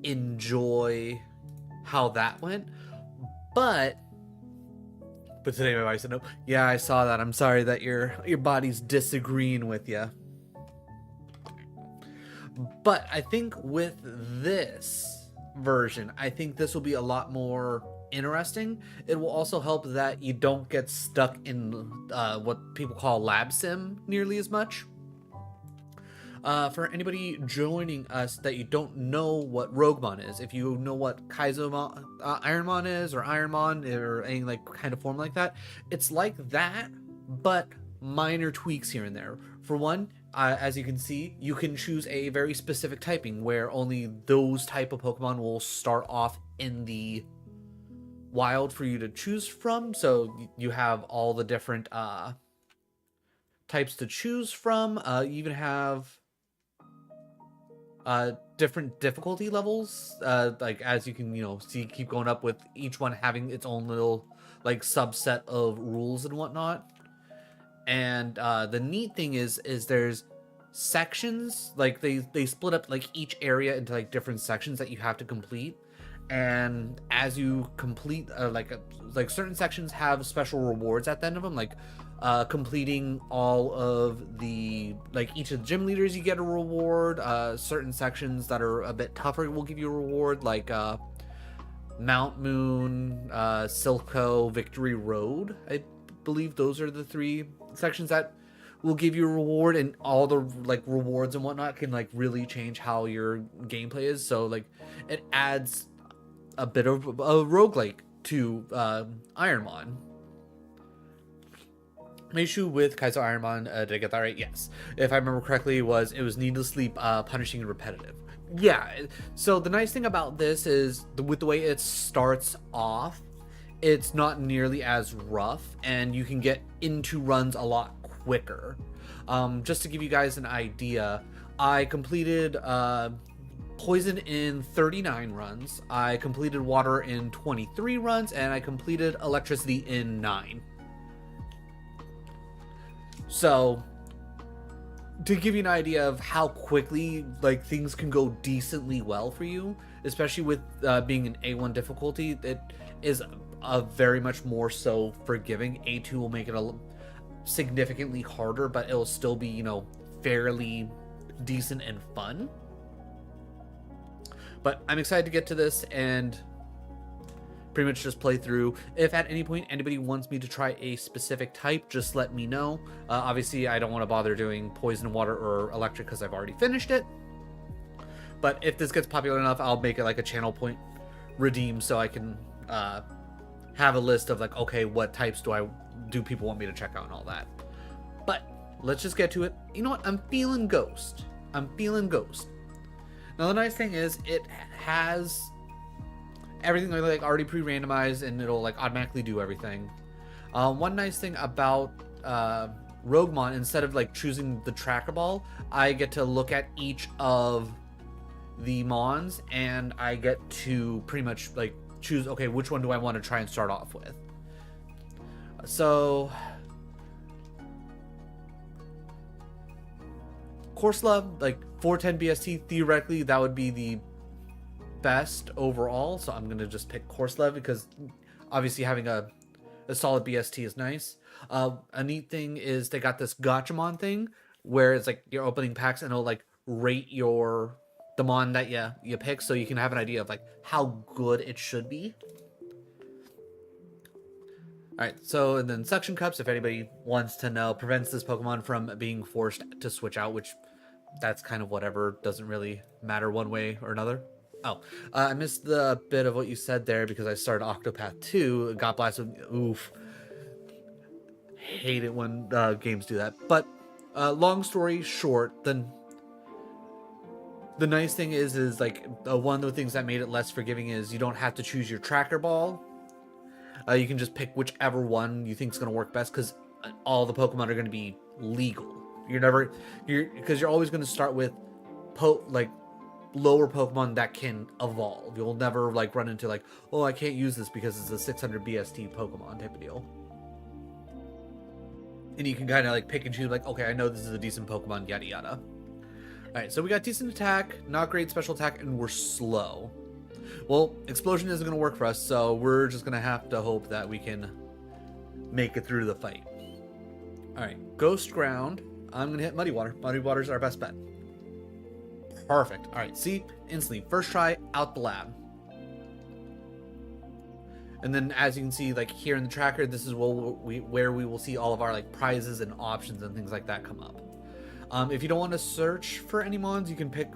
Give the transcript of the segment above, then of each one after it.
enjoy how that went. But today my wife said, no, yeah, I saw that. I'm sorry that your body's disagreeing with you. But I think with this version, I think this will be a lot more interesting. It will also help that you don't get stuck in what people call lab sim nearly as much. For anybody joining us that you don't know what RogueMon is, if you know what Kaizo Ironmon is, or Ironmon, or any like kind of form like that, it's like that, but minor tweaks here and there. For one, as you can see, you can choose a very specific typing where only those type of Pokemon will start off in the wild for you to choose from. So you have all the different types to choose from. You even have different difficulty levels, like as you can see, keep going up with each one having its own little like subset of rules and whatnot. And the neat thing is there's sections, like they split up like each area into like different sections that you have to complete. And as you complete like certain sections have special rewards at the end of them, like completing all of the, like each of the gym leaders you get a reward. Certain sections that are a bit tougher will give you a reward, like Mount Moon, Silco, Victory Road. I believe those are the 3 sections that will give you a reward, and all the like rewards and whatnot can like really change how your gameplay is. So like it adds a bit of a roguelike to Ironmon. My issue with Kaizo Ironmon, did I get that right? Yes. If I remember correctly, it was needlessly punishing and repetitive. Yeah, so the nice thing about this is, with the way it starts off, it's not nearly as rough, and you can get into runs a lot quicker. Just to give you guys an idea, I completed Poison in 39 runs, I completed Water in 23 runs, and I completed Electricity in 9. So, to give you an idea of how quickly like things can go decently well for you, especially with being an A1 difficulty, it is a very much more so forgiving. A2 will make it significantly harder, but it'll still be, fairly decent and fun. But I'm excited to get to this and pretty much just play through. If at any point anybody wants me to try a specific type, just let me know. Obviously, I don't want to bother doing Poison, Water, or Electric because I've already finished it. But if this gets popular enough, I'll make it like a channel point redeem, so I can have a list of like, okay, what types do people want me to check out and all that. But let's just get to it. You know what? I'm feeling Ghost. Now the nice thing is it has everything like already pre-randomized, and it'll like automatically do everything. One nice thing about RogueMon, instead of like choosing the tracker ball, I get to look at each of the mons, and I get to pretty much like choose, okay, which one do I want to try and start off with. So Corsola, like 410 BST, theoretically that would be the best overall, so I'm gonna just pick Corsola because obviously having a solid BST is nice. A neat thing is they got this Gachamon thing where it's like you're opening packs and it'll like rate the mon that you pick, so you can have an idea of like how good it should be. Alright, so and then Suction Cups, if anybody wants to know, prevents this Pokemon from being forced to switch out, which that's kind of whatever, doesn't really matter one way or another. Oh, I missed the bit of what you said there because I started Octopath 2, got blasted. Oof. Hate it when games do that. But long story short, then the nice thing is like one of the things that made it less forgiving is you don't have to choose your tracker ball. You can just pick whichever one you think is going to work best, because all the Pokemon are going to be legal. Because you're always going to start with lower Pokemon that can evolve. You'll never like run into like, oh, I can't use this because it's a 600 BST Pokemon type of deal. And you can kind of like pick and choose like, okay, I know this is a decent Pokemon, yada yada. Alright, so we got decent attack, not great special attack, and we're slow. Well, explosion isn't going to work for us, so we're just going to have to hope that we can make it through the fight. Alright, Ghost Ground. I'm going to hit Muddy Water. Muddy Water's our best bet. Perfect. Alright, see? Instantly. First try, out the lab. And then, as you can see, like here in the tracker, this is where we will see all of our like prizes and options and things like that come up. If you don't want to search for any mons, you can pick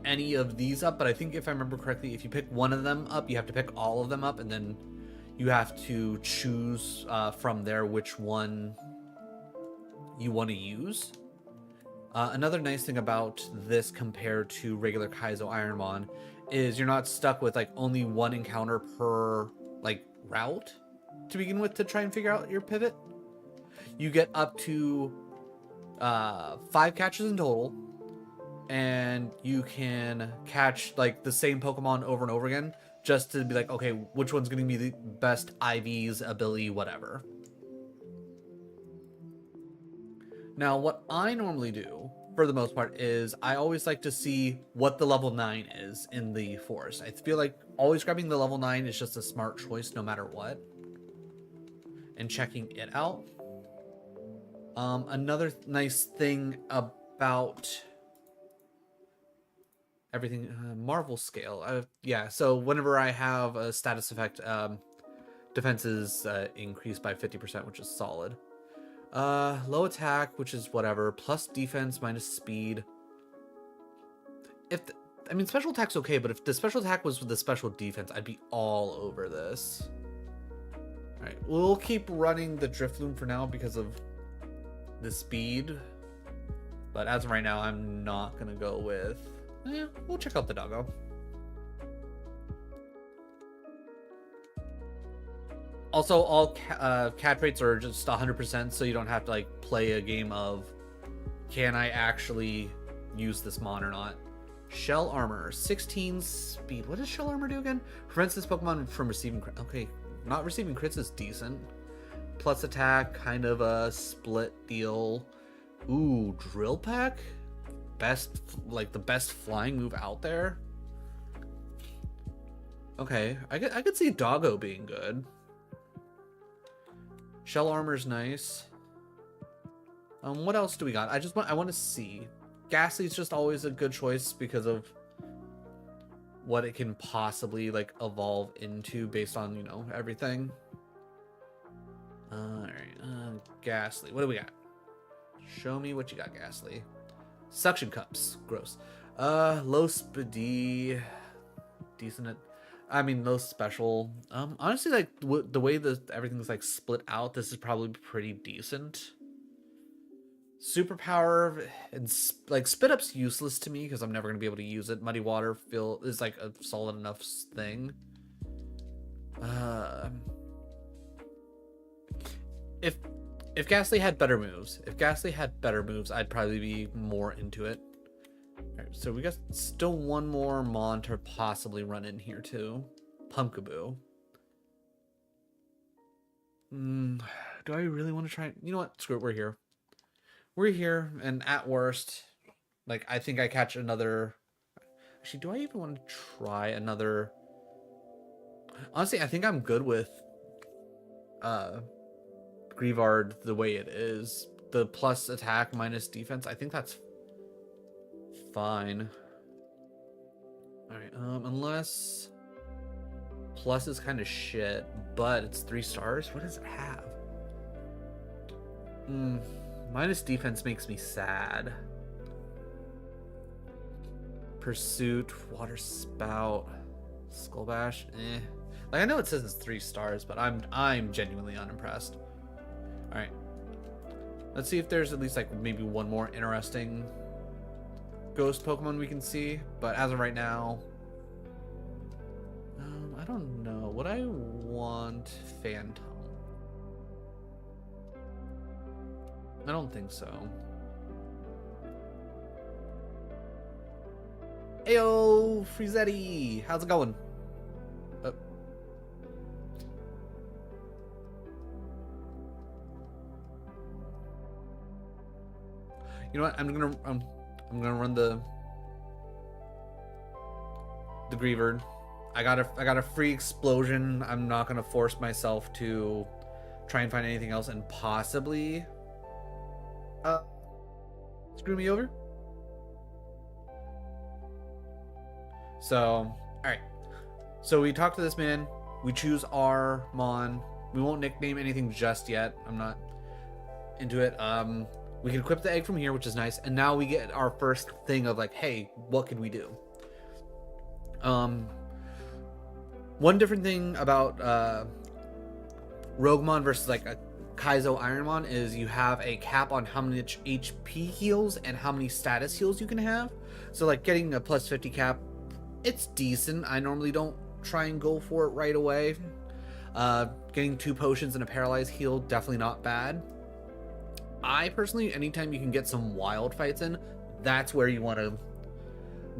any of these up. But I think if I remember correctly, if you pick one of them up, you have to pick all of them up, and then you have to choose from there which one you want to use. Another nice thing about this compared to regular Kaizo Ironmon is you're not stuck with like only one encounter per like route to begin with to try and figure out your pivot. You get up to 5 catches in total, and you can catch like the same Pokemon over and over again just to be like, okay, which one's going to be the best IV's ability, whatever. Now, what I normally do for the most part is I always like to see what the level 9 is in the forest. I feel like always grabbing the level 9 is just a smart choice no matter what, and checking it out. Another nice thing about everything, Marvel scale. Yeah, so whenever I have a status effect, defenses increase by 50%, which is solid. Low attack, which is whatever, plus defense minus speed. I mean, special attack's okay, but if the special attack was with the special defense, I'd be all over this. Alright, we'll keep running the Drifloon for now because of the speed, but as of right now, I'm not gonna go with... we'll check out the doggo. Also, all catch rates are just 100%, so you don't have to like play a game of, can I actually use this mon or not? Shell Armor, 16 speed. What does Shell Armor do again? Prevents this Pokemon from receiving... Okay, not receiving crits is decent. Plus attack, kind of a split deal. Ooh, Drill Peck? Best, like the best flying move out there? Okay, I could see Doggo being good. Shell Armor's nice. What else do we got? I want to see. Ghastly's just always a good choice because of what it can possibly like evolve into based on, you know, everything. Alright, Ghastly. What do we got? Show me what you got, Ghastly. Suction Cups. Gross. Low speedy. Decent. I mean, low special. Honestly, like, the way that everything's, like, split out, this is probably pretty decent. Superpower and, like, Spit Up's useless to me because I'm never going to be able to use it. Muddy Water is, like, a solid enough thing. If Ghastly had better moves, I'd probably be more into it. Alright, so we got still one more mon to possibly run in here too. Pumpkaboo. Do I really want to try? You know what? Screw it. We're here. We're here, and at worst, like, I think I catch another. Actually, do I even want to try another? Honestly, I think I'm good with Greavard the way it is. The plus attack minus defense, I think that's fine. Alright, unless plus is kind of shit, but it's 3 stars. What does it have? Minus defense makes me sad. Pursuit, Water Spout, Skull Bash, Like, I know it says it's 3 stars, but I'm genuinely unimpressed. Alright. Let's see if there's at least like maybe one more interesting ghost Pokemon we can see. But as of right now, I don't know. Would I want Phantom? I don't think so. Ayo, Frizetti! How's it going? You know what? I'm I'm gonna run the Griever. I got a free explosion. I'm not gonna force myself to try and find anything else and possibly screw me over. So, all right. So we talk to this man. We choose our Mon. We won't nickname anything just yet. I'm not into it. We can equip the egg from here, which is nice. And now we get our first thing of like, hey, what can we do? One different thing about RogueMon versus like a Kaizo Ironmon is you have a cap on how much HP heals and how many status heals you can have. So like getting a plus 50 cap, it's decent. I normally don't try and go for it right away. Getting 2 potions and a paralyzed heal, definitely not bad. I personally, anytime you can get some wild fights in, that's where you want to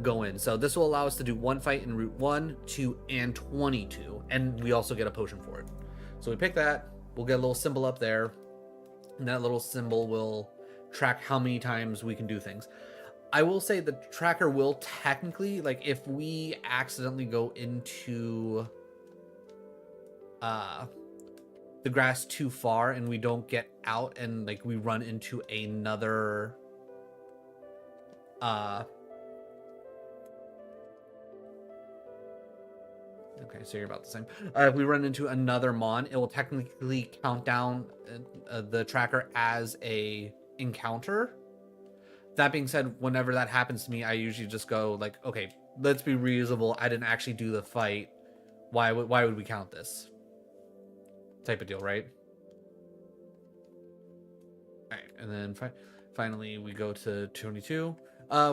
go in. So this will allow us to do 1 fight in Route 1, 2, and 22. And we also get a potion for it. So we pick that. We'll get a little symbol up there. And that little symbol will track how many times we can do things. I will say the tracker will technically, like if we accidentally go into the grass too far and we don't get out and like we run into another okay, so you're about the same. If we run into another Mon, it will technically count down the tracker as a encounter. That being said, whenever that happens to me, I usually just go like, okay, let's be reasonable. I didn't actually do the fight. Why would we count this? Type of deal, right? All right, and then finally we go to 22. I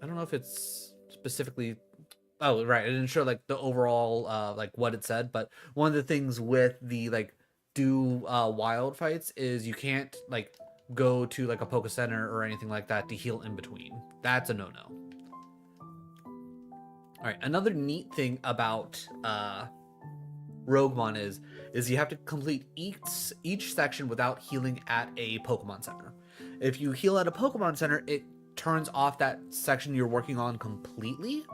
don't know if it's specifically. Oh, right. It didn't show like the overall like what it said, but one of the things with the like wild fights is you can't like go to like a Poke Center or anything like that to heal in between. That's a no-no. All right, another neat thing about RogueMon is you have to complete each section without healing at a Pokemon Center. If you heal at a Pokemon Center, it turns off that section you're working on completely.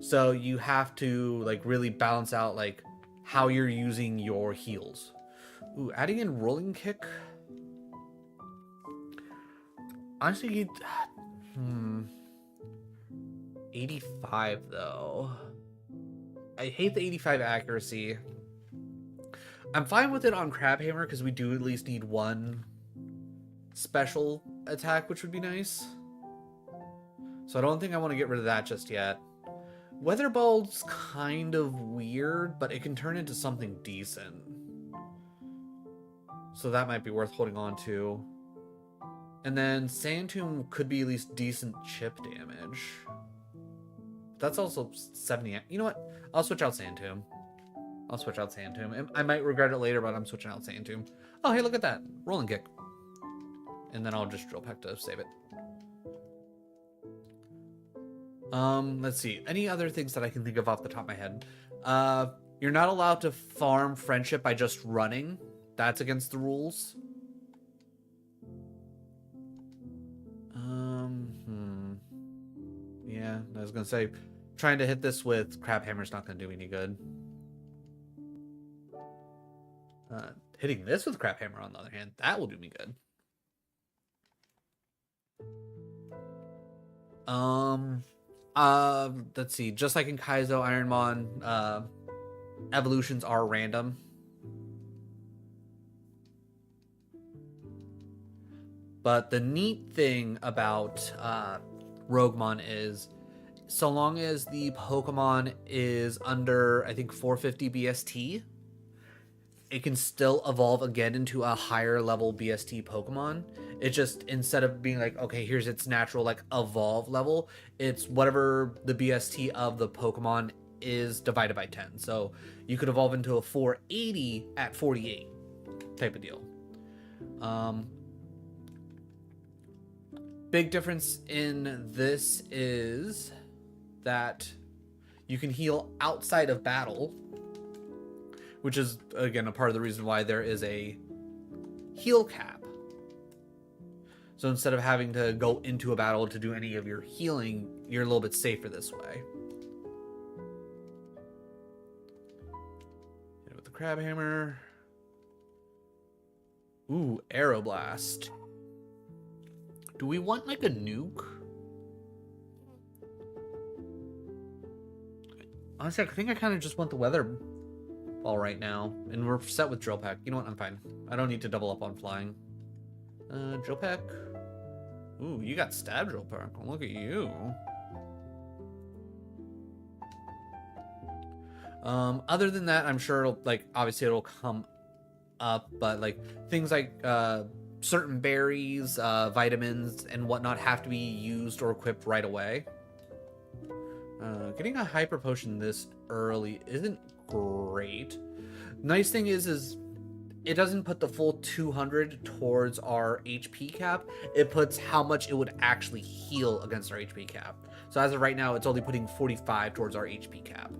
So you have to like really balance out like how you're using your heals. Ooh, adding in rolling kick. Honestly, 85 though. I hate the 85 accuracy. I'm fine with it on Crabhammer because we do at least need 1 special attack, which would be nice. So I don't think I want to get rid of that just yet. Weather Ball's kind of weird, but it can turn into something decent. So that might be worth holding on to. And then Sand Tomb could be at least decent chip damage. That's also 70. You know what? I'll switch out Sand Tomb. I might regret it later, but I'm switching out Sand Tomb. Oh, hey, look at that. Rolling kick. And then I'll just drill peck to save it. Let's see. Any other things that I can think of off the top of my head? You're not allowed to farm friendship by just running. That's against the rules. Yeah, I was gonna say, trying to hit this with Crabhammer's not gonna do any good. Hitting this with Crabhammer, on the other hand, that will do me good. Let's see. Just like in Kaizo Ironmon, evolutions are random. But the neat thing about RogueMon is, so long as the Pokemon is under, I think, 450 BST, it can still evolve again into a higher level BST Pokemon. It just, instead of being like, okay, here's its natural like evolve level, it's whatever the BST of the Pokemon is divided by 10. So you could evolve into a 480 at 48 type of deal. Big difference in this is that you can heal outside of battle, which is, again, a part of the reason why there is a heal cap. So instead of having to go into a battle to do any of your healing, you're a little bit safer this way. Hit it with the crab hammer. Ooh, arrow blast. Do we want like a nuke? Honestly, I think I kind of just want the weather ball right now. And we're set with drill peck. You know what? I'm fine. I don't need to double up on flying. Drill peck. Ooh, you got stab drill peck. Look at you. Other than that, I'm sure it'll, like, obviously it'll come up, but like things like certain berries, vitamins, and whatnot have to be used or equipped right away. Getting a hyper potion this early isn't great. Nice thing is it doesn't put the full 200 towards our HP cap. It puts how much it would actually heal against our HP cap. So as of right now, it's only putting 45 towards our HP cap.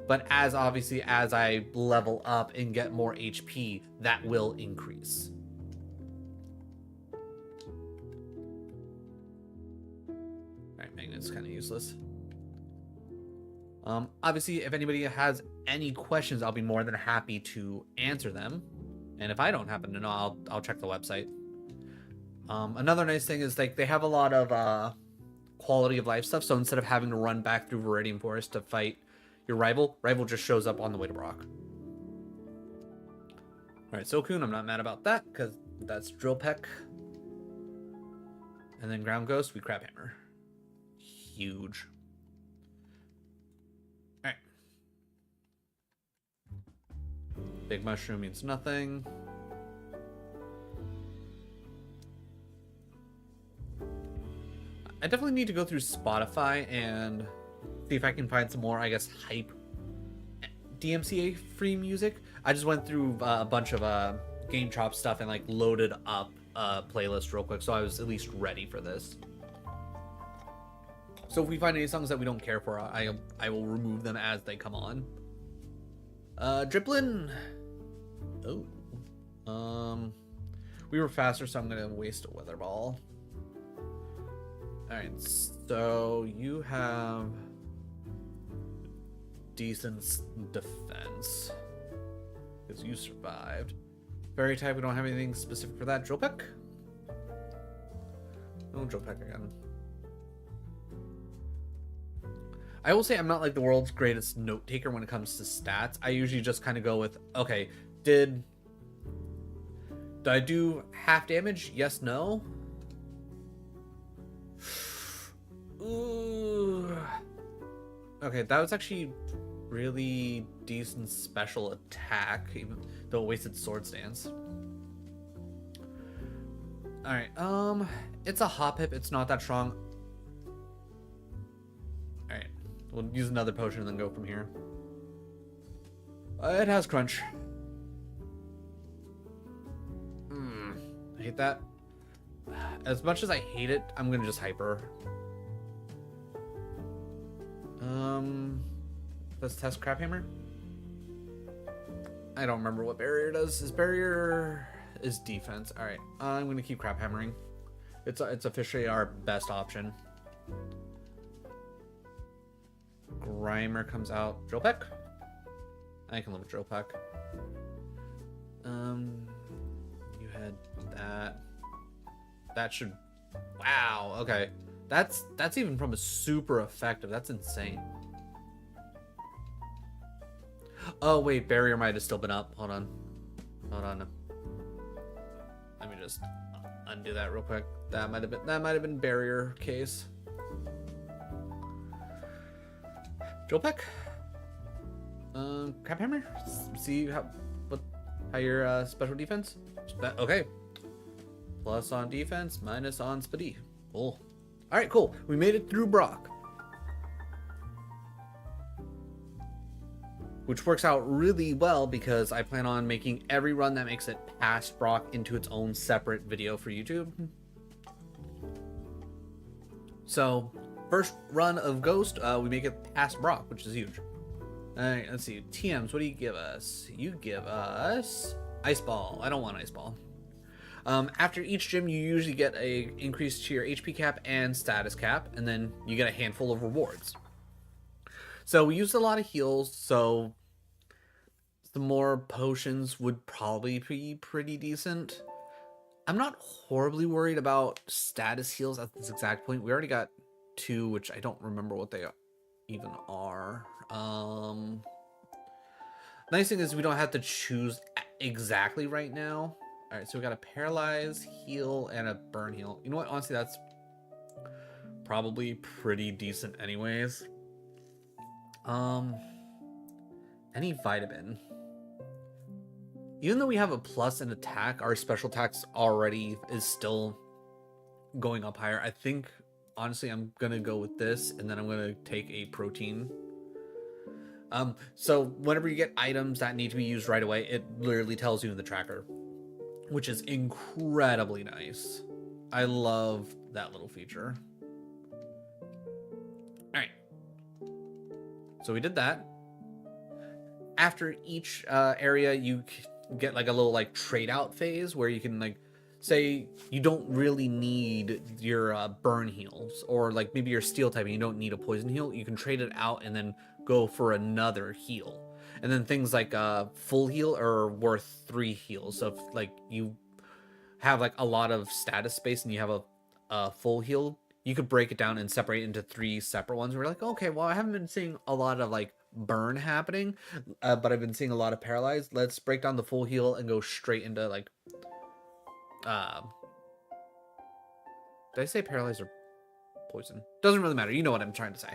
But obviously as I level up and get more HP, that will increase. Alright, magnet's kind of useless. Obviously, if anybody has any questions, I'll be more than happy to answer them. And if I don't happen to know, I'll check the website. Another nice thing is like they have a lot of quality of life stuff. So instead of having to run back through Viridian Forest to fight your rival just shows up on the way to Brock. Alright, Sokun, I'm not mad about that, because that's Drill Peck. And then Ground Ghost, we Crab Hammer. Huge. Alright. Big Mushroom means nothing. I definitely need to go through Spotify and see if I can find some more, I guess, hype DMCA free music. I just went through a bunch of Game Chop stuff and like loaded up a playlist real quick, so I was at least ready for this. So if we find any songs that we don't care for, I will remove them as they come on. Driplin. Oh. We were faster, so I'm gonna waste a weather ball. Alright, so you have decent defense because you survived. Fairy type, we don't have anything specific for that. Drill Peck? No Drill Peck again. I will say I'm not like the world's greatest note taker when it comes to stats. I usually just kind of go with, okay, did I do half damage? Yes, no. Ooh. Okay, that was actually really decent special attack, even though it wasted sword stance. Alright, it's a hop hip, it's not that strong. Alright, we'll use another potion and then go from here. It has crunch. I hate that. As much as I hate it, I'm gonna just hyper. Let's test Crab Hammer. I don't remember what barrier does. His barrier is defense. All right, I'm gonna keep Crab Hammering. It's officially our best option. Grimer comes out. Drill Peck. I can live with Drill Peck. You had that. That should. Wow. Okay. That's even from a super effective. That's insane. Oh wait, barrier might have still been up. Hold on. Let me just undo that real quick. That might have been barrier case. Drill Peck. Crab Hammer. See how your special defense. Okay. Plus on defense, minus on speedy. Cool. All right, cool. We made it through Brock, which works out really well because I plan on making every run that makes it past Brock into its own separate video for YouTube. So, first run of Ghost, we make it past Brock, which is huge. All right, let's see. TMs, what do you give us? You give us Ice Ball. I don't want Ice Ball. After each gym, you usually get a increase to your HP cap and status cap, and then you get a handful of rewards. So we used a lot of heals, so the more potions would probably be pretty decent. I'm not horribly worried about status heals at this exact point. We already got 2, which I don't remember what they even are. Nice thing is we don't have to choose exactly right now. All right, so we got a paralyze, heal, and a burn heal. You know what? Honestly, that's probably pretty decent anyways. Any vitamin. Even though we have a plus in attack, our special attacks already is still going up higher. I think, honestly, I'm going to go with this, and then I'm going to take a protein. So whenever you get items that need to be used right away, it literally tells you in the tracker, which is incredibly nice. I love that little feature. All right. So we did that. After each area, you get like a little like trade out phase where you can like say you don't really need your burn heals, or like maybe your steel type and you don't need a poison heal. You can trade it out and then go for another heal. And then things like full heal are worth 3 heals. So if like you have like a lot of status space and you have a full heal, you could break it down and separate into 3 separate ones. We're like, okay, well, I haven't been seeing a lot of like burn happening, but I've been seeing a lot of paralyzed. Let's break down the full heal and go straight into like did I say paralyzed or poison? Doesn't really matter. You know what I'm trying to say.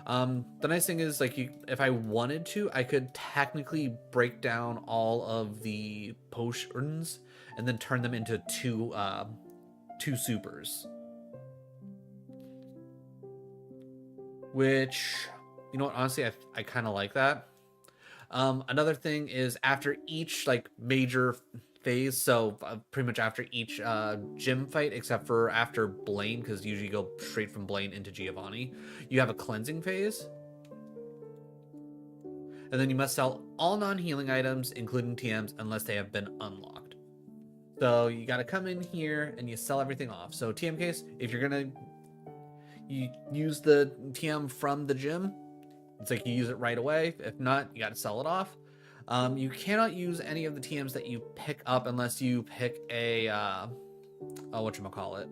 The nice thing is, like, if I wanted to, I could technically break down all of the potions and then turn them into two supers. Which, you know what, honestly, I kind of like that. Another thing is after each, like, major phase, so pretty much after each gym fight, except for after Blaine, because usually you go straight from Blaine into Giovanni, you have a cleansing phase. And then you must sell all non-healing items, including TMs, unless they have been unlocked. So you got to come in here and you sell everything off. So TM case, if you're going to use the TM from the gym, it's like you use it right away. If not, you got to sell it off. You cannot use any of the TMs that you pick up unless you pick a whatchamacallit,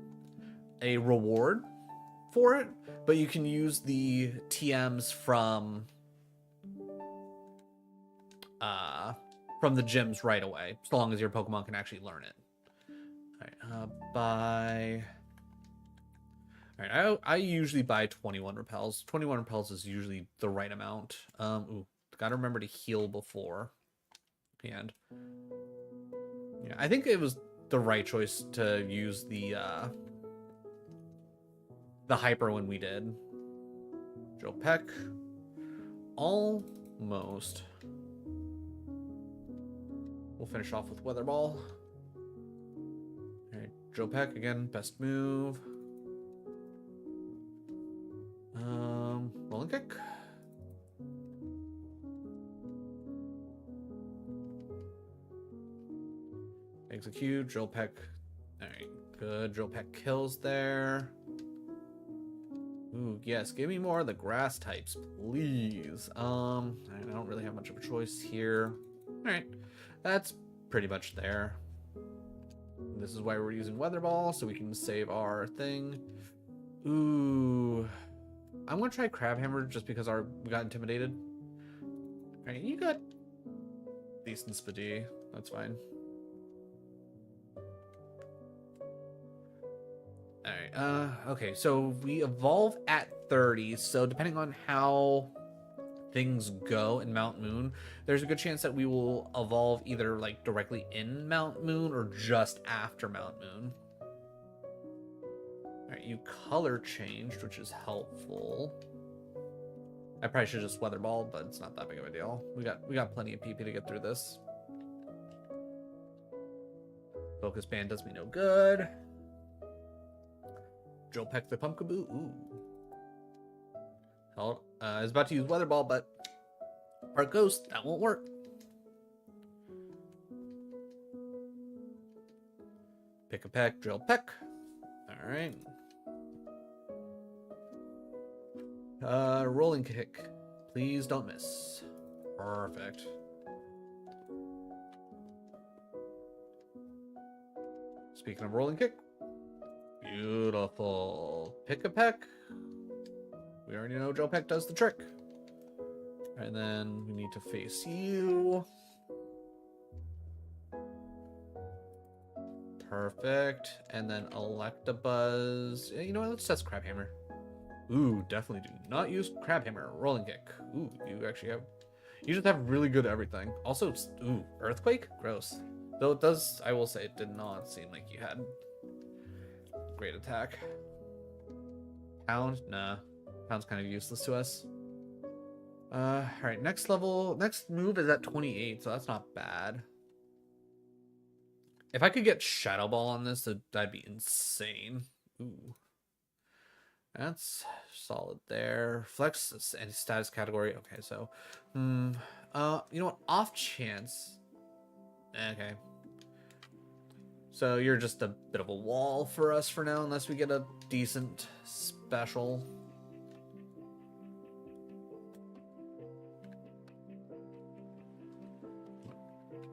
a reward for it. But you can use the TMs from the gyms right away, so long as your Pokemon can actually learn it. All right, buy. All right, I usually buy 21 repels. 21 repels is usually the right amount. Ooh, gotta remember to heal before. And yeah, I think it was the right choice to use the hyper when we did. Joe Peck, almost. We'll finish off with Weather Ball. All right, Joe Peck again, best move. Rolling kick. Execute, Joe Peck. All right, good. Joe Peck kills there. Ooh, yes, give me more of the grass types, please. I don't really have much of a choice here. All right, that's pretty much there. This is why we're using Weather Ball, so we can save our thing. Ooh, I'm gonna try Crabhammer just because we got intimidated. All right, you got decent speed. That's fine. All right. Okay, so we evolve at 30. So depending on how things go in Mount Moon, there's a good chance that we will evolve either like directly in Mount Moon or just after Mount Moon. All right, you color changed, which is helpful. I probably should just Weather Ball, but it's not that big of a deal. We got plenty of PP to get through this. Focus Band does me no good. Joe Peck the Pumpkaboo. Ooh. Hell, I was about to use Weather Ball, but Park Ghost, that won't work. Pick a peck, drill peck. All right. Rolling kick. Please don't miss. Perfect. Speaking of rolling kick. Beautiful. Pick a peck. We already know drill peck does the trick. And then we need to face you. Perfect. And then Electabuzz. You know what? Let's test Crabhammer. Ooh, definitely do not use Crabhammer. Rolling kick. Ooh, you actually have... You just have really good everything. Also, ooh, Earthquake? Gross. Though it does, I will say, it did not seem like you had great attack. Pound? Nah. Pound's kind of useless to us. Alright, next level. Next move is at 28, so that's not bad. If I could get Shadow Ball on this, that'd be insane. Ooh. That's solid there. Flex and status category. Okay, so you know what? Off chance. Okay. So you're just a bit of a wall for us for now, unless we get a decent special.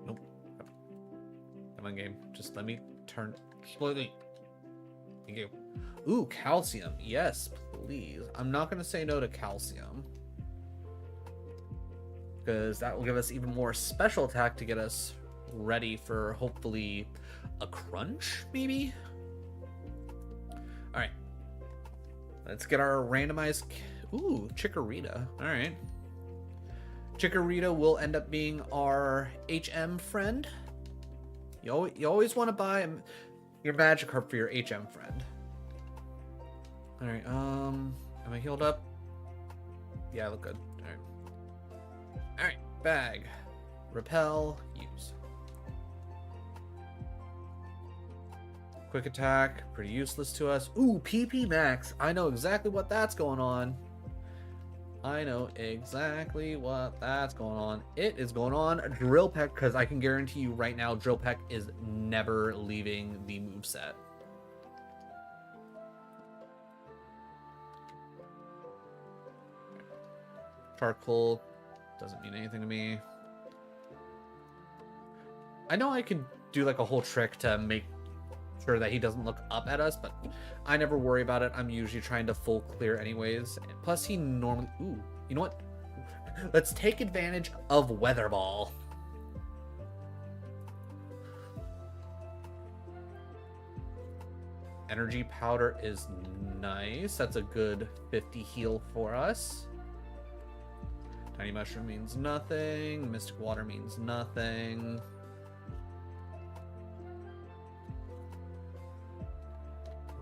Nope. Come on, game. Just let me turn slowly. Thank you. Ooh, calcium. Yes, please. I'm not going to say no to calcium. Because that will give us even more special attack to get us ready for, hopefully, a crunch, maybe? Alright. Let's get our randomized... Ooh, Chikorita. Alright. Chikorita will end up being our HM friend. You always want to buy your Magikarp for your HM friend. Alright, am I healed up? Yeah, I look good. Alright. Alright, bag. Repel, use. Quick attack, pretty useless to us. Ooh, PP Max. I know exactly what that's going on. I know exactly what that's going on. It is going on Drill Peck, because I can guarantee you right now Drill Peck is never leaving the moveset. Charcoal doesn't mean anything to me. I know I could do like a whole trick to make sure that he doesn't look up at us, but I never worry about it. I'm usually trying to full clear anyways. Plus he normally... Ooh, you know what? Let's take advantage of Weather Ball. Energy Powder is nice. That's a good 50 heal for us. Tiny Mushroom means nothing. Mystic Water means nothing.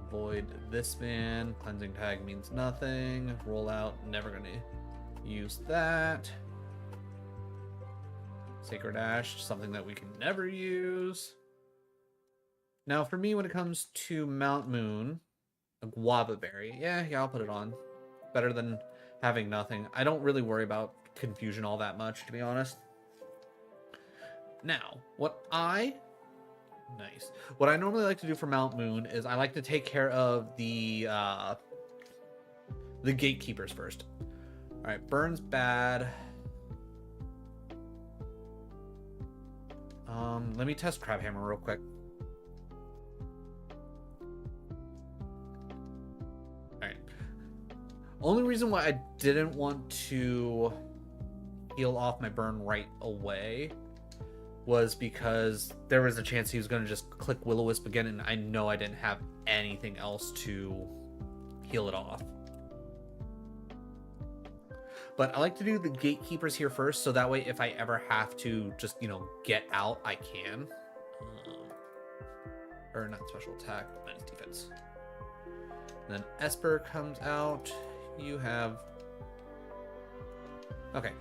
Avoid this man. Cleansing Tag means nothing. Roll out. Never gonna use that. Sacred Ash, something that we can never use. Now, for me, when it comes to Mount Moon, a Guava Berry. Yeah, I'll put it on. Better than having nothing. I don't really worry about confusion all that much, to be honest. Now, what I normally like to do for Mount Moon is I like to take care of the gatekeepers first. All right, Burn's bad. Let me test Crabhammer real quick. All right. Only reason why I didn't want to heal off my burn right away was because there was a chance he was going to just click Will-O-Wisp again, and I know I didn't have anything else to heal it off. But I like to do the gatekeepers here first, so that way if I ever have to just, you know, get out, I can. Or not special attack, minus defense. And then Esper comes out. You have... Okay.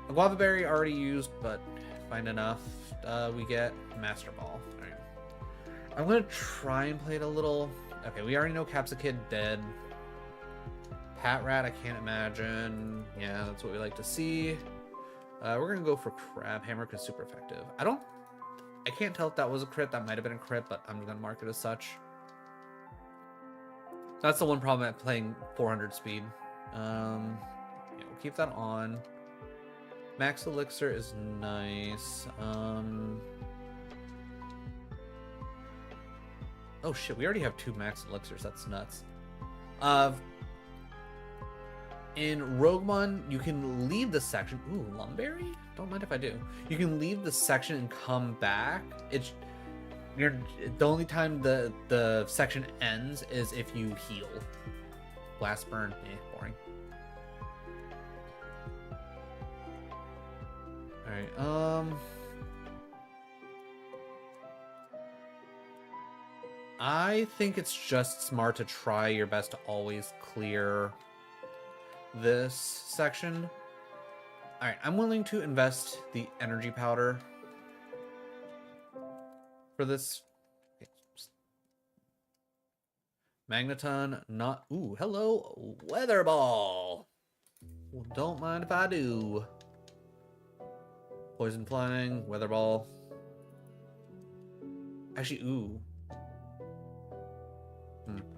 A Guava Berry already used, but find enough. We get Master Ball. Alright. I'm going to try and play it a little... Okay, we already know Capsicid dead. Pat Rat, I can't imagine. Yeah, that's what we like to see. We're going to go for Crabhammer because super effective. I don't I can't tell if that was a crit. That might have been a crit, but I'm gonna mark it as such. That's the one problem at playing 400 speed. Yeah, we'll keep that on. Max elixir is nice. Oh shit, we already have 2 max elixirs. That's nuts. In RogueMon, you can leave the section. Ooh, Lumberry? Don't mind if I do. You can leave the section and come back. The only time the section ends is if you heal. Blast burn, boring. Alright, I think it's just smart to try your best to always clear this section. Alright, I'm willing to invest the energy powder for this. Magneton, not... Ooh, hello, Weather Ball. Well, don't mind if I do. Poison flying, Weather Ball. Actually, ooh.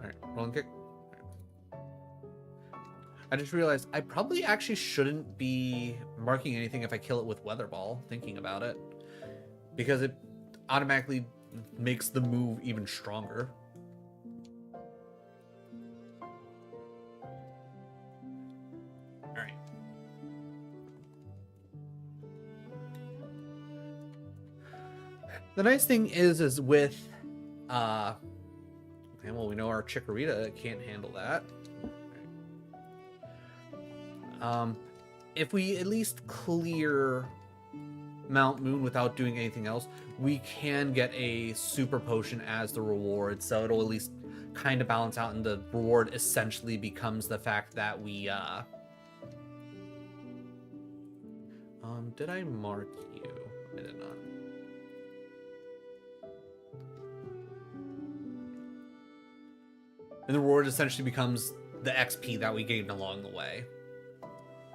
Alright, rolling kick. I just realized I probably actually shouldn't be marking anything if I kill it with Weather Ball, thinking about it. Because it automatically makes the move even stronger. Alright. The nice thing is with okay, well, we know our Chikorita can't handle that. If we at least clear Mount Moon without doing anything else, we can get a super potion as the reward, so it'll at least kind of balance out, and the reward essentially becomes the fact that we did I mark you? I did not. And the reward essentially becomes the XP that we gained along the way.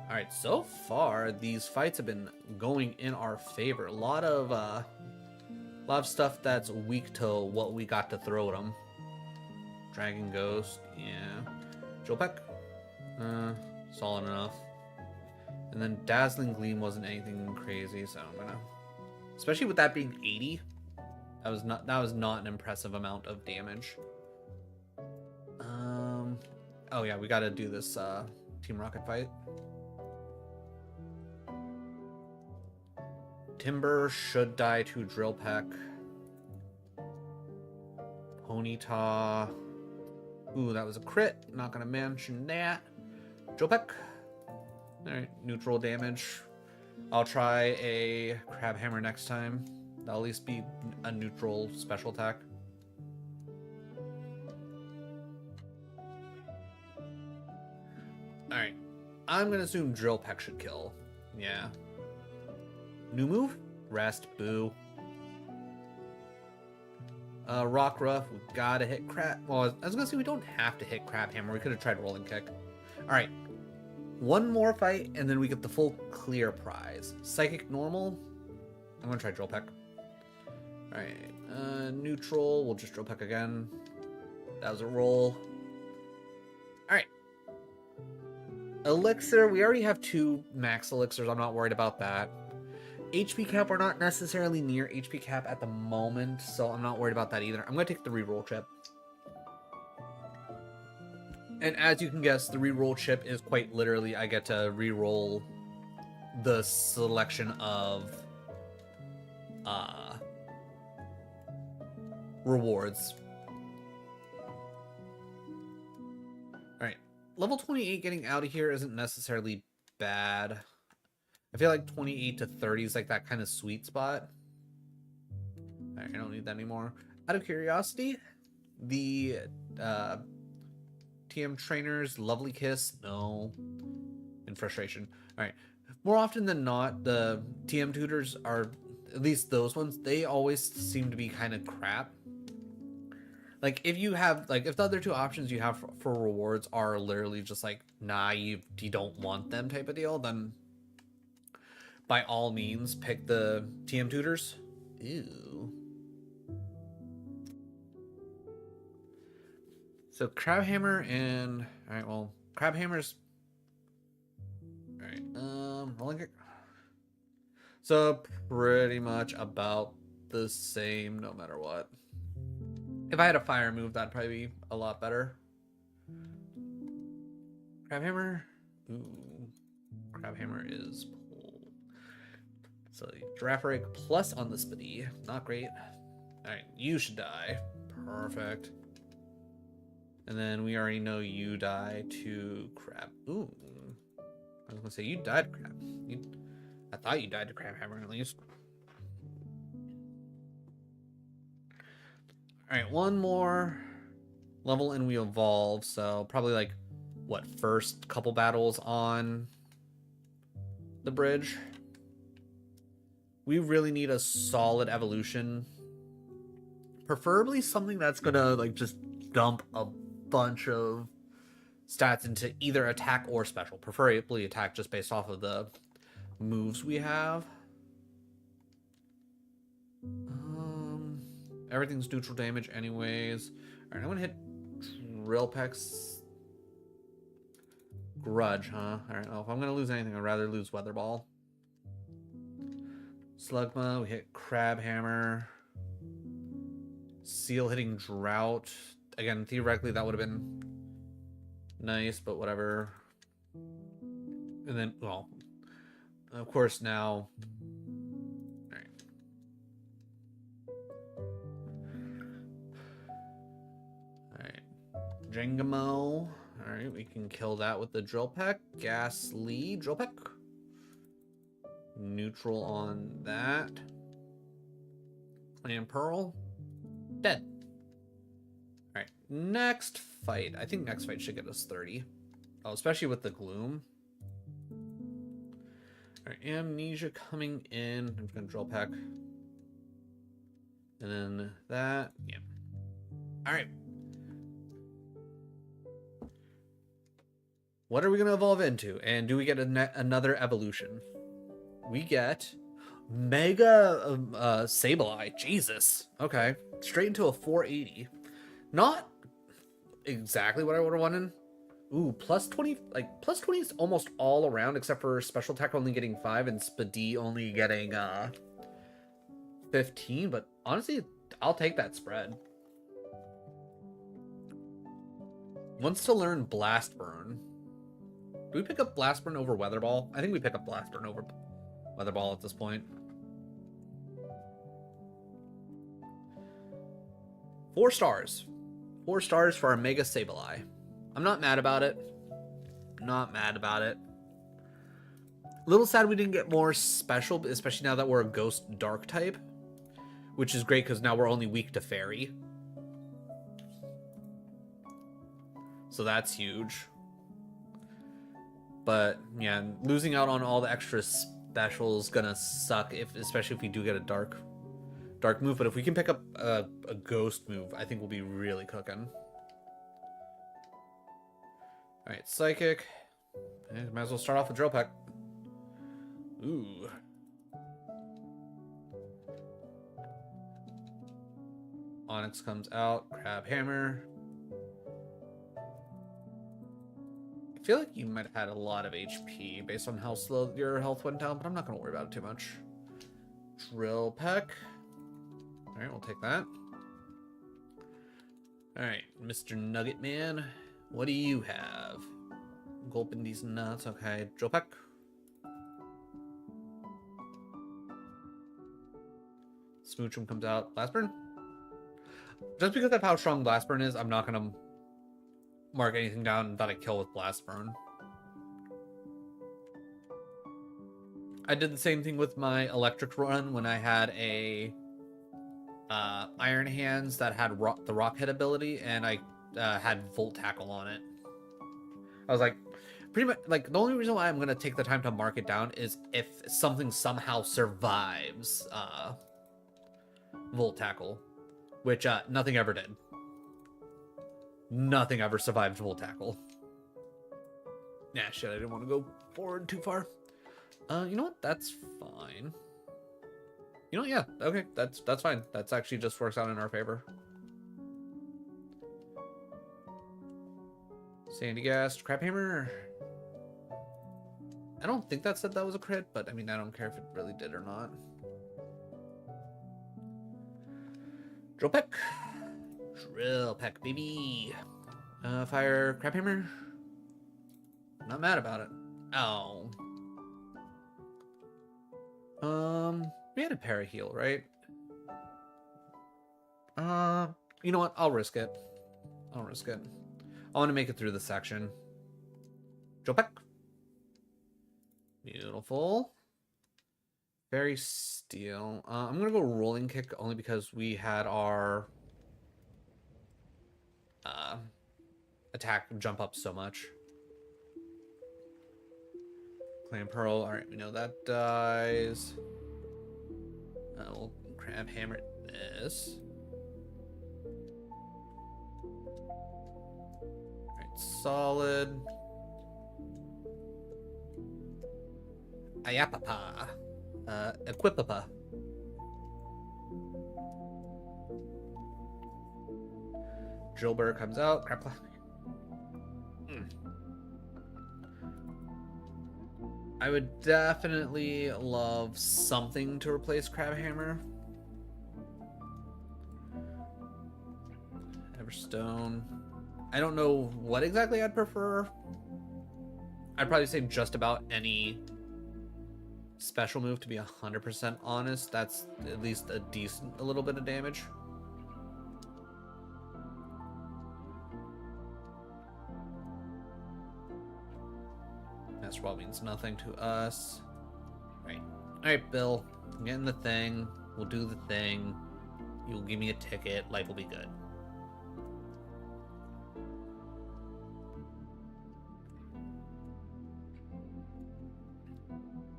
Alright, so far, these fights have been going in our favor. A lot of stuff that's weak to what we got to throw at them. Dragon Ghost, yeah. Joe Peck, solid enough. And then Dazzling Gleam wasn't anything crazy, so I'm gonna... Especially with that being 80, that was not an impressive amount of damage. Oh yeah, we gotta do this Team Rocket fight. Timber should die to Drill Peck. Ponyta. Ooh, that was a crit. Not gonna mention that. Drill Peck. Alright, neutral damage. I'll try a Crab Hammer next time. That'll at least be a neutral special attack. Alright. I'm gonna assume Drill Peck should kill. Yeah. New move? Rest. Boo. Rock Ruff. We gotta hit Crab... Well, I was gonna say we don't have to hit Crab Hammer. We could have tried Rolling Kick. Alright. One more fight, and then we get the full clear prize. Psychic Normal. I'm gonna try Drill Peck. Alright. Neutral. We'll just Drill Peck again. That was a roll. Alright. Elixir. We already have 2 max elixirs. I'm not worried about that. HP cap, we're not necessarily near HP cap at the moment, so I'm not worried about that either. I'm going to take the reroll chip. And as you can guess, the reroll chip is quite literally, I get to reroll the selection of rewards. Alright, level 28 getting out of here isn't necessarily bad. I feel like 28 to 30 is like that kind of sweet spot. Alright, I don't need that anymore. Out of curiosity, the TM trainers, Lovely Kiss, no. And Frustration. Alright. More often than not, the TM tutors are, at least those ones, they always seem to be kind of crap. Like, if you have, like, if the other 2 options you have for rewards are literally just like, nah, you don't want them type of deal, then by all means pick the TM tutors. Ew. So crab hammer and all right. Well, crab hammers. All right. Rolling kick. So pretty much about the same, no matter what. If I had a fire move, that'd probably be a lot better. Crab hammer. Ooh. Crab hammer is pull. So giraffe rake plus on the speedy. Not great. Alright, you should die. Perfect. And then we already know you die to crab. Ooh. I was gonna say you died to crab. I thought you died to crab hammer at least. Alright, one more level and we evolve. So probably like what, first couple battles on the bridge. We really need a solid evolution. Preferably something that's gonna like just dump a bunch of stats into either attack or special. Preferably attack just based off of the moves we have. Everything's neutral damage anyways. Alright, I'm gonna hit Drill Peck's Grudge, huh? Alright, well, if I'm gonna lose anything, I'd rather lose Weather Ball. Slugma, we hit Crab Hammer. Seal hitting Drought. Again, theoretically, that would have been nice, but whatever. And then, well, of course, now. Alright. Alright. Jengamo. Alright, we can kill that with the Drill Peck. Ghastly Drill Peck. Neutral on that. And Pearl. Dead. Alright, next fight. I think next fight should get us 30. Oh, especially with the Gloom. Alright, Amnesia coming in. I'm just gonna Drill Peck. And then that. Yeah. Alright. What are we gonna evolve into? And do we get another evolution? We get Mega Sableye. Jesus. Okay. Straight into a 480. Not exactly what I would have wanted. Ooh, plus 20. Like, plus 20 is almost all around, except for special attack only getting 5 and Speedy only getting 15. But honestly, I'll take that spread. Wants to learn Blast Burn. Do we pick up Blast Burn over Weather Ball? I think we pick up Blast Burn over Weather Ball at this point. 4 stars. 4 stars for our Mega Sableye. I'm not mad about it. Not mad about it. A little sad we didn't get more special, especially now that we're a Ghost Dark type. Which is great because now we're only weak to Fairy. So that's huge. But yeah, losing out on all the extra specials gonna suck, especially if we do get a dark move. But if we can pick up a ghost move, I think we'll be really cooking. All right, Psychic. Might as well start off with Drill Peck. Ooh. Onyx comes out. Crab Hammer. I feel like you might have had a lot of HP based on how slow your health went down, but I'm not going to worry about it too much. Drill Peck. Alright, we'll take that. Alright, Mr. Nugget Man. What do you have? Gulping these nuts. Okay, Drill Peck. Smoochum comes out. Blast Burn. Just because of how strong Blast Burn is, I'm not going to mark anything down that I kill with Blast Burn. I did the same thing with my electric run when I had a Iron Hands that had the Rock Head ability, and I had Volt Tackle on it. I was like, pretty much, like, the only reason why I'm going to take the time to mark it down is if something somehow survives Volt Tackle, which nothing ever did. Nothing ever survived Volt Tackle. Nah, shit, I didn't want to go forward too far. You know what? That's fine. You know, yeah, okay, that's fine. That's actually just works out in our favor. Sandy Gast, Crab Hammer. I don't think that said that was a crit, but I mean, I don't care if it really did or not. Drill Peck. Drill Peck, baby. Fire Crab Hammer. Not mad about it. Oh. We had a Paraheal, right? You know what? I'll risk it. I'll risk it. I want to make it through the section. Drill Peck. Beautiful. Very Steel. I'm gonna go Rolling Kick only because we had our attack jump up so much. Clan Pearl. All right, we know that dies. We'll Crab Hammer this. All right, solid. Ayapapa. Equipapa. Drillbur comes out. Crap. I would definitely love something to replace Crabhammer. Everstone. I don't know what exactly I'd prefer. I'd probably say just about any special move, to be 100% honest. That's at least a little bit of damage. Master Ball means nothing to us. Alright, Bill. I'm getting the thing. We'll do the thing. You'll give me a ticket. Life will be good.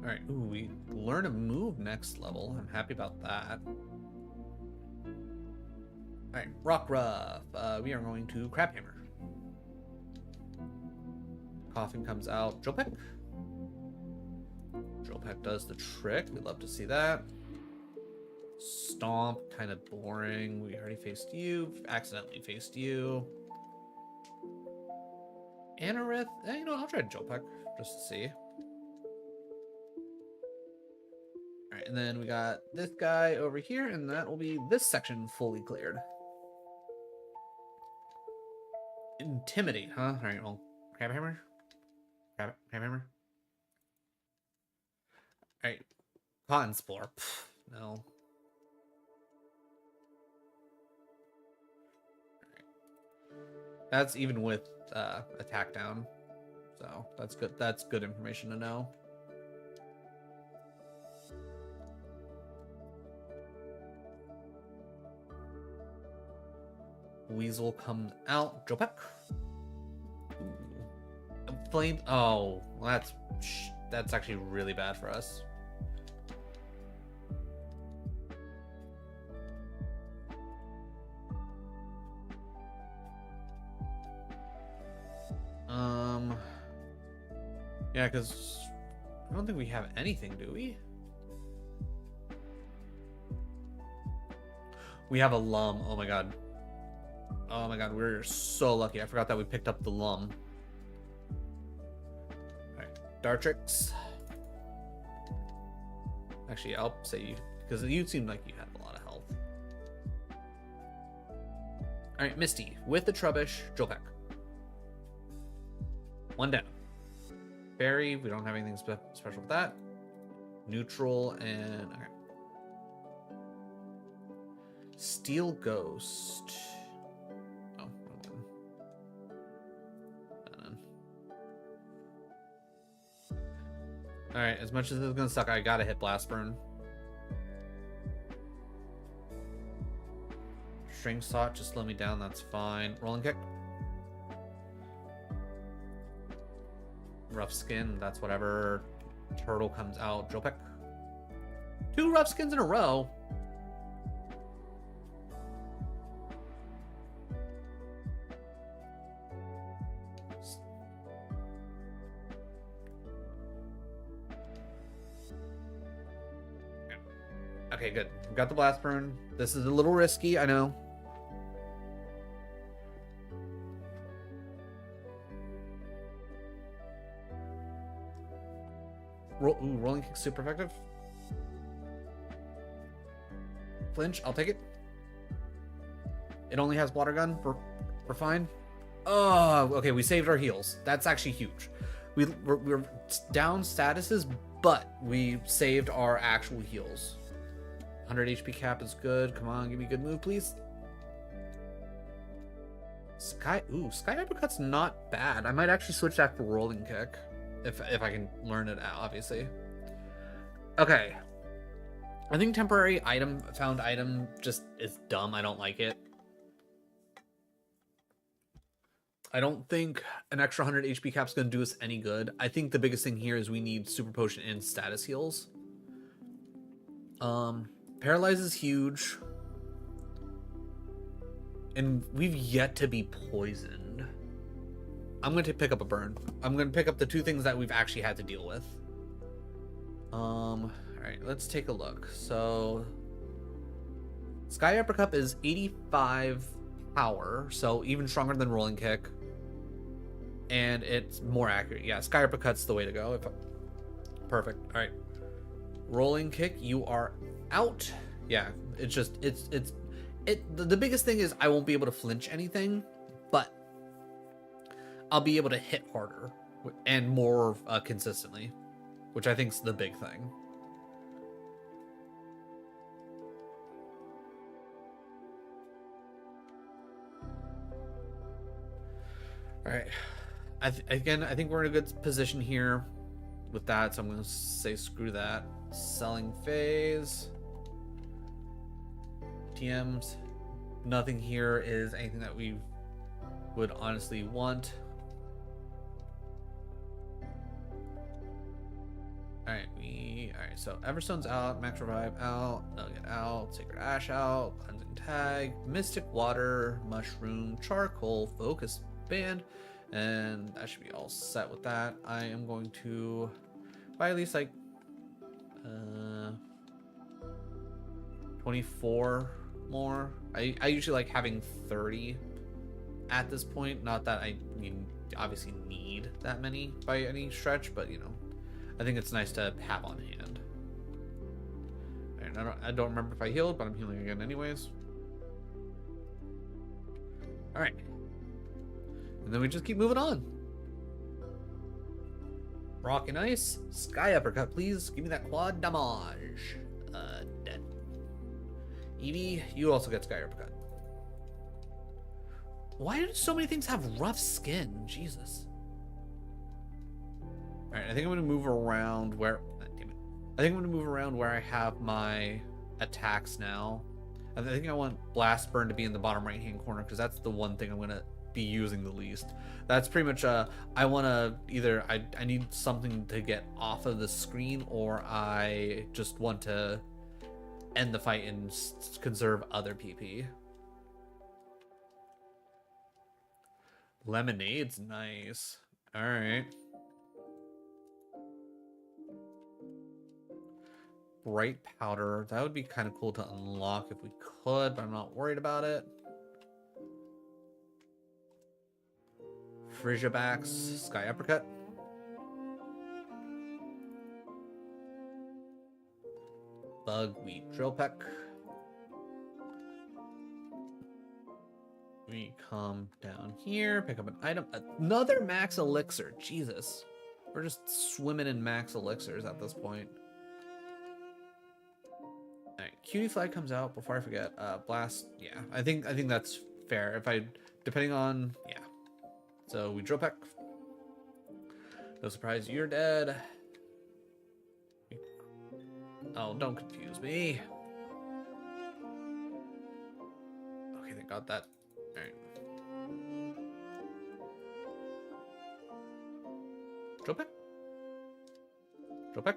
Alright, ooh, we learn a move next level. I'm happy about that. Alright, Rock Ruff. We are going to Crabhammer. Coughing comes out. Drill Peck. Drill Peck does the trick. We'd love to see that. Stomp, kind of boring. We already faced you. Accidentally faced you. Anorith. You know, I'll try Drill Peck just to see. Alright, and then we got this guy over here, and that will be this section fully cleared. Intimidate, huh? Alright, well, Crabhammer. Crabhammer. Alright, Cotton Spore. Pff, no. Alright. That's even with attack down, so that's good. That's good information to know. Weasel comes out. Drill Peck. Flame. Oh, well, that's actually really bad for us. Yeah, because I don't think we have anything, do we? We have a Lum. Oh my god. Oh my god, we're so lucky. I forgot that we picked up the Lum. Alright, Dartrix. Actually, I'll say you, because you seemed like you had a lot of health. Alright, Misty, with the Trubbish, Drill Peck. One down. Fairy, we don't have anything special with that. Neutral, and... Alright. Steel Ghost. Oh, alright, as much as this is gonna suck, I gotta hit Blast Burn. String Sot, just slow me down, that's fine. Rolling Kick. Rough Skin, that's whatever. Turtle comes out. Drill Peck. 2 Rough Skins in a row. Okay, good. We've got the blast burn. This is a little risky, I know. Rolling kick super effective. Flinch, I'll take it. It only has water gun. We're fine. Oh, okay. We saved our heals. That's actually huge. We're down statuses, but we saved our actual heals. 100 HP cap is good. Come on, give me a good move, please. Sky Uppercut's not bad. I might actually switch that for rolling kick if I can learn it out, obviously. Okay. I think temporary found item just is dumb. I don't like it. I don't think an extra 100 HP cap is going to do us any good. I think the biggest thing here is we need super potion and status heals. Paralyze is huge. And we've yet to be poisoned. I'm going to pick up a burn. I'm going to pick up the two things that we've actually had to deal with. Alright, let's take a look. So, Sky Uppercut is 85 power, so even stronger than Rolling Kick. And it's more accurate. Yeah, Sky Uppercut's the way to go. Perfect. Alright. Rolling Kick, you are out. Yeah, it's just, the biggest thing is I won't be able to flinch anything, but I'll be able to hit harder and more consistently, which I think is the big thing. All right. Again, I think we're in a good position here with that, so I'm going to say screw that. Selling phase. TMs. Nothing here is anything that we would honestly want. Alright, so Everstone's out, Max Revive out, Nugget out, Sacred Ash out, Cleansing Tag, Mystic Water, Mushroom, Charcoal, Focus Band, and that should be all set with that. I am going to buy at least like 24 more. I usually like having 30 at this point. Not that I obviously need that many by any stretch, but you know, I think it's nice to have on hand. Right, I don't remember if I healed, but I'm healing again anyways. All right, and then we just keep moving on. Rock and Ice, Sky Uppercut, please give me that quad damage. Dead. Eevee, you also get Sky Uppercut. Why do so many things have rough skin? Jesus. Alright, I think I'm going to move around where... Damn it. I think I'm going to move around where I have my attacks now. I think I want Blast Burn to be in the bottom right-hand corner, because that's the one thing I'm going to be using the least. That's pretty much, I want to either... I need something to get off of the screen, or I just want to end the fight and conserve other PP. Lemonade's nice. Alright. Bright Powder. That would be kind of cool to unlock if we could, but I'm not worried about it. Frigibax. Sky Uppercut. Bugweed Drill Peck. We come down here, pick up an item. Another max elixir. Jesus. We're just swimming in max elixirs at this point. Alright, Cutie Fly comes out before I forget. Blast, yeah. I think that's fair. Depending on, yeah. So we Drill Peck. No surprise, you're dead. Oh, don't confuse me. Okay, they got that. Alright. Drill Peck. Drill Peck.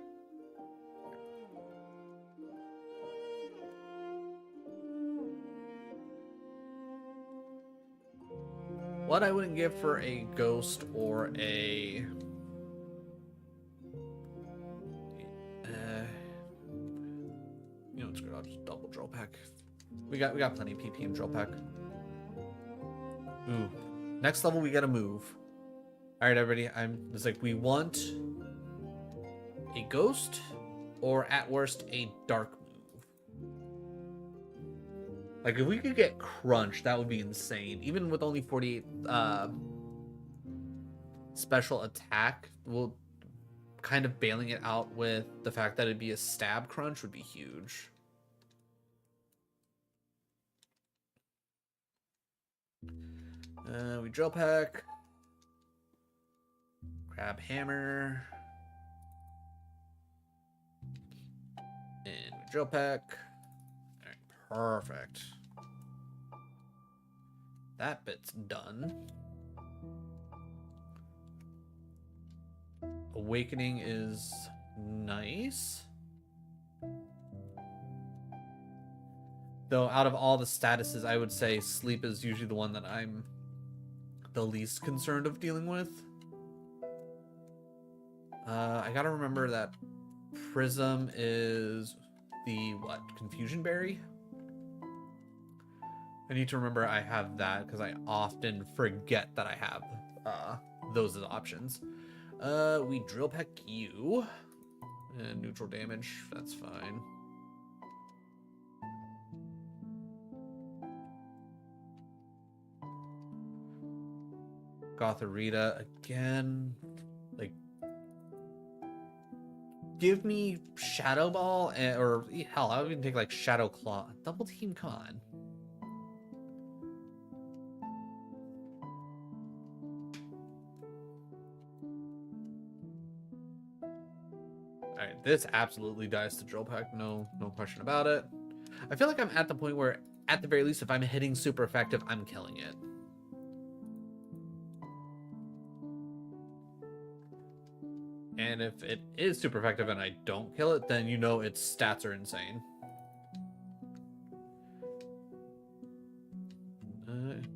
What I wouldn't give for a ghost or a... you know, screw I'll just double drill pack. We got plenty of PP in drill pack. Ooh. Next level we gotta move. Alright, everybody. It's like we want a ghost or at worst a dark move. Like if we could get crunch, that would be insane. Even with only 48 special attack, we'll kind of bailing it out with the fact that it'd be a stab crunch would be huge. We drill pack. Grab hammer. And we drill pack. Alright, perfect. That bit's done. Awakening is nice. Though out of all the statuses, I would say sleep is usually the one that I'm the least concerned of dealing with. I gotta remember that Prism is the, what, Confusion Berry? I need to remember I have that because I often forget that I have those as options. We drill peck you. And neutral damage, that's fine. Gotharita again. Like, give me Shadow Ball, or hell, I would even take like Shadow Claw. Double team, come on. Alright, this absolutely dies to drill pack, no question about it. I feel like I'm at the point where, at the very least, if I'm hitting super effective, I'm killing it. And if it is super effective and I don't kill it, then you know its stats are insane.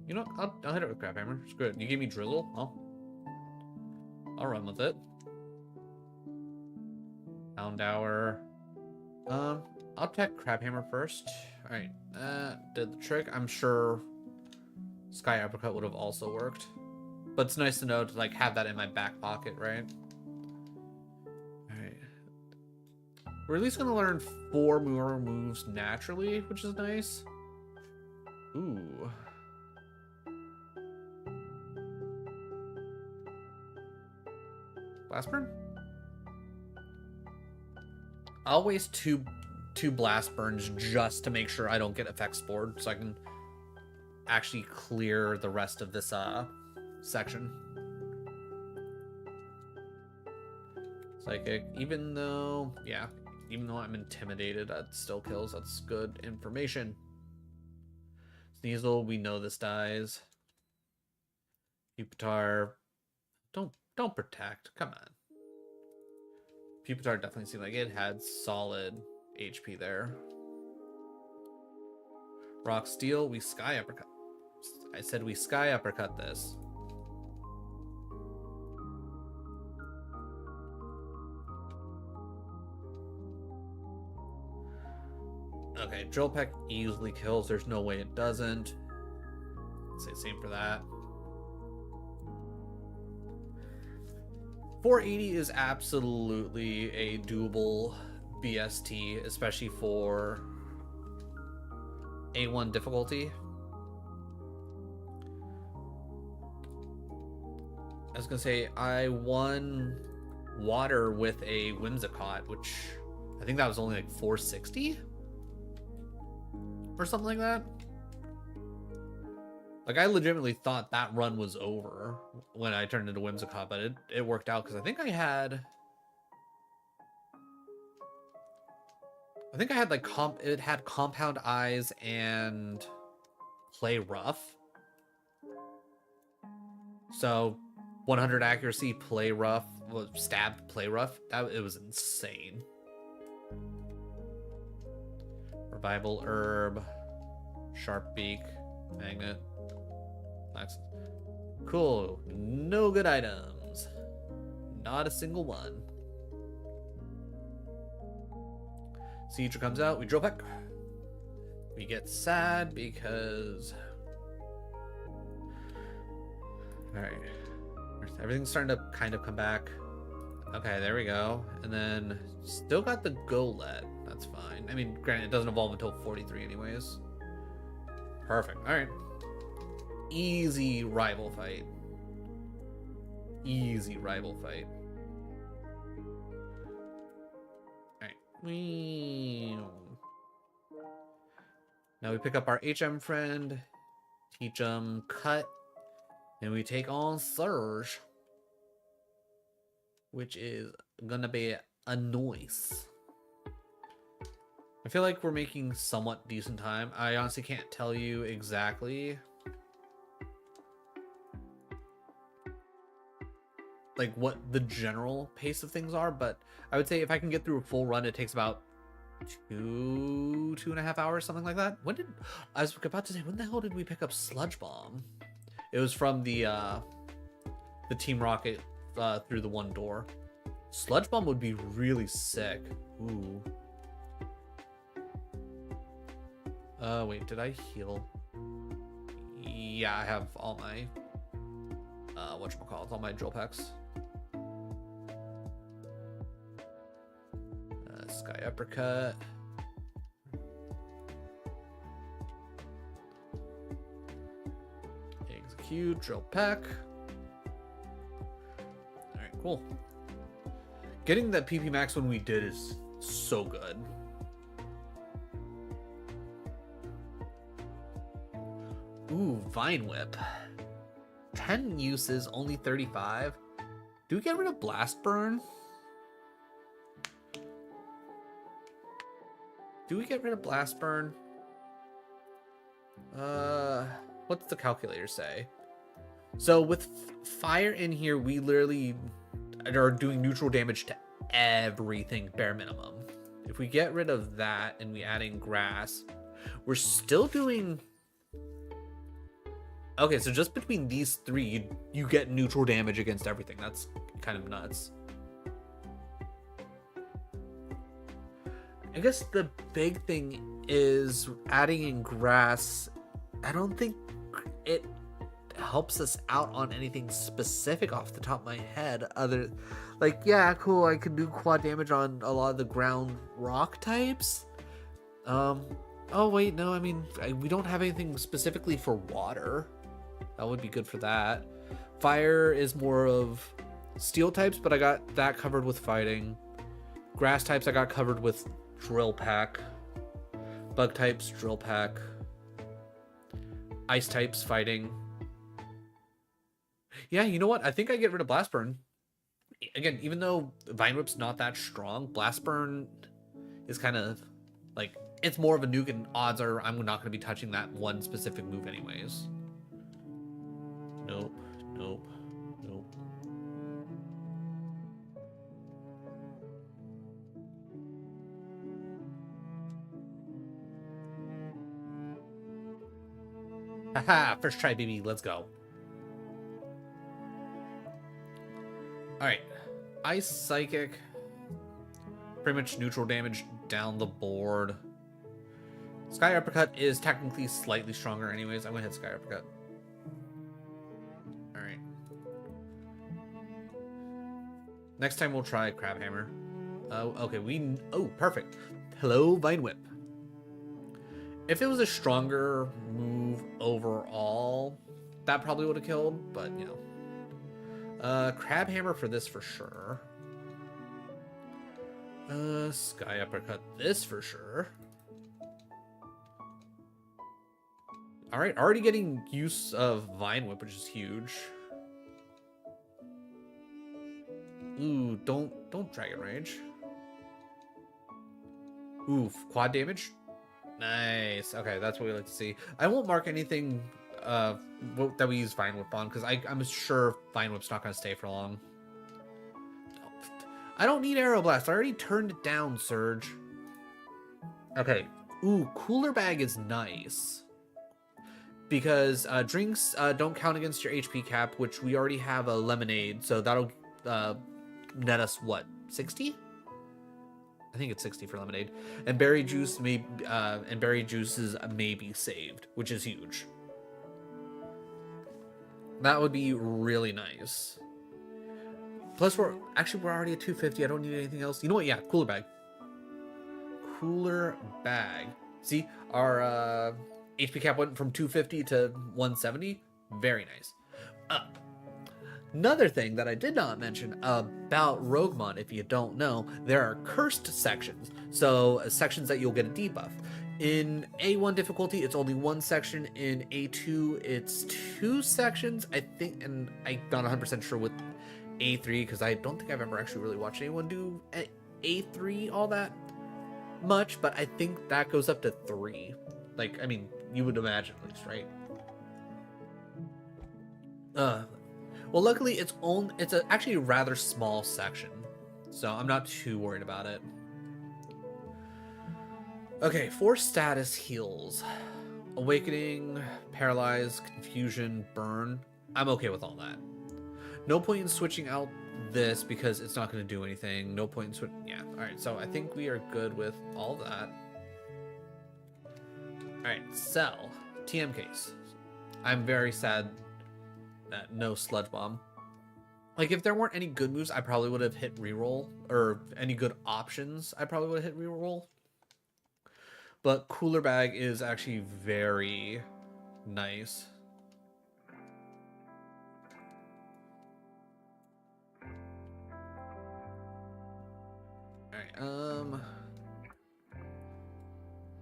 You know, I'll hit it with Crab Hammer. It's good. You gave me Drizzle? I'll run with it. Hour. I'll check Crab Hammer first. Alright, did the trick. I'm sure Sky Uppercut would have also worked. But it's nice to know to like have that in my back pocket, right? Alright. We're at least gonna learn 4 more moves naturally, which is nice. Ooh. Blast Burn? I'll waste two blast burns just to make sure I don't get effects spored, so I can actually clear the rest of this section. Psychic, even though I'm intimidated, that still kills. That's good information. Sneasel, we know this dies. Pupitar, don't protect. Come on. Pupitar definitely seemed like it had solid HP there. Rock Steel, we Sky Uppercut. I said we Sky Uppercut this. Okay, Drill Peck easily kills. There's no way it doesn't. Say same for that. 480 is absolutely a doable BST, especially for A1 difficulty. I was gonna say I won water with a Whimsicott, which I think that was only like 460 or something like that. Like, I legitimately thought that run was over when I turned into Whimsicott, but it worked out because I think I had like it had Compound Eyes and Play Rough. So 100 accuracy, Play Rough, stabbed Play Rough. It was insane. Revival Herb, Sharp Beak, Magnet. Nice. Cool. No good items. Not a single one. Siege comes out. We drill peck. We get sad because... Alright. Everything's starting to kind of come back. Okay, there we go. And then still got the Golett. That's fine. I mean, granted, it doesn't evolve until 43 anyways. Perfect. Alright. Easy rival fight. Easy rival fight. Alright. Now we pick up our HM friend. Teach him cut. And we take on Surge. Which is gonna be a noise. I feel like we're making somewhat decent time. I honestly can't tell you exactly like what the general pace of things are, but I would say if I can get through a full run, it takes about 2.5 hours, something like that. I was about to say, when the hell did we pick up Sludge Bomb? It was from the Team Rocket through the one door. Sludge Bomb would be really sick. Ooh. Wait, did I heal? Yeah, I have all my whatchamacallit, all my drill packs. Sky Uppercut. Execute, drill pack. Alright, cool. Getting that PP max when we did is so good. Ooh, Vine Whip. 10 uses, only 35. Do we get rid of Blast Burn? Do we get rid of Blast Burn? What's the calculator say? So with fire in here, we literally are doing neutral damage to everything, bare minimum. If we get rid of that and we add in grass, we're still doing... Okay, so just between these three, you get neutral damage against everything. That's kind of nuts. I guess the big thing is adding in grass. I don't think it helps us out on anything specific off the top of my head. Other, like, yeah, cool, I can do quad damage on a lot of the ground rock types. Oh wait, no, I mean, we don't have anything specifically for water. That would be good for that. Fire is more of steel types, but I got that covered with fighting. Grass types I got covered with drill pack. Bug types, drill pack. Ice types, fighting. Yeah, you know what? I think I get rid of Blast Burn. Again, even though Vine Whip's not that strong, Blast Burn is kind of like, it's more of a nuke, and odds are I'm not going to be touching that one specific move anyways. Nope, nope, nope. Haha, first try, baby, let's go. Alright, Ice Psychic. Pretty much neutral damage down the board. Sky Uppercut is technically slightly stronger anyways. I'm gonna hit Sky Uppercut. Alright. Next time we'll try Crab Hammer. Okay, oh, perfect. Hello, Vine Whip. If it was a stronger move overall, that probably would have killed, but you know. Crab Hammer for this for sure. Sky Uppercut this for sure. Alright, already getting use of Vine Whip, which is huge. Ooh, don't Dragon Rage. Oof, quad damage? Nice. Okay, that's what we like to see. I won't mark anything that we use Vine Whip on, because I'm sure Vine Whip's not going to stay for long. I don't need Aeroblast. I already turned it down, Surge. Okay. Ooh, Cooler Bag is nice. Because drinks don't count against your HP cap, which we already have a Lemonade, so that'll net us, what, 60? I think it's 60 for lemonade. And berry juice and berry juices may be saved, which is huge. That would be really nice. Plus, we're already at 250. I don't need anything else. You know what? Yeah, cooler bag. Cooler bag. See, our HP cap went from 250 to 170. Very nice. Another thing that I did not mention about RogueMon, if you don't know, there are cursed sections. So sections that you'll get a debuff. In A1 difficulty, it's only one section. In A2, it's two sections, I think, and I'm not 100% sure with A3 because I don't think I've ever actually really watched anyone do A3 all that much, but I think that goes up to 3. Like, I mean, you would imagine at least, right? Well, luckily it's actually a rather small section, so I'm not too worried about it. Okay, 4 status heals. Awakening, Paralyze, Confusion, Burn. I'm okay with all that. No point in switching out this because it's not going to do anything. No point in switching. Yeah, alright, so I think we are good with all that. Alright, sell. TM case. I'm very sad that no Sludge Bomb. Like, if there weren't any good moves, I probably would have hit reroll. Or any good options, I probably would have hit reroll. But Cooler Bag is actually very nice. Alright,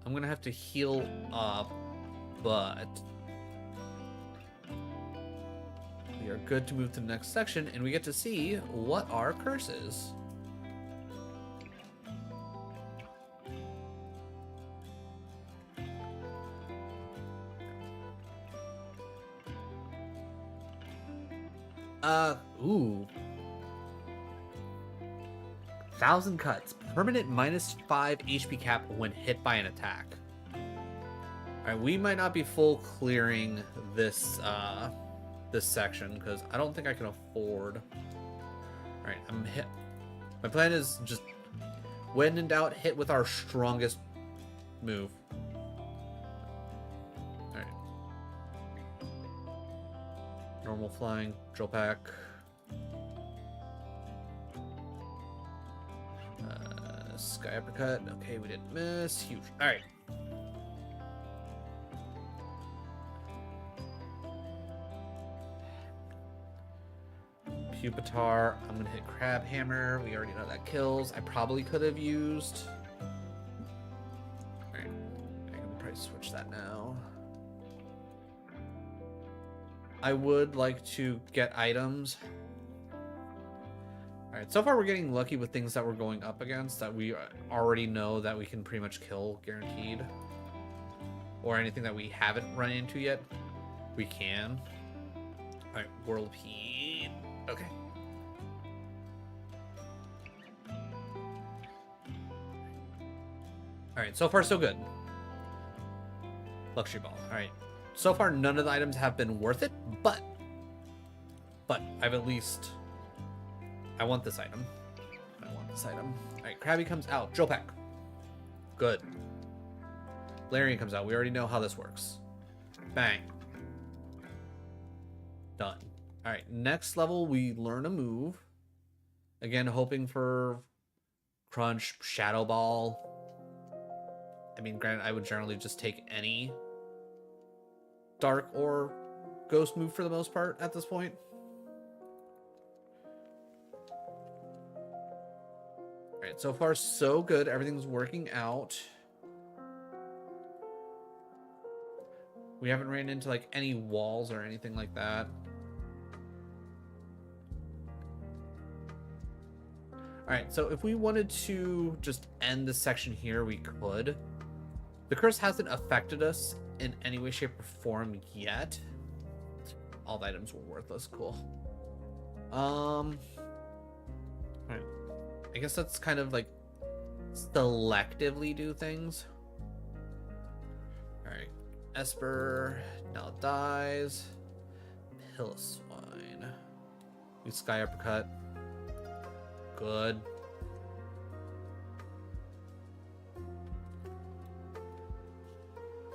I'm gonna have to heal up, but we are good to move to the next section, and we get to see what our curse is. Ooh. 1,000 cuts. Permanent -5 HP cap when hit by an attack. Alright, we might not be full clearing this, this section, because I don't think I can afford. Alright, I'm hit. My plan is just, when in doubt, hit with our strongest move. Alright. Normal flying, drill pack. Sky uppercut. Okay, we didn't miss. Huge. Alright. Pupitar. I'm gonna hit Crab Hammer. We already know that kills. I probably could have used. Alright. I can probably switch that now. I would like to get items. Alright, so far we're getting lucky with things that we're going up against that we already know that we can pretty much kill, guaranteed. Or anything that we haven't run into yet, we can. Alright, Whirlpede. Okay. Alright, so far so good. Luxury Ball. Alright. So far none of the items have been worth it, but I've at least... I want this item. I want this item. Alright, Krabby comes out. Drill pack. Good. Larian comes out. We already know how this works. Bang. Done. Alright, next level we learn a move. Again, hoping for Crunch, Shadow Ball. I mean, granted, I would generally just take any Dark or Ghost move for the most part at this point. Alright, so far so good. Everything's working out. We haven't ran into like any walls or anything like that. Alright, so if we wanted to just end this section here, we could. The curse hasn't affected us in any way, shape, or form yet. All the items were worthless. Cool. Alright. I guess that's kind of like selectively do things. Alright. Esper now dies. Pilliswine. We Sky Uppercut. Good.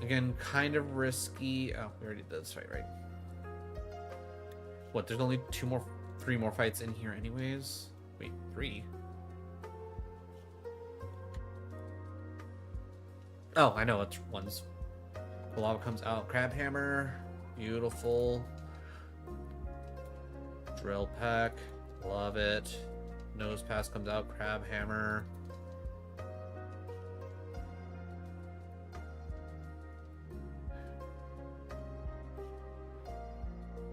Again, kind of risky. Oh, we already did this fight, right? What, there's only 3 more fights in here anyways? Wait, 3? Oh, I know which ones. The lava comes out. Crab hammer. Beautiful. Drill peck. Love it. Nose pass comes out. Crab hammer.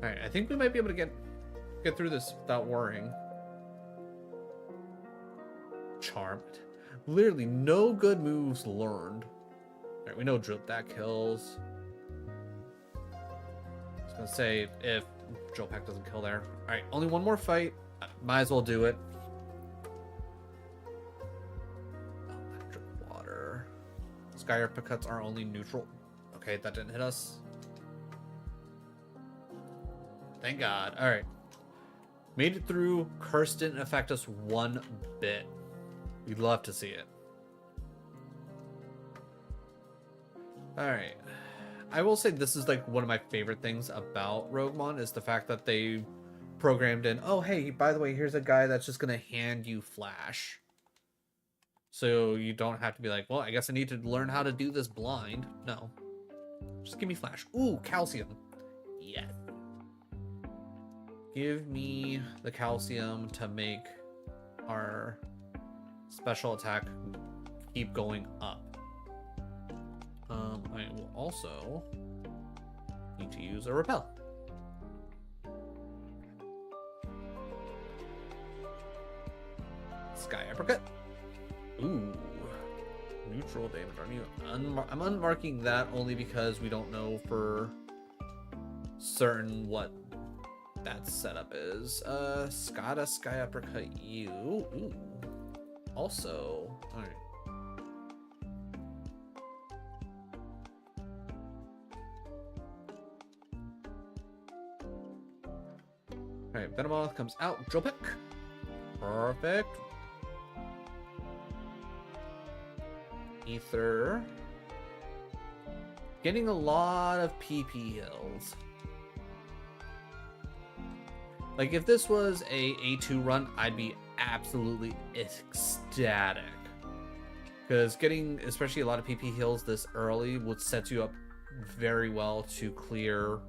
Alright, I think we might be able to get through this without worrying. Charmed. Literally no good moves learned. Alright, we know drip that kills. I was gonna say if drill pack doesn't kill there. Alright, only one more fight. Might as well do it. Oh, electric water. Sky uppercuts are only neutral. Okay, that didn't hit us. Thank God. Alright. Made it through. Curse didn't affect us one bit. We'd love to see it. Alright. I will say this is like one of my favorite things about RogueMon is the fact that they programmed in, oh hey, by the way, here's a guy that's just gonna hand you flash. So you don't have to be like, well, I guess I need to learn how to do this blind. No. Just give me flash. Ooh, calcium. Yes. Give me the calcium to make our special attack keep going up. I will also need to use a repel. Sky uppercut. Ooh. Neutral damage on you. I'm unmarking that only because we don't know for certain what that setup is. Skada Sky uppercut you. Ooh. Also, alright. Alright, Venomoth comes out. Drill pick. Perfect. Ether. Getting a lot of PP hills. Like, if this was a A2 run, I'd be absolutely ecstatic. Because getting, especially a lot of PP heals this early, would set you up very well to clear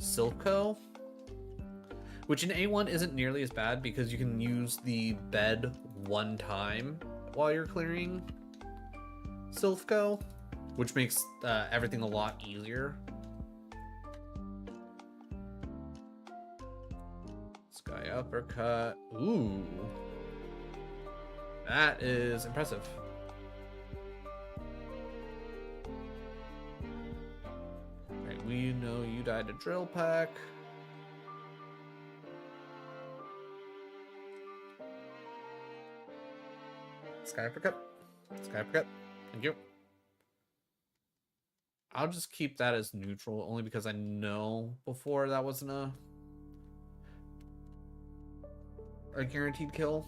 Silco. Which in A1 isn't nearly as bad because you can use the bed one time while you're clearing Silco, which makes everything a lot easier. Sky uppercut. Ooh. That is impressive. Alright, we know you died to drill pack. Sky uppercut. Sky uppercut. Thank you. I'll just keep that as neutral only because I know before that wasn't a guaranteed kill.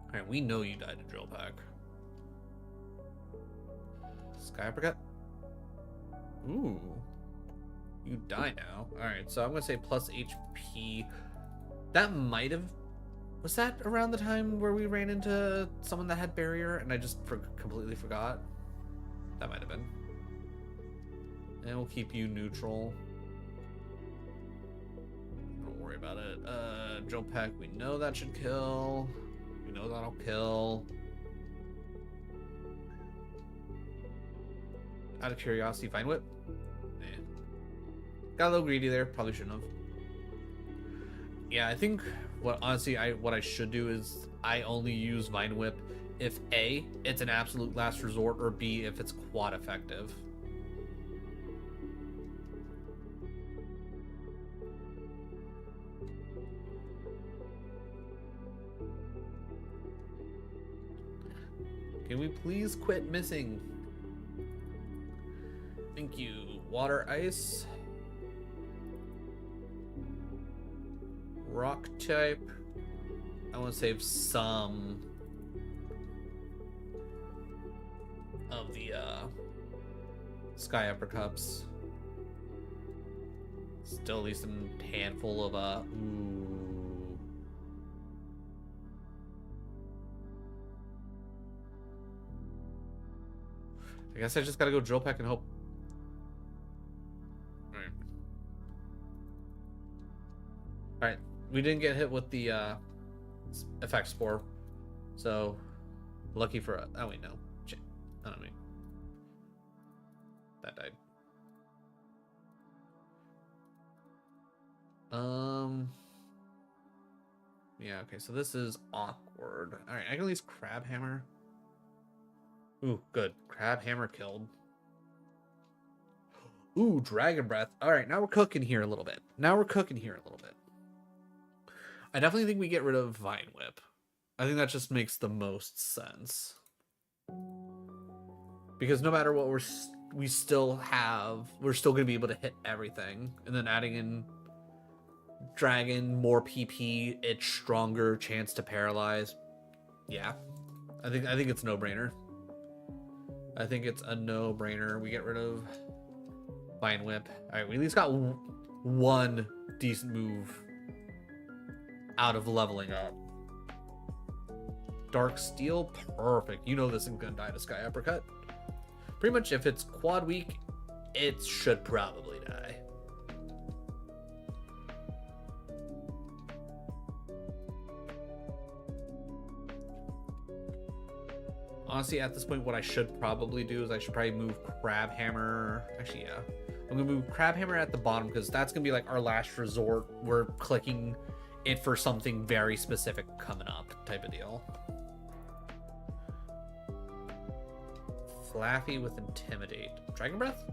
Alright, we know you died to drill pack. Sky uppercut. Ooh. You die now. Alright, so I'm gonna say plus HP. That might have... Was that around the time where we ran into someone that had barrier and I just completely forgot? That might have been. And we'll keep you neutral. Don't worry about it. Drill pack, we know that should kill. We know that'll kill. Out of curiosity, Vine Whip? Eh. Got a little greedy there, probably shouldn't have. Yeah, I think what I should do is I only use Vine Whip if A, it's an absolute last resort, or B, if it's quad effective. Can we please quit missing? Thank you. Water, ice. Rock type. I want to save some of the Sky Uppercuts. Still at least a handful of ooh. I guess I just gotta go Drill Peck and hope. Alright. We didn't get hit with the effect spore. So lucky for us. Oh wait, no. Shit. I don't mean. That died. Yeah, okay, so this is awkward. Alright, I can at least Crab Hammer. Ooh, good. Crab Hammer killed. Ooh, Dragon Breath. Alright, now we're cooking here a little bit. I definitely think we get rid of Vine Whip. I think that just makes the most sense. Because no matter what we're still going to be able to hit everything. And then adding in Dragon, more PP, it's stronger, chance to paralyze. Yeah. I think it's a no-brainer. I think it's a no-brainer. We get rid of Vine Whip. Alright, we at least got one decent move out of leveling up. Dark Steel, perfect. You know this isn't gonna die to Sky Uppercut. Pretty much if it's quad weak, it should probably die. Honestly, at this point, what I should probably do is I should probably move Crab Hammer. Actually, yeah. I'm gonna move Crab Hammer at the bottom because that's gonna be like our last resort. We're clicking it for something very specific coming up type of deal. Flaffy with Intimidate. Dragon Breath?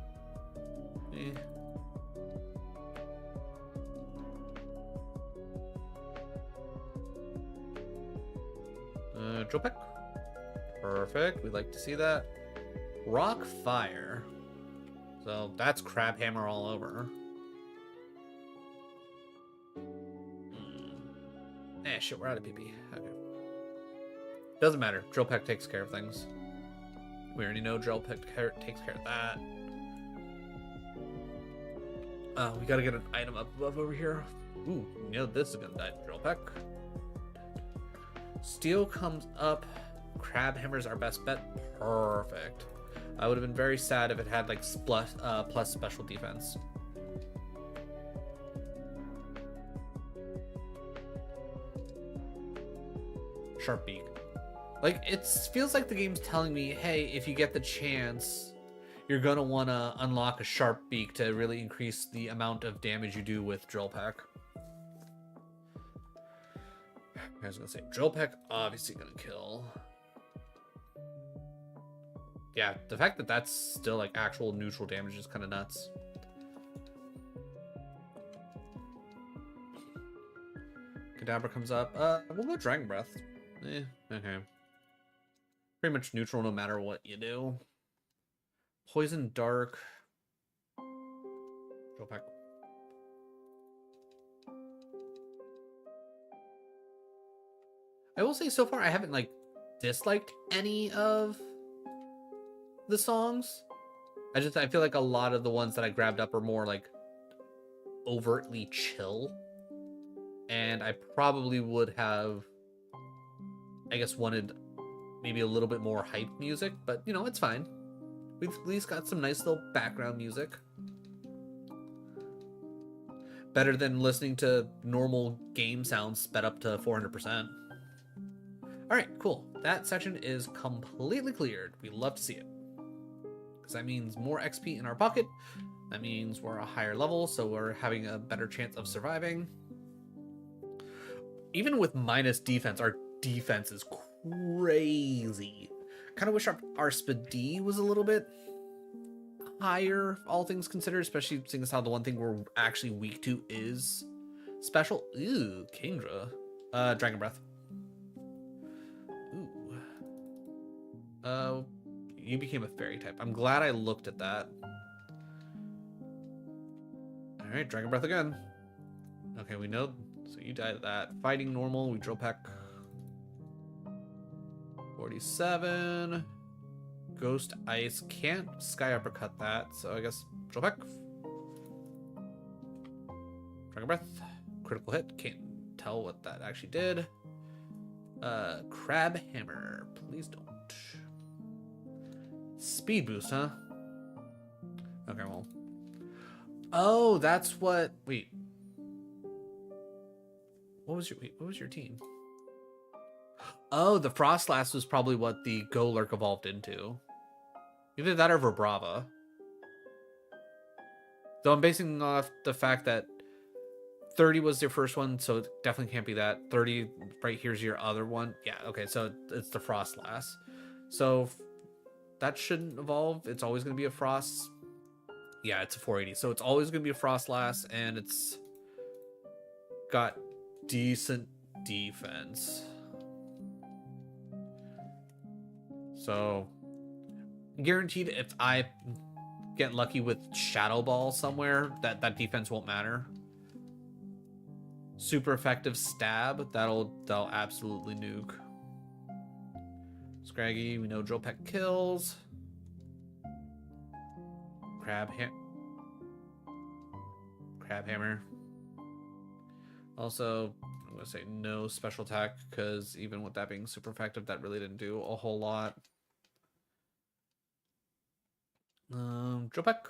Eh. Drill Peck? Perfect. We'd like to see that. Rock Fire. So that's Crab Hammer all over. Shit, we're out of PP. Okay. Doesn't matter. Drill Peck takes care of things. We already know Drill Peck takes care of that. We gotta get an item up above over here. Ooh, you know this is gonna die to Drill Peck. Steel comes up. Crab Hammer's our best bet. Perfect. I would have been very sad if it had like plus special defense. Sharp Beak. Like, it feels like the game's telling me, hey, if you get the chance, you're gonna want to unlock a Sharp Beak to really increase the amount of damage you do with Drill Peck. I was gonna say, Drill Peck obviously gonna kill. Yeah, the fact that that's still like actual neutral damage is kind of nuts. Kadabra comes up. We'll go Dragon Breath. Okay. Pretty much neutral no matter what you do. Poison Dark. Drill Peck. I will say so far I haven't like disliked any of the songs. I feel like a lot of the ones that I grabbed up are more like overtly chill. And I probably would have, I guess, wanted maybe a little bit more hype music, but you know, it's fine. We've at least got some nice little background music. Better than listening to normal game sounds sped up to 400%. Alright, cool. That section is completely cleared. We love to see it. Because that means more XP in our pocket. That means we're a higher level, so we're having a better chance of surviving. Even with minus defense, our defense is crazy. Kind of wish our speed was a little bit higher, all things considered, especially seeing as how the one thing we're actually weak to is special. Ew, Kingdra. Dragon Breath. Ooh. You became a fairy type. I'm glad I looked at that. Alright, Dragon Breath again. Okay, we know. So you died at that. Fighting normal, we Drill Peck. 47. Ghost Ice. Can't Sky Uppercut that, so I guess Drill Peck. Dragon Breath. Critical hit. Can't tell what that actually did. Crab Hammer. Please don't. Speed boost, huh? Okay, well. Oh, that's what. Wait. What was your team? Oh, the Frostlass was probably what the Golurk evolved into. Either that or Vibrava. Though I'm basing off the fact that 30 was their first one, so it definitely can't be that. 30, right here's your other one. Yeah, okay, so it's the Frostlass. So that shouldn't evolve. It's always going to be a Frost. Yeah, it's a 480. So it's always going to be a Frostlass, and it's got decent defense. So guaranteed if I get lucky with Shadow Ball somewhere, that defense won't matter. Super effective stab, that'll absolutely nuke. Scraggy, we know Drill Peck kills. Crab Hammer. Also, I'm gonna say no special attack, because even with that being super effective, that really didn't do a whole lot. Drill Peck.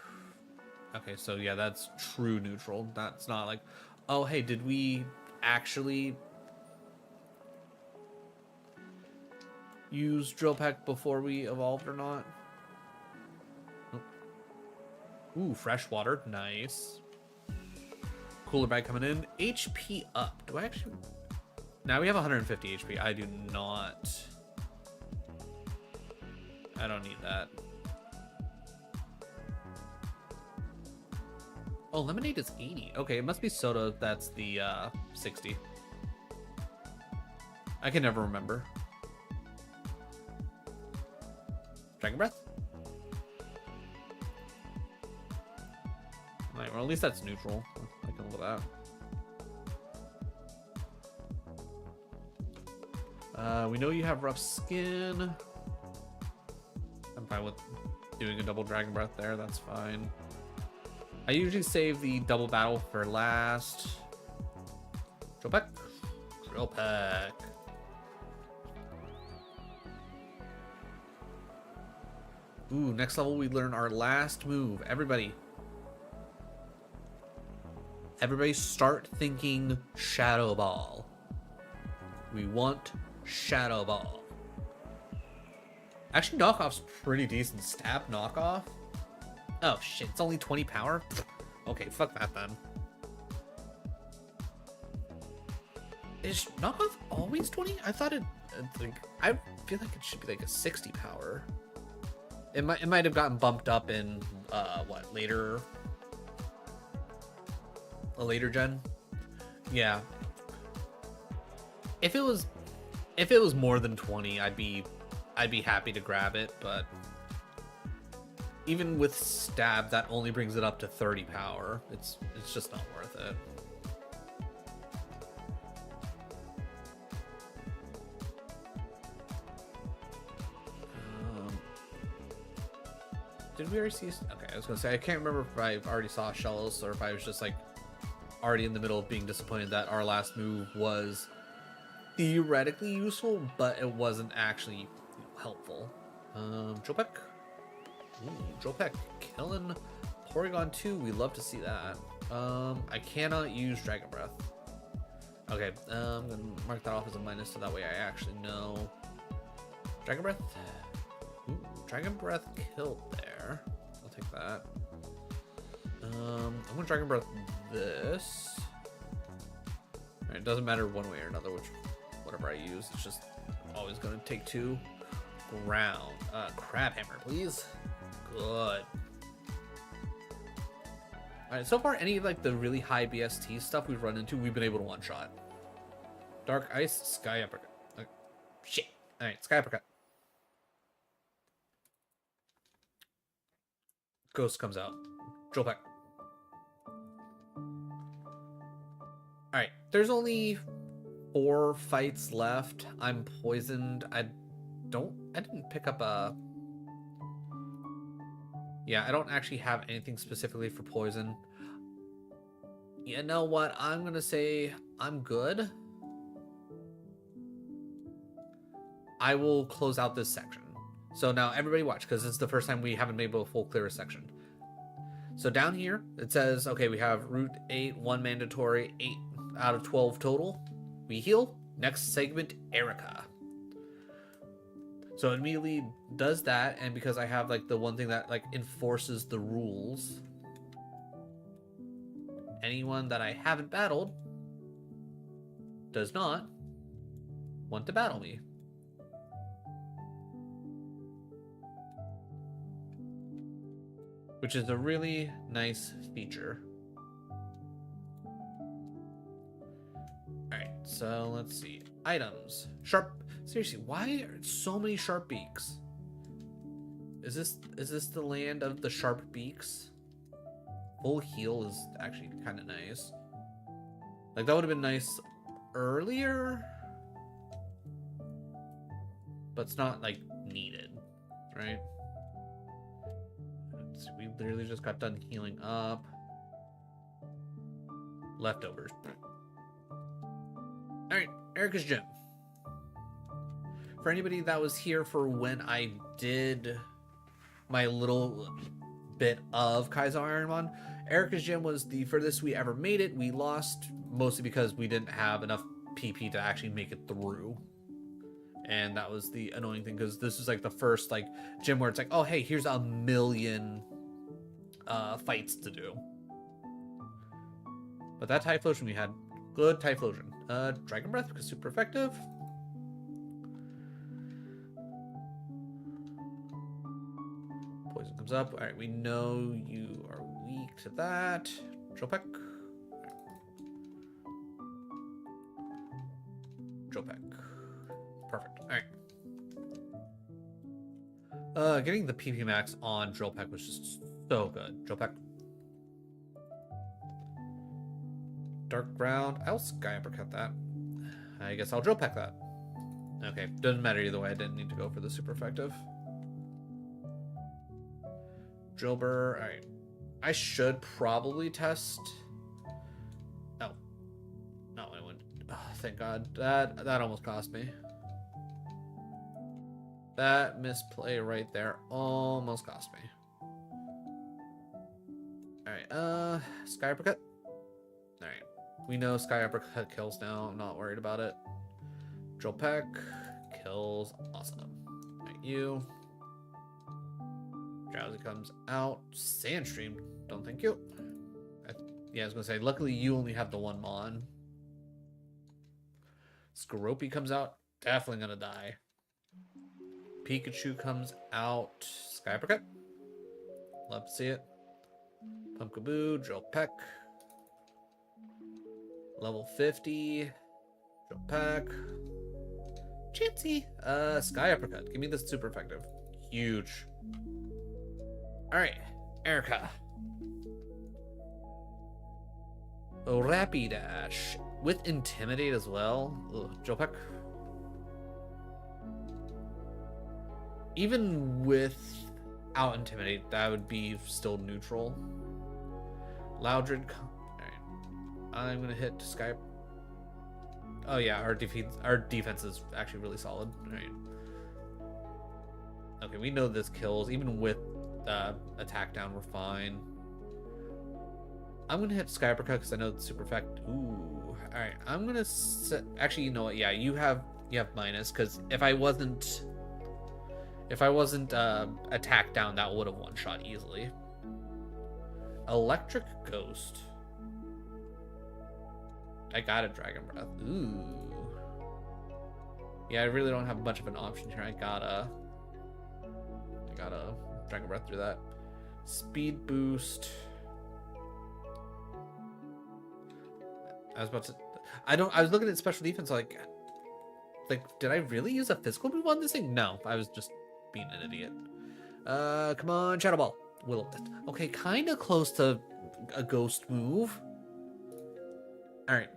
Okay, so yeah, that's true neutral. That's not like, oh hey, did we actually use Drill Peck before we evolved or not? Oh. Ooh, fresh water, nice. Cooler bag coming in. HP up. Do I actually? Now we have 150 HP. I do not. I don't need that. Oh, lemonade is 80. Okay, it must be soda. That's the 60. I can never remember. Dragon Breath. Alright, well, at least that's neutral. I can live with that. We know you have rough skin. I'm fine with doing a double Dragon Breath there. That's fine. I usually save the double battle for last. Drill Peck. Drill Peck. Ooh, next level we learn our last move. Everybody start thinking Shadow Ball. We want Shadow Ball. Actually, knockoff's pretty decent. Stab knockoff. Oh shit, it's only 20 power? Okay, fuck that then. Is knockoff always 20? I thought I feel like it should be like a 60 power. It might have gotten bumped up in what, a later gen? Yeah. If it was more than 20, I'd be happy to grab it, but even with stab, that only brings it up to 30 power. It's just not worth it. Did we already see? Okay, I was gonna say, I can't remember if I already saw Shellos or if I was just like already in the middle of being disappointed that our last move was theoretically useful, but it wasn't actually helpful. Drill Peck. Ooh, Drill Peck killing Porygon 2. We love to see that. I cannot use Dragon Breath. Okay, I'm gonna mark that off as a minus so that way I actually know. Dragon Breath. Ooh, Dragon Breath killed there. I'll take that. I'm gonna Dragon Breath this. Alright, it doesn't matter one way or another whatever I use. It's just always gonna take 2. Ground. Crab Hammer, please. Good. Alright, so far any of like the really high BST stuff we've run into, we've been able to one-shot. Dark Ice, Sky Uppercut. Shit. Alright, Sky Uppercut. Ghost comes out. Drill Peck. Alright, there's only 4 fights left. I'm poisoned. I didn't pick up a Yeah, I don't actually have anything specifically for poison. You know what? I'm gonna say I'm good. I will close out this section. So now everybody watch, because it's the first time we haven't been able to full clear a section. So down here, it says, okay, we have route 8, 1 mandatory, 8 out of 12 total. We heal. Next segment, Erica. So it immediately does that, and because I have like the one thing that like enforces the rules, anyone that I haven't battled does not want to battle me. Which is a really nice feature. Alright, so let's see. Items. Sharp. Seriously, why are so many sharp beaks? Is this the land of the sharp beaks? Full heal is actually kind of nice. Like, that would have been nice earlier. But it's not, like, needed, right? So we literally just got done healing up. Leftovers. Alright, Erica's Gym. For anybody that was here for when I did my little bit of Kaizo Ironmon, Erica's Gym was the furthest we ever made it. We lost mostly because we didn't have enough PP to actually make it through. And that was the annoying thing, because this was like the first like gym where it's like, oh hey, here's a million fights to do. But that Typhlosion we had, good Typhlosion. Dragon Breath because super effective. Poison comes up. All right, we know you are weak to that. Drill Peck. Drill Peck. Perfect. All right. Getting the PP max on Drill Peck was just so good. Drill Peck. Dark Ground. I'll Sky Uppercut that. I guess I'll Drill Peck that. Okay, doesn't matter either way. I didn't need to go for the super effective. Drill Burr. All right. I should probably test. Oh, no, I went. Oh, thank God. That almost cost me. That misplay right there almost cost me. Alright, Sky Uppercut. Alright. We know Sky Uppercut kills now. I'm not worried about it. Drill Peck. Kills. Awesome. Alright, you. Drowsy comes out. Sandstream. Don't thank you. Yeah, I was gonna say, luckily you only have the one Mon. Skoropy comes out. Definitely gonna die. Pikachu comes out. Sky Uppercut. Love to see it. Pumpkaboo. Drill Peck. Level 50. Drill Peck. Chansey. Sky Uppercut. Give me this super effective. Huge. Alright. Erica. Rapidash. With Intimidate as well. Ugh, Drill Peck. Even without Intimidate, that would be still neutral. Loudred. Alright. I'm gonna hit Sky. Oh yeah, our defense is actually really solid. Alright. Okay, we know this kills. Even with attack down, we're fine. I'm gonna hit Sky Uppercut because I know the super effect. Ooh. Alright, I'm gonna actually, you know what? Yeah, you have minus, because if I wasn't attacked down, that would have one shot easily. Electric Ghost. I got a Dragon Breath. Ooh. Yeah, I really don't have much of an option here. I gotta Dragon Breath through that. Speed Boost. I was looking at special defense like, did I really use a physical move on this thing? No, I was just being an idiot. Come on, Shadow Ball. Will-O-Wisp. Okay, kind of close to a ghost move. Alright.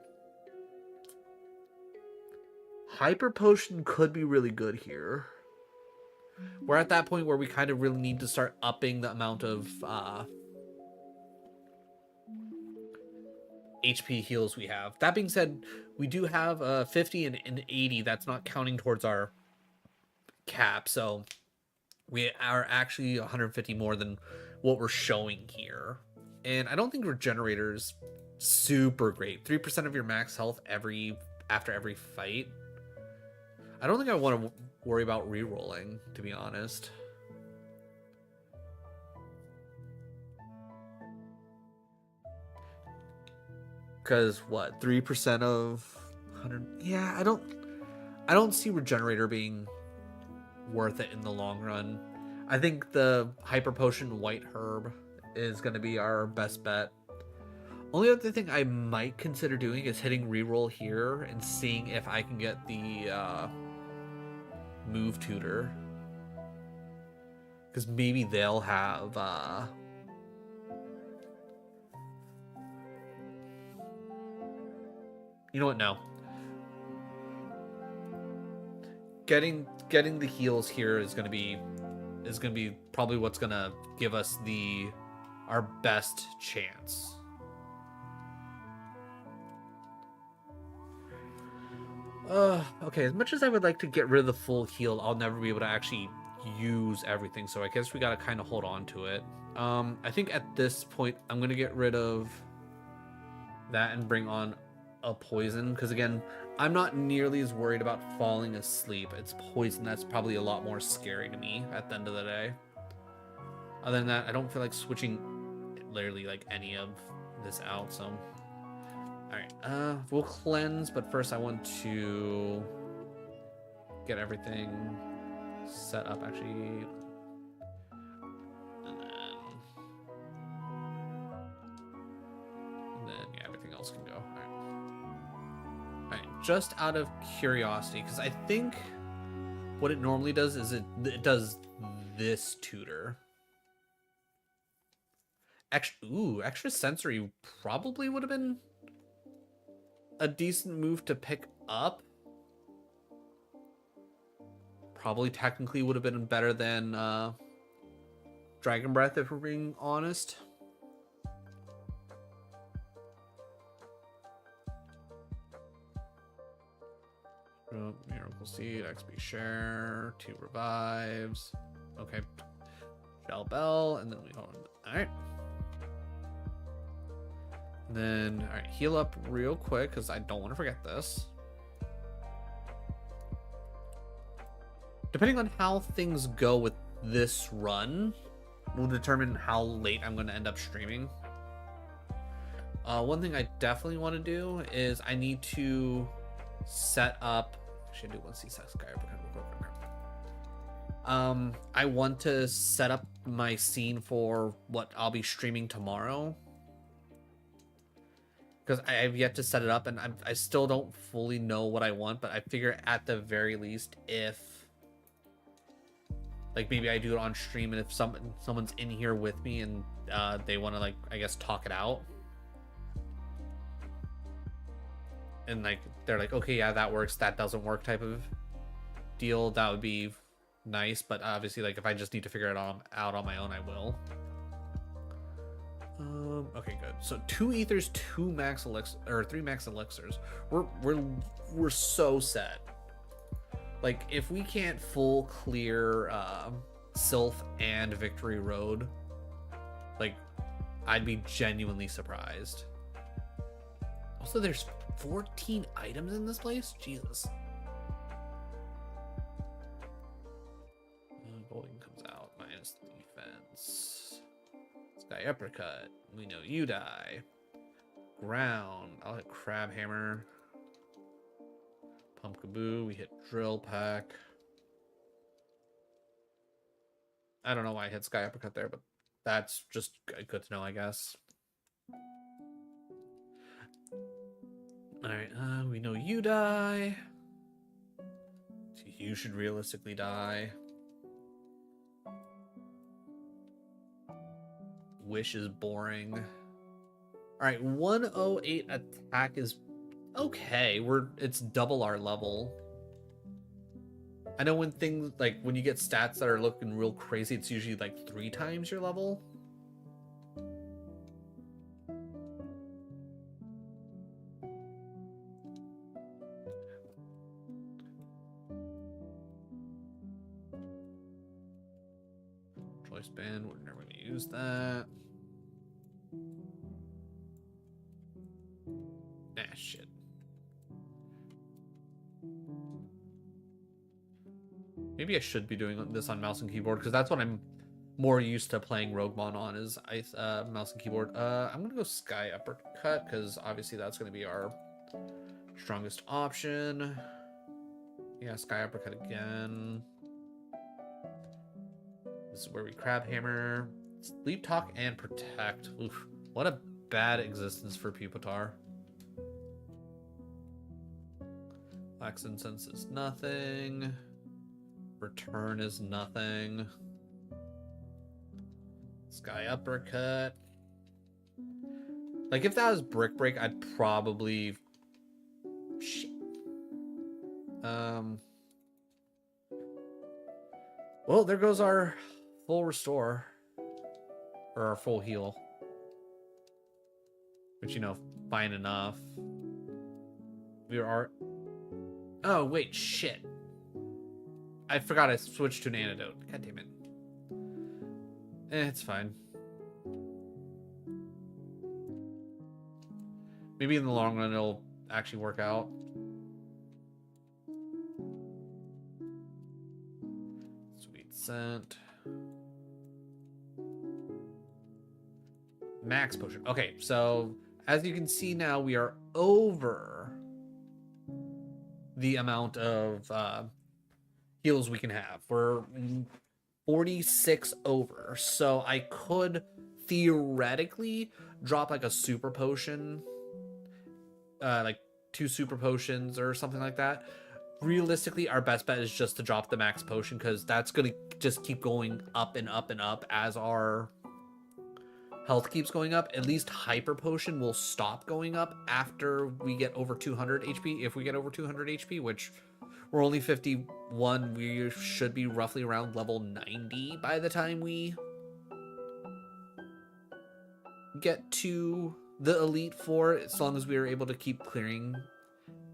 Hyper Potion could be really good here. we're at that point where we kind of really need to start upping the amount of HP heals we have. That being said, we do have 50 and 80. That's not counting towards our cap, so we are actually 150 more than what we're showing here. And I don't think Regenerator's super great. 3% of your max health after every fight. I don't think I want to worry about re-rolling, to be honest. Because what, 3% of 100? Yeah, I don't see Regenerator being worth it in the long run. I think the Hyper Potion White Herb is going to be our best bet. Only other thing I might consider doing is hitting reroll here and seeing if I can get the Move Tutor. Because maybe they'll have you know what, no. Getting the heals here is gonna be probably what's gonna give us our best chance. Okay, as much as I would like to get rid of the full heal, I'll never be able to actually use everything, so I guess we gotta kind of hold on to it. I think at this point I'm gonna get rid of that and bring on a poison, because again, I'm not nearly as worried about falling asleep. It's poison that's probably a lot more scary to me at the end of the day. Other than that, I don't feel like switching literally like any of this out, so alright, we'll cleanse, but first I want to get everything set up actually. And then yeah, everything else can go. Alright, just out of curiosity, because I think what it normally does is it does this tutor. Extra sensory probably would have been a decent move to pick up. Probably technically would have been better than Dragon Breath, if we're being honest. Miracle Seed, XP Share, 2 revives. Okay. Shell Bell, and then we hold on. Alright. Then, alright, heal up real quick, because I don't want to forget this. Depending on how things go with this run, will determine how late I'm going to end up streaming. One thing I definitely want to do is I need to set up... Actually, I do want to see Sex Guy. I want to set up my scene for what I'll be streaming tomorrow. Because I have yet to set it up, and I still don't fully know what I want, but I figure at the very least, if like maybe I do it on stream, and if someone's in here with me and they want to, like, I guess talk it out, and like they're like, okay, yeah, that works, that doesn't work type of deal, that would be nice. But obviously, like, if I just need to figure it out on my own, I will. Okay, good. So 2 ethers, 2 max elixirs, or 3 max elixirs. We're so set. Like, if we can't full clear Sylph and Victory Road, like, I'd be genuinely surprised. Also, there's 14 items in this place? Jesus. Golden comes out, minus defense. Sky Uppercut. We know you die. Ground. I'll hit Crab Hammer. Pumpkaboo. We hit Drill Pack. I don't know why I hit Sky Uppercut there, but that's just good to know, I guess. Alright, we know you die. You should realistically die. Wish is boring. Alright, 108 attack is okay. It's double our level. I know when things like when you get stats that are looking real crazy, it's usually like 3 times your level. Choice band, we're never gonna use that. Ah, shit. Maybe I should be doing this on mouse and keyboard because that's what I'm more used to playing RogueMon on is mouse and keyboard. I'm gonna go Sky Uppercut because obviously that's gonna be our strongest option. Yeah, Sky Uppercut again. This is where we Crab Hammer, Sleep Talk, and Protect. Oof, what a bad existence for Pupitar. Wax Incense is nothing. Return is nothing. Sky Uppercut. Like, if that was Brick Break, I'd probably... Shit. Well, there goes our full restore. Or our full heal. Which, you know, fine enough. We are... Oh, wait, shit. I forgot I switched to an antidote. God damn it. It's fine. Maybe in the long run it'll actually work out. Sweet Scent. Max Potion. Okay, so as you can see now, we are over the amount of heals we can have. We're 46 over. So I could theoretically drop like a super potion, like 2 super potions or something like that. Realistically, our best bet is just to drop the max potion because that's going to just keep going up and up and up as our health keeps going up. At least hyper potion will stop going up after we get over 200 HP. If we get over 200 HP, which we're only 51, we should be roughly around level 90 by the time we get to the Elite Four, as long as we are able to keep clearing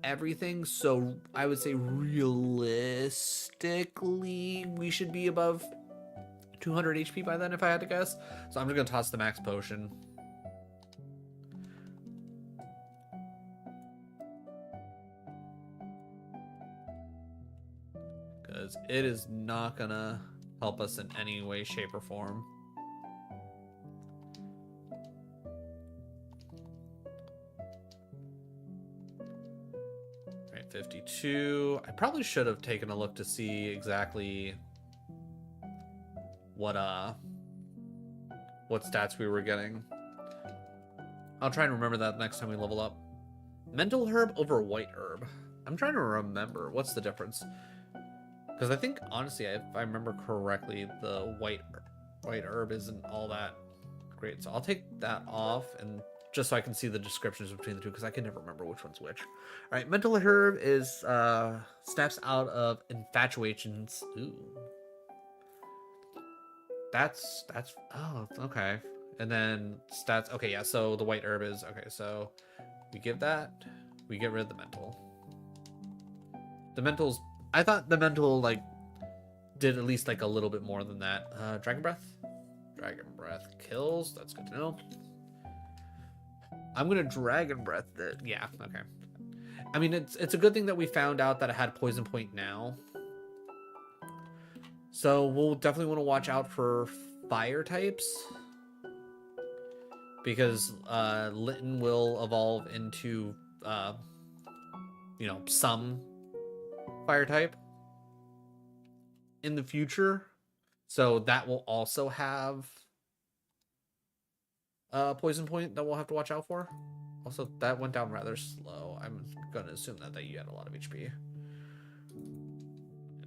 everything. So I would say realistically, we should be above 200 HP by then, if I had to guess. So I'm just gonna toss the max potion. Because it is not gonna help us in any way, shape, or form. All right, 52. I probably should have taken a look to see exactly what stats we were getting. I'll try and remember that next time we level up. Mental Herb over White Herb. I'm trying to remember what's the difference. Because I think, honestly, if I remember correctly, the white herb isn't all that great. So I'll take that off, and just so I can see the descriptions between the two, because I can never remember which one's which. All right, Mental Herb is snaps out of infatuations. Ooh, that's oh, okay. And then stats. Okay, yeah. So the white herb is okay. So we give that. We get rid of the mental. The mental's. I thought the mental like did at least like a little bit more than that. Dragon Breath. Dragon Breath kills. That's good to know. I'm gonna Dragon Breath it. Yeah. Okay. I mean, it's a good thing that we found out that it had Poison Point now. So we'll definitely want to watch out for fire types. Because Litten will evolve into, you know, some fire type in the future. So that will also have Poison Point that we'll have to watch out for. Also, that went down rather slow. I'm going to assume that you had a lot of HP.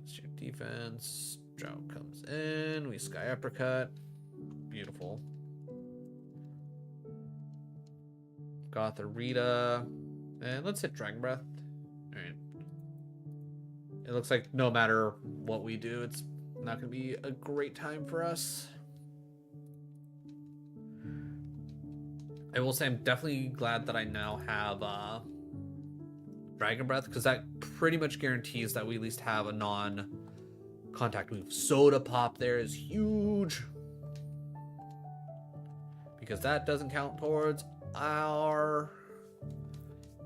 It's your defense. Drought comes in. We Sky Uppercut. Beautiful. Gotharita. And let's hit Dragon Breath. Alright. It looks like no matter what we do, it's not going to be a great time for us. I will say I'm definitely glad that I now have Dragon Breath, because that pretty much guarantees that we at least have a non-contact move. Soda Pop there is huge, because that doesn't count towards our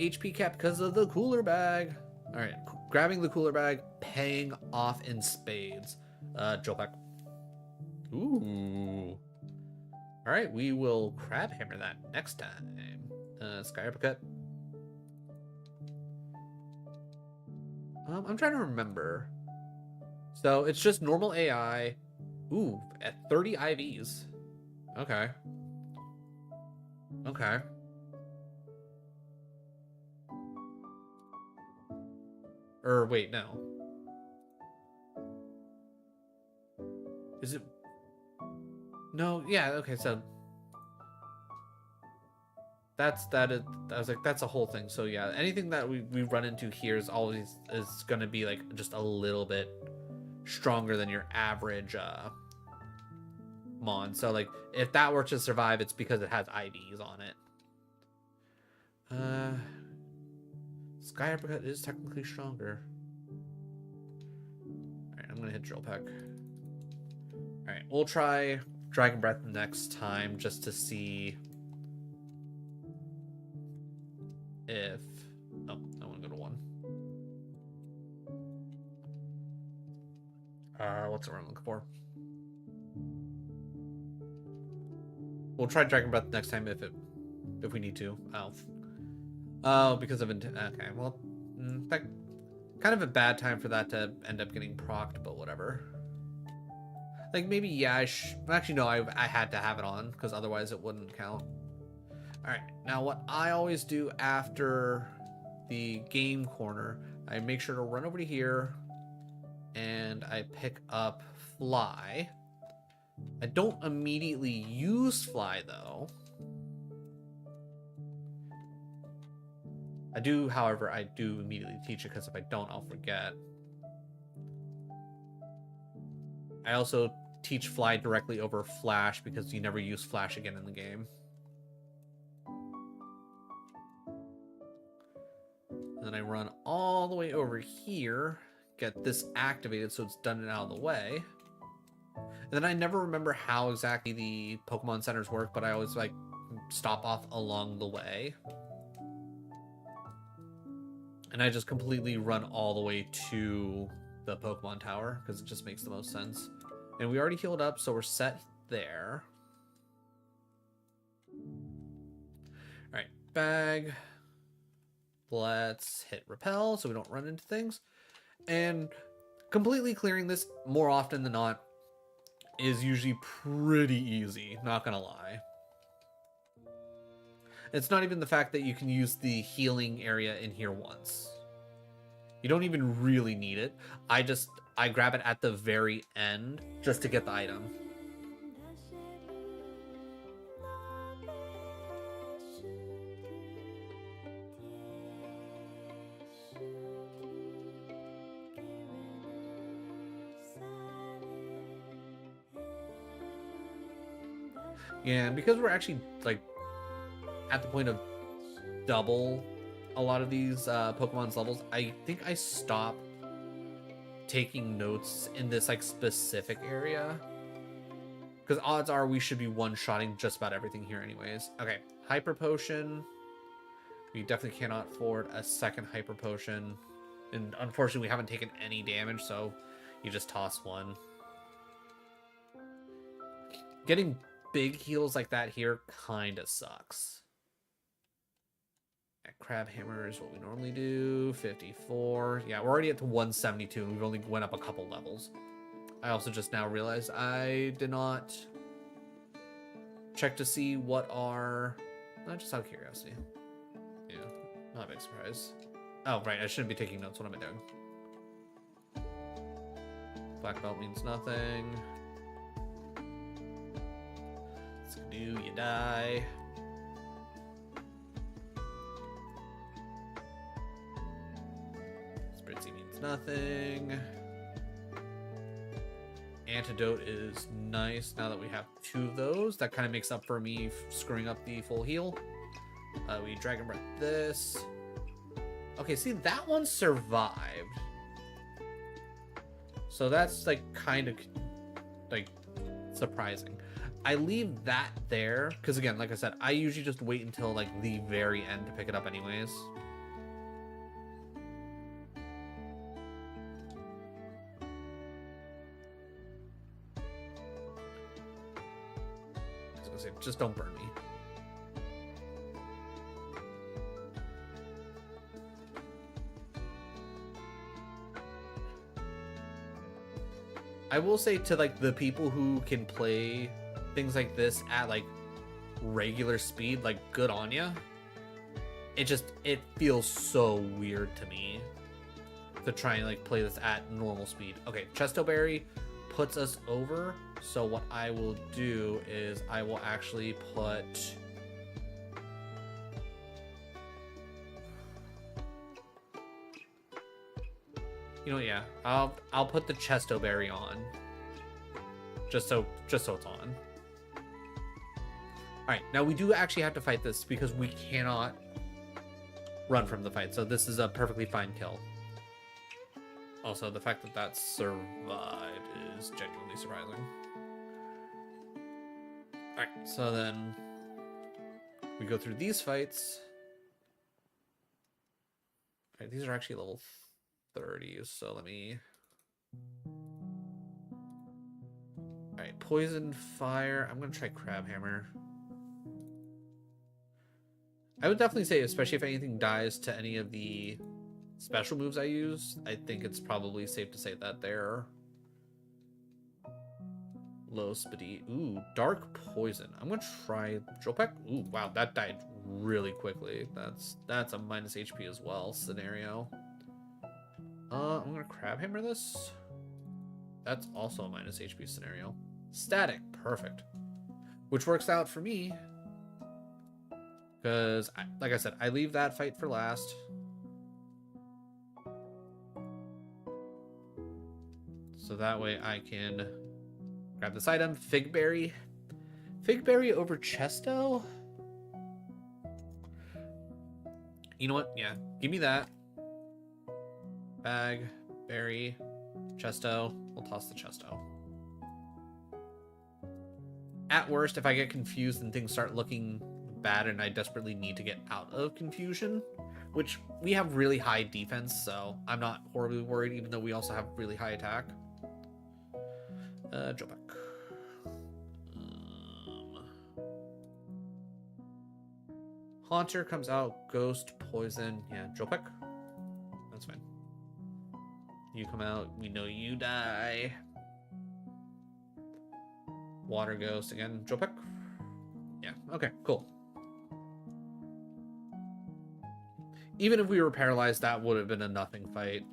HP cap because of the cooler bag. All right, grabbing the cooler bag, paying off in spades. Joe back. Ooh. All right, we will crab hammer that next time. Sky Uppercut. I'm trying to remember. So it's just normal AI. Ooh, at 30 IVs. Okay. Okay. Or wait, no. Is it? No, yeah, okay, so that is, I was like, that's a whole thing. So yeah, anything that we run into here is always gonna be like just a little bit stronger than your average mon. So like if that were to survive, it's because it has IVs on it. Sky Uppercut is technically stronger. Alright, I'm gonna hit Drill Peck. Alright, we'll try Dragon Breath next time just to see if... Oh, I want to go to 1. What's the word I'm looking for? We'll try Dragon Breath next time if we need to. Oh, because of... Okay, well, that kind of a bad time for that to end up getting procced, but whatever. Like, maybe, yeah, actually, no, I had to have it on, because otherwise it wouldn't count. Alright, now what I always do after the game corner, I make sure to run over to here, and I pick up Fly. I don't immediately use Fly, though. I do, however, I do immediately teach it, because if I don't, I'll forget. I also teach Fly directly over Flash, because you never use Flash again in the game. And then I run all the way over here, get this activated so it's done and out of the way. And then I never remember how exactly the Pokemon centers work, but I always like stop off along the way. And I just completely run all the way to the Pokemon Tower, because it just makes the most sense. And we already healed up, so we're set there. Alright, bag. Let's hit repel so we don't run into things. And completely clearing this more often than not is usually pretty easy, not gonna lie. It's not even the fact that you can use the healing area in here once. You don't even really need it. I grab it at the very end just to get the item. Yeah, and because we're actually like at the point of double a lot of these Pokemon's levels, I think I stop taking notes in this like specific area, because odds are we should be one-shotting just about everything here anyways. Okay, Hyper Potion. We definitely cannot afford a second Hyper Potion, and unfortunately we haven't taken any damage, so you just toss one. Getting big heals like that here kind of sucks. Crab Hammer is what we normally do. 54. Yeah, we're already at to 172, and we've only went up a couple levels. I also just now realized I did not check to see what our... Not just out of curiosity. Yeah, not a big surprise. Oh, right, I shouldn't be taking notes. What am I doing? Black belt means nothing. Do you die? Spritzy means nothing. Antidote is nice now that we have 2 of those. That kind of makes up for me screwing up the full heal. We Dragon Breath this. Okay, see, that one survived. So that's, like, kind of, like, surprising. I leave that there, because, again, like I said, I usually just wait until, like, the very end to pick it up anyways. I was gonna say, just don't burn me. I will say to, like, the people who can play things like this at, like, regular speed, like, good on ya. It feels so weird to me to try and, like, play this at normal speed. Okay, Chesto Berry puts us over, so what I will do is I will actually put... You know, yeah, I'll put the Chesto Berry on, just so it's on. All right, now we do actually have to fight this because we cannot run from the fight. So this is a perfectly fine kill. Also, the fact that that survived is genuinely surprising. All right, so then we go through these fights. All right, these are actually level 30s, so let me... Alright, Poison, Fire. I'm gonna try Crab Hammer. I would definitely say, especially if anything dies to any of the special moves I use, I think it's probably safe to say that they're low speed. Ooh, Dark Poison. I'm gonna try Drill Peck. Ooh, wow, that died really quickly. That's a minus HP as well scenario. I'm gonna Crab Hammer this. That's also a minus HP scenario. Static, perfect. Which works out for me. Because, like I said, I leave that fight for last. So that way I can grab this item. Fig Berry. Fig Berry over Chesto? You know what? Yeah, give me that. Bag, Berry, Chesto. We'll toss the Chesto. At worst, if I get confused and things start looking bad and I desperately need to get out of confusion, which we have really high defense, so I'm not horribly worried, even though we also have really high attack. Drill Peck. Haunter comes out. Ghost, Poison. Yeah, Drill Peck. That's fine. You come out, we know you die. Water Ghost again, Drill Peck. Yeah, okay, cool. Even if we were paralyzed, that would have been a nothing fight.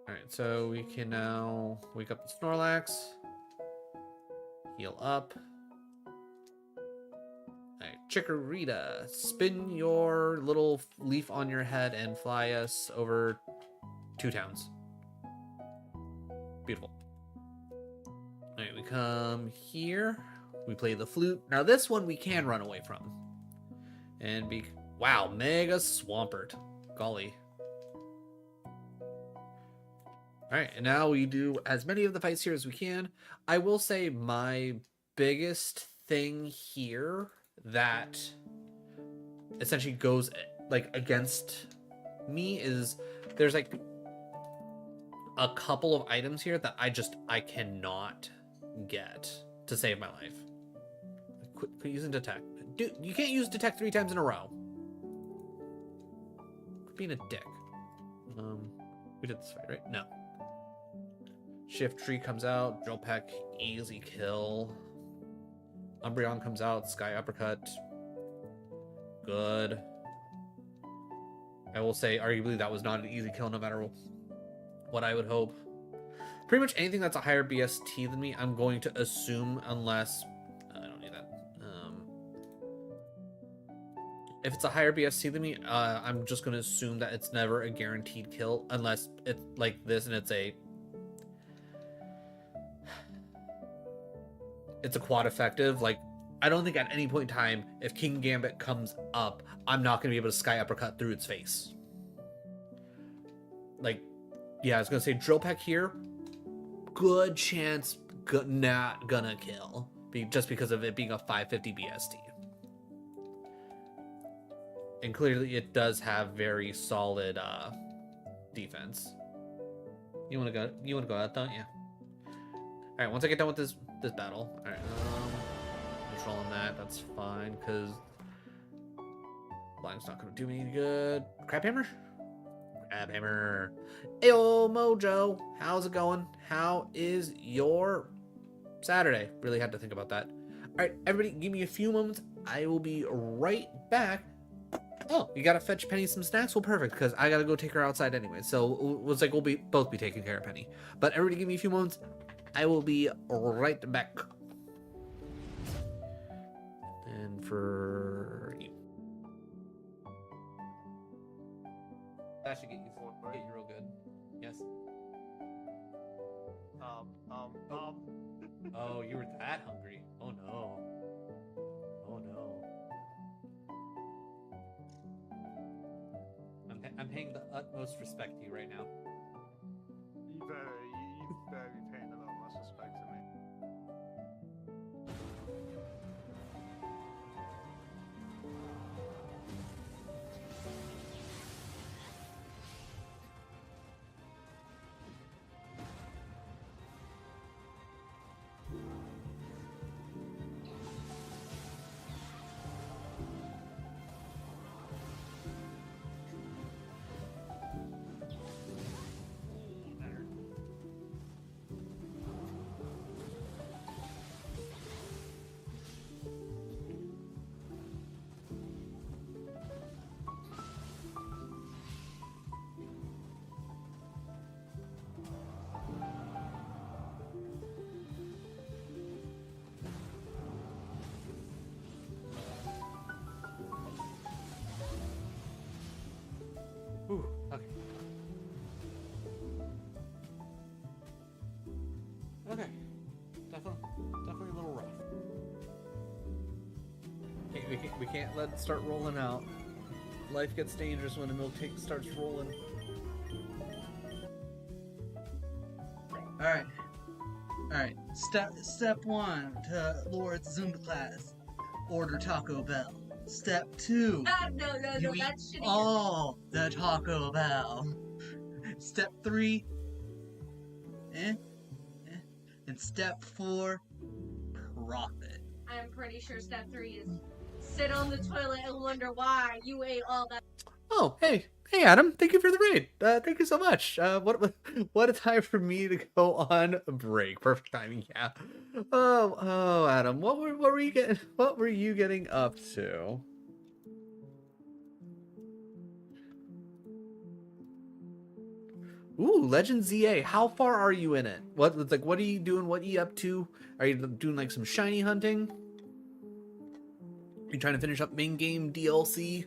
Alright, so we can now wake up the Snorlax. Heal up. Alright, Chikorita, spin your little leaf on your head and fly us over 2 towns. Beautiful. Alright, we come here. We play the flute. Now this one we can run away from. And be... Wow, Mega Swampert. Golly. Alright, and now we do as many of the fights here as we can. I will say my biggest thing here that essentially goes like against me is there's like a couple of items here that I cannot get to save my life. Quit using detect. Dude, you can't use detect 3 times in a row. Quit being a dick. We did this fight, right? No. Shift Tree comes out. Drill Peck, easy kill. Umbreon comes out. Sky Uppercut. Good. I will say, arguably, that was not an easy kill no matter what I would hope. Pretty much anything that's a higher BST than me, I'm going to assume, unless... I don't need that. if it's a higher BST than me, I'm just gonna assume that it's never a guaranteed kill unless it's like this and it's a quad effective. Like, I don't think at any point in time, if King Gambit comes up, I'm not gonna be able to sky uppercut through its face. Like, yeah, I was gonna say drill peck here, good chance not gonna kill, just because of it being a 550 BST. And clearly it does have very solid defense. You wanna go out, don't you? Alright, once I get done with this battle. Alright, controlling that's fine, because blind's not gonna do me any good. Crab hammer? Crab hammer. Ayo Mojo, how's it going? How is your Saturday? Really had to think about that. Alright, everybody, give me a few moments. I will be right back. Oh, you gotta fetch Penny some snacks? Well, perfect, because I gotta go take her outside anyway. So it was like we'll both be taking care of Penny. But everybody give me a few moments. I will be right back. And for you. That should get you real good. Yes. Oh, you were that hungry. Oh no. Oh no. I'm paying the utmost respect to you right now. You better be paying the utmost respect to me. Ooh, okay. Okay. Definitely a little rough. We can't let it start rolling out. Life gets dangerous when the milk starts rolling. Alright. Step 1 to Lord's Zumba class. Order Taco Bell. Step 2. No, You eat that's shitty. all the Taco Bell. Step 3. And step 4. Profit. I'm pretty sure step 3 is sit on the toilet and wonder why you ate all that. Oh, hey, Adam! Thank you for the raid. Thank you so much. What a time for me to go on a break. Perfect timing, yeah. Oh, Adam, what were you getting? What were you getting up to? Ooh, Legend ZA. How far are you in it? What are you doing? What are you up to? Are you doing like some shiny hunting? Are you trying to finish up main game DLC?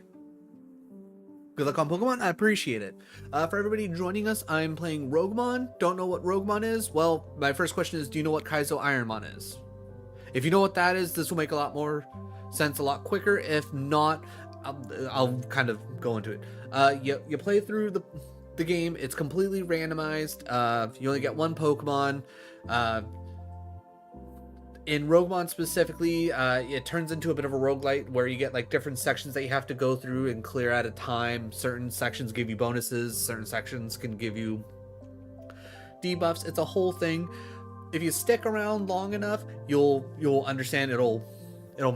Good luck on Pokemon. I appreciate it. For everybody joining us, I'm playing RogueMon. Don't know what RogueMon is? Well, my first question is, do you know what Kaizo Ironmon is? If you know what that is, this will make a lot more sense a lot quicker. If not, I'll kind of go into it. You play through the game. It's completely randomized. You only get one Pokemon. In RogueMon specifically, it turns into a bit of a roguelite where you get like different sections that you have to go through and clear at a time. Certain sections give you bonuses, certain sections can give you debuffs. It's a whole thing. If you stick around long enough, you'll understand. It'll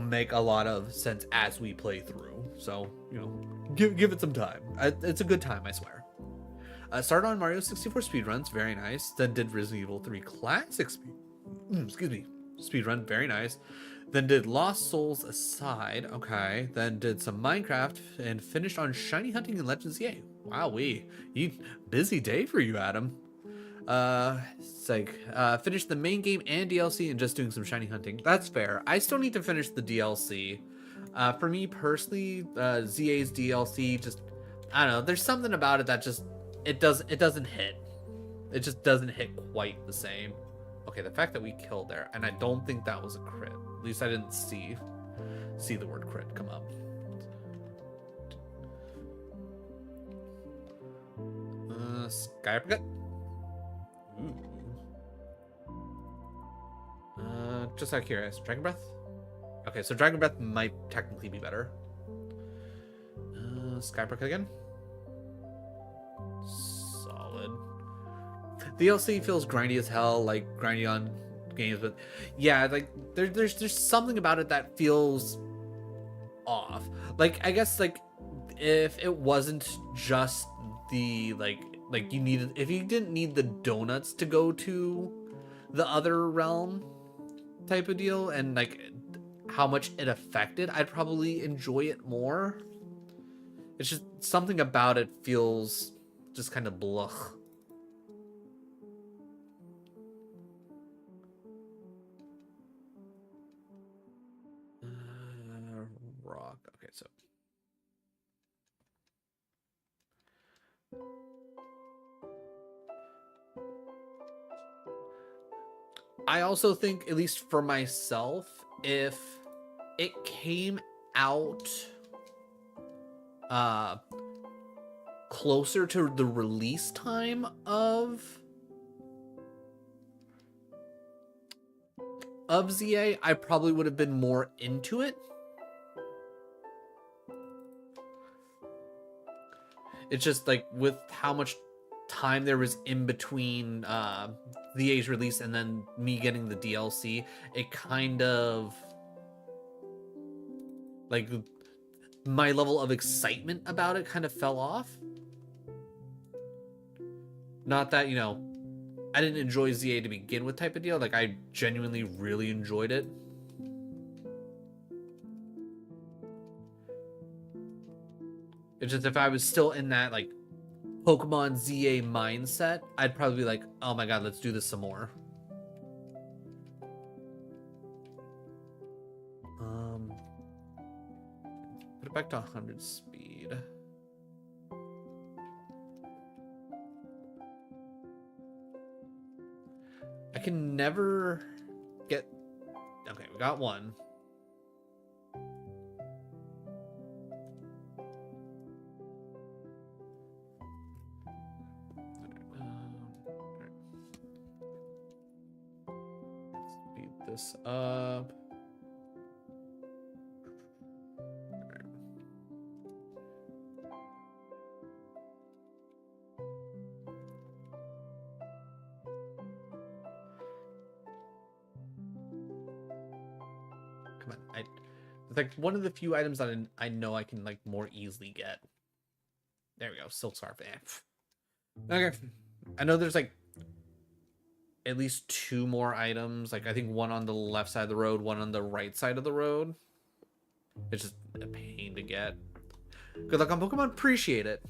make a lot of sense as we play through. So, give it some time. It's a good time, I swear. Started on Mario 64 speedruns, very nice. Then did Resident Evil 3 Classic speedrun, very nice. Then did Lost Souls Aside, okay. Then did some Minecraft and finished on Shiny Hunting and Legends ZA. Wowee, busy day for you, Adam. It's like finished the main game and DLC and just doing some Shiny Hunting. That's fair. I still need to finish the DLC. For me personally, ZA's DLC just, I don't know. There's something about it that just it doesn't hit. It just doesn't hit quite the same. Okay, the fact that we killed there, and I don't think that was a crit. At least I didn't see the word crit come up. Sky uppercut. Ooh. Just out of curiosity, Dragon Breath? Okay, so Dragon Breath might technically be better. Sky uppercut again. Solid. The DLC feels grindy as hell, like grindy on games, but yeah, like there's something about it that feels off. Like I guess like if it wasn't just the like you needed, if you didn't need the donuts to go to the other realm type of deal, and like how much it affected, I'd probably enjoy it more. It's just something about it feels just kind of blah. Rock. Okay, so I also think, at least for myself, if it came out closer to the release time of ZA, I probably would have been more into it. It's just like with how much time there was in between ZA's release and then me getting the DLC, it kind of like my level of excitement about it kind of fell off. Not that, you know, I didn't enjoy ZA to begin with type of deal. Like I genuinely really enjoyed it. It's just if I was still in that like Pokemon ZA mindset, I'd probably be like, oh my god, let's do this some more. Put it back to 100 speed. I can never get... Okay, we got one. Speed this up. Come on, it's like one of the few items that I know I can like more easily get. There we go, Silk Scarf. Okay, I know there's like at least 2 more items. Like I think one on the left side of the road, one on the right side of the road. It's just a pain to get. Good luck on Pokemon. Appreciate it.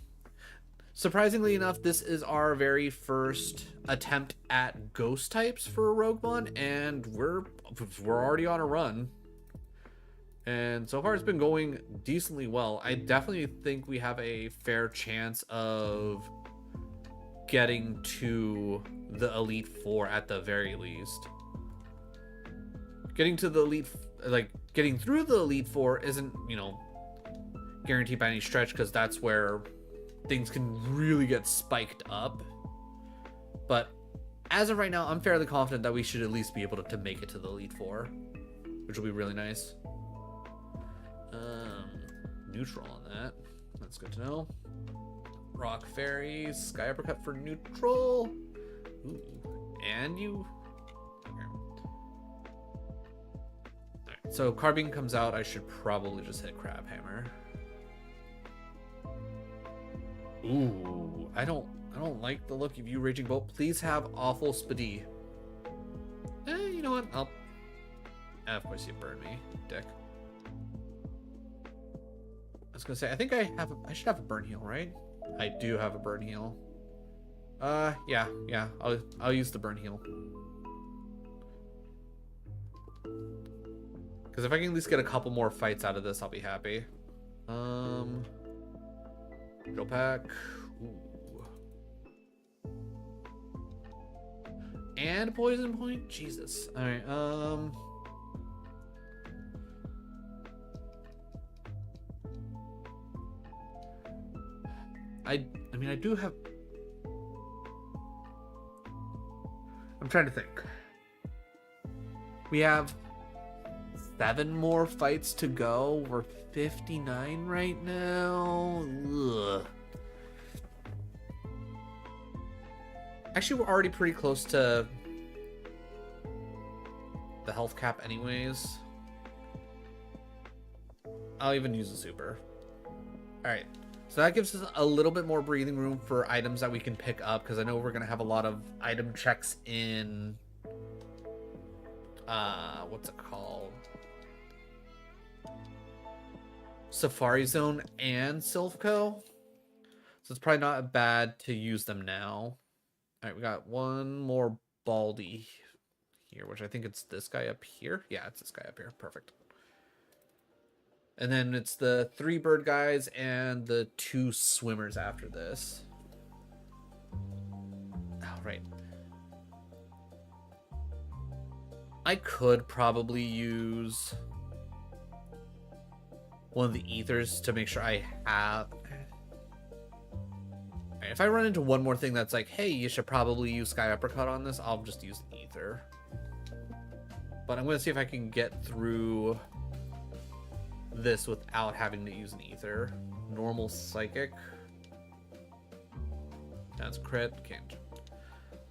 Surprisingly enough, this is our very first attempt at ghost types for RogueMon, and we're already on a run. And so far it's been going decently well. I definitely think we have a fair chance of getting to the Elite Four at the very least. Getting to the Elite, like getting through the Elite Four isn't, you know, guaranteed by any stretch, because that's where things can really get spiked up. But as of right now, I'm fairly confident that we should at least be able to make it to the Elite Four, which will be really nice. Neutral on that. That's good to know. Rock Fairy, Sky Uppercut for neutral. Ooh. And you... Okay. Alright, so Carbine comes out, I should probably just hit Crab Hammer. Ooh, I don't like the look of you, Raging Bolt. Please have awful Spidey. You know what? Of course you burned me, dick. I was gonna say, I think I should have a burn heal, right? I do have a burn heal. Yeah. I'll use the burn heal. Because if I can at least get a couple more fights out of this, I'll be happy. Drill pack. Ooh. And poison point? Jesus. Alright, I mean, I do have... I'm trying to think. We have 7 more fights to go. We're 59 right now. Ugh. Actually, we're already pretty close to the health cap anyways. I'll even use the super. Alright. So that gives us a little bit more breathing room for items that we can pick up, because I know we're going to have a lot of item checks in... what's it called? Safari Zone and Silphco. So it's probably not bad to use them now. Alright, we got one more Baldy here, which I think it's this guy up here. Yeah, it's this guy up here. Perfect. And then it's the 3 bird guys and the 2 swimmers after this. Oh, right. I could probably use one of the ethers to make sure I have... Right, if I run into one more thing that's like, hey, you should probably use Sky Uppercut on this, I'll just use the ether. But I'm going to see if I can get through this without having to use an ether. Normal psychic. That's crit. Can't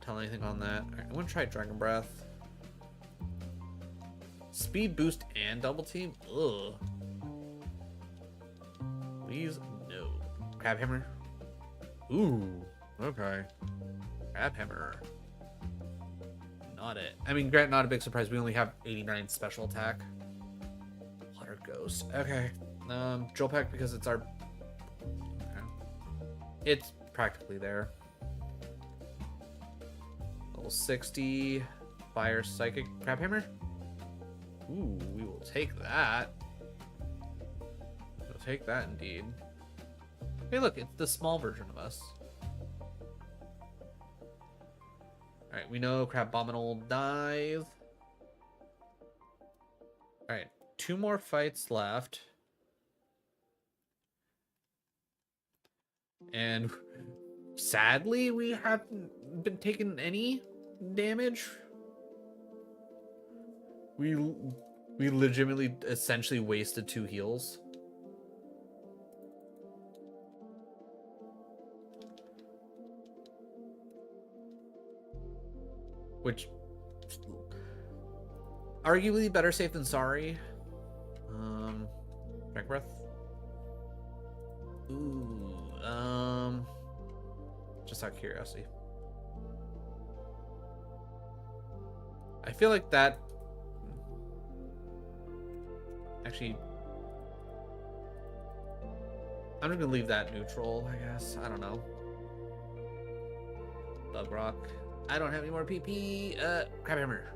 tell anything on that. Alright, I'm going to try Dragon Breath. Speed boost and double team? Ugh. Please, no. Crab Hammer? Ooh, okay. Crab Hammer. Not it. I mean, Grant, not a big surprise. We only have 89 special attack. Water Ghost. Okay. Drill Pack because it's our... Okay. It's practically there. Level 60. Fire Psychic. Crab Hammer? Ooh, we will take that. We'll take that indeed. Hey, look, it's the small version of us. Alright, we know Crabominal dies. Alright, 2 more fights left. And sadly, we haven't been taking any damage. We legitimately essentially wasted 2 heals. Which, arguably better safe than sorry. Dragon Breath. Ooh, just out of curiosity. I feel like that... Actually, I'm just gonna leave that neutral, I guess. I don't know. Bug Rock. I don't have any more PP. Crab Hammer.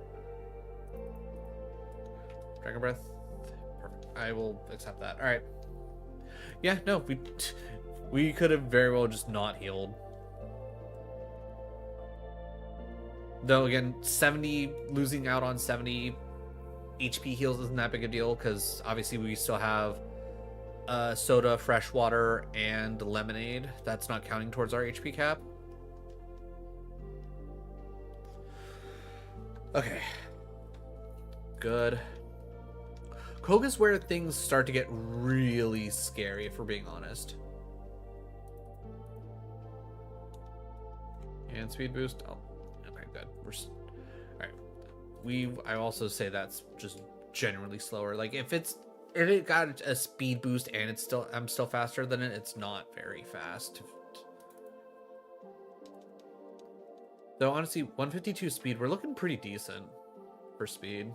Dragon Breath. Perfect. I will accept that. Alright. Yeah, no, we could have very well just not healed. Though, again, 70, losing out on 70 HP heals isn't that big a deal, because obviously we still have soda, fresh water, and lemonade. That's not counting towards our HP cap. Okay. Good. Koga is where things start to get really scary, if we're being honest. And speed boost. Oh, okay, good. Alright. I also say that's just generally slower. Like if it got a speed boost and I'm still faster than it, it's not very fast. Though, honestly, 152 speed, we're looking pretty decent for speed.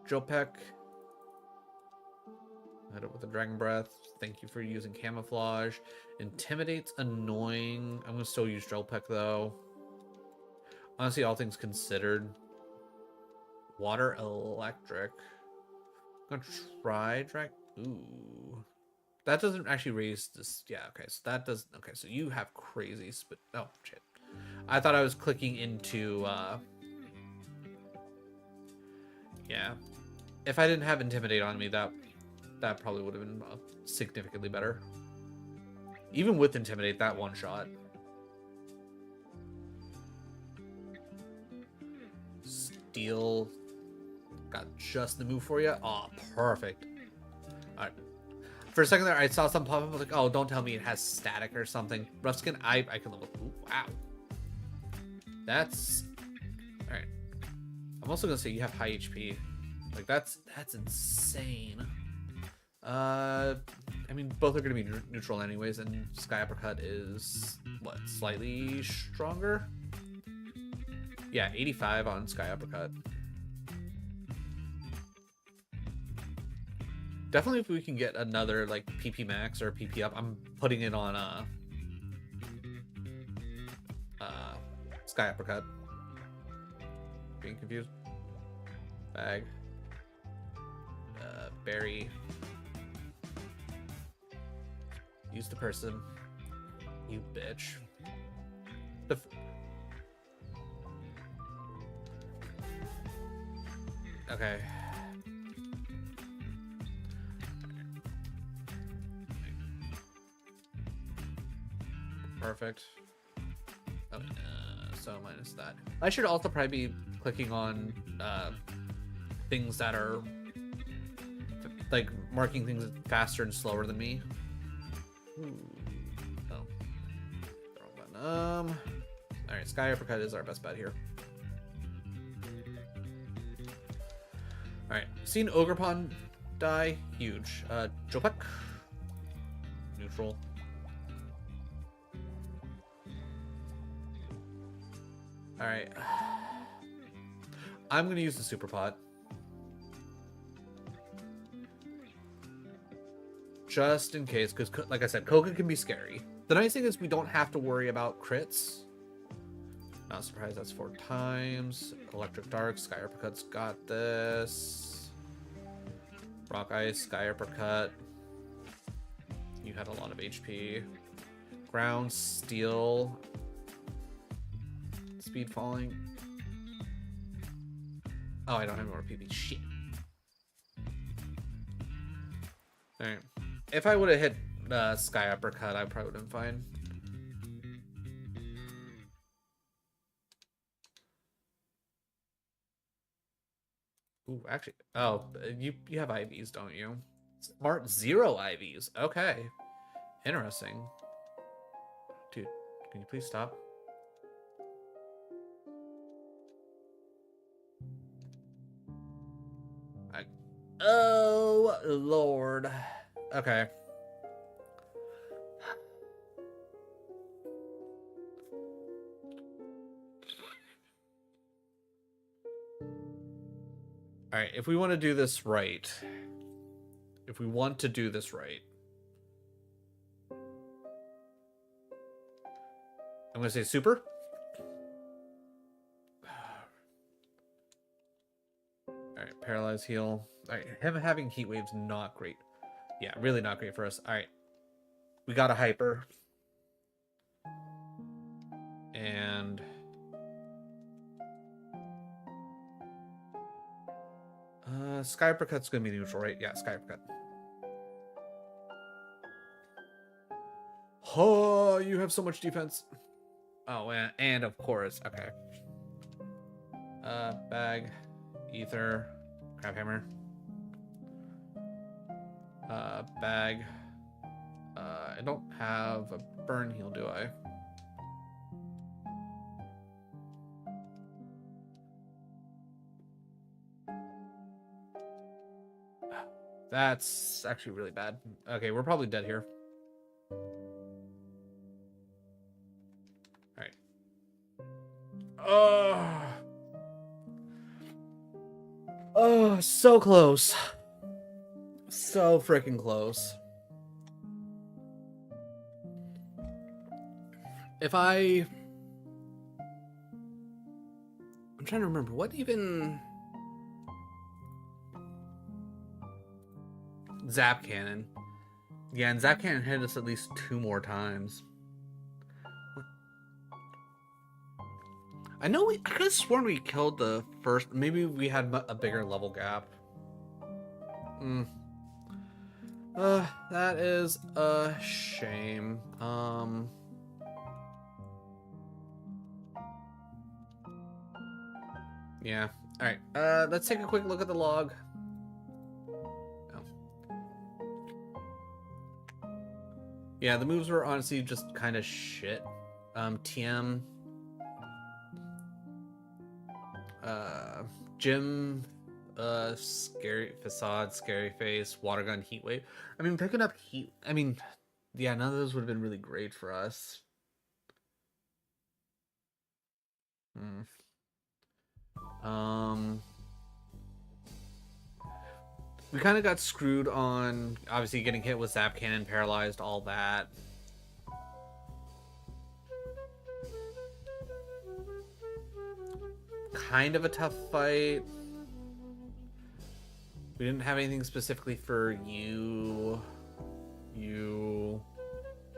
Drill Peck. Hit it with a Dragon Breath. Thank you for using Camouflage. Intimidate's annoying. I'm going to still use Drill Peck, though. Honestly, all things considered, Water, electric. I'm gonna try drag. Ooh. That doesn't actually raise this. Yeah, okay. So that does. Okay, so you have crazy spit. Oh, shit. I thought I was clicking into. Yeah. If I didn't have Intimidate on me, that probably would have been significantly better. Even with Intimidate, that one shot. Steel. Got just the move for you. Oh, perfect. All right. For a second there, I saw something pop up. I was like, oh, don't tell me it has static or something. Rough skin, I can level. Ooh, wow. That's... All right. I'm also going to say you have high HP. Like, that's insane. I mean, both are going to be neutral anyways, and Sky Uppercut is, what, slightly stronger? Yeah, 85 on Sky Uppercut. Definitely if we can get another, like, PP max or PP up, I'm putting it on, Sky Uppercut. Being confused. Bag. Berry. Use the person. You bitch. Okay. Perfect. Oh, so minus that. I should also probably be clicking on things that are like marking things faster and slower than me. Ooh. Oh. The wrong button. Alright, Sky Uppercut is our best bet here. Alright, seen Ogrepon die. Huge. Jopek. Neutral. Alright. I'm gonna use the super pot. Just in case, because like I said, Koga can be scary. The nice thing is we don't have to worry about crits. Not surprised that's 4 times. Electric Dark, Sky Uppercut's got this. Rock Ice, Sky Uppercut. You had a lot of HP. Ground, Steel. Speed falling. Oh, I don't have more PP. Shit. Alright. If I would have hit Sky Uppercut, I probably would have been fine. Ooh, actually, oh, you have IVs, don't you? Smart 0 IVs. Okay. Interesting. Dude, can you please stop? Oh, Lord. Okay. All right, if we want to do this right, I'm going to say super. All right, paralyze, heal. All right, him having heat waves not great. Yeah, really not great for us. All right, we got a hyper. And Sky Uppercut's gonna be neutral, right? Yeah, Sky Uppercut. Oh, you have so much defense. Oh, and of course, okay. Bag, ether, crab hammer. Bag. I don't have a burn heal, do I? That's actually really bad. Okay, we're probably dead here. Alright. Oh, so close. So freaking close. I'm trying to remember what even Zap Cannon. Yeah, and Zap Cannon hit us at least 2 more times. I know I could have sworn we killed the first. Maybe we had a bigger level gap. That is a shame. Yeah. Alright, let's take a quick look at the log. Yeah, the moves were honestly just kind of shit. TM. Jim, scary facade, scary face, water gun, heat wave. I mean, picking up heat. I mean, yeah, none of those would have been really great for us. We kind of got screwed on obviously getting hit with Zap Cannon, paralyzed, all that. Kind of a tough fight. We didn't have anything specifically for you. You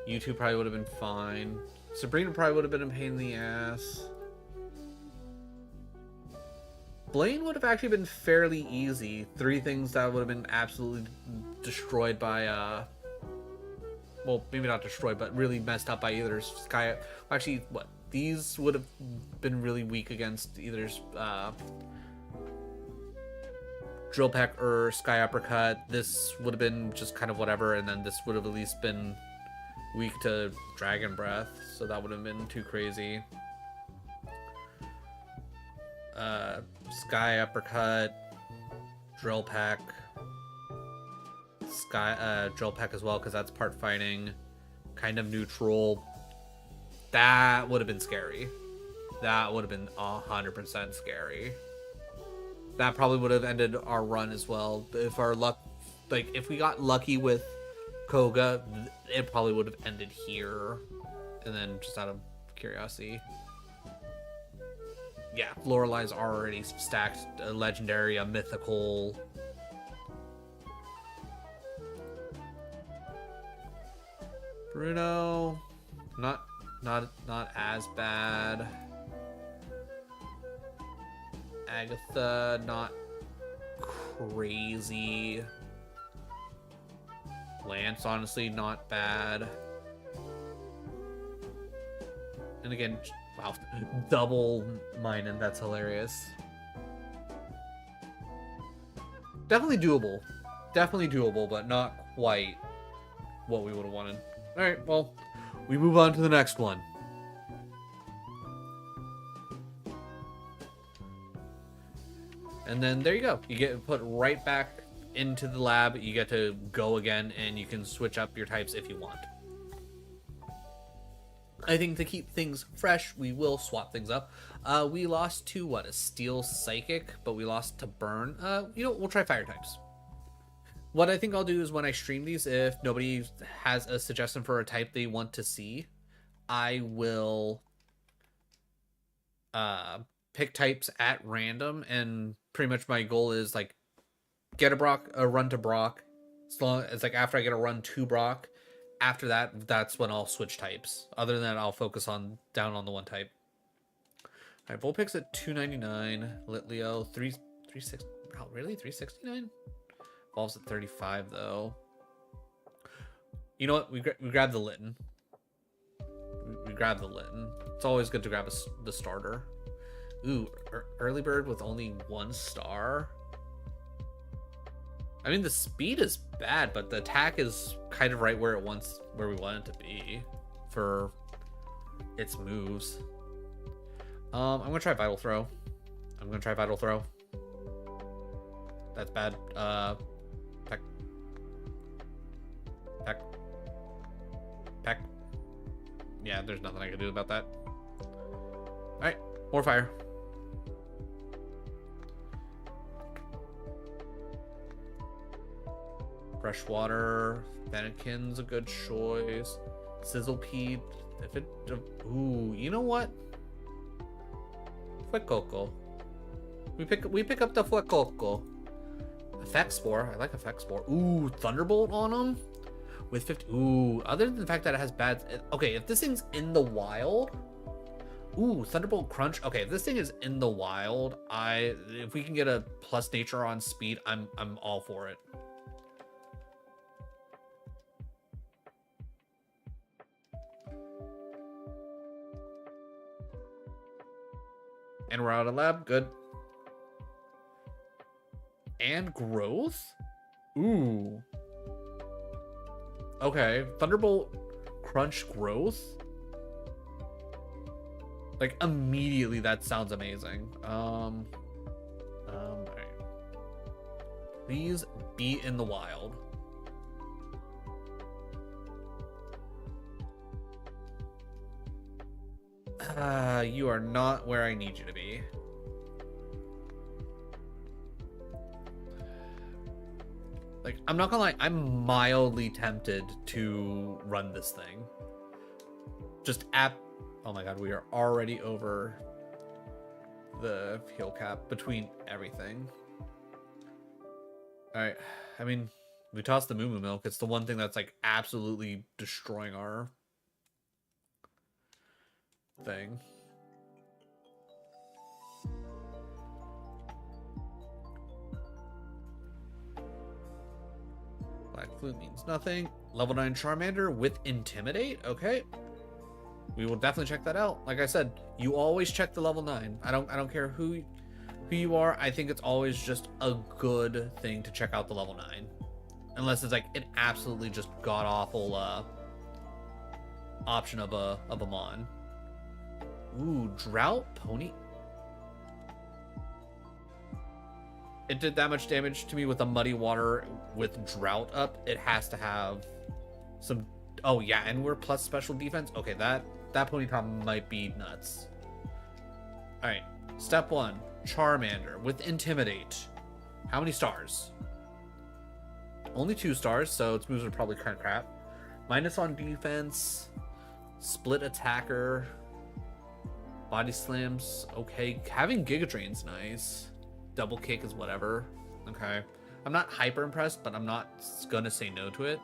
two probably would have been fine. Sabrina probably would have been a pain in the ass. Blaine would have actually been fairly easy. 3 things that would have been absolutely destroyed by, well, maybe not destroyed, but really messed up by either Sky. Actually, what? These would have been really weak against either Drill Peck or Sky Uppercut. This would have been just kind of whatever, and then this would have at least been weak to Dragon Breath, so that would have been too crazy. Sky Uppercut, Drill Peck, Drill Peck as well, because that's part fighting, kind of neutral. That would have been scary. That would have been 100% scary. That probably would have ended our run as well. If our luck, like, if we got lucky with Koga, it probably would have ended here. And then just out of curiosity. Yeah, Lorelei's already stacked a legendary, a mythical. Bruno, not as bad. Agatha, not crazy. Lance, honestly, not bad. And again, wow, double mining, that's hilarious. Definitely doable. Definitely doable, but not quite what we would have wanted. Alright, well, we move on to the next one. And then there you go. You get put right back into the lab. You get to go again, and you can switch up your types if you want. I think to keep things fresh, we will swap things up. We lost to, what, a Steel Psychic, but we lost to Burn. You know, we'll try Fire types. What I think I'll do is when I stream these, if nobody has a suggestion for a type they want to see, I will pick types at random, and pretty much my goal is like get a run to Brock. As long as like after I get a run to Brock, after that, that's when I'll switch types. Other than that, I'll focus down on the one type. All right, Vulpix at 299, Litleo 360. Oh, really? 369? Evolves at 35 though. You know what? We grab the Litten. We grab the Litten. It's always good to grab the starter. Ooh, early bird with only 1 star. I mean, the speed is bad, but the attack is kind of right where we want it to be for its moves. I'm gonna try Vital Throw. That's bad. Peck. Yeah, there's nothing I can do about that. All right, more fire. Freshwater, Fennekin's a good choice. Sizzlepede, if it, ooh, you know what? Fuecoco. We pick up the Fuecoco. Effect Spore. I like Effect Spore. Ooh, Thunderbolt on him with 50. Ooh, other than the fact that it has bad. Okay, if this thing's in the wild. Ooh, Thunderbolt Crunch. Okay, if this thing is in the wild, if we can get a plus nature on speed, I'm all for it. And we're out of lab. Good. And growth? Ooh. Okay. Thunderbolt Crunch growth? Like, immediately that sounds amazing. Alright. Please be in the wild. You are not where I need you to be. Like, I'm not gonna lie, I'm mildly tempted to run this thing. Oh my god, we are already over the heal cap between everything. Alright, I mean, we tossed the Moo Moo Milk. It's the one thing that's like absolutely destroying our thing. Black Flute means nothing. Level 9 Charmander with Intimidate. Okay. We will definitely check that out. Like I said, you always check the level 9. I don't care who you are. I think it's always just a good thing to check out the level 9. Unless it's like an absolutely just god-awful option of a mon. Ooh, Drought Pony. It did that much damage to me with the Muddy Water with Drought up. It has to have some... Oh, yeah, and we're plus special defense? Okay, that Ponyta might be nuts. Alright, step 1. Charmander with Intimidate. How many stars? Only 2 stars, so its moves are probably kind of crap. Minus on defense. Split attacker. Body slams. Okay, having Giga Drain's nice. Double kick is whatever. Okay. I'm not hyper impressed, but I'm not gonna say no to it.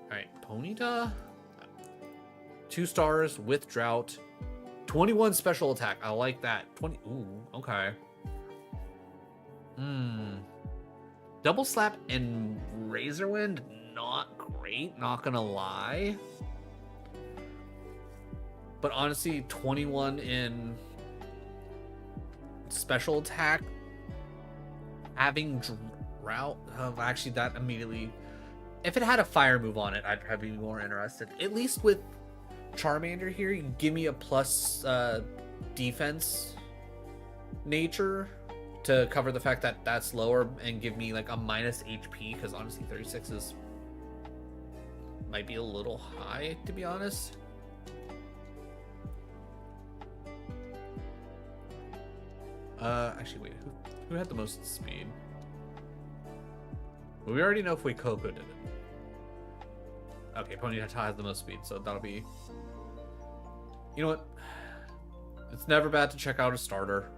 Alright, Ponyta. 2 stars with Drought. 21 special attack. I like that. 20. Ooh, okay. Double Slap and Razor Wind, not great, not gonna lie. But honestly, 21 in special attack, having Drought, actually that immediately, if it had a fire move on it, I'd probably be more interested. At least with Charmander here, you give me a plus defense nature to cover the fact that that's lower and give me like a minus HP, because honestly 36 might be a little high, to be honest. Actually, wait, who had the most speed? Well, we already know if we Coco did it. Okay, Ponyta has the most speed, so that'll be... You know what? It's never bad to check out a starter.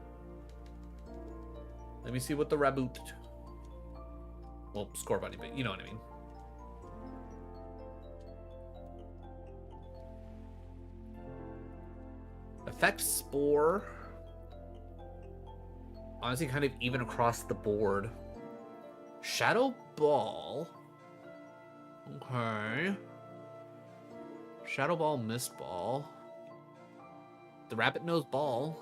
Let me see what the Raboot... Well, Score Bunny, but you know what I mean. Effect Spore... Honestly, kind of even across the board. Shadow Ball. Okay. Shadow Ball, Mist Ball. The Rabbit Nose Ball.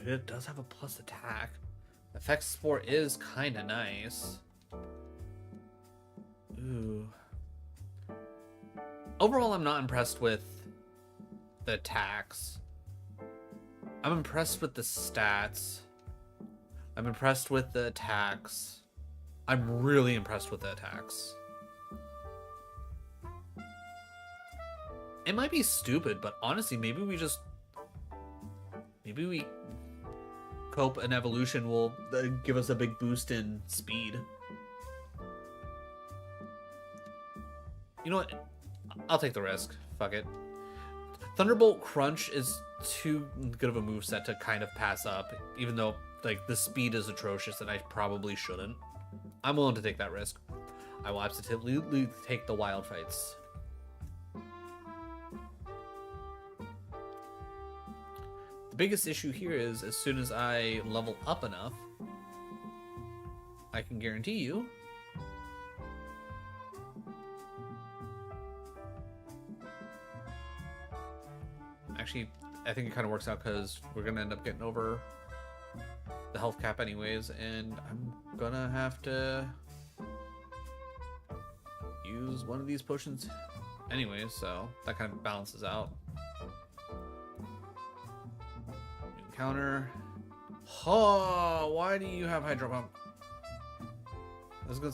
It does have a plus attack. Effect Spore is kind of nice. Ooh. Overall, I'm not impressed with the attacks. I'm impressed with the stats. I'm impressed with the attacks. I'm really impressed with the attacks. It might be stupid, but honestly, maybe we cope an evolution will give us a big boost in speed. You know what? I'll take the risk. Fuck it. Thunderbolt Crunch is too good of a moveset to kind of pass up, even though like the speed is atrocious and I probably shouldn't. I'm willing to take that risk. I will absolutely take the wild fights. The biggest issue here is as soon as I level up enough, I can guarantee you actually, I think it kind of works out because we're going to end up getting over the health cap anyways, and I'm going to have to use one of these potions anyways, so that kind of balances out. Counter. Oh, why do you have Hydro Pump? I was gonna...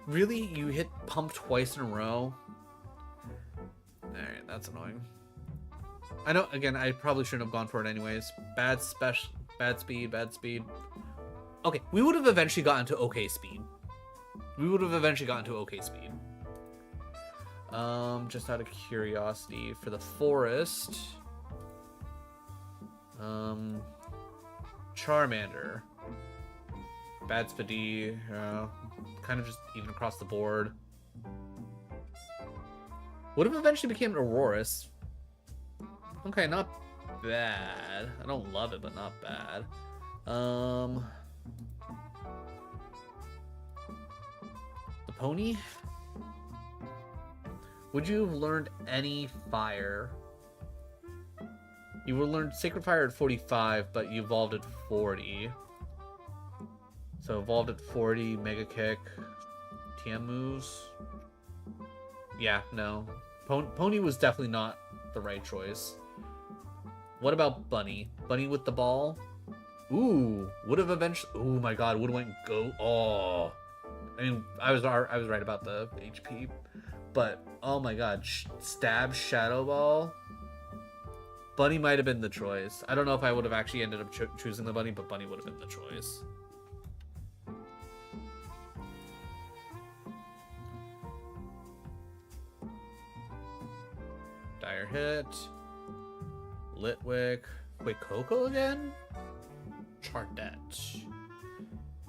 Really? You hit pump twice in a row? Alright, that's annoying. I know, again, I probably shouldn't have gone for it anyways. Bad speed. Okay, we would have eventually gotten to okay speed. Just out of curiosity, for the forest... Charmander. Bad speed, kind of just even across the board. Would have eventually became Auroras. Okay, not bad. I don't love it, but not bad. The pony? Would you have learned any fire? You would have learned Sacred Fire at 45, but you evolved at 40. So evolved at 40, Mega Kick, TM moves. Yeah, no. Pony was definitely not the right choice. What about Bunny? Bunny with the ball? Ooh, would have eventually... Oh my god, would have went go... Oh. I mean, I was right about the HP. But, oh my god, Stab Shadow Ball... Bunny might have been the choice. I don't know if I would have actually ended up choosing the bunny, but Bunny would have been the choice. Dire Hit. Litwick. Wait, Coco again? Chardette.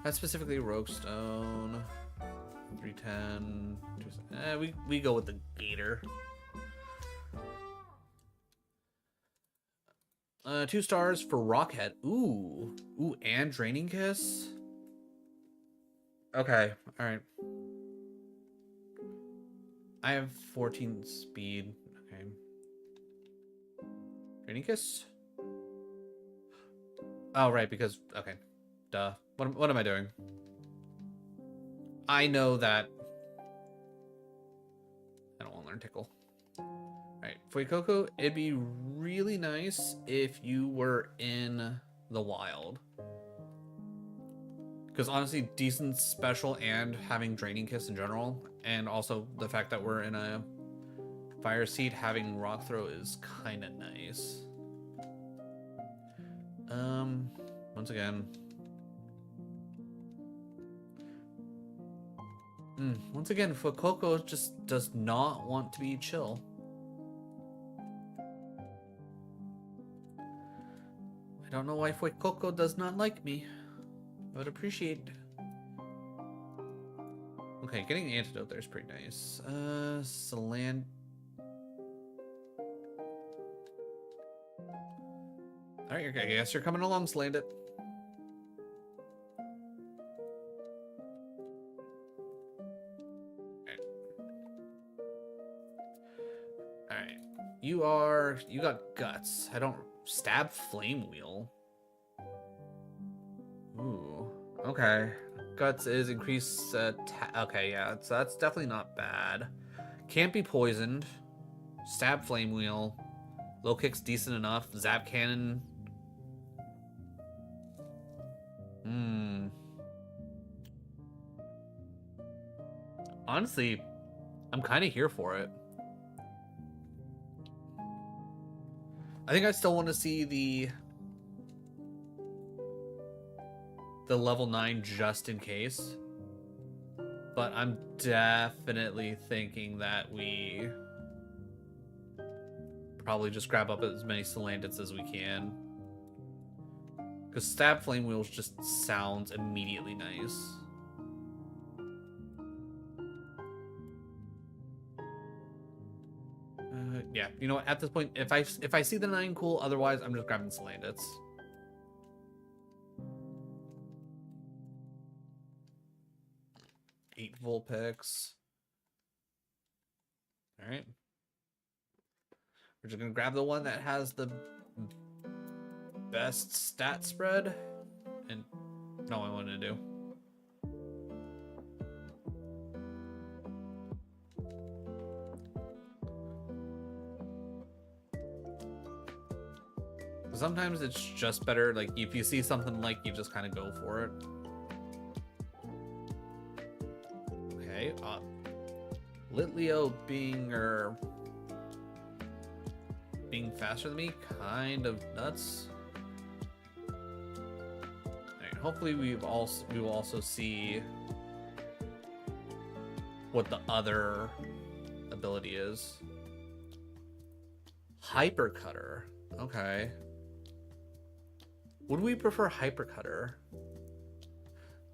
That's specifically Rogue Stone. 310. We go with the Gator. 2 stars for Rockhead. Ooh, and Draining Kiss. Okay, all right. I have 14 speed. Okay. Draining Kiss. Oh, right, because okay, duh. What am I doing? I know that. I don't want to learn Tickle. Alright, Fuecoco, it'd be really nice if you were in the wild. Because honestly, decent special and having Draining Kiss in general, and also the fact that we're in a fire seat, having Rock Throw is kind of nice. Once again. Once again, Fuecoco just does not want to be chill. I don't know why Fuecoco does not like me. I would appreciate. Okay, getting the antidote there is pretty nice. Saland. Alright, I guess you're coming along, Salandit. Alright. You got guts. I don't stab flame wheel. Ooh. Okay. Guts is increased okay, yeah, so that's definitely not bad. Can't be poisoned. Stab flame wheel. Low kick's decent enough. Zap cannon. Honestly, I'm kind of here for it. I think I still want to see the level 9 just in case. But I'm definitely thinking that we probably just grab up as many Salandits as we can. Because Stab Flame Wheels just sounds immediately nice. Yeah, you know what? At this point, if I see the 9 cool, otherwise I'm just grabbing Salandits. Eight Vulpix. All right. We're just gonna grab the one that has the best stat spread, and no, I want to do. Sometimes it's just better, like if you see something like, you just kind of go for it. Okay, Litleo being faster than me, kind of nuts. Alright, hopefully we will also see what the other ability is. Hyper Cutter. Okay. Would we prefer Hyper Cutter?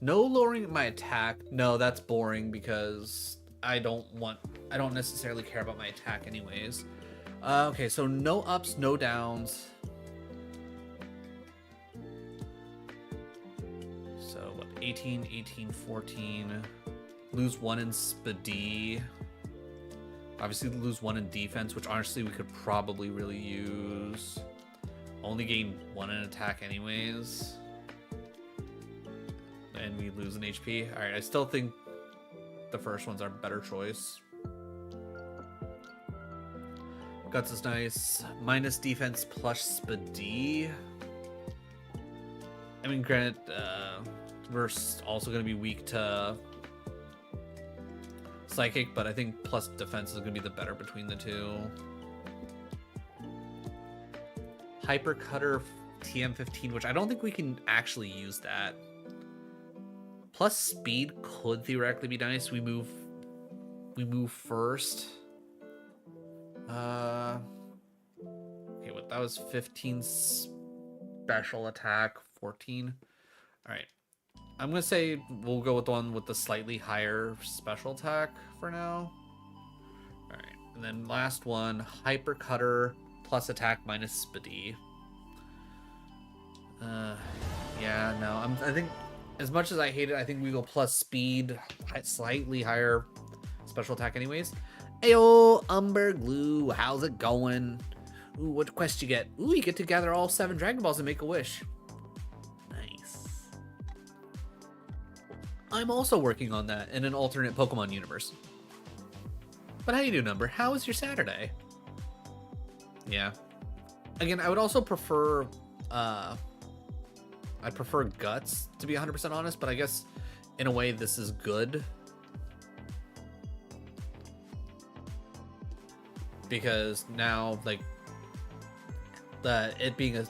No lowering my attack. No, that's boring because I don't necessarily care about my attack anyways. Okay, so no ups, no downs. So what, 18, 18, 14. Lose 1 in speed. Obviously lose 1 in defense, which honestly we could probably really use. Only gain 1 in attack anyways. And we lose an HP. Alright, I still think the first one's our better choice. Guts is nice. Minus defense plus speed. I mean, granted, we're also going to be weak to Psychic, but I think plus defense is going to be the better between the two. Hyper Cutter TM15, which I don't think we can actually use that. Plus speed could theoretically be nice. We move first. Okay, what, that was 15 special attack, 14. All right, I'm gonna say we'll go with the one with the slightly higher special attack for now. All right, and then last one, Hyper Cutter plus attack minus speed. Yeah, no, I think as much as I hate it, I think we go plus speed, slightly higher special attack anyways. Ayo, Umber Glue, how's it going? Ooh, what quest you get? Ooh, you get to gather all 7 Dragon Balls and make a wish. Nice. I'm also working on that in an alternate Pokemon universe. But how you doing, Umber? How was your Saturday? Yeah. Again, I would also prefer, I prefer Guts, to be 100% honest, but I guess in a way this is good. Because now, like, it being a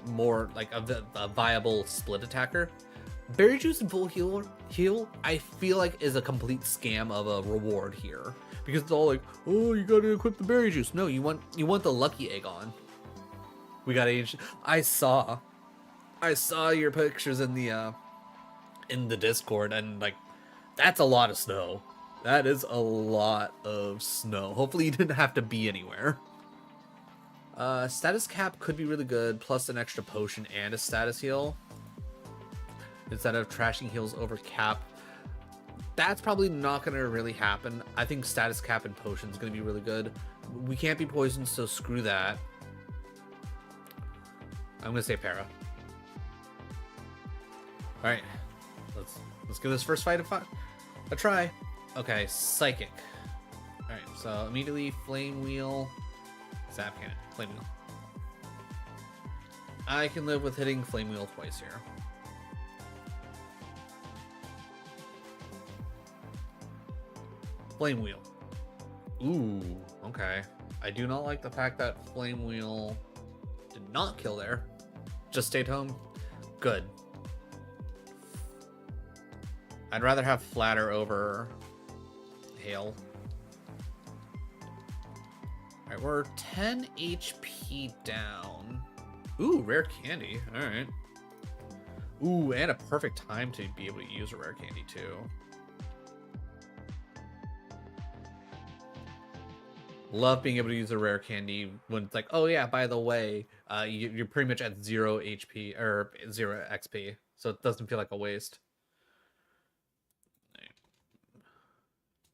more, like, a viable split attacker, Berry Juice and Full Heal, I feel like is a complete scam of a reward here. Because it's all like, oh, you gotta equip the Berry Juice. No, you want the Lucky Egg on. We got age. I saw your pictures in the Discord, and like, that's a lot of snow. That is a lot of snow. Hopefully you didn't have to be anywhere. Status cap could be really good, plus an extra potion and a status heal. Instead of trashing heals over cap. That's probably not going to really happen. I think status cap and potion is going to be really good. We can't be poisoned, so screw that. I'm going to say para. Alright. Let's give this first fight a try. Okay, Psychic. Alright, so immediately Flame Wheel. Zap Cannon. Flame Wheel. I can live with hitting Flame Wheel twice here. Flame Wheel. Ooh, okay. I do not like the fact that Flame Wheel did not kill there. Just stayed home. Good. I'd rather have Flatter over Hail. Alright, we're 10 HP down. Ooh, rare candy. Alright. Ooh, and a perfect time to be able to use a rare candy, too. Love being able to use a rare candy when it's like, oh yeah, by the way, you're pretty much at 0 HP, or 0 XP. So it doesn't feel like a waste.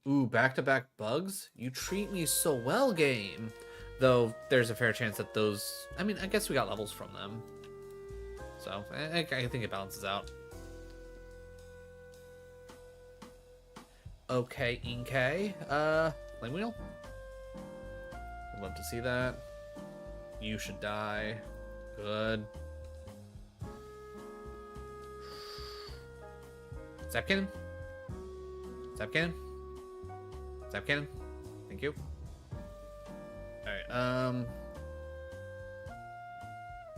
Ooh, back-to-back bugs? You treat me so well, game. Though, there's a fair chance that those... I mean, I guess we got levels from them. So, I think it balances out. Okay, Inkay. Flame Wheel? I'd love to see that. You should die. Good. Zap Cannon? Zap Cannon? Zap Cannon? Thank you. Alright,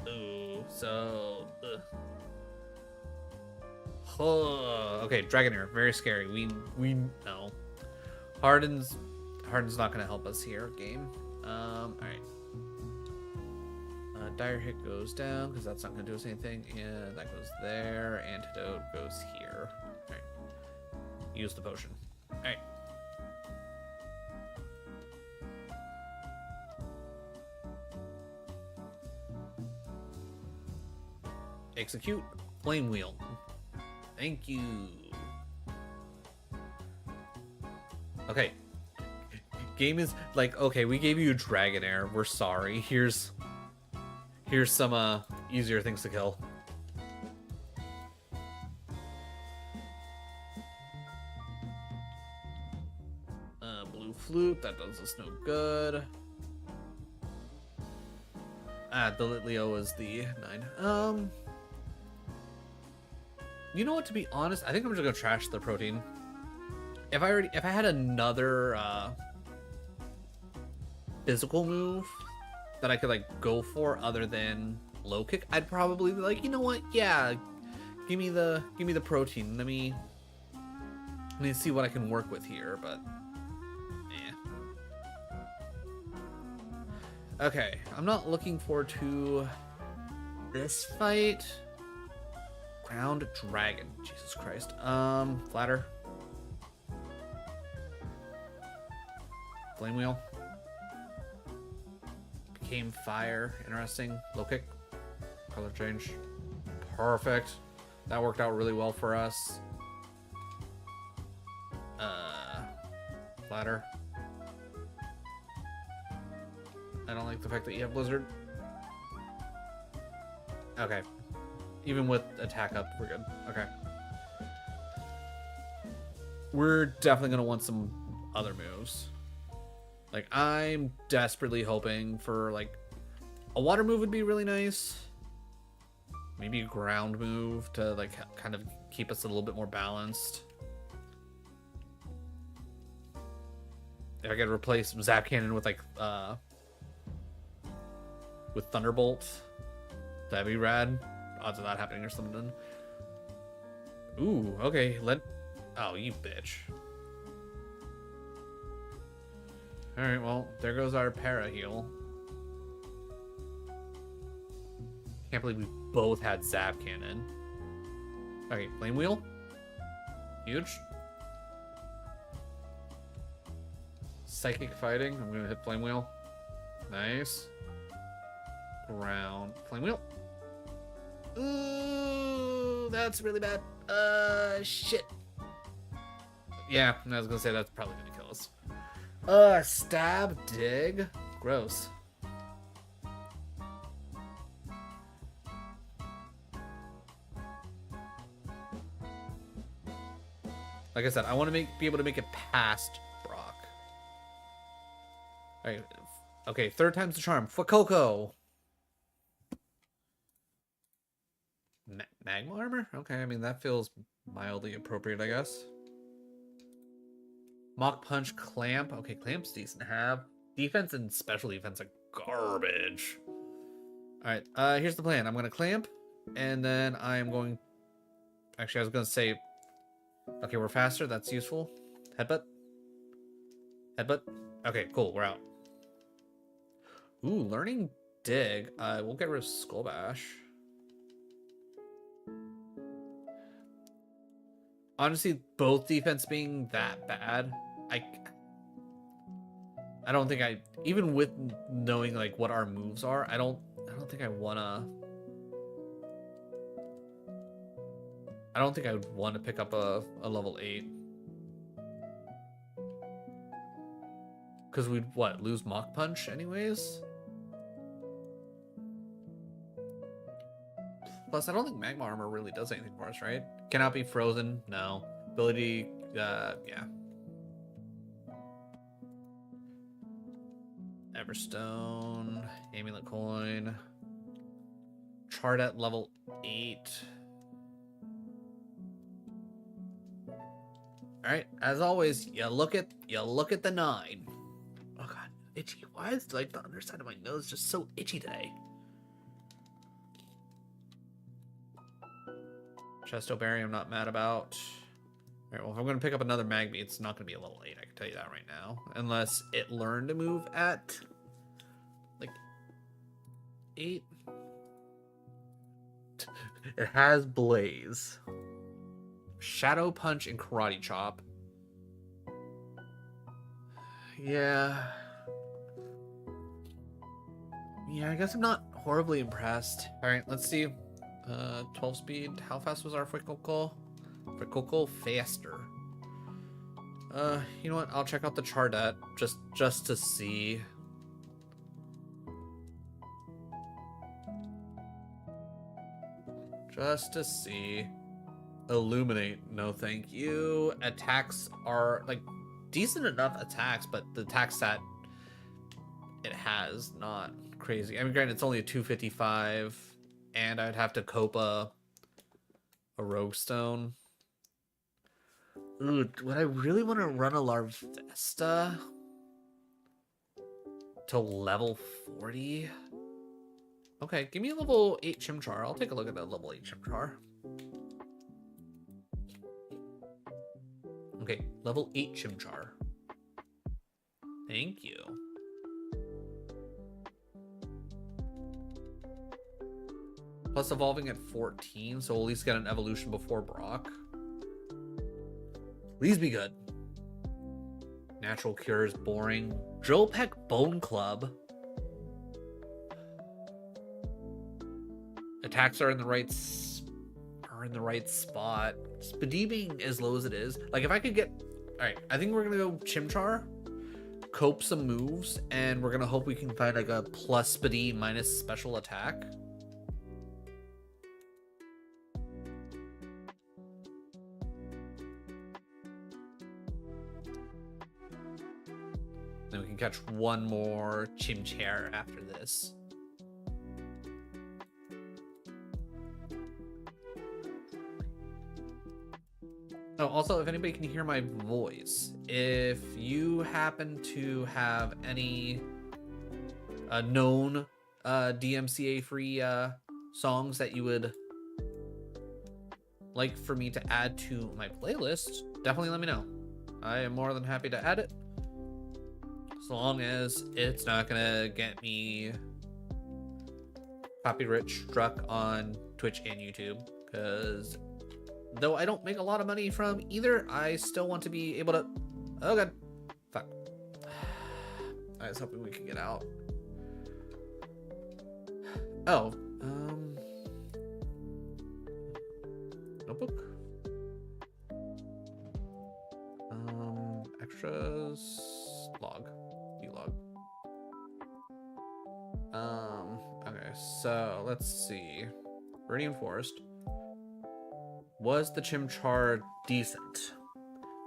ooh, so... Oh, okay, Dragonair, very scary. We know. Harden's not gonna help us here, game. Alright. Dire Hit goes down, because that's not gonna do us anything. And that goes there. Antidote goes here. Alright. Use the potion. Alright. Execute Flame Wheel. Thank you. Okay. Game is like, okay, we gave you a Dragonair. We're sorry. Here's some easier things to kill. Blue Flute, that does us no good. The Litleo is the 9. You know what, to be honest, I think I'm just gonna trash the protein. If I had another physical move that I could like go for other than low kick, I'd probably be like, you know what, yeah, give me the protein. Let me see what I can work with here, but okay, I'm not looking forward to this fight. Ground Dragon. Jesus Christ. Flatter. Flame Wheel. Became Fire. Interesting. Low kick. Color change. Perfect. That worked out really well for us. Flatter. I don't like the fact that you have Blizzard. Okay. Even with attack up, we're good. Okay. We're definitely going to want some other moves. Like, I'm desperately hoping for, like, a water move would be really nice. Maybe a ground move to, like, kind of keep us a little bit more balanced. If I could replace Zap Cannon with, like, with Thunderbolt, that'd be rad. Odds of that happening or something. Ooh, okay. Oh, you bitch. Alright, well, there goes our para heal. Can't believe we both had Zap Cannon. Okay, Flame Wheel. Huge. Psychic Fighting. I'm gonna hit Flame Wheel. Nice. Ground. Flame Wheel. Ooh, that's really bad. Shit. Yeah, I was gonna say that's probably gonna kill us. Stab, dig. Gross. Like I said, I want to be able to make it past Brock. All right. Okay, third time's the charm. Fuecoco. Magma armor? Okay, I mean, that feels mildly appropriate, I guess. Mock Punch, Clamp. Okay, Clamp's decent to have. Defense and special defense are garbage. Alright, here's the plan. I'm going to Clamp, and then I'm going... Actually, I was going to say... Okay, we're faster. That's useful. Headbutt. Headbutt. Okay, cool. We're out. Ooh, learning dig. We'll get rid of Skull Bash. Honestly, both defense being that bad, I don't think I, even with knowing like what our moves are, I don't think I would want to pick up a level 8. Because we'd what, lose Mach Punch anyways? Plus, I don't think Magma Armor really does anything for us, right? Cannot be frozen, no. Ability, yeah. Everstone, Amulet Coin, Chart at level 8. Alright, as always, you look at the 9. Oh god, itchy. Why is like the underside of my nose just so itchy today? Chestoberry, I'm not mad about. Alright, well, if I'm going to pick up another Magby, it's not going to be a level 8, I can tell you that right now. Unless it learned to move at, like, 8. It has Blaze. Shadow Punch and Karate Chop. Yeah. Yeah, I guess I'm not horribly impressed. Alright, let's see. 12 speed. How fast was our Frickalco? Frickalco faster. You know what? I'll check out the Chardet just to see. Just to see. Illuminate. No, thank you. Attacks are like decent enough attacks, but the attack stat it has not crazy. I mean, granted, it's only a 255, and I'd have to cope a Rogue Stone. Ooh, would I really want to run a Larvesta to level 40? Okay, give me a level 8 Chimchar. I'll take a look at that level 8 Chimchar. Okay, level 8 Chimchar. Thank you. Plus evolving at 14, so we'll at least get an evolution before Brock. Please be good. Natural Cure is boring. Drill Peck Bone Club. Attacks are in the right spot. Speedy being as low as it is. Like if I could get, all right, I think we're gonna go Chimchar, cope some moves, and we're gonna hope we can find like a plus Speedy minus special attack. Then we can catch one more Chimchar after this. Oh, also, if anybody can hear my voice, if you happen to have any known DMCA-free songs that you would like for me to add to my playlist, definitely let me know. I am more than happy to add it, as long as it's not gonna get me copyright struck on Twitch and YouTube, because though I don't make a lot of money from either, I still want to be able to... Oh god. Fuck. I was hoping we could get out. Oh. Notebook? Extras... Log. Vlog. Okay, so let's see. Viridian Forest. Was the Chimchar decent?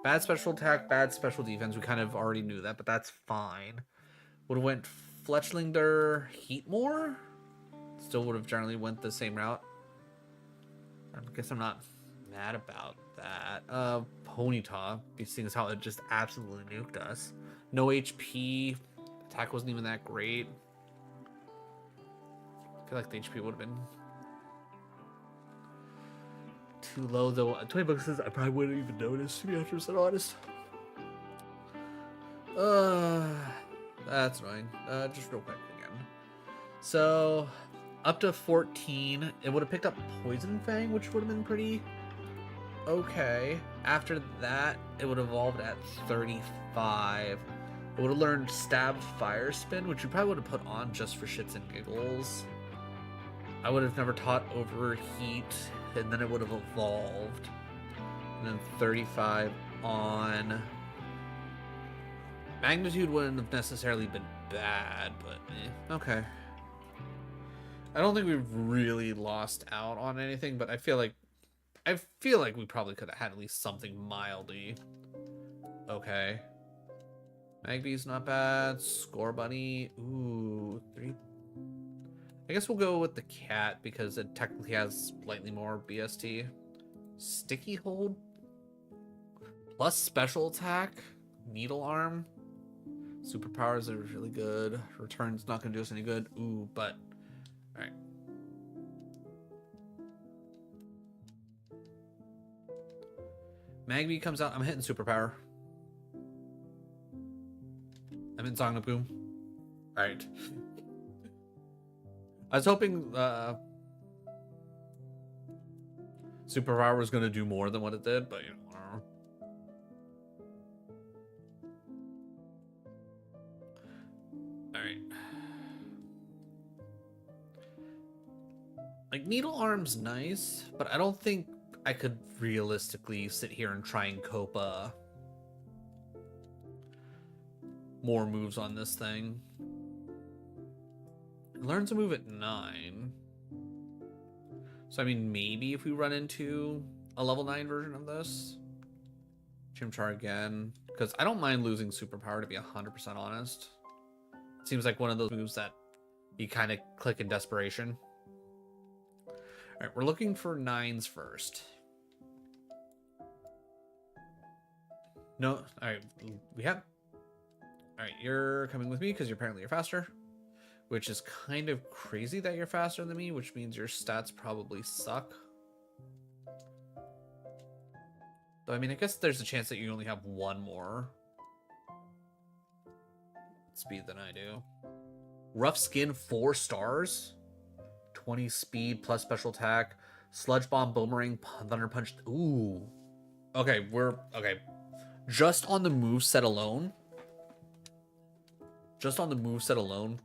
Bad special attack, bad special defense. We kind of already knew that, but that's fine. Would have went Fletchlinger Heatmore? Still would have generally went the same route. I guess I'm not mad about that. Ponyta, seeing as how it just absolutely nuked us. No HP. Attack wasn't even that great. I feel like the HP would have been too low though. 20 bucks is I probably wouldn't even notice, to be 100% honest. That's annoying. Just real quick again. So, up to 14, it would have picked up Poison Fang, which would have been pretty okay. After that, it would have evolved at 35. It would have learned Stab Fire Spin, which you probably would have put on just for shits and giggles. I would have never taught Overheat, and then it would have evolved. And then 35 on... Magnitude wouldn't have necessarily been bad, but okay. I don't think we've really lost out on anything, but I feel like we probably could have had at least something mildly okay. Magby's not bad. Score Bunny, ooh, 3. I guess we'll go with the cat because it technically has slightly more BST. Sticky Hold plus special attack, Needle Arm. Superpowers are really good. Return's not going to do us any good. Ooh, but... Alright. Magby comes out. I'm hitting Superpower. I'm in Song of Boom. Alright. I was hoping Superpower was going to do more than what it did, but you know. Alright. Like, Needle Arm's nice, but I don't think I could realistically sit here and try and cope more moves on this thing. It learns a move at 9. So, I mean, maybe if we run into a level 9 version of this. Chimchar again. Because I don't mind losing Superpower, to be 100% honest. It seems like one of those moves that you kind of click in desperation. Alright, we're looking for 9s first. No, alright, we have... Alright, you're coming with me because apparently you're faster. Which is kind of crazy that you're faster than me, which means your stats probably suck. Though, I mean, I guess there's a chance that you only have one more speed than I do. Rough Skin, 4 stars. 20 speed plus special attack. Sludge Bomb, Boomerang, Thunder Punch. Ooh. Okay, okay. Just on the moveset alone.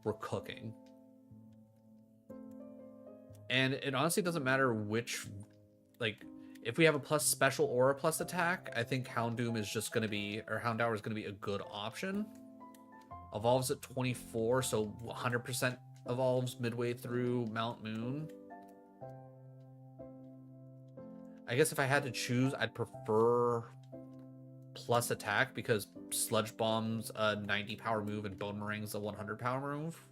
We're cooking. And it honestly doesn't matter which, like, if we have a plus special or a plus attack, I think Houndoom is just going to be, or Houndour is going to be a good option. Evolves at 24, so 100% evolves midway through Mount Moon. I guess if I had to choose, I'd prefer plus attack because Sludge Bomb's a 90 power move and Boomerang's a 100 power move.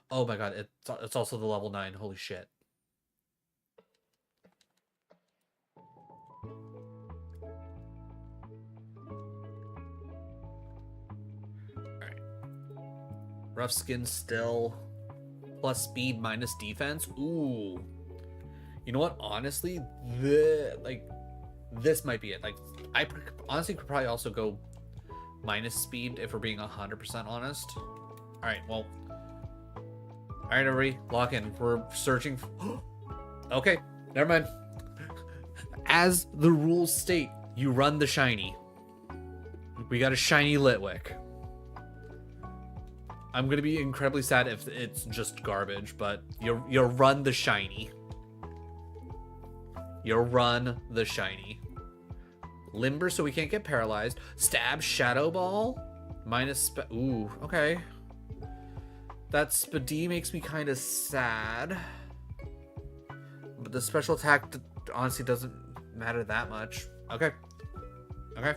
Oh my god, it's also the level 9. Holy shit. Alright. Rough Skin still. Plus speed minus defense. Ooh. You know what? Honestly, this might be it. Like, I honestly could probably also go minus speed if we're being 100% honest. Alright, well. Alright, everybody, lock in. We're searching for... Okay, never mind. As the rules state, you run the shiny. We got a shiny Litwick. I'm gonna be incredibly sad if it's just garbage, but you run the shiny. You run the shiny. Limber so we can't get paralyzed. Stab, Shadow Ball. Minus... Ooh, okay. That Spadee makes me kind of sad. But the special attack honestly doesn't matter that much. Okay. Okay.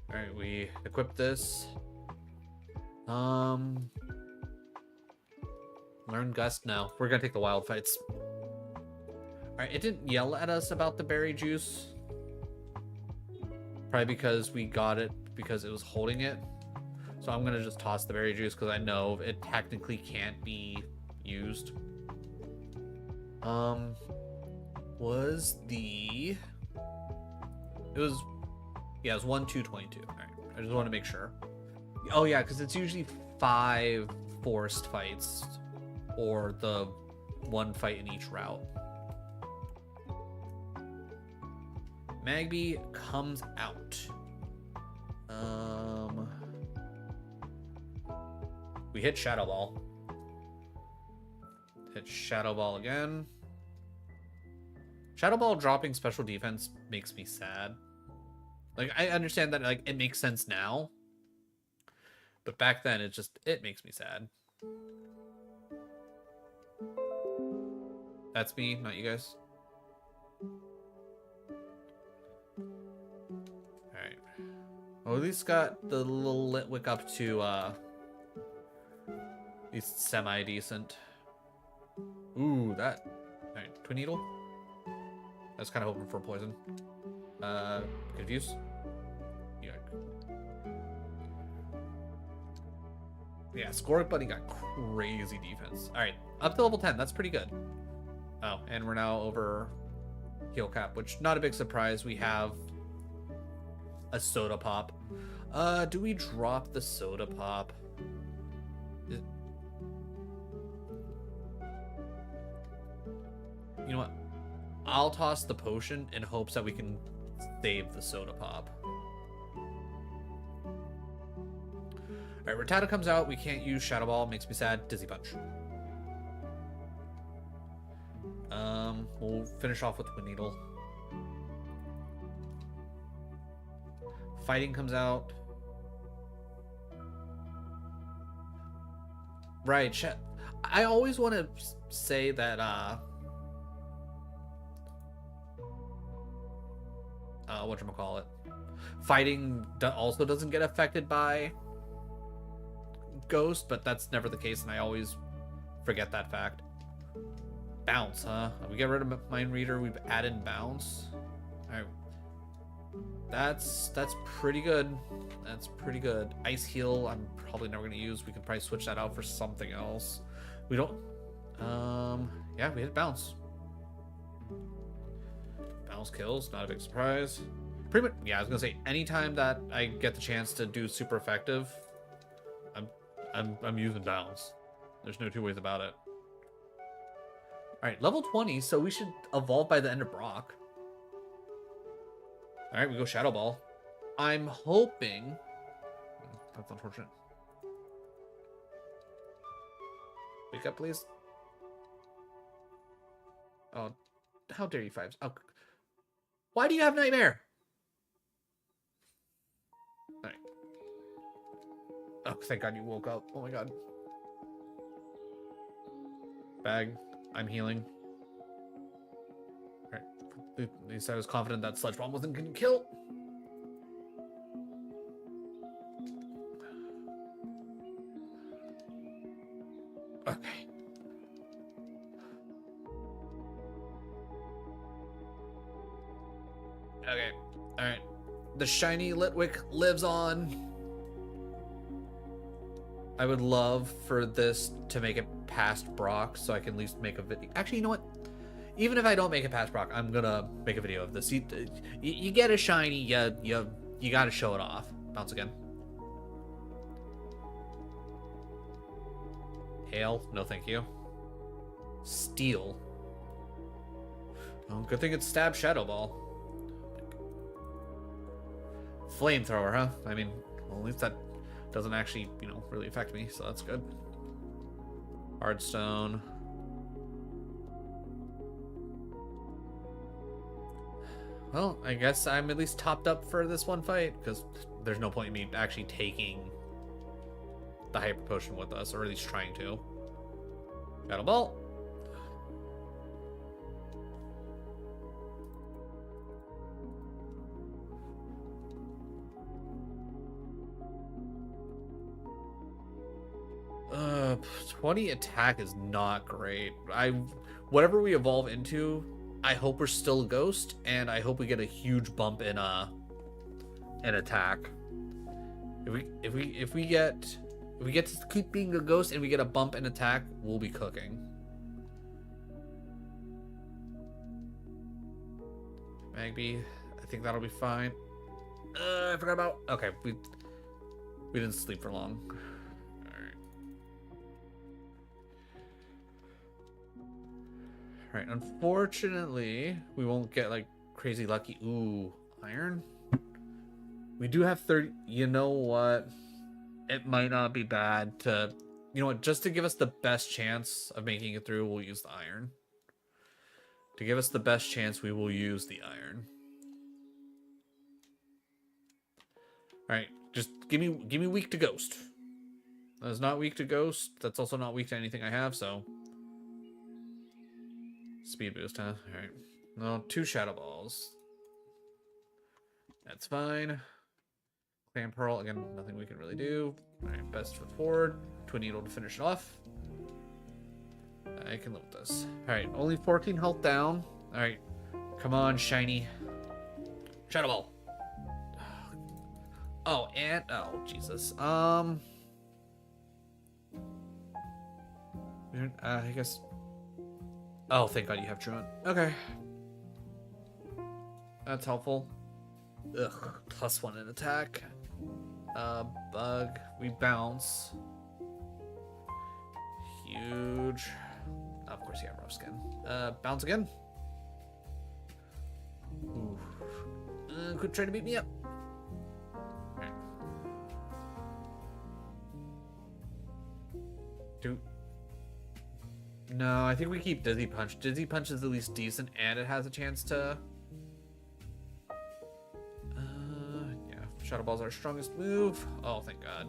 Alright, we equip this. Learn Gust now. We're gonna take the wild fights. Alright, it didn't yell at us about the berry juice. Probably because we got it because it was holding it. So I'm gonna just toss the berry juice because I know it technically can't be used. Was the... It was... Yeah, it was 1, 2, 22. All right, I just want to make sure. Oh yeah, because it's usually 5 forced fights, or the 1 fight in each route. Magby comes out. We hit Shadow Ball. Hit Shadow Ball again. Shadow Ball dropping special defense makes me sad. Like, I understand that, like, it makes sense now. But back then, it makes me sad. That's me, not you guys. Alright. Well, at least got the little Litwick up to, at least semi-decent. Ooh, that... Alright, Twin Needle? I was kind of hoping for poison. Confuse? Yeah. Yeah, Scorpic Buddy got crazy defense. Alright, up to level 10, that's pretty good. Oh, and we're now over heal cap, which not a big surprise. We have a soda pop. Do we drop the soda pop? You know what? I'll toss the potion in hopes that we can save the soda pop. Alright, Rattata comes out. We can't use Shadow Ball. Makes me sad. Dizzy Punch. We'll finish off with Twin Needle. Fighting comes out. Right, I always want to say that, whatchamacallit, fighting also doesn't get affected by Ghost, but that's never the case, and I always forget that fact. Bounce, huh? We get rid of Mind Reader, we've added Bounce. Alright. That's pretty good. That's pretty good. Ice Heal, I'm probably never gonna use. We can probably switch that out for something else. We don't... yeah, we hit Bounce. Bounce kills, not a big surprise. Pretty much, yeah, I was gonna say, anytime that I get the chance to do super effective, I'm using Bounce. There's no two ways about it. Alright, level 20, so we should evolve by the end of Brock. Alright, we go Shadow Ball. I'm hoping... That's unfortunate. Wake up, please. Oh, how dare you, Fives. Oh, why do you have Nightmare? Alright. Oh, thank God you woke up. Oh my God. Bag. I'm healing. Alright. At least I was confident that Sludge Bomb wasn't gonna kill. Okay. Okay. Alright. The shiny Litwick lives on. I would love for this to make it past Brock so I can at least make a video. Actually, you know what? Even if I don't make it past Brock, I'm gonna make a video of this. You get a shiny, you gotta show it off. Bounce again. Hail, no thank you. Steel. Oh, good thing it's Stab Shadow Ball. Flamethrower, huh? I mean, well, at least that doesn't actually, you know, really affect me, so that's good. Hardstone. Well, I guess I'm at least topped up for this one fight, because there's no point in me actually taking the Hyper Potion with us, or at least trying to. Shadow Ball. Uh, 20 attack is not great. Whatever we evolve into, I hope we're still a Ghost, and I hope we get a huge bump in attack. If we get to keep being a ghost and we get a bump in attack, we'll be cooking. Magby, I think that'll be fine. I forgot about. Okay, we didn't sleep for long. All right. Unfortunately, we won't get like crazy lucky. Ooh, iron. We do have 30. You know what? It might not be bad to, you know what? Just to give us the best chance of making it through, we'll use the iron. To give us the best chance, we will use the iron. All right, just give me weak to ghost. That's not weak to ghost. That's also not weak to anything I have. So speed boost, huh? All right. No, 2 shadow balls. That's fine. Clan Pearl, again, nothing we can really do. Alright, best foot forward. Twin Needle to finish it off. I can live with this. Alright, only 14 health down. Alright, come on, shiny. Shadow Ball. Oh, and, oh, Jesus. I guess. Oh, thank God you have Truant. Okay. That's helpful. Ugh, +1 in attack. Bug. We bounce. Huge. Of course you have rough skin. Bounce again. Ooh. Quit trying to beat me up. Right. No, I think we keep Dizzy Punch. Dizzy Punch is at least decent, and it has a chance to. Shadow Ball's our strongest move. Oh, thank God.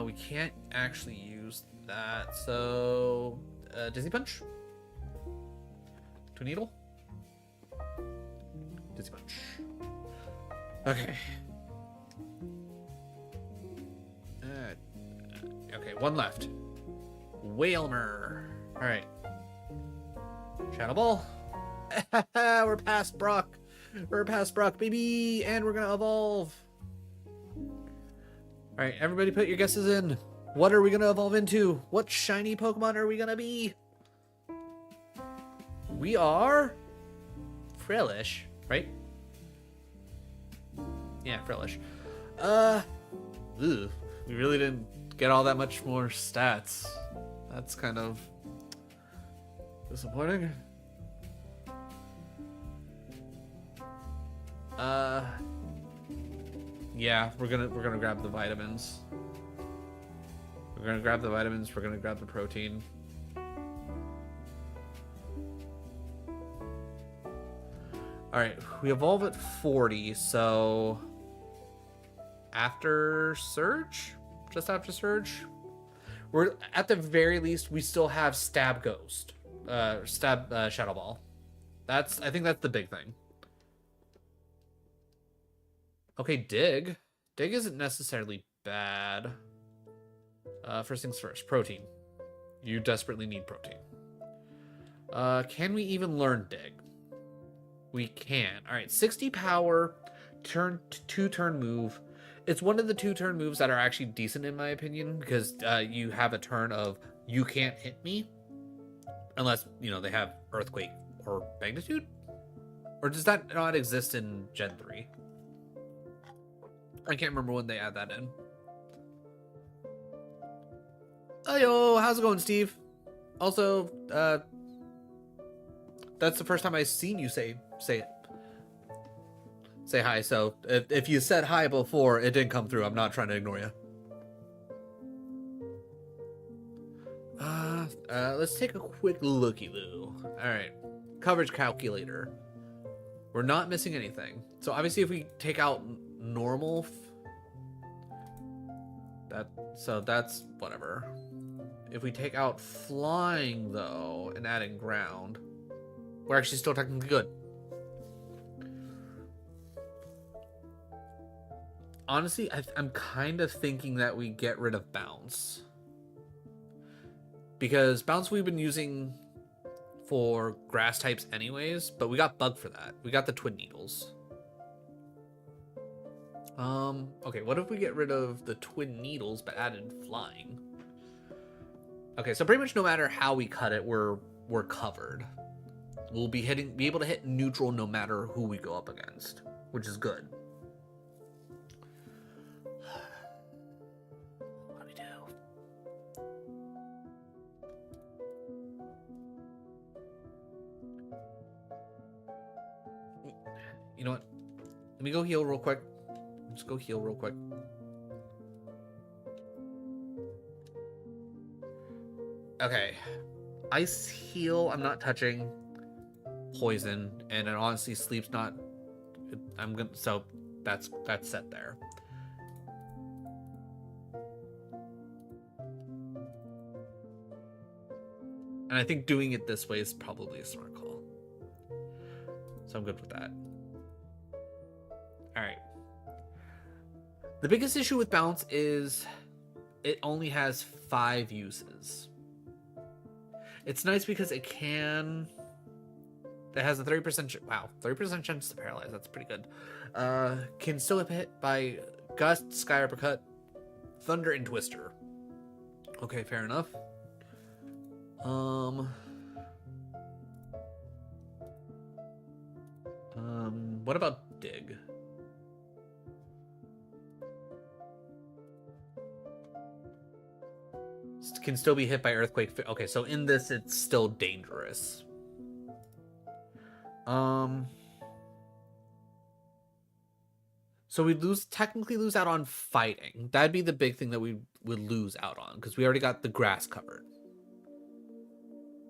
We can't actually use that, so Dizzy Punch. Twin Needle. Dizzy Punch. Okay. Okay, 1 left. Whalmer. All right. Shadow Ball. We're past Brock. We're past Brock, baby, and we're gonna evolve. All right, everybody, put your guesses in. What are we gonna evolve into? What shiny Pokemon are we gonna be? We are Frillish, right? Yeah, Frillish. We really didn't get all that much more stats. That's kind of disappointing. Yeah, we're gonna grab the vitamins. We're gonna grab the vitamins. We're gonna grab the protein. All right, we evolve at 40, so after Surge, just after Surge, we're at the very least we still have Stab Ghost, Shadow Ball. I think that's the big thing. Okay, Dig. Dig isn't necessarily bad. First things first, protein. You desperately need protein. Can we even learn Dig? We can. All right, 60 power, 2-turn move. It's one of the 2-turn moves that are actually decent in my opinion because you have a turn of you can't hit me unless, you know, they have Earthquake or Magnitude. Or does that not exist in Gen 3? I can't remember when they add that in. Oh, yo, how's it going, Steve? Also, that's the first time I've seen you say it. Say hi. So if you said hi before, it didn't come through. I'm not trying to ignore you. Let's take a quick looky-loo. All right, coverage calculator. We're not missing anything. So obviously, if we take out normal, that's whatever. If we take out flying though and add in ground, we're actually still technically good. Honestly, I'm kind of thinking that we get rid of bounce, because bounce we've been using for grass types anyways, but we got bug for that. We got the Twin Needles. Okay, what if we get rid of the twin needles but added flying? Okay, so pretty much no matter how we cut it, we're covered. We'll be able to hit neutral no matter who we go up against, which is good. What do we do? You know what? Let me go heal real quick. Just go heal real quick. Okay. Ice heal, I'm not touching. Poison, and it honestly sleep's not. I'm gonna, so that's set there. And I think doing it this way is probably a smart call. So I'm good with that. Alright. The biggest issue with bounce is it only has 5 uses. It's nice because it has a 30% wow, 30% chance to paralyze. That's pretty good. Can still get hit by Gust, Sky Uppercut, Thunder, and Twister. Okay, fair enough. What about Dig? Can still be hit by Earthquake. Okay, so in this, it's still dangerous. So we'd technically lose out on fighting. That'd be the big thing that we would lose out on, because we already got the grass covered.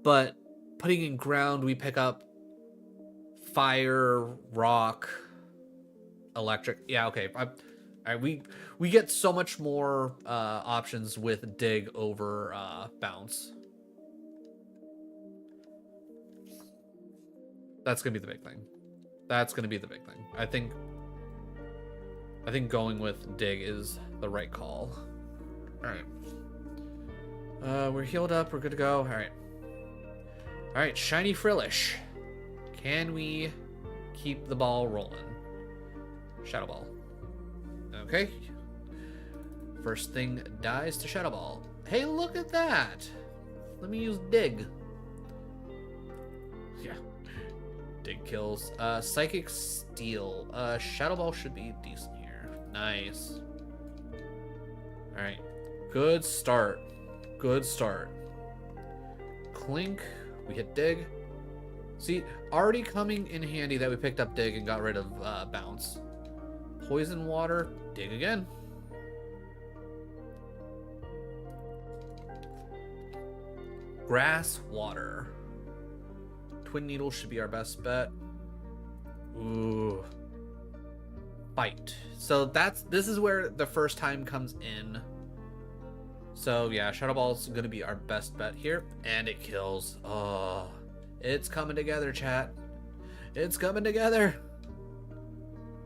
But putting in ground, we pick up fire, rock, electric. Yeah, okay. All right, we get so much more options with dig over bounce. That's gonna be the big thing. That's gonna be the big thing. I think going with dig is the right call. All right. We're healed up. We're good to go. All right. All right. Shiny Frillish. Can we keep the ball rolling? Shadow Ball. Okay. First thing dies to Shadow Ball. Hey, look at that. Let me use dig. Yeah. Dig kills. Psychic Steel. Shadow Ball should be decent here. Nice. Alright. Good start. Good start. Clink. We hit dig. See, already coming in handy that we picked up dig and got rid of bounce. Poison water. Dig again. Grass water. Twin needle should be our best bet. Ooh. Bite. So this is where the first time comes in. So yeah, Shadow Ball's gonna be our best bet here. And it kills. Oh, it's coming together, chat. It's coming together.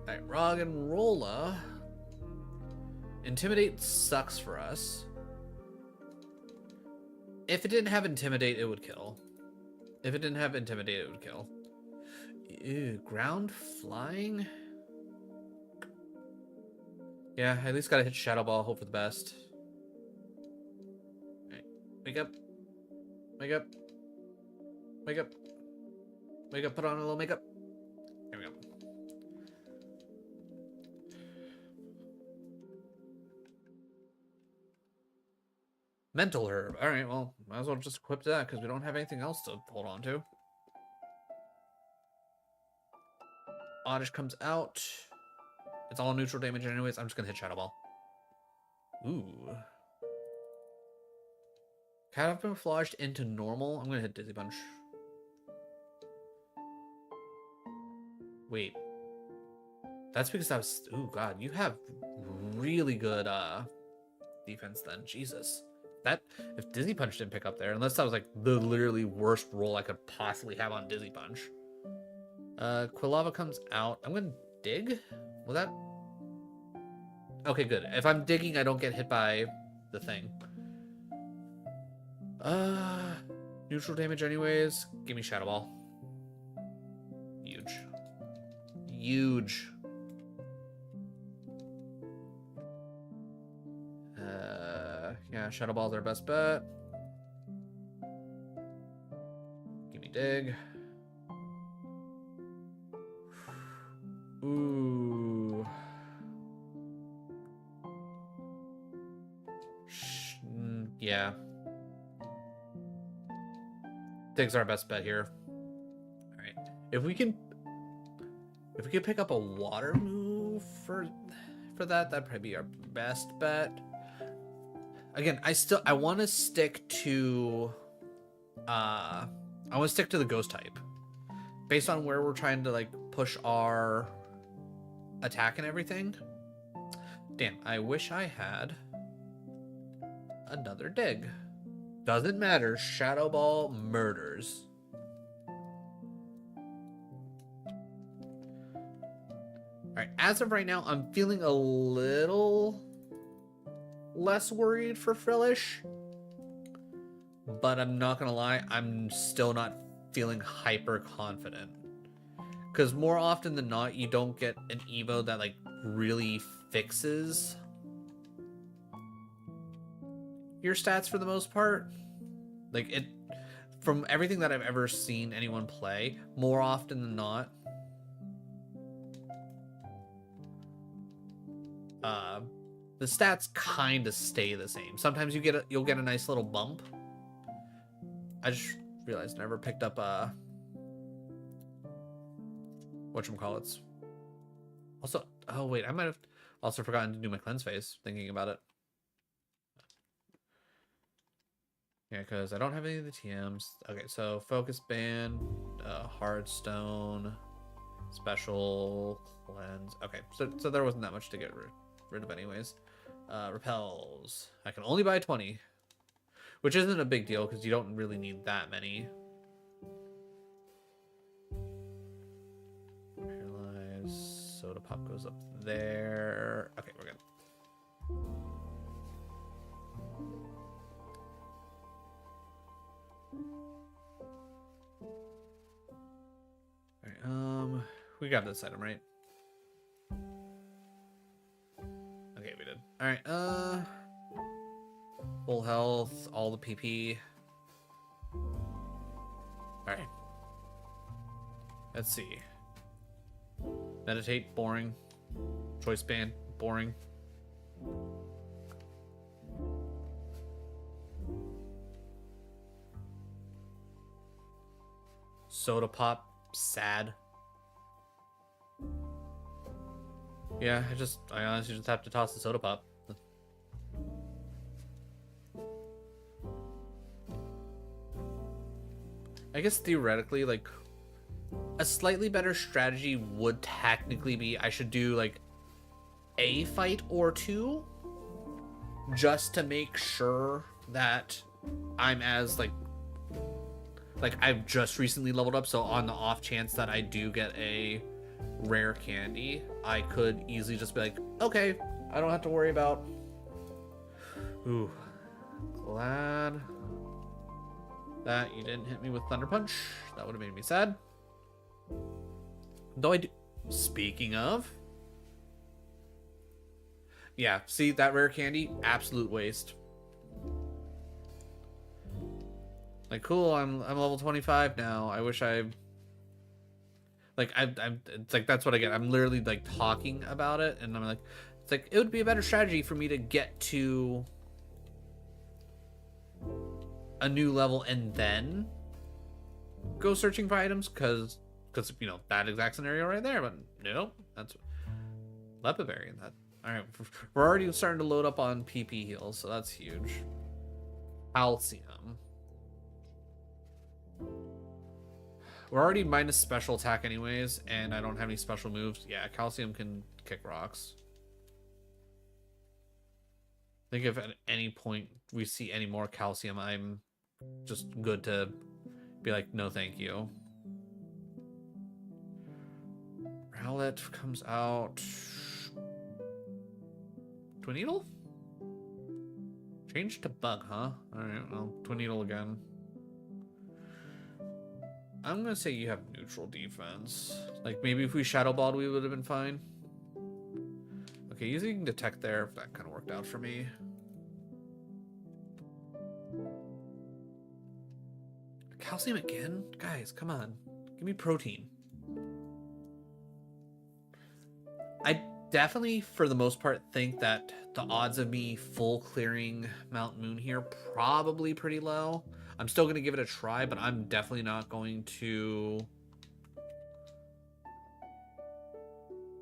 Alright, Roggenrola. Intimidate sucks for us. If it didn't have Intimidate, it would kill. If it didn't have Intimidate, it would kill. Ew, ground flying? Yeah, at least gotta hit Shadow Ball, hope for the best. Alright, wake up. Wake up. Wake up. Wake up, put on a little makeup. There we go. Mental Herb. Alright, well, might as well just equip that because we don't have anything else to hold on to. Oddish comes out. It's all neutral damage anyways. I'm just gonna hit Shadow Ball. Ooh. Camouflaged into normal. I'm gonna hit Dizzy Punch. Wait. That's because I was... Ooh, God. You have really good defense then. Jesus. That... If Dizzy Punch didn't pick up there, unless that was like the literally worst roll I could possibly have on Dizzy Punch. Quilava comes out. I'm gonna dig? Will that... Okay, good. If I'm digging, I don't get hit by the thing. Neutral damage anyways. Give me Shadow Ball. Huge. Huge. Yeah, Shadow Ball's our best bet. Give me dig. Ooh. Yeah. Dig's our best bet here. Alright. If we could pick up a water move for that, that'd probably be our best bet. Again, I want to stick to the ghost type. Based on where we're trying to like push our attack and everything. Damn, I wish I had another dig. Doesn't matter, Shadow Ball murders. Alright, as of right now, I'm feeling a little less worried for Frillish. But I'm not gonna lie, I'm still not feeling hyper confident. Because more often than not, you don't get an Evo that like really fixes your stats for the most part. Like it, from everything that I've ever seen anyone play, more often than not, the stats kind of stay the same. Sometimes you'll get a nice little bump. I just realized I never picked up whatchamacallits. Also, oh wait, I might have also forgotten to do my cleanse phase, thinking about it. Yeah, because I don't have any of the TMs. Okay, so focus band, hard stone, special cleanse. Okay, so there wasn't that much to get rid of anyways. Repels. I can only buy 20, which isn't a big deal because you don't really need that many. Paralyze. Soda pop goes up there. Okay, we're good. Alright, we got this item, right? Okay, we did. Alright, full health, all the PP. Alright. Let's see. Meditate, boring. Choice band, boring. Soda pop, sad. Yeah, I honestly just have to toss the soda pop. I guess theoretically, like, a slightly better strategy would technically be I should do, like, a fight or two just to make sure that I'm as, like I've just recently leveled up, so on the off chance that I do get a rare candy, I could easily just be like, okay, I don't have to worry about. Ooh, glad that you didn't hit me with Thunder Punch. That would have made me sad. Though I do. Speaking of, yeah, see that rare candy? Absolute waste. Like, cool, I'm level 25 now. I wish I'm it's like that's what I get. I'm literally like talking about it and I'm like, it's like it would be a better strategy for me to get to a new level and then go searching for items because you know that exact scenario right there. But no, that's Lepa variant. That all right. We're already starting to load up on PP heals, so that's huge. Calcium. We're already minus special attack anyways, and I don't have any special moves. Yeah, calcium can kick rocks. I think if at any point we see any more calcium, I'm just good to be like, no thank you. Rowlet comes out. Twin Needle? Change to Bug, huh? Alright, well, Twin Needle again. I'm gonna say you have neutral defense. Like, maybe if we Shadow Balled, we would have been fine. Okay, using Detect there, that kind of worked out for me. Calcium again? Guys, come on. Give me protein. I definitely, for the most part, think that the odds of me full clearing Mount Moon here probably pretty low. I'm still going to give it a try, but I'm definitely not going to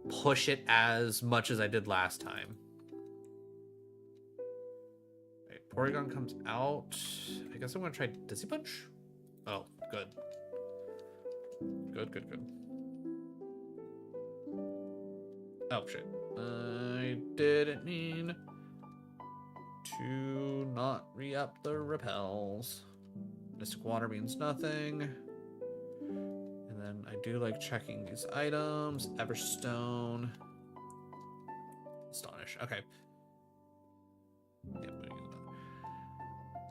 push it as much as I did last time. Okay, Porygon comes out. I guess I'm going to try Dizzy Punch. Oh, good. Good. Oh, shit. I didn't mean to not re-up the repels. Mystic Water means nothing. And then I do like checking these items. Everstone. Astonish. Okay. Yep,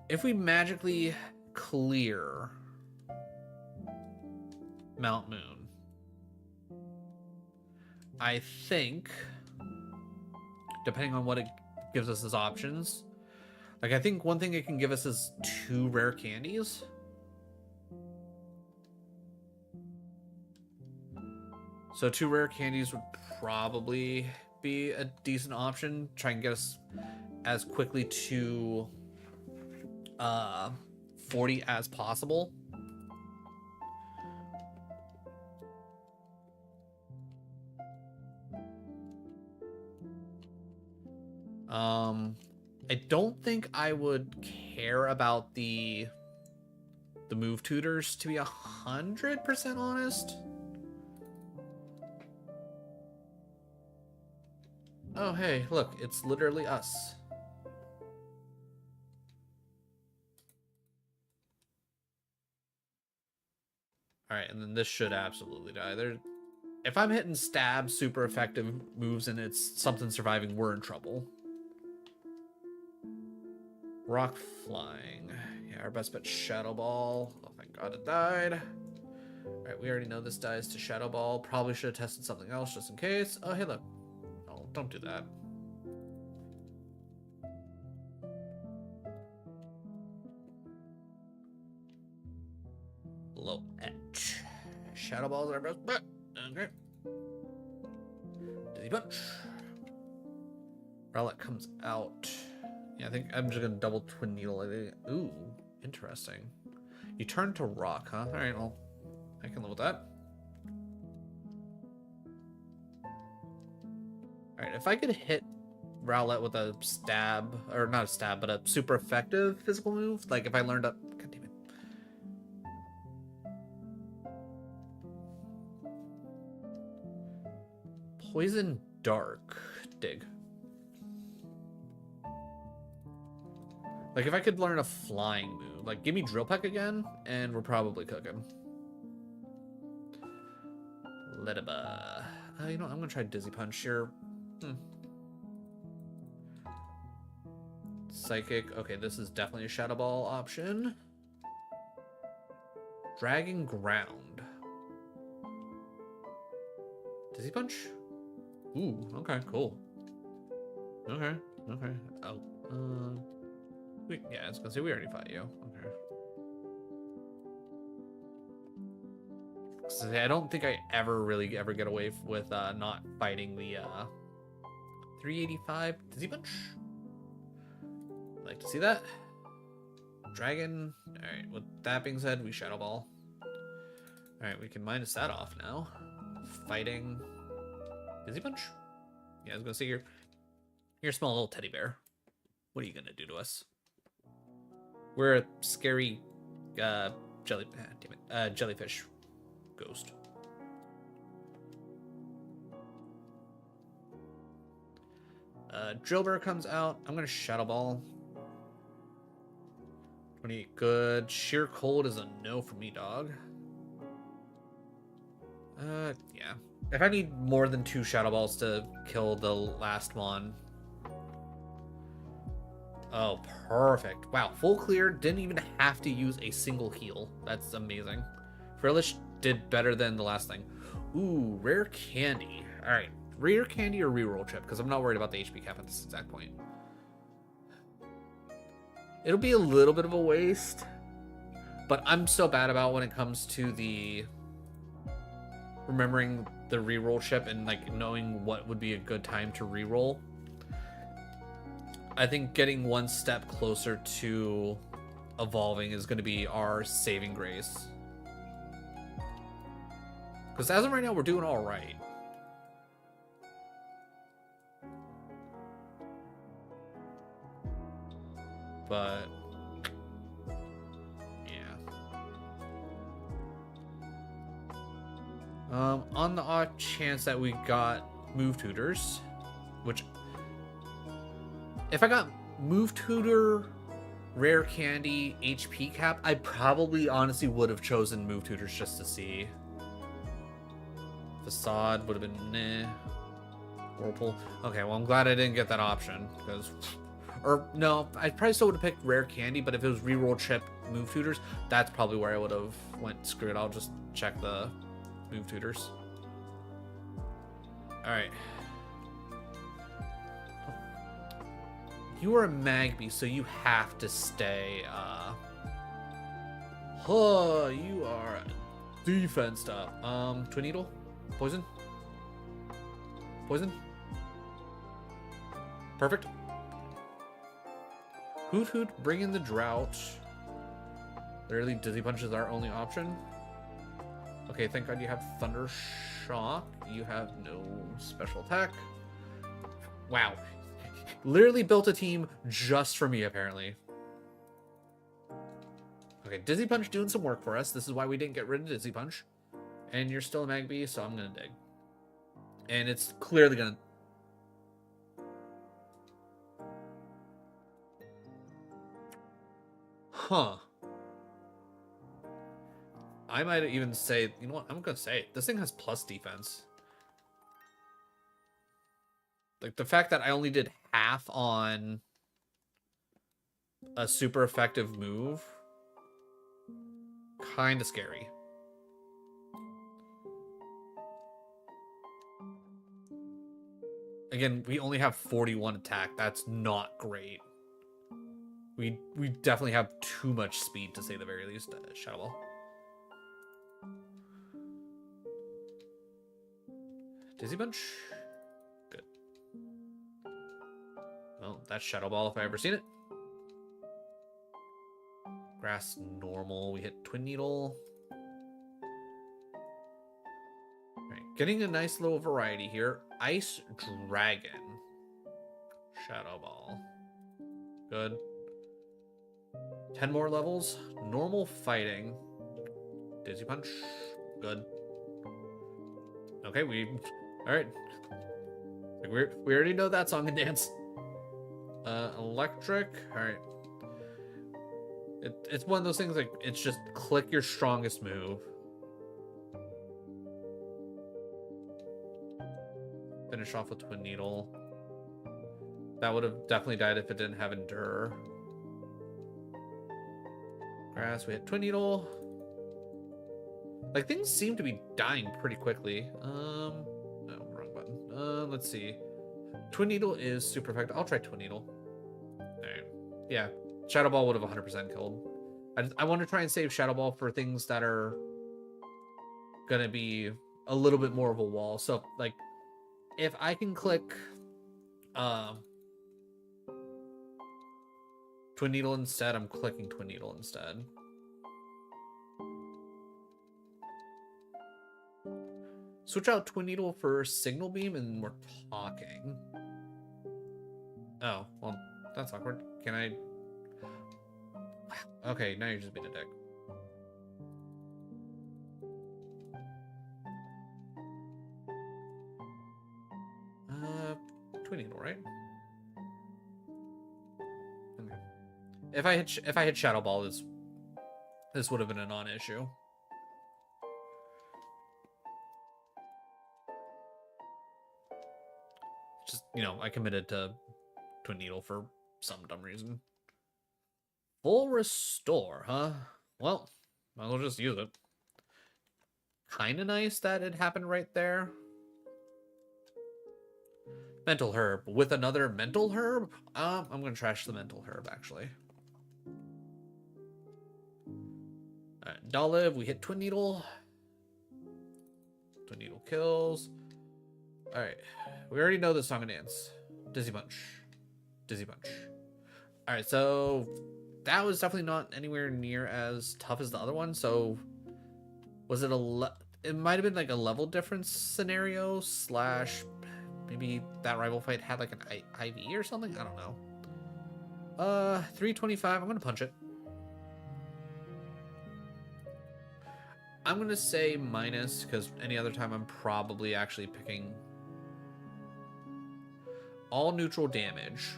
if we magically clear Mount Moon, I think, depending on what it gives us as options, like I think one thing it can give us is 2 rare candies. So 2 rare candies would probably be a decent option. Try and get us as quickly to 40 as possible. I don't think I would care about the move tutors, to be 100% honest. Oh, hey, look, it's literally us. Alright, and then this should absolutely die. If I'm hitting stab super effective moves and it's something surviving, we're in trouble. Rock flying. Yeah, our best bet, Shadow Ball. Oh, thank God it died. Alright, we already know this dies to Shadow Ball. Probably should have tested something else just in case. Oh, hey, look. Oh, don't do that. Low edge. Shadow Ball's our best bet. Okay. Dizzy Punch. Rowlet comes out. Yeah, I think I'm just gonna double Twin Needle. Ooh, interesting. You turn to rock, huh? Alright, well, I can live with that. Alright, if I could hit Rowlet with a stab, or not a stab, but a super effective physical move, like if I learned up. God damn it. Poison Dark. Dig. Like, if I could learn a flying move, like, give me Drill Peck again, and we're probably cooking. Ledaba. You know what? I'm gonna try Dizzy Punch here. Psychic. Okay, this is definitely a Shadow Ball option. Dragon Ground. Dizzy Punch? Ooh, okay, cool. Okay. Oh, yeah, I was gonna say we already fought you. Okay. So I don't think I ever get away with not fighting the 385 Dizzy Punch. I'd like to see that. Dragon. Alright, with that being said, we Shadow Ball. Alright, we can minus that off now. Fighting Dizzy Punch? Yeah, I was gonna say you're a small little teddy bear. What are you gonna do to us? We're a scary jellyfish ghost. Drillbur comes out. I'm gonna Shadow Ball. 28 good. Sheer Cold is a no for me, dog. Yeah. If I need more than 2 Shadow Balls to kill the last one. Oh, perfect. Wow, full clear. Didn't even have to use a single heal. That's amazing. Frillish did better than the last thing. Ooh, rare candy. All right, rare candy or reroll chip, because I'm not worried about the HP cap at this exact point. It'll be a little bit of a waste, But I'm so bad about when it comes to the remembering the reroll chip and like knowing what would be a good time to reroll. I think getting one step closer to evolving is going to be our saving grace. Because as of right now, we're doing all right. But on the odd chance that we got move tutors, which if I got move tutor, rare candy, HP cap, I probably honestly would have chosen move tutors just to see. Facade would have been nah. Whirlpool. Okay, well I'm glad I didn't get that option because, or no, I probably still would have picked rare candy, but if it was reroll chip move tutors, that's probably where I would have went. Screw it, I'll just check the move tutors. All right. You are a Magby, so you have to stay. You are defense up. Twin needle, poison, poison. Perfect. Hoot hoot, bring in the drought. Literally, dizzy punch is our only option. Okay, thank God you have Thunder Shock. You have no special attack. Wow. Literally built a team just for me, apparently. Okay, Dizzy Punch doing some work for us. This is why we didn't get rid of Dizzy Punch. And you're still a Magby, so I'm going to dig. And it's clearly going to... Huh. I might even say, you know what, I'm going to say it. This thing has plus defense. Like, the fact that I only did half on a super effective move, kind of scary. Again, we only have 41 attack. That's not great. We definitely have too much speed, to say the very least. Shadow Ball. Dizzy Punch. Good. Well, that's Shadow Ball if I ever seen it. Grass normal. We hit Twin Needle. Alright, getting a nice little variety here. Ice Dragon. Shadow Ball. Good. 10 more levels. Normal fighting. Dizzy Punch. Good. Okay, alright. We already know that song and dance. Electric. Alright. It's one of those things like it's just click your strongest move. Finish off with Twin Needle. That would have definitely died if it didn't have Endure. Grass, we hit Twin Needle. Like, things seem to be dying pretty quickly. No, wrong button. Let's see. Twin Needle is super effective. I'll try Twin Needle. Alright. Yeah. Shadow Ball would have 100% killed. I want to try and save Shadow Ball for things that are gonna be a little bit more of a wall. So, like, if I can click Twin Needle instead, I'm clicking Twin Needle instead. Switch out Twin Needle for Signal Beam and we're talking. Oh, well, that's awkward. Can I... Okay, now you're just being a dick. Twin Needle, right? Okay. If I hit Shadow Ball, this would have been a non-issue. Just, you know, I committed to Twin Needle for some dumb reason. Full Restore, huh? Well, might as well just use it. Kind of nice that it happened right there. Mental Herb. With another Mental Herb? I'm going to trash the Mental Herb, actually. Alright, Dolive, we hit Twin Needle. Twin Needle kills. Alright, we already know the song and dance. Dizzy Punch. Dizzy Punch. Alright, so that was definitely not anywhere near as tough as the other one. So was it it might have been like a level difference scenario slash maybe that rival fight had like an IV or something? I don't know. 325. I'm gonna punch it. I'm gonna say minus because any other time I'm probably actually picking all neutral damage.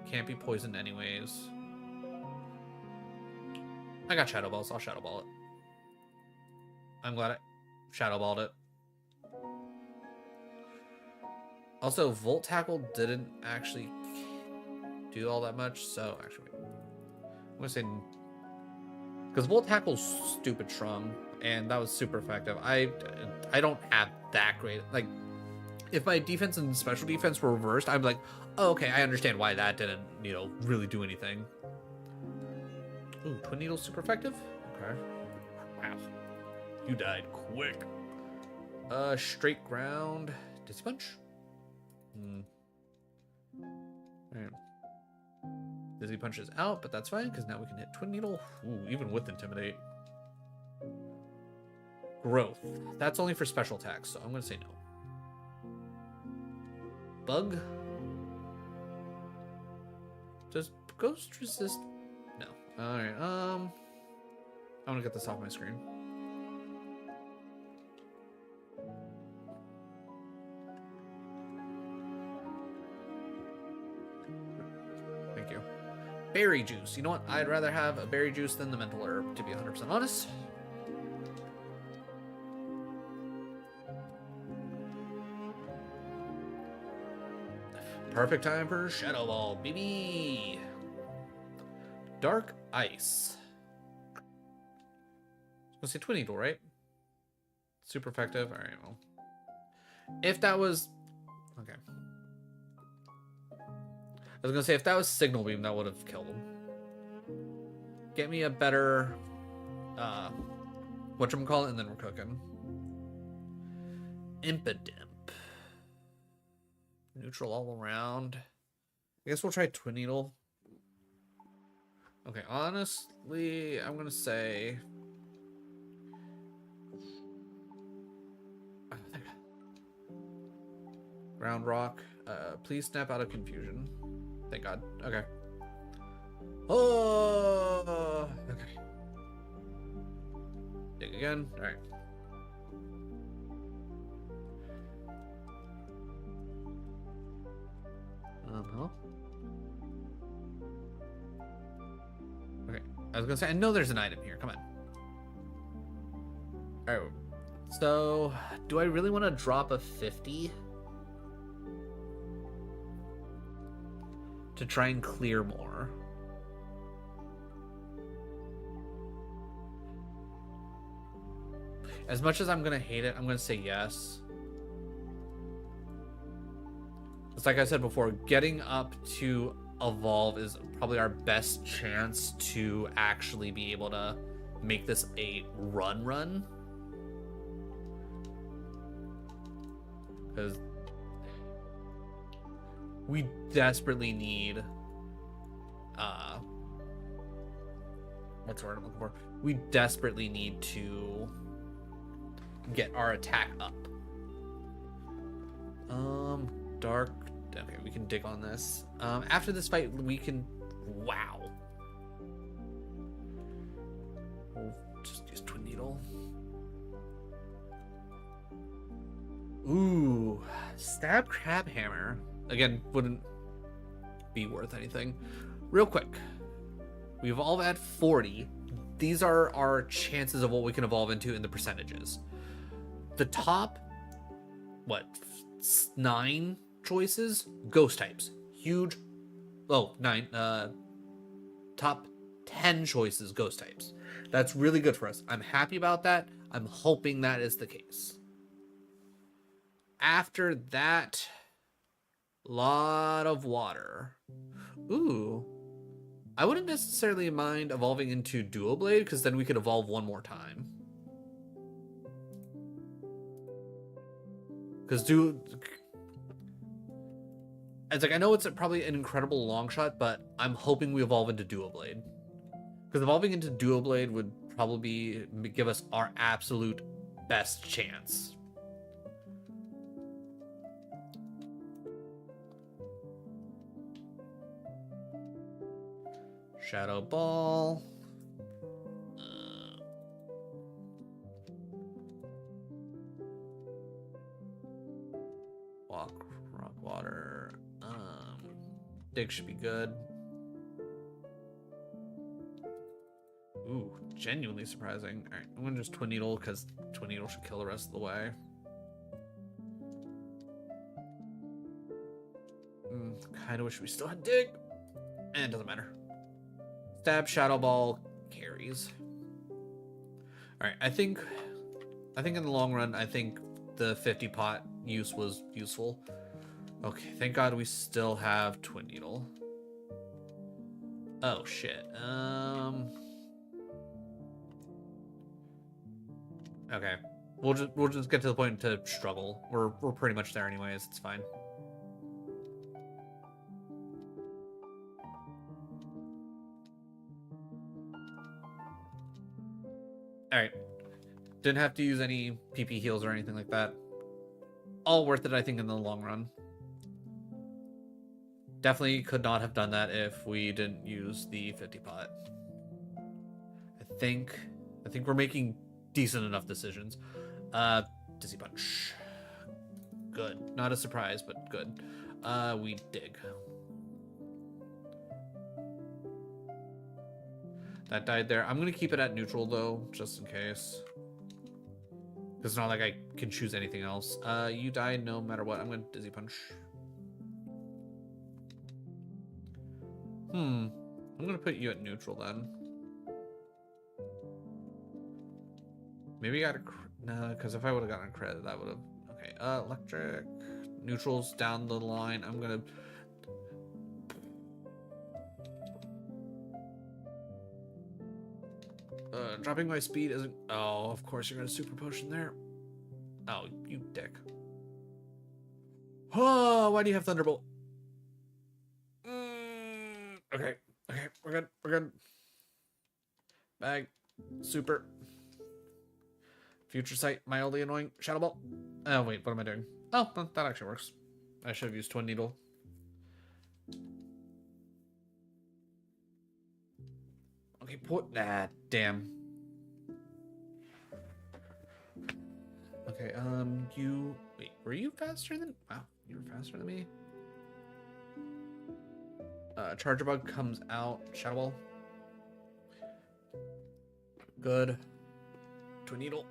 Can't be poisoned anyways. I got Shadow Ball, so I'll Shadow Ball it. I'm glad I Shadow Balled it. Also, Volt Tackle didn't actually do all that much, so actually, wait. I'm gonna say because Volt Tackle's stupid strong, and that was super effective. I don't have that great like. If my defense and special defense were reversed, I'm like, oh, okay, I understand why that didn't, you know, really do anything. Ooh, Twin Needle's super effective? Okay. Wow. You died quick. Straight ground. Dizzy Punch? Alright. Dizzy Punch is out, but that's fine, because now we can hit Twin Needle. Ooh, even with Intimidate. Growth. That's only for special attacks, so I'm going to say no. Bug? Does Ghost resist? No. Alright, I want to get this off my screen. Thank you. Berry juice. You know what? I'd rather have a berry juice than the mental herb, to be 100% honest. Perfect time for Shadow Ball, baby. Dark Ice. Let's say Twin Needle, right? Super effective. All right, well. If that was... Okay. I was going to say, if that was Signal Beam, that would have killed him. Get me a better... whatchamacallit, and then we're cooking. Impidimp. Neutral all around. I guess we'll try Twin Needle. Okay, honestly, I'm gonna say... Ground Rock. Please snap out of confusion. Thank God. Okay. Oh! Okay. Dig again. Alright. Okay, I was gonna say, I know there's an item here. Come on. Alright, so do I really want to drop a 50 to try and clear more? As much as I'm gonna hate it, I'm gonna say yes. It's like I said before, getting up to evolve is probably our best chance to actually be able to make this a run. Because we desperately need what's the word I'm looking for? We desperately need to get our attack up. Dark. Okay, we can dig on this. After this fight, we can... Wow. We'll just use Twin Needle. Ooh. Stab Crab Hammer. Again, wouldn't be worth anything. Real quick. We evolve at 40. These are our chances of what we can evolve into in the percentages. The top... What? 9 choices, ghost types. Huge. Oh, 9. Top 10 choices, ghost types. That's really good for us. I'm happy about that. I'm hoping that is the case. After that, lot of water. Ooh. I wouldn't necessarily mind evolving into Dual Blade, because then we could evolve one more time. Because it's like, I know it's probably an incredible long shot, but I'm hoping we evolve into Dual Blade. Because evolving into Dual Blade would probably give us our absolute best chance. Shadow Ball. Walk, Rock, Water. Dig should be good. Ooh, genuinely surprising. Alright, I'm gonna just Twin Needle, because Twin Needle should kill the rest of the way. Kinda wish we still had Dig. And it doesn't matter. Stab, Shadow Ball, carries. Alright, I think in the long run, I think the 50 pot use was useful. Okay, thank God we still have Twin Needle. Oh shit. Okay. We'll just get to the point to struggle. We're pretty much there anyways, it's fine. Alright. Didn't have to use any PP heals or anything like that. All worth it, I think, in the long run. Definitely could not have done that if we didn't use the 50 pot. I think we're making decent enough decisions. Dizzy Punch. Good. Not a surprise, but good. We dig. That died there. I'm gonna keep it at neutral though, just in case. It's not like I can choose anything else. You die no matter what. I'm gonna Dizzy Punch. I'm gonna put you at neutral then. Maybe I got a no, because if I would have gotten a credit, that would have. Okay, electric neutrals down the line. I'm gonna. Dropping my speed isn't. Oh, of course you're gonna super potion there. Oh, you dick. Oh, why do you have Thunderbolt? Okay, we're good. Bag, super. Future Sight, mildly annoying. Shadow Ball. Oh, wait, what am I doing? Oh, that actually works. I should have used Twin Needle. Okay, damn. Okay, wait, were you faster than, wow, you were faster than me? Charger Bug comes out, Shadow Ball. Good. Twin Needle.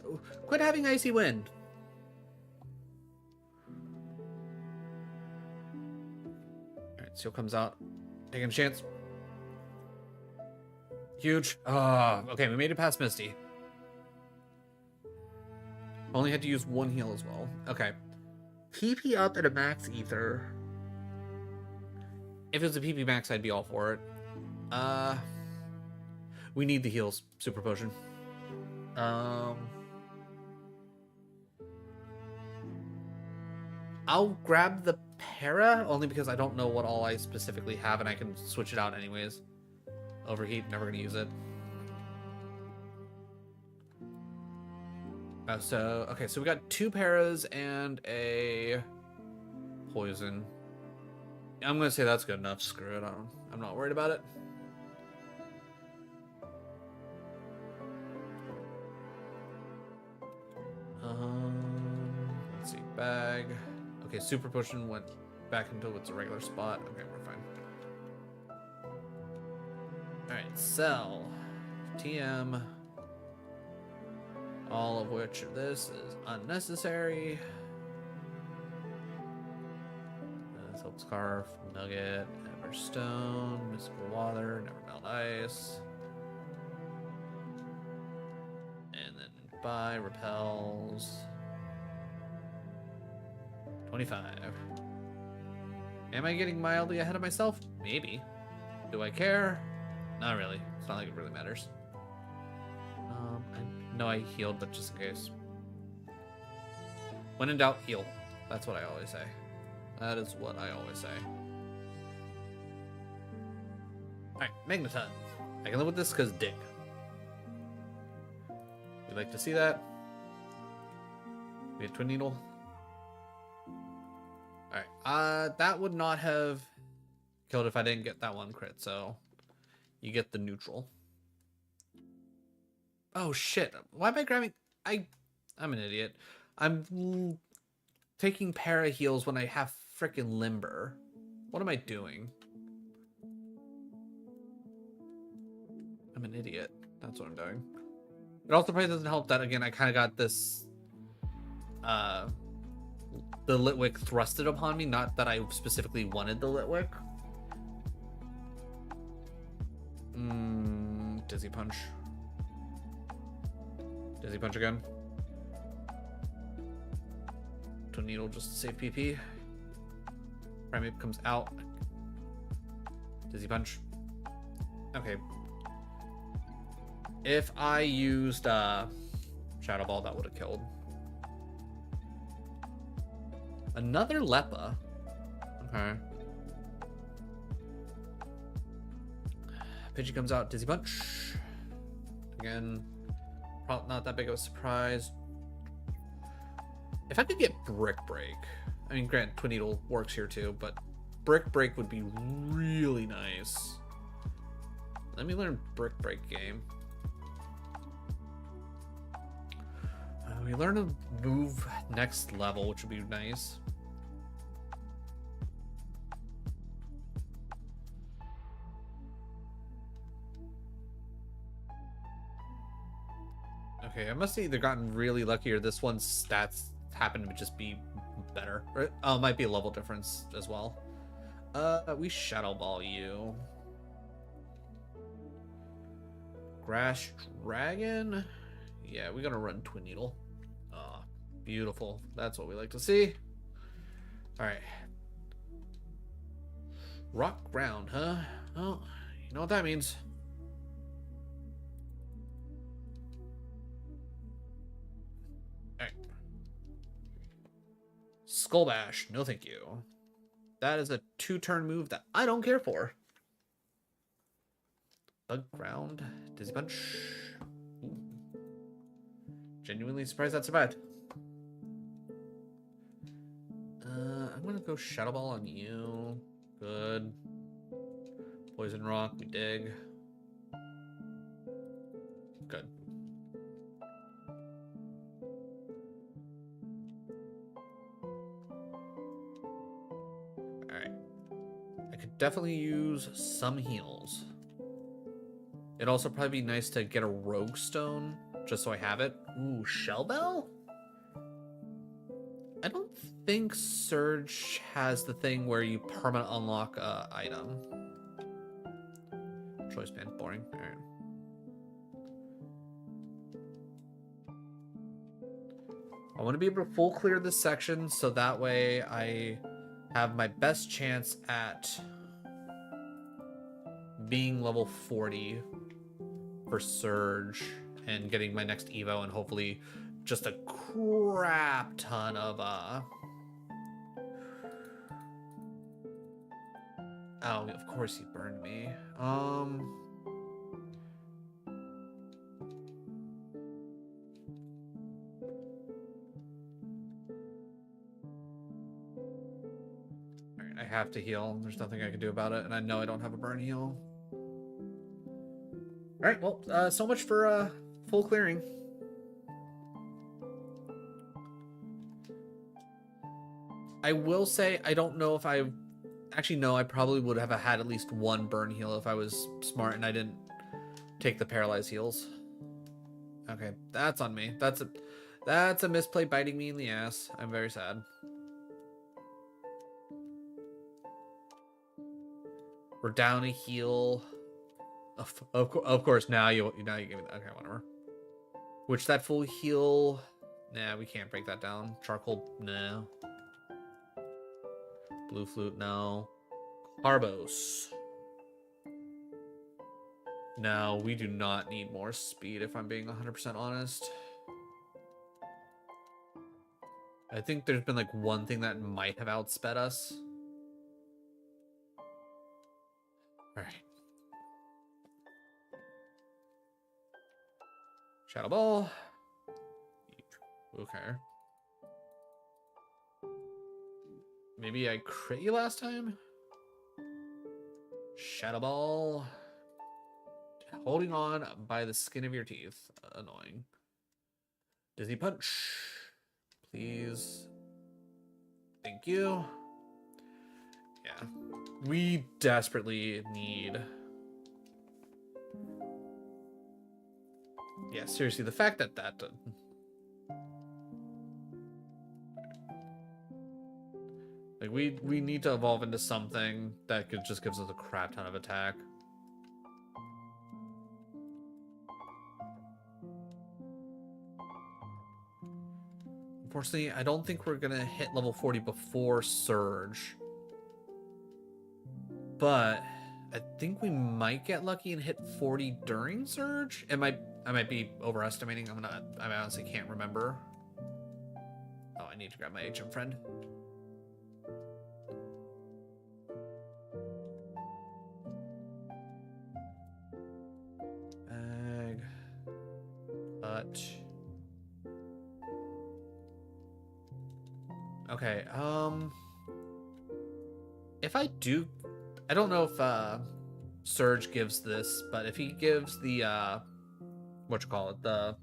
Ooh. Quit having Icy Wind. Alright, Seal comes out. Taking a chance. Huge. Okay, we made it past Misty. Only had to use one heal as well. Okay. PP up at a max ether. If it was a PP max, I'd be all for it. We need the heals. Super potion. I'll grab the para, only because I don't know what all I specifically have, and I can switch it out anyways. Overheat, never gonna use it. Okay, so we got 2 paras and a poison. I'm gonna say that's good enough. Screw it. I'm not worried about it. Let's see. Bag. Okay, super potion went back into its regular spot. Okay, we're fine. Alright, sell. TM. All of which this is unnecessary. Silk Scarf, Nugget, Everstone, Mystical Water, Never Melt Ice. And then buy, repels. 25. Am I getting mildly ahead of myself? Maybe. Do I care? Not really. It's not like it really matters. I know I healed, but just in case. When in doubt, heal. That's what I always say. That is what I always say. Alright, Magneton. I can live with this because dig. We like to see that. We had Twin Needle. Alright, that would not have killed if I didn't get that one crit, so you get the neutral. Oh shit. Why am I grabbing... I'm an idiot. I'm taking para heals when I have frickin' limber. What am I doing? I'm an idiot. That's what I'm doing. It also probably doesn't help that, again, I kind of got this... the Litwick thrusted upon me. Not that I specifically wanted the Litwick. Dizzy Punch. Dizzy Punch again. Twin Needle just to save PP. Primeape comes out. Dizzy Punch. Okay. If I used Shadow Ball, that would have killed. Another Leppa. Okay. Pidgey comes out. Dizzy Punch. Again, probably not that big of a surprise. If I could get Brick Break, I mean, granted, Twin Needle works here too, but Brick Break would be really nice. Let me learn Brick Break game. We learn to move next level, which would be nice. Okay, I must have either gotten really lucky or this one's stats happen to just be better. Or, oh, it might be a level difference as well. We Shadow Ball you. Grass Dragon? Yeah, we're gonna run Twin Needle. Oh, beautiful. That's what we like to see. Alright. Rock Ground, huh? Oh, you know what that means. Alright. Skull Bash, no thank you. That is a 2-turn move that I don't care for. Bug Ground, Dizzy Punch. Ooh. Genuinely surprised that survived. I'm gonna go Shadow Ball on you. Good. Poison Rock, we dig. Good. Alright. I could definitely use some heals. It'd also probably be nice to get a Rogue Stone, just so I have it. Ooh, Shell Bell? I don't think Surge has the thing where you permanent unlock a item. Choice band, boring. Alright. I want to be able to full clear this section so that way I have my best chance at being level 40 for Surge and getting my next Evo and hopefully just a crap ton of oh, of course he burned me. Alright, I have to heal. There's nothing I can do about it, and I know I don't have a burn heal. Alright, well, so much for full clearing. I will say, I don't know if I... Actually, no, I probably would have had at least one burn heal if I was smart and I didn't take the paralyzed heals. Okay, that's on me. That's a misplay biting me in the ass. I'm very sad. We're down a heal. Of course, now you give me that. Okay, whatever. Which that full heal... Nah, we can't break that down. Charcoal, no. Blue flute, no. Carbos. No, we do not need more speed, if I'm being 100% honest. I think there's been like one thing that might have outsped us. Alright. Shadow Ball. Okay. Maybe I crit you last time? Shadow Ball. Holding on by the skin of your teeth. Annoying. Dizzy Punch. Please. Thank you. Yeah. We desperately need... Yeah, seriously, the fact that that... Like, we need to evolve into something that could just gives us a crap ton of attack. Unfortunately, I don't think we're gonna hit level 40 before Surge. But I think we might get lucky and hit 40 during Surge. I might be overestimating. I honestly can't remember. Oh, I need to grab my HM friend. Bag. But okay, if I do, I don't know if Surge gives this, but if he gives the the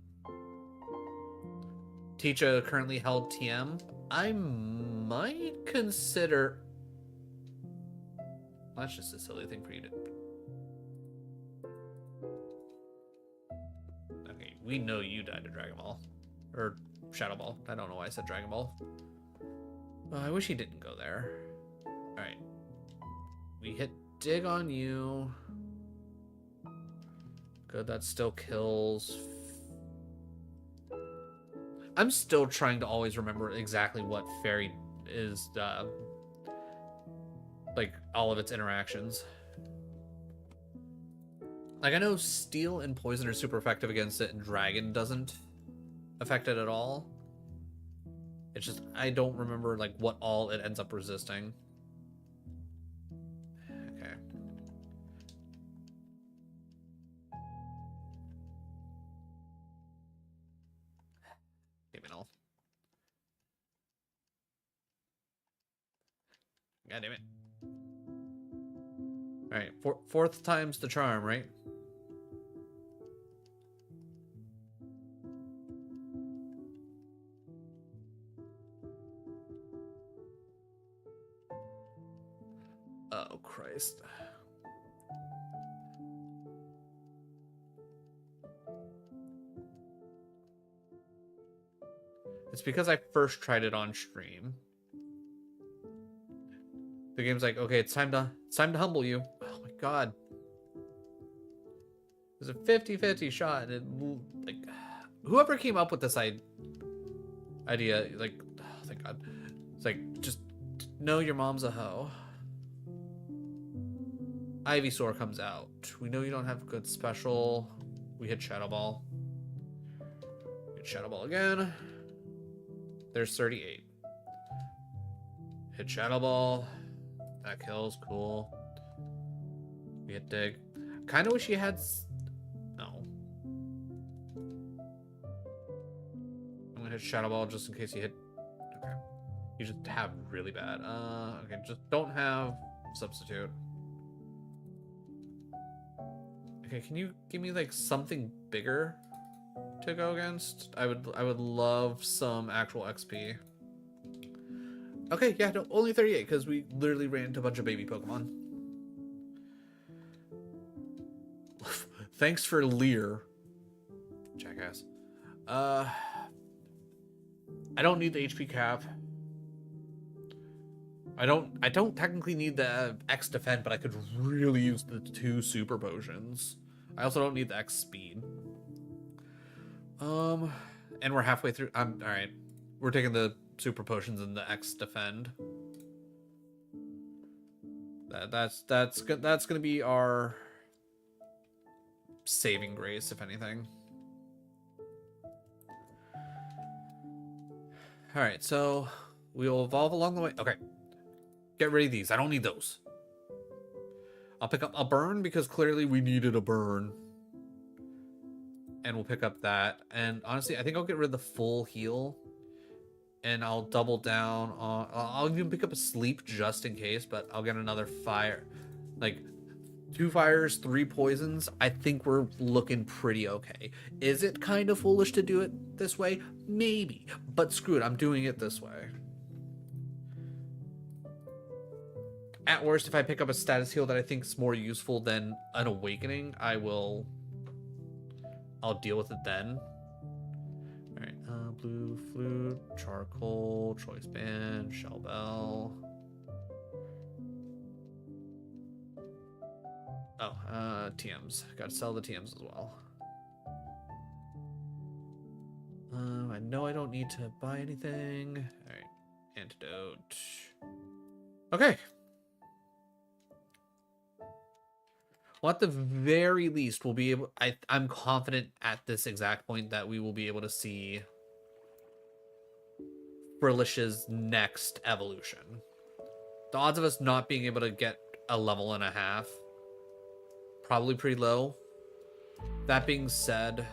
teach a currently held TM, I might consider... That's just a silly thing for you to... Okay, we know you died to Dragon Ball. Or Shadow Ball. I don't know why I said Dragon Ball. I wish he didn't go there. Alright. We hit Dig on you. Good, that still kills. I'm still trying to always remember exactly what Fairy is, like, all of its interactions. Like, I know Steel and Poison are super effective against it, and Dragon doesn't affect it at all. It's just, I don't remember, like, what all it ends up resisting. Okay. Give me an all. God damn it. Alright, fourth time's the charm, right? Oh, Christ. It's because I first tried it on stream. The game's like, okay, it's time to humble you. Oh my god. There's a 50-50 shot. And like, whoever came up with this idea, like, oh, thank god. It's like, just know your mom's a hoe. Ivysaur comes out. We know you don't have good special. We hit Shadow Ball. Hit Shadow Ball again. There's 38. Hit Shadow Ball. That kills. Cool. We hit Dig. Kind of wish he had... No. I'm gonna hit Shadow Ball just in case you hit... Okay. You just have really bad. Okay, just don't have Substitute. Okay, can you give me like something bigger to go against? I would love some actual XP. Okay, yeah, no, only 38 because we literally ran into a bunch of baby Pokemon. Thanks for Leer, jackass. I don't need the HP cap. I don't technically need the X defend, but I could really use the 2 super potions. I also don't need the X speed. And we're halfway through. All right. We're taking the super potions and the X defend. That's gonna be our saving grace, if anything. All right, so we'll evolve along the way. Okay, get rid of these. I don't need those. I'll pick up a burn because clearly we needed a burn. And we'll pick up that. And honestly, I think I'll get rid of the full heal. And I'll double down on... I'll even pick up a sleep just in case, but I'll get another fire. Like, 2 fires, 3 poisons. I think we're looking pretty okay. Is it kind of foolish to do it this way? Maybe. But screw it, I'm doing it this way. At worst, if I pick up a status heal that I think is more useful than an awakening, I'll deal with it then. Alright, blue flute, charcoal, choice band, shell bell. Oh, TMs. Gotta sell the TMs as well. I know I don't need to buy anything. Alright, antidote. Okay. Well, at the very least, we'll be able... I'm confident at this exact point that we will be able to see Frilish's next evolution. The odds of us not being able to get a level and a half, probably pretty low. That being said...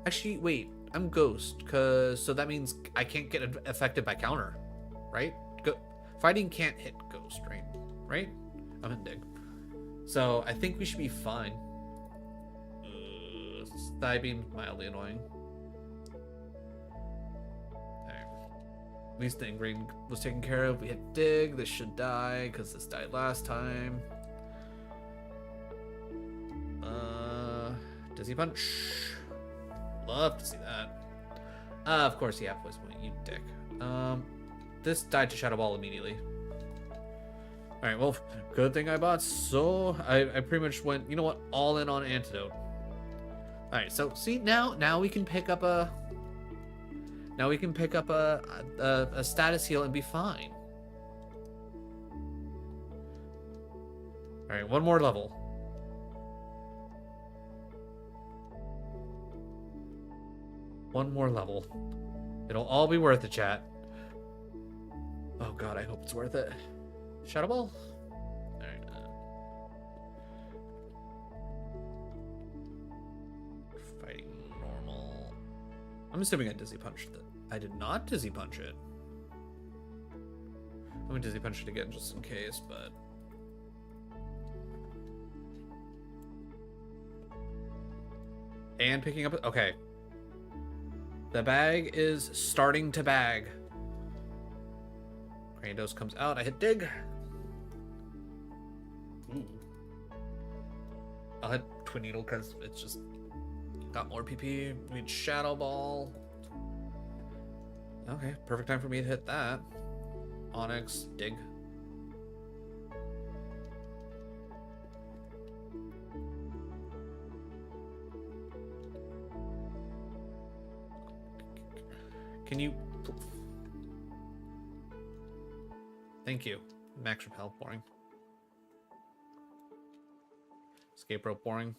Actually, wait. I'm Ghost, so that means I can't get affected by counter, right? Fighting can't hit Ghost, right? Right? I'm in Dig. So, I think we should be fine. Thigh beam, mildly annoying. Alright. At least the ingrain was taken care of. We hit Dig. This should die, because this died last time. Dizzy Punch. Love to see that. Of course, yeah, Poison Point, you dick. This died to Shadow Ball immediately. Alright, well, good thing I bought, so I pretty much went, you know what, all in on Antidote. Alright, so see, now we can pick up a... Now we can pick up a status heal and be fine. Alright, one more level. One more level. It'll all be worth it, chat. Oh god, I hope it's worth it. Shadow Ball? Alright. Fighting normal. I'm assuming I Dizzy Punched it. I did not Dizzy Punch it. I'm gonna Dizzy Punch it again just in case, but... And picking up... Okay. The bag is starting to bag. Grandos comes out. I hit Dig. Ooh. I'll hit Twin Needle because it's just got more PP. We need Shadow Ball. Okay, perfect time for me to hit that. Onyx, Dig. Can you... Thank you. Max Repel, boring. Escape Rope, boring.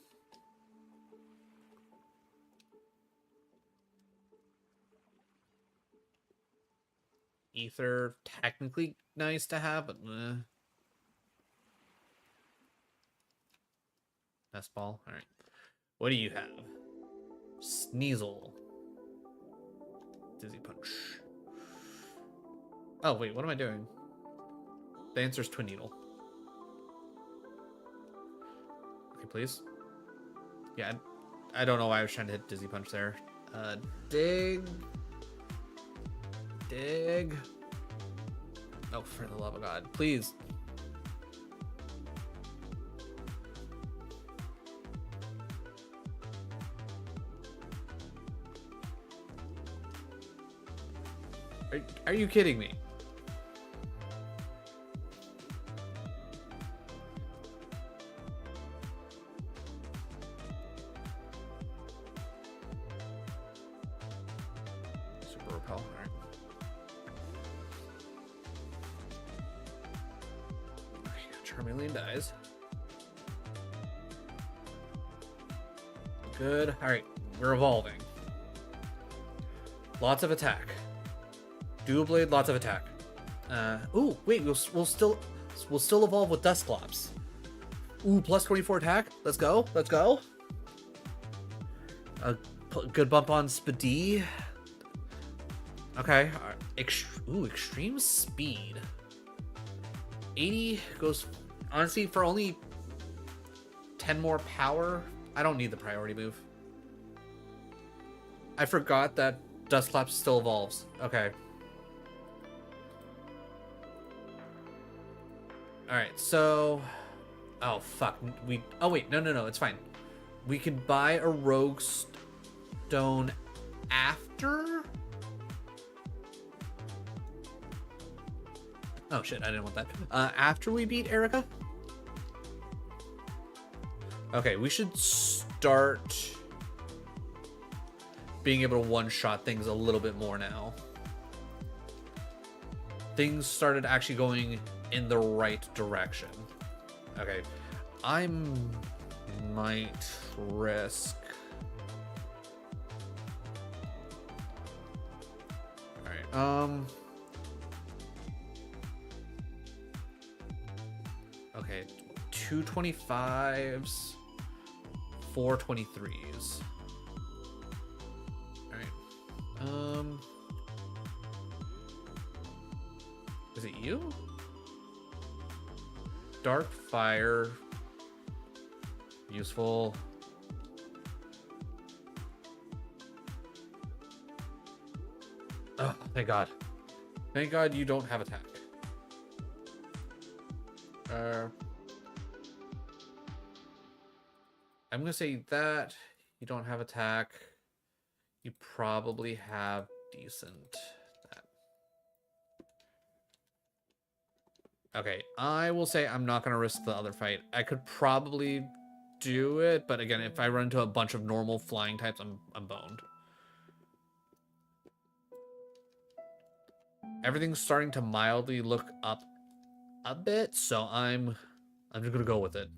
Ether, technically nice to have, but Nest Ball, alright. What do you have? Sneasel. Dizzy Punch. Oh, wait, what am I doing? The answer is Twin Needle. Okay, please. Yeah, I don't know why I was trying to hit Dizzy Punch there. Dig. Dig. Oh, for the love of God. Please. Are you kidding me? Super Repel, alright. Charmeleon dies. Good. Alright, we're evolving. Lots of attack. Dual Blade, lots of attack. Ooh, wait, we'll still evolve with Dusclops. Ooh, plus 24 attack. Let's go. Let's go. A good bump on Speedy. Okay. Ooh, extreme speed. 80 goes, honestly, for only 10 more power. I don't need the priority move. I forgot that Dusclops still evolves. Okay. Alright, so... Oh, fuck. Oh, wait. No. It's fine. We can buy a Rogue Stone after? Oh, shit. I didn't want that. After we beat Erica? Okay, we should start being able to one-shot things a little bit more now. Things started actually going in the right direction. Okay, I might risk... Alright, okay, 225s, 423s. Alright, is it you? Dark Fire. Useful. Oh, thank God. Thank God you don't have attack. I'm gonna say that you don't have attack. You probably have decent. Okay, I will say I'm not gonna risk the other fight. I could probably do it, but again, if I run into a bunch of normal flying types, I'm boned. Everything's starting to mildly look up a bit, so I'm just gonna go with it.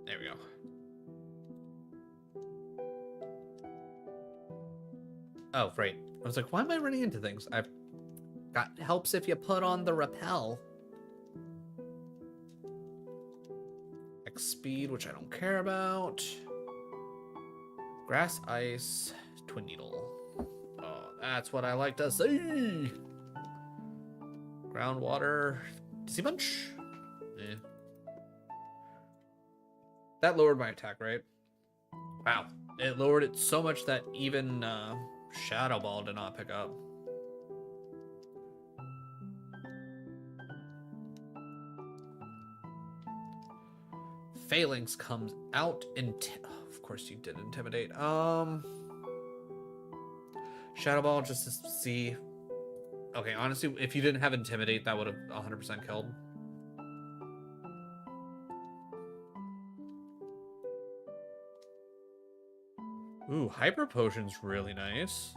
There we go. Oh, right. I was like, why am I running into things? I've got helps if you put on the repel. X speed, which I don't care about. Grass, ice, twin needle. Oh, that's what I like to see. Groundwater. Sea bunch? Eh. That lowered my attack, right? Wow. It lowered it so much that even Shadow Ball did not pick up. Phalanx comes out in... Oh, of course you did Intimidate. Shadow Ball just to see... Okay, honestly, if you didn't have Intimidate, that would have 100% killed. Ooh, Hyper Potion's really nice.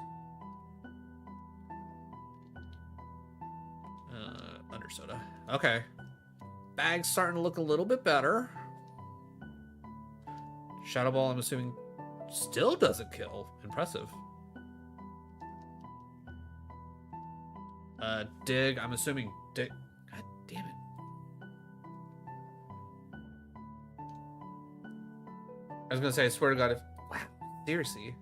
Under Soda. Okay. Bag's starting to look a little bit better. Shadow Ball, I'm assuming, still doesn't kill. Impressive. Dig, I'm assuming Dig... God damn it. I was gonna say, I swear to God, if... Wow, seriously.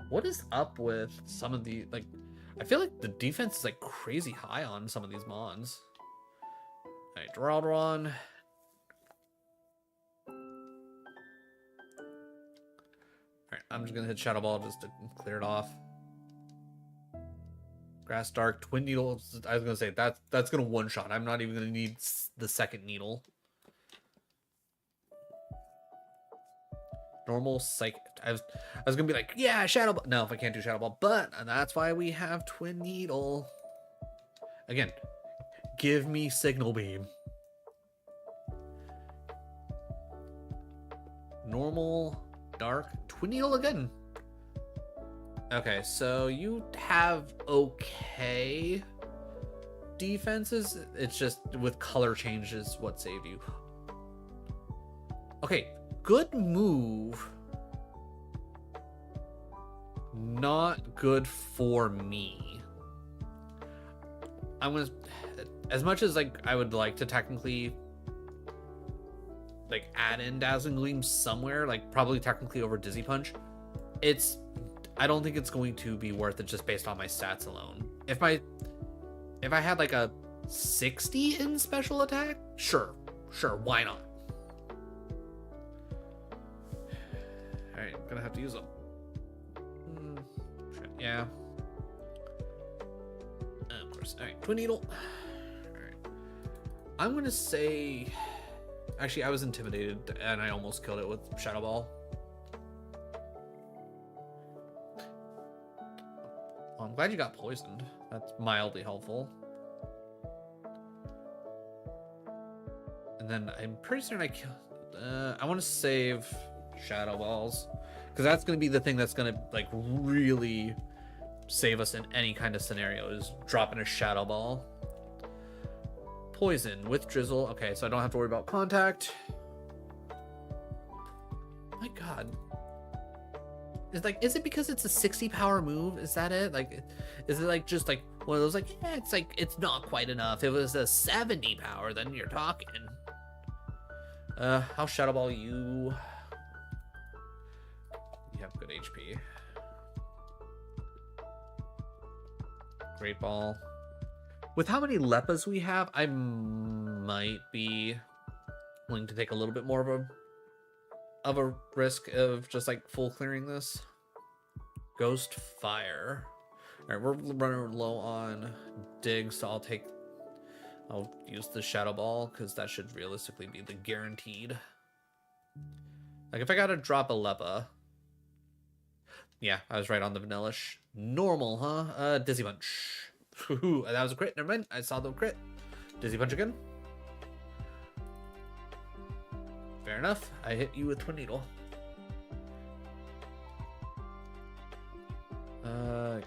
What is up with some of the, like... I feel like the defense is, like, crazy high on some of these mons. Alright, Duraludon. Alright, I'm just gonna hit Shadow Ball just to clear it off. Grass Dark, Twin Needle. I was gonna say that's gonna one shot. I'm not even gonna need the second needle. Normal Psych. I was gonna be like, yeah, Shadow Ball. No, if I can't do Shadow Ball, but that's why we have Twin Needle. Again, give me Signal Beam. Normal, dark, twin needle again. Okay, so you have okay defenses. It's just with color changes what saved you. Okay, good move. Not good for me. I'm gonna, as much as like I would like to technically like add in Dazzling Gleam somewhere, like probably technically over Dizzy Punch, I don't think it's going to be worth it just based on my stats alone. If I had like a 60 in special attack, sure, why not? All right, I'm gonna have to use them. Yeah. Of course. All right, Twin Needle. All right. I'm gonna say, actually, I was intimidated and I almost killed it with Shadow Ball. Well, I'm glad you got poisoned. That's mildly helpful. And then I'm pretty certain I killed. I want to save Shadow Balls because that's going to be the thing that's going to like really save us in any kind of scenario, is dropping a Shadow Ball. Poison with Drizzle. Okay, so I don't have to worry about contact. My God. It's like, is it because it's a 60 power move? Is that it? Like, is it like just like one of those like, yeah, it's like, it's not quite enough. If it was a 70 power, then you're talking. I'll Shadow Ball you. You have good HP. Great Ball. With how many Leppas we have, I might be willing to take a little bit more of a risk of just like full clearing this. Ghost Fire. All right, we're running low on dig, so I'll use the Shadow Ball because that should realistically be the guaranteed. Like if I gotta drop a Leppa. Yeah, I was right on the vanillish. Normal, huh? Dizzy Punch. That was a crit. Never mind. I saw the crit. Dizzy Punch again. Fair enough. I hit you with Twin Needle.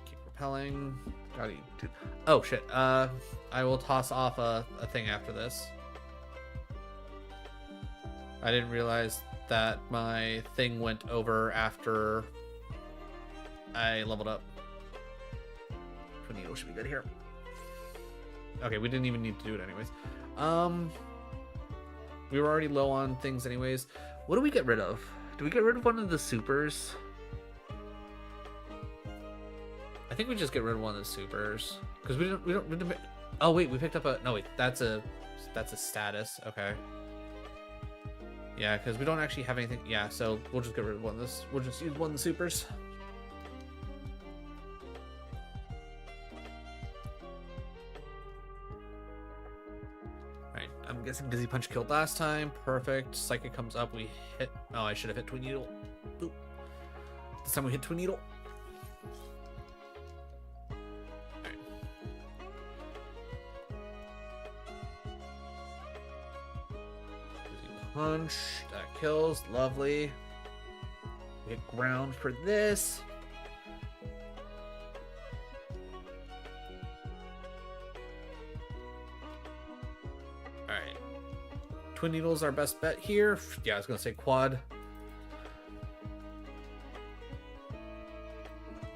Keep repelling. Gotta eat two. Oh shit. I will toss off a thing after this. I didn't realize that my thing went over after I leveled up. Twin Needle should be good here. Okay, we didn't even need to do it anyways. We were already low on things anyways. What do we get rid of? Do we get rid of one of the supers? I think we just get rid of one of the supers because we don't. Oh wait, we picked up a. No wait, that's a status. Okay. Yeah, because we don't actually have anything. Yeah, so we'll just get rid of one of this. We'll just use one of the supers. I'm guessing Dizzy Punch killed last time. Perfect. Psychic comes up. We hit. Oh, I should have hit Twin Needle. Boop. This time we hit Twin Needle. Alright. Dizzy Punch. That kills. Lovely. We hit ground for this. Twin Needle's our best bet here. Yeah, I was gonna say quad.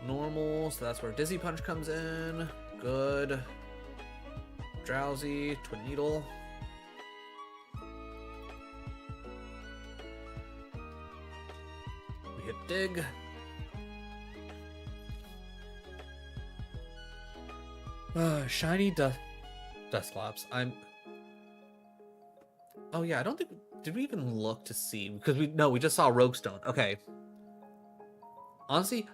Normal, so that's where Dizzy Punch comes in. Good. Drowsy, Twin Needle. We hit dig. Shiny Dusclops. Oh yeah, I don't think, did we even look to see? Because we just saw Rogue Stone. Okay. Honestly,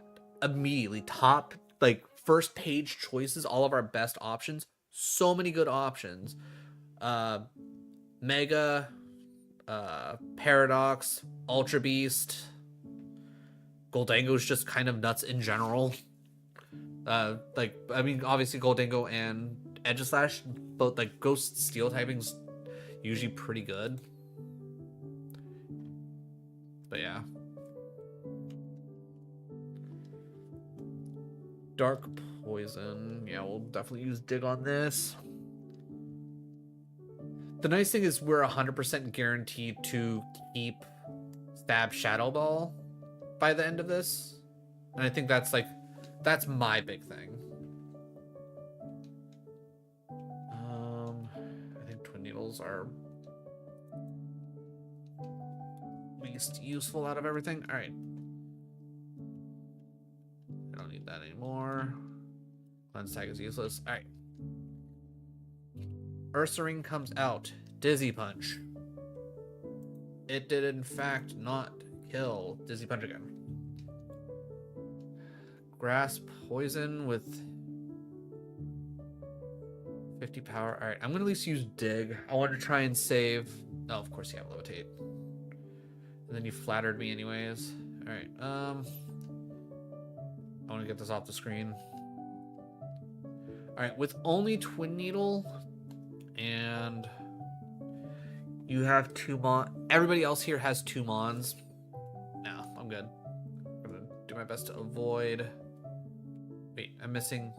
immediately top, like first page choices, all of our best options. So many good options. Mega, Paradox, Ultra Beast. Goldango's just kind of nuts in general. Like, I mean, obviously Goldango and Edgeslash, both like Ghost Steel typings usually pretty good. But yeah. Dark poison. Yeah, we'll definitely use dig on this. The nice thing is we're 100% guaranteed to keep Stab Shadow Ball by the end of this. And I think that's like, that's my big thing. I think Twin Needles are least useful out of everything. All right. I don't need that anymore. Cleanse Tag is useless. All right. Ursaring comes out. Dizzy Punch. It did in fact not kill. Dizzy Punch again. Grass Poison with 50 power. Alright, I'm gonna at least use Dig. I want to try and save. Oh, of course you have Levitate. And then you flattered me anyways. Alright, I want to get this off the screen. Alright, with only Twin Needle and you have 2 mon. Everybody else here has 2 mons. No, I'm good. I'm gonna do my best to avoid. Wait, I'm missing.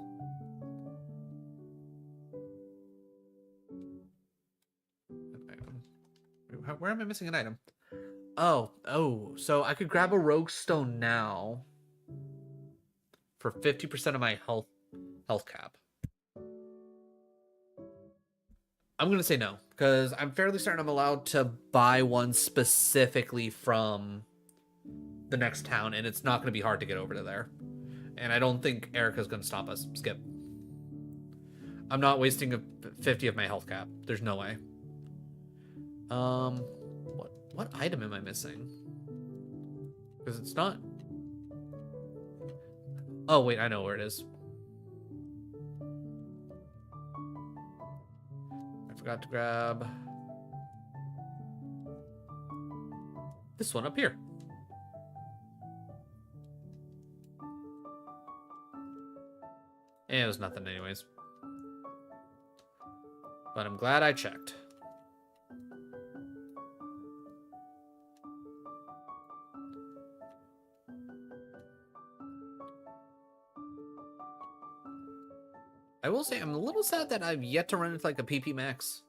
Where am I missing an item? Oh, so I could grab a Rogue Stone now for 50% of my health cap. I'm going to say no, because I'm fairly certain I'm allowed to buy one specifically from the next town, and it's not going to be hard to get over to there. And I don't think Erica's going to stop us. Skip. I'm not wasting 50 of my health cap. There's no way. What item am I missing? Because it's not... Oh, wait, I know where it is. Forgot to grab this one up here. And it was nothing anyways. But I'm glad I checked. I will say I'm a little sad that I've yet to run into like a PP max.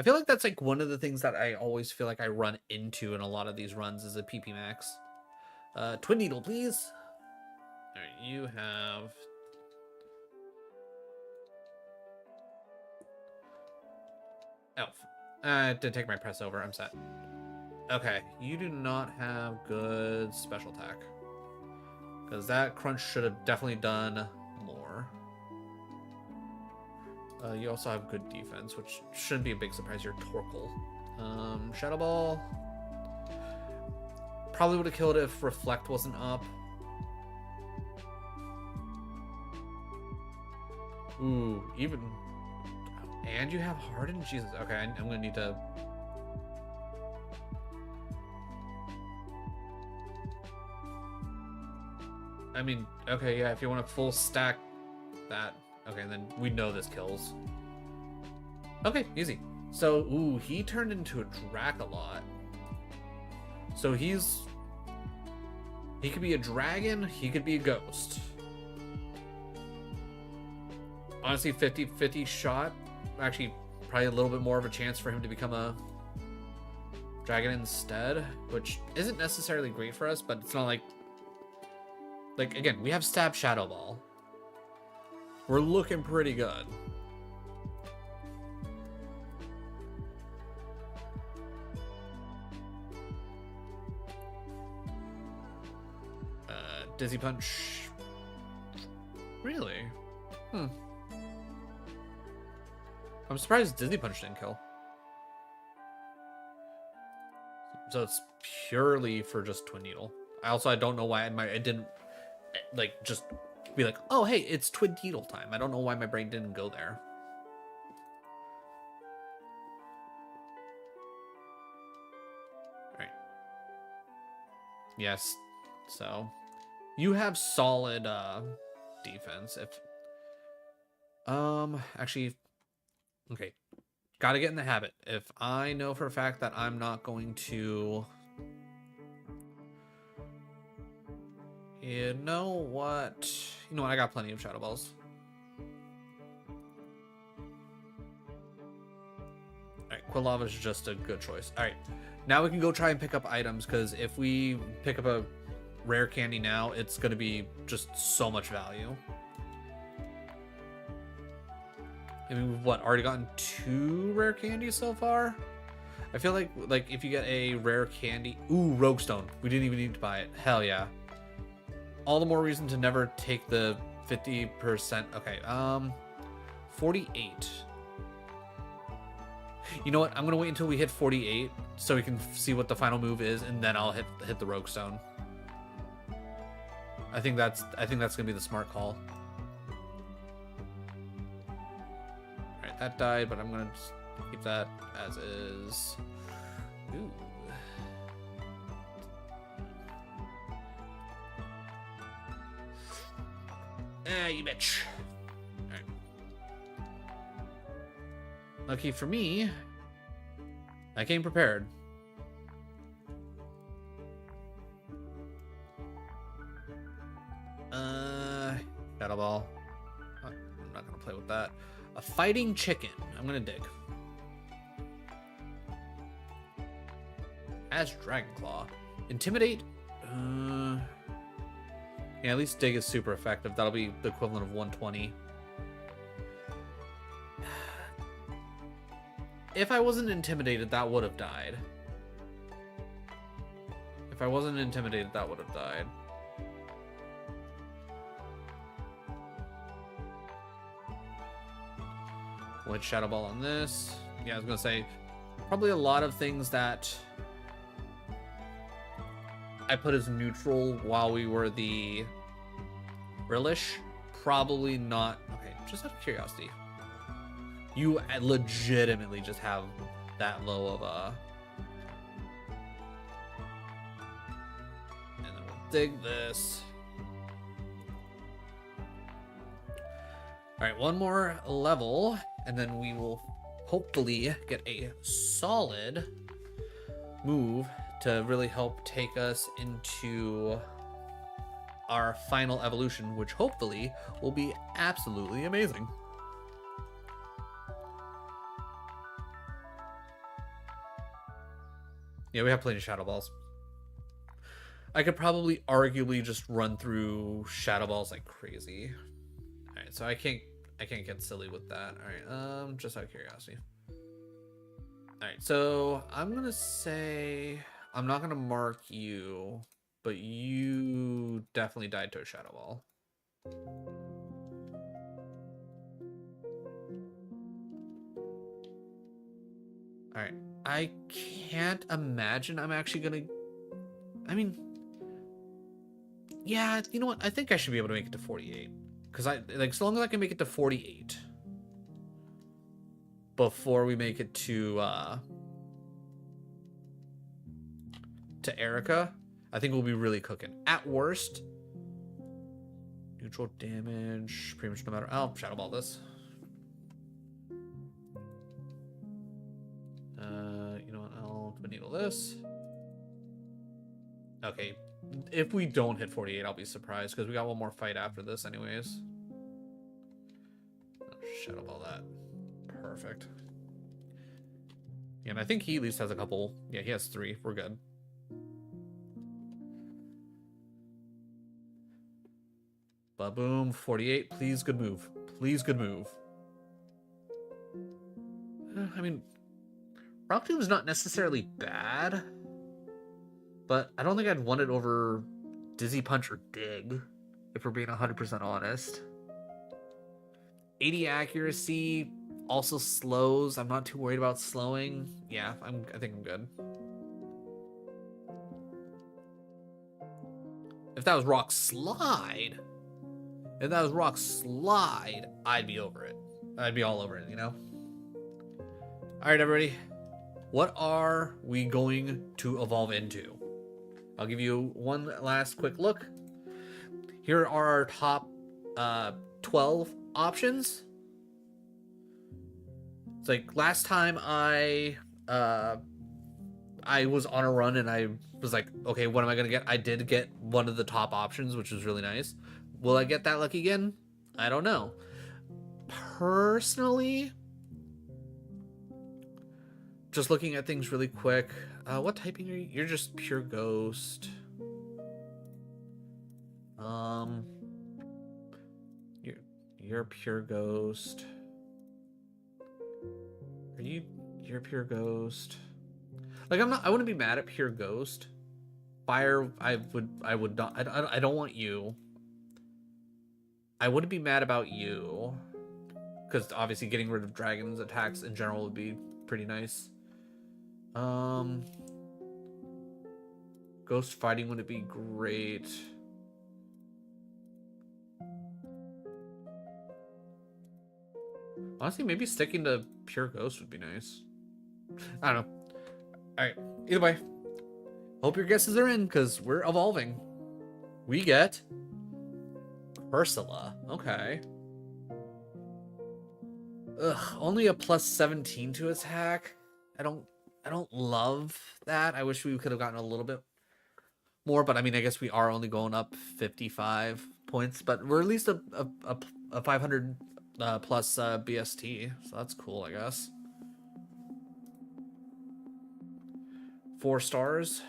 I feel like that's like one of the things that I always feel like I run into in a lot of these runs is a PP max. Twin Needle, please. All right, you have... Oh, I did take my press over. I'm set. Okay, you do not have good special attack. Because that crunch should have definitely done more. You also have good defense, which shouldn't be a big surprise. You're Torkoal. Shadow Ball. Probably would have killed it if Reflect wasn't up. Ooh, even... And you have Harden? Jesus. Okay, I'm going to need to... I mean, okay, yeah, if you want to full stack that... Okay, then we know this kills. Okay, easy. So, ooh, he turned into a Dracolot. So he's... He could be a dragon, he could be a ghost. Honestly, 50-50 shot. Actually, probably a little bit more of a chance for him to become a dragon instead, which isn't necessarily great for us, but it's not like... Like, again, we have Stab Shadow Ball. We're looking pretty good. Dizzy Punch. Really? I'm surprised Dizzy Punch didn't kill. So it's purely for just Twin Needle. I don't know why I didn't like just be like, oh hey, it's Twin Needle time. I don't know why my brain didn't go there. Alright. Yes. So you have solid defense. If actually, okay, gotta get in the habit. If I know for a fact that I'm not going to You know what? You know what? I got plenty of Shadow Balls. Alright, Quilava is just a good choice. Alright, now we can go try and pick up items, because if we pick up a rare candy now, it's going to be just so much value. I mean, we've what, already gotten 2 rare candies so far? I feel like if you get a rare candy... Ooh, Rogue Stone. We didn't even need to buy it. Hell yeah. All the more reason to never take the 50%. Okay, 48. You know what? I'm gonna wait until we hit 48 so we can see what the final move is, and then I'll hit the Rogue Stone. I think that's gonna be the smart call. Alright, that died, but I'm gonna just keep that as is. Ooh. Ah, you bitch. Alright. Lucky for me, I came prepared. Shadow Ball. I'm not gonna play with that. A fighting chicken. I'm gonna dig. As Dragonclaw. Intimidate. Yeah, at least dig is super effective. That'll be the equivalent of 120. If I wasn't intimidated, that would have died. If I wasn't intimidated, that would have died. White Shadow Ball on this. Yeah, I was gonna say, probably a lot of things that I put as neutral while we were the Rillish. Probably not. Okay, just out of curiosity. You legitimately just have that low of a... And then we'll dig this. Alright, one more level, and then we will hopefully get a solid move to really help take us into our final evolution, which hopefully will be absolutely amazing. Yeah, we have plenty of Shadow Balls. I could probably arguably just run through Shadow Balls like crazy. Alright, so I can't get silly with that. Alright, just out of curiosity. Alright, so I'm gonna say I'm not gonna mark you, but you definitely died to a Shadow Ball. Alright. I can't imagine I'm actually gonna... I mean... Yeah, you know what? I think I should be able to make it to 48. Because so long as I can make it to 48 before we make it to Erica, I think we'll be really cooking. At worst, neutral damage, pretty much no matter... I'll Shadow Ball this. You know what? I'll needle this. Okay, if we don't hit 48, I'll be surprised, because we got one more fight after this anyways. Shadow Ball that. Perfect. Yeah, and I think he at least has a couple. Yeah, he has 3. We're good. Ba-boom, 48. Please, good move. Please, good move. I mean, Rock Tomb is not necessarily bad, but I don't think I'd want it over Dizzy Punch or Dig, if we're being 100% honest. 80 accuracy also slows. I'm not too worried about slowing. Yeah, I think I'm good. If that was Rock Slide, I'd be over it. I'd be all over it, you know? All right, everybody. What are we going to evolve into? I'll give you one last quick look. Here are our top 12 options. It's like last time I I was on a run and I was like, okay, what am I gonna get? I did get one of the top options, which was really nice. Will I get that lucky again? I don't know. Personally, just looking at things really quick. What typing are you? You're just pure ghost. You're pure ghost. Are you? You're pure ghost. Like I wouldn't be mad at pure ghost. Fire, I would not. I don't want you. I wouldn't be mad about you, because obviously getting rid of dragons attacks in general would be pretty nice. Ghost fighting wouldn't be great. Honestly, maybe sticking to pure ghost would be nice. I don't know. Alright, either way. Hope your guesses are in, because we're evolving. We get Ursula. Okay. Ugh, only a plus 17 to attack. I don't love that. I wish we could have gotten a little bit more, but I mean, I guess we are only going up 55 points, but we're at least a 500 plus BST, so that's cool, I guess. 4 stars.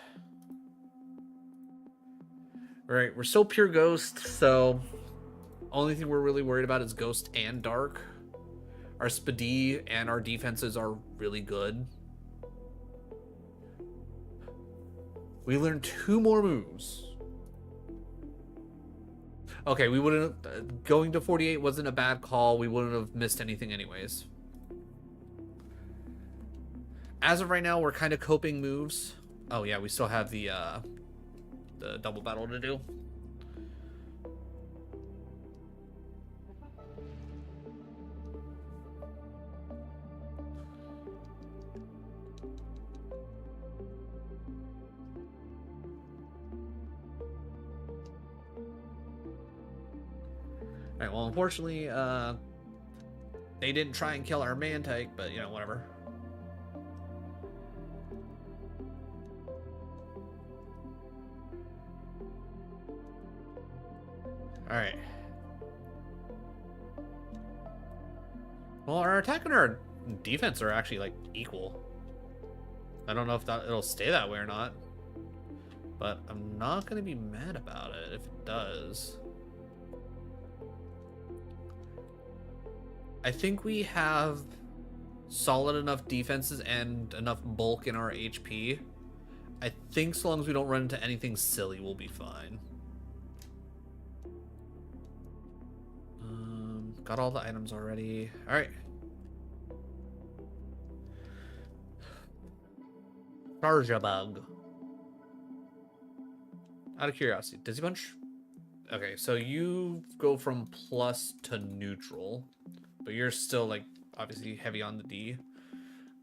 All right, we're still pure ghost, so only thing we're really worried about is ghost and dark. Our speed and our defenses are really good. We learned 2 more moves. Okay, we wouldn't... going to 48 wasn't a bad call. We wouldn't have missed anything anyways. As of right now, we're kind of coping moves. Oh yeah, we still have the double battle to do. Alright, well, unfortunately, they didn't try and kill our Mantike, but, you know, whatever. Alright. Well, our attack and our defense are actually, like, equal. I don't know if it'll stay that way or not. But I'm not going to be mad about it if it does. I think we have solid enough defenses and enough bulk in our HP. I think so long as we don't run into anything silly, we'll be fine. Got all the items already. All right. Charge bug. Out of curiosity, does he punch? Okay, so you go from plus to neutral. But you're still, like, obviously heavy on the D.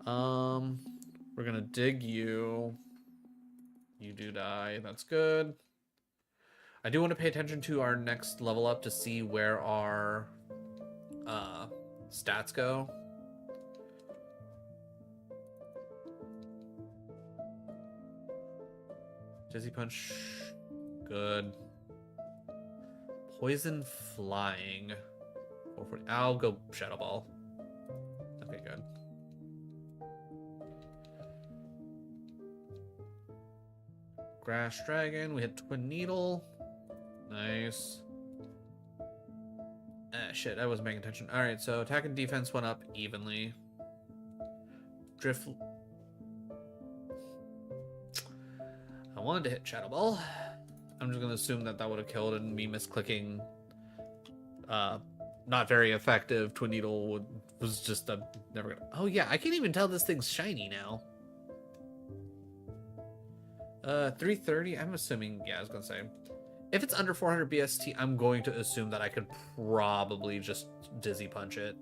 We're gonna dig you. You do die. That's good. I do want to pay attention to our next level up to see where our stats go. Dizzy punch. Good. Poison flying. I'll go Shadow Ball. Okay, good. Grass Dragon. We hit Twin Needle. Nice. Ah, shit, I wasn't paying attention. Alright, so attack and defense went up evenly. Drift. I wanted to hit Shadow Ball. I'm just gonna assume that that would have killed, and me misclicking not very effective Twin Needle was just a never gonna... Oh yeah, I can't even tell this thing's shiny now. 330, I'm assuming, yeah, I was gonna say. If it's under 400 BST, I'm going to assume that I could probably just Dizzy Punch it.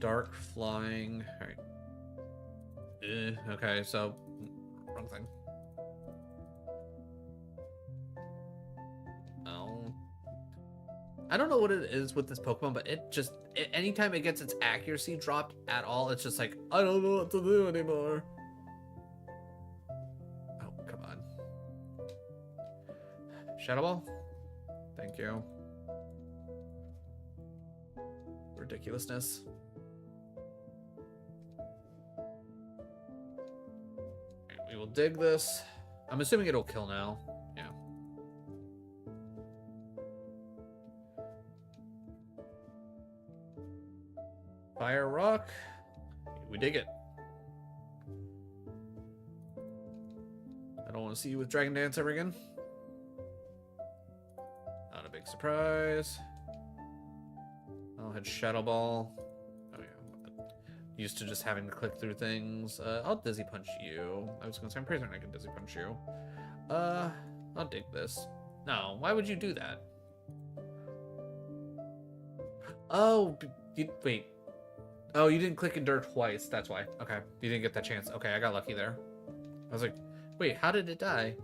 Dark flying, all right. Okay, so wrong thing. I don't know what it is with this Pokemon, but anytime it gets its accuracy dropped at all, it's just like, I don't know what to do anymore. Oh, come on. Shadow Ball? Thank you. Ridiculousness. Alright, we will dig this. I'm assuming it'll kill now. Yeah. Fire rock. We dig it. I don't want to see you with Dragon Dance ever again. Not a big surprise. I'll hit Shadow Ball. Oh yeah. Used to just having to click through things. I'll Dizzy Punch you. I was gonna say I'm pretty certain I can Dizzy Punch you. I'll dig this. No, why would you do that? Oh, wait. Oh, you didn't click Endure twice. That's why. Okay, you didn't get that chance. Okay, I got lucky there. I was like, wait, how did it die?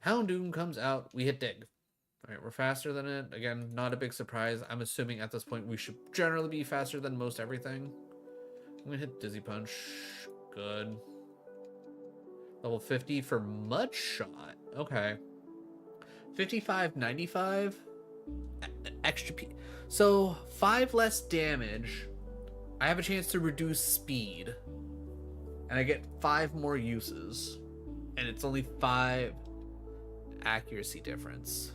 Houndoom comes out. We hit dig. All right, we're faster than it. Again, not a big surprise. I'm assuming at this point we should generally be faster than most everything. I'm gonna hit Dizzy Punch. Good. Level 50 for Mud Shot. Okay. 55, 95. Extra P. So 5 less damage. I have a chance to reduce speed. And I get 5 more uses. And it's only 5 accuracy difference.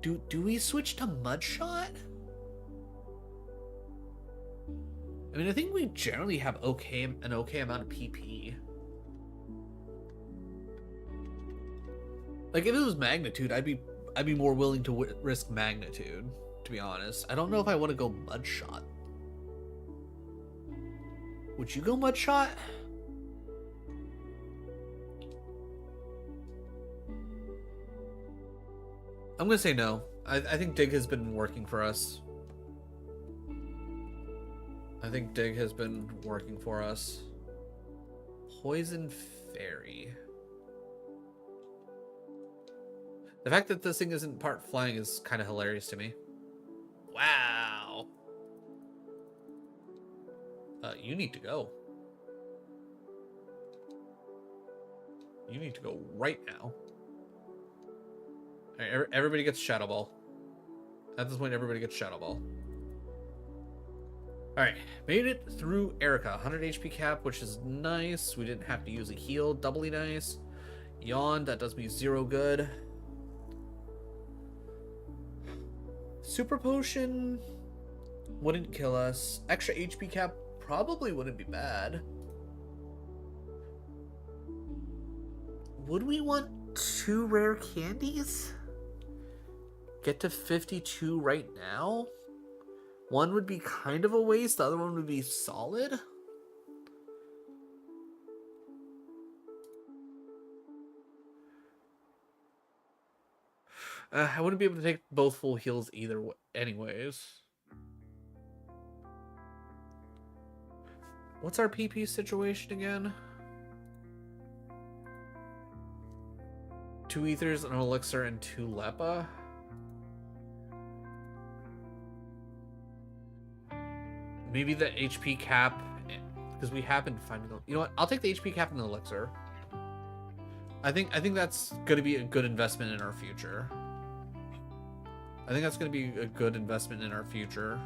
Do we switch to Mud Shot? I mean, I think we generally have an okay amount of PP. Like if it was Magnitude, I'd be more willing to risk Magnitude, to be honest. I don't know if I want to go Mud Shot. Would you go Mud Shot? I'm gonna say no. I think Dig has been working for us. I think Dig has been working for us. Poison Fairy. The fact that this thing isn't part flying is kind of hilarious to me. Wow. You need to go. You need to go right now. All right, everybody gets Shadow Ball. At this point, everybody gets Shadow Ball. Alright, made it through Erica. 100 HP cap, which is nice. We didn't have to use a heal. Doubly nice. Yawn, that does me 0 good. Super Potion wouldn't kill us. Extra HP cap probably wouldn't be bad. Would we want 2 rare candies? Get to 52 right now? One would be kind of a waste, the other one would be solid. I wouldn't be able to take both full heals either anyways. What's our PP situation again? 2 ethers, an elixir, and 2 Lepa. Maybe the HP cap, because we happen to find it. You know what? I'll take the HP cap and the elixir. I think that's going to be a good investment in our future. I think that's going to be a good investment in our future.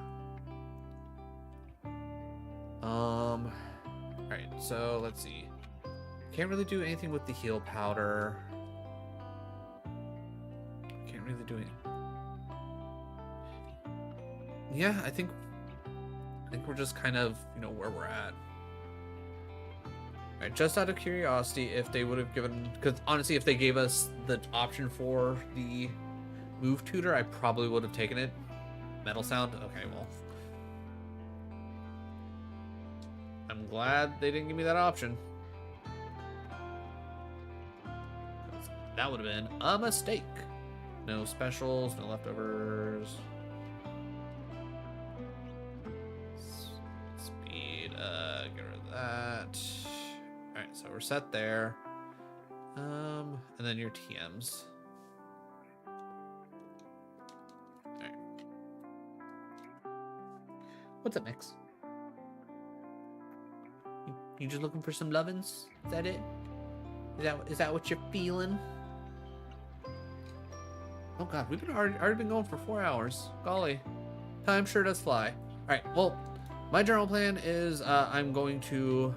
Alright, so let's see. Can't really do anything with the heal powder. Can't really do anything. Yeah, I think we're just kind of, you know, where we're at. Alright, just out of curiosity, if they would have given... Because honestly, if they gave us the option for the move tutor, I probably would have taken it. Metal Sound? Okay, well. I'm glad they didn't give me that option. That would have been a mistake. No specials, no leftovers. Speed, get rid of that. Alright, so we're set there. And then your TMs. What's up, Mix? You just looking for some lovin's? Is that it? Is that what you're feeling? Oh god, we've been already been going for 4 hours. Golly, time sure does fly. All right, well, my general plan is I'm going to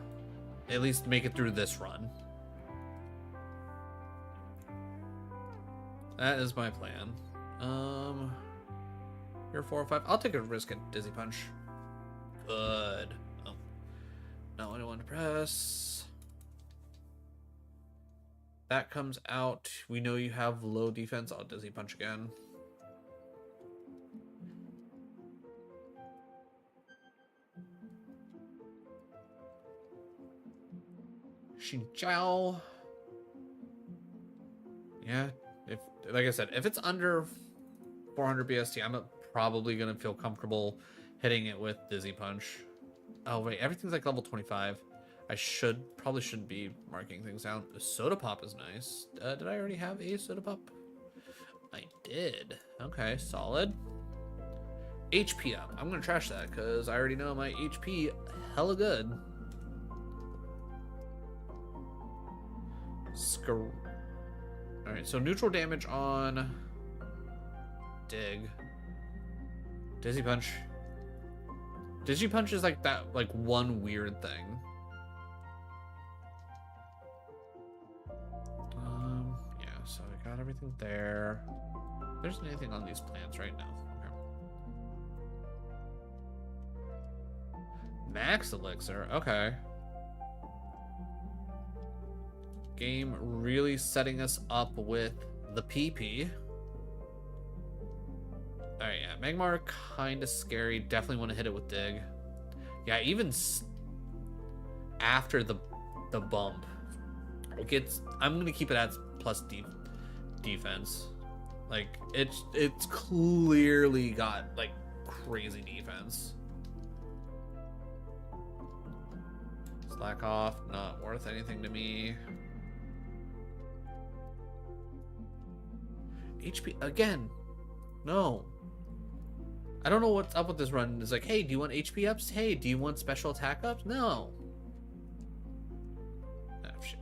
at least make it through this run. That is my plan. Here 4 or 5. I'll take a risk at Dizzy Punch. Good. Oh, no, I don't want to press. That comes out. We know you have low defense. I'll Dizzy Punch again. Xin Chao. Yeah, if like I said, if it's under 400 BST, I'm probably gonna feel comfortable hitting it with Dizzy Punch. Oh wait, everything's like level 25. I probably shouldn't be marking things down. The Soda Pop is nice. Did I already have a Soda Pop? I did. Okay, solid. HP up. I'm gonna trash that because I already know my HP hella good. Alright, so neutral damage on Dig. Dizzy Punch. Dizzy Punch is like that, like one weird thing. Yeah, so I got everything there. There isn't anything on these plants right now. Okay. Max Elixir, okay. Game really setting us up with the PP. Alright, yeah, Magmar kind of scary. Definitely want to hit it with Dig. Yeah, even after the bump, it gets. I'm gonna keep it at plus defense. Like it's clearly got like crazy defense. Slack off, not worth anything to me. HP again. No. I don't know what's up with this run. It's like, hey, do you want HP ups? Hey, do you want special attack ups? No. Ah, shit.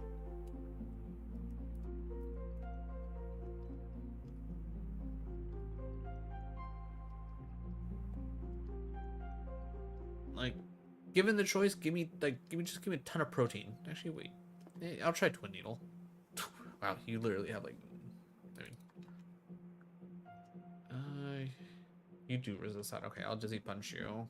Like, given the choice, give me a ton of protein. Actually, wait. I'll try Twin Needle. Wow, you literally have like. You do resist that. Okay, I'll Dizzy Punch you.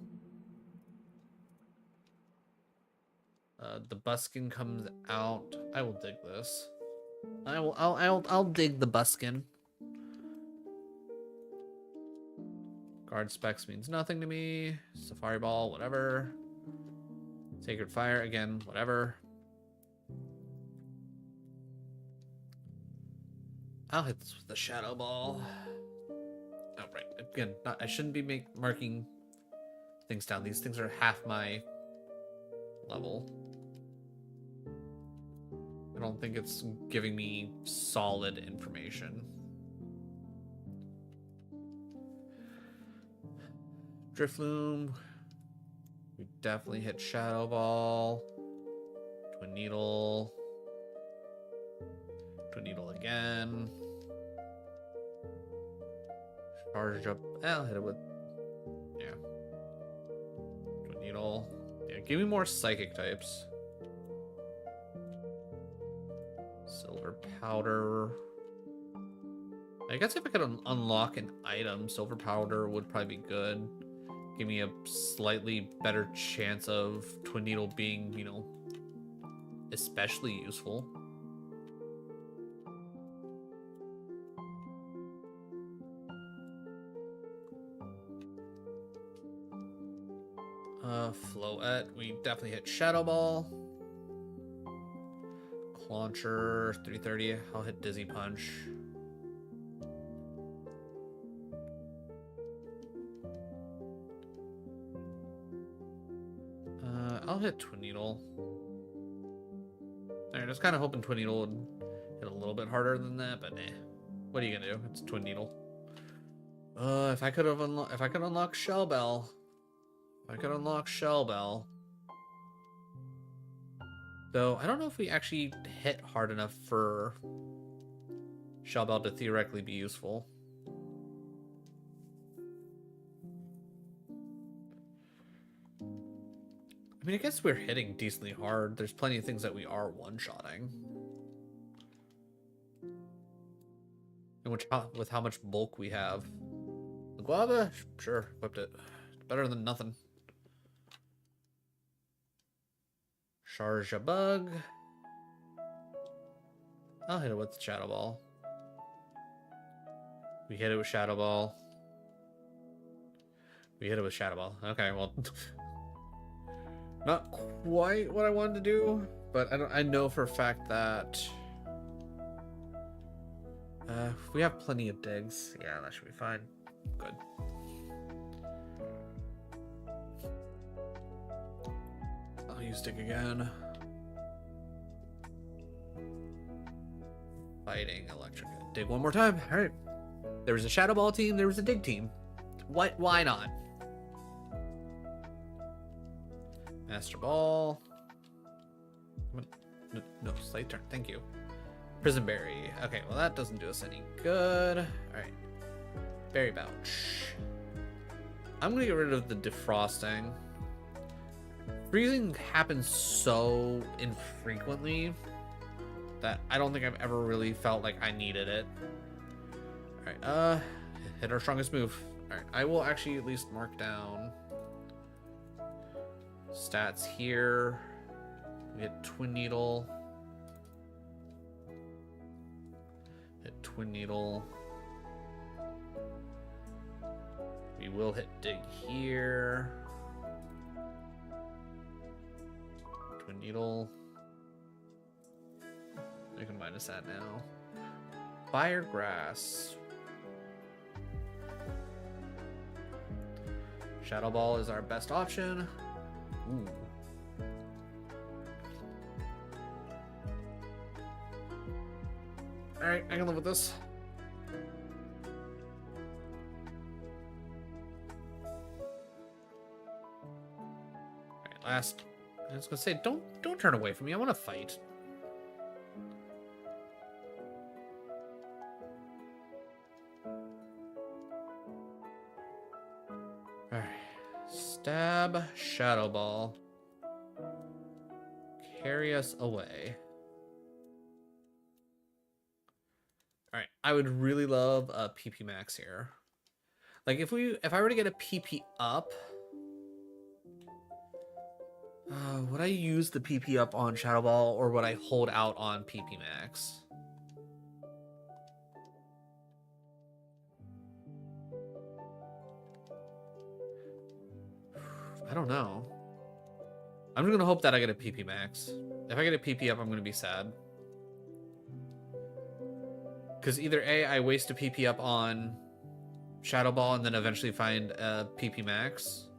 The Buskin comes out. I will dig this. I'll dig the Buskin. Guard Specs means nothing to me. Safari Ball, whatever. Sacred Fire again, whatever. I'll hit this with the Shadow Ball. Oh, right. Again, I shouldn't be marking things down. These things are half my level. I don't think it's giving me solid information. Drifloom. We definitely hit Shadow Ball. Twin Needle. Twin Needle again. Charge up. I'll hit it with. Yeah. Twin Needle. Yeah, give me more psychic types. Silver Powder. I guess if I could unlock an item, Silver Powder would probably be good. Give me a slightly better chance of Twin Needle being, you know, especially useful. Floette, we definitely hit Shadow Ball. Launcher, 330, I'll hit Dizzy Punch. I'll hit Twin Needle. Alright, I was kind of hoping Twin Needle would hit a little bit harder than that, but eh. What are you gonna do? It's Twin Needle. If I could unlock Shell Bell. I could unlock Shell Bell. Though, I don't know if we actually hit hard enough for Shell Bell to theoretically be useful. I mean, I guess we're hitting decently hard. There's plenty of things that we are one-shotting. And with how much bulk we have. The guava? Sure, whipped it. Better than nothing. Charge a bug. I'll hit it with Shadow Ball. We hit it with Shadow Ball. We hit it with Shadow Ball. Okay, well... Not quite what I wanted to do, but I know for a fact that we have plenty of digs. Yeah, that should be fine. Good. I'll use dig again. Fighting electric. Dig one more time. All right. There was a Shadow Ball team. There was a dig team. What? Why not? Master Ball. No, Slate turn. Thank you. Prison Berry. Okay, well that doesn't do us any good. Alright. Berry Pouch. I'm gonna get rid of the defrosting. Freezing happens so infrequently that I don't think I've ever really felt like I needed it. Alright, hit our strongest move. Alright, I will actually at least mark down stats here. We hit Twin Needle. Hit Twin Needle. We will hit Dig here. Twin Needle. We can minus that now. Fire Grass. Shadow Ball is our best option. Ooh. Alright, I can live with this. Alright, last. I was gonna say, don't turn away from me. I wanna fight. Alright. Stab, Shadow Ball. Carry us away. Alright, I would really love a PP max here. Like if I were to get a PP up, would I use the PP up on Shadow Ball or would I hold out on PP max? I don't know. I'm just gonna hope that I get a PP max. If I get a PP up, I'm gonna be sad. Because either A, I waste a PP up on Shadow Ball and then eventually find a PP max.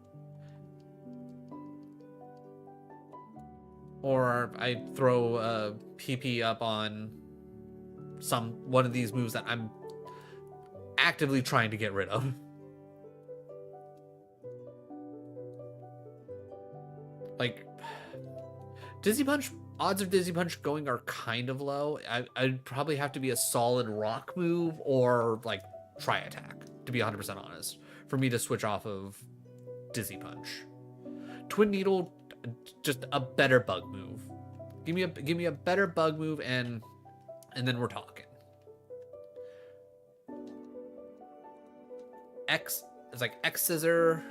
Or I throw a PP up on one of these moves that I'm actively trying to get rid of. Like, Dizzy Punch, odds of Dizzy Punch going are kind of low. I'd probably have to be a solid rock move or, like, Tri Attack, to be 100% honest, for me to switch off of Dizzy Punch. Twin Needle, just a better bug move. Give me a better bug move and then we're talking. It's like X Scissor.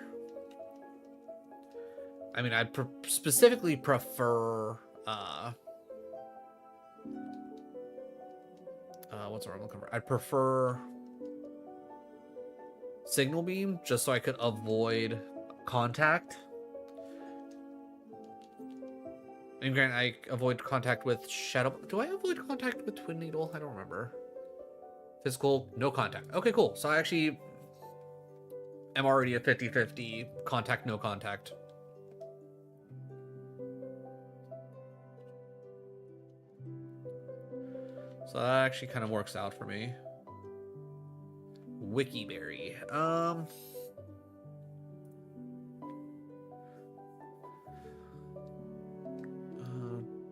I mean, I specifically prefer what's the word I'm looking for? I'd prefer Signal Beam just so I could avoid contact. And granted, I avoid contact with Shadow. Do I avoid contact with Twin Needle? I don't remember. Physical, no contact. Okay, cool. So I actually am already a 50-50 contact, no contact. So that actually kind of works out for me. Wikiberry.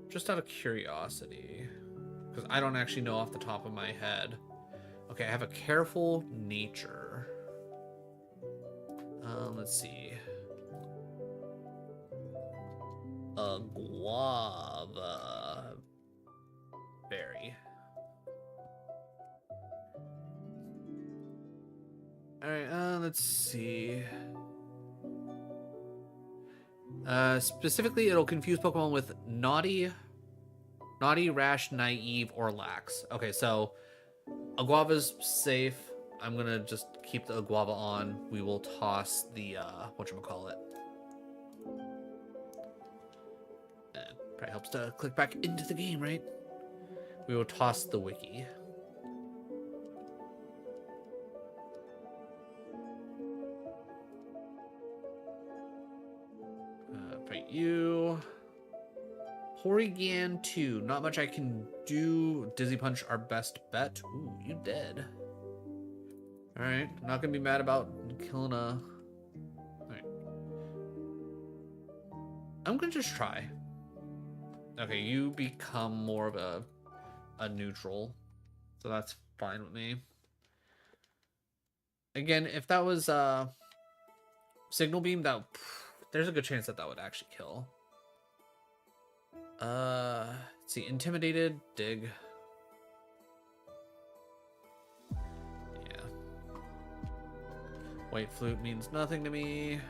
Just out of curiosity, because I don't actually know off the top of my head. Okay, I have a careful nature. Let's see. A guava berry. Alright, let's see. Specifically, it'll confuse Pokemon with naughty, rash, naive, or lax. Okay, so a guava's safe. I'm gonna just keep the guava on. We will toss the whatchamacallit. Probably helps to click back into the game, right? We will toss the wiki. Fight you. Porygon 2. Not much I can do. Dizzy Punch, our best bet. Ooh, you dead. Alright. I'm not gonna be mad about killing a... Alright. I'm gonna just try. Okay, you become more of a neutral. So that's fine with me. Again, if that was Signal Beam, that there's a good chance that that would actually kill. Let's see, Intimidated, dig. Yeah. White Flute means nothing to me.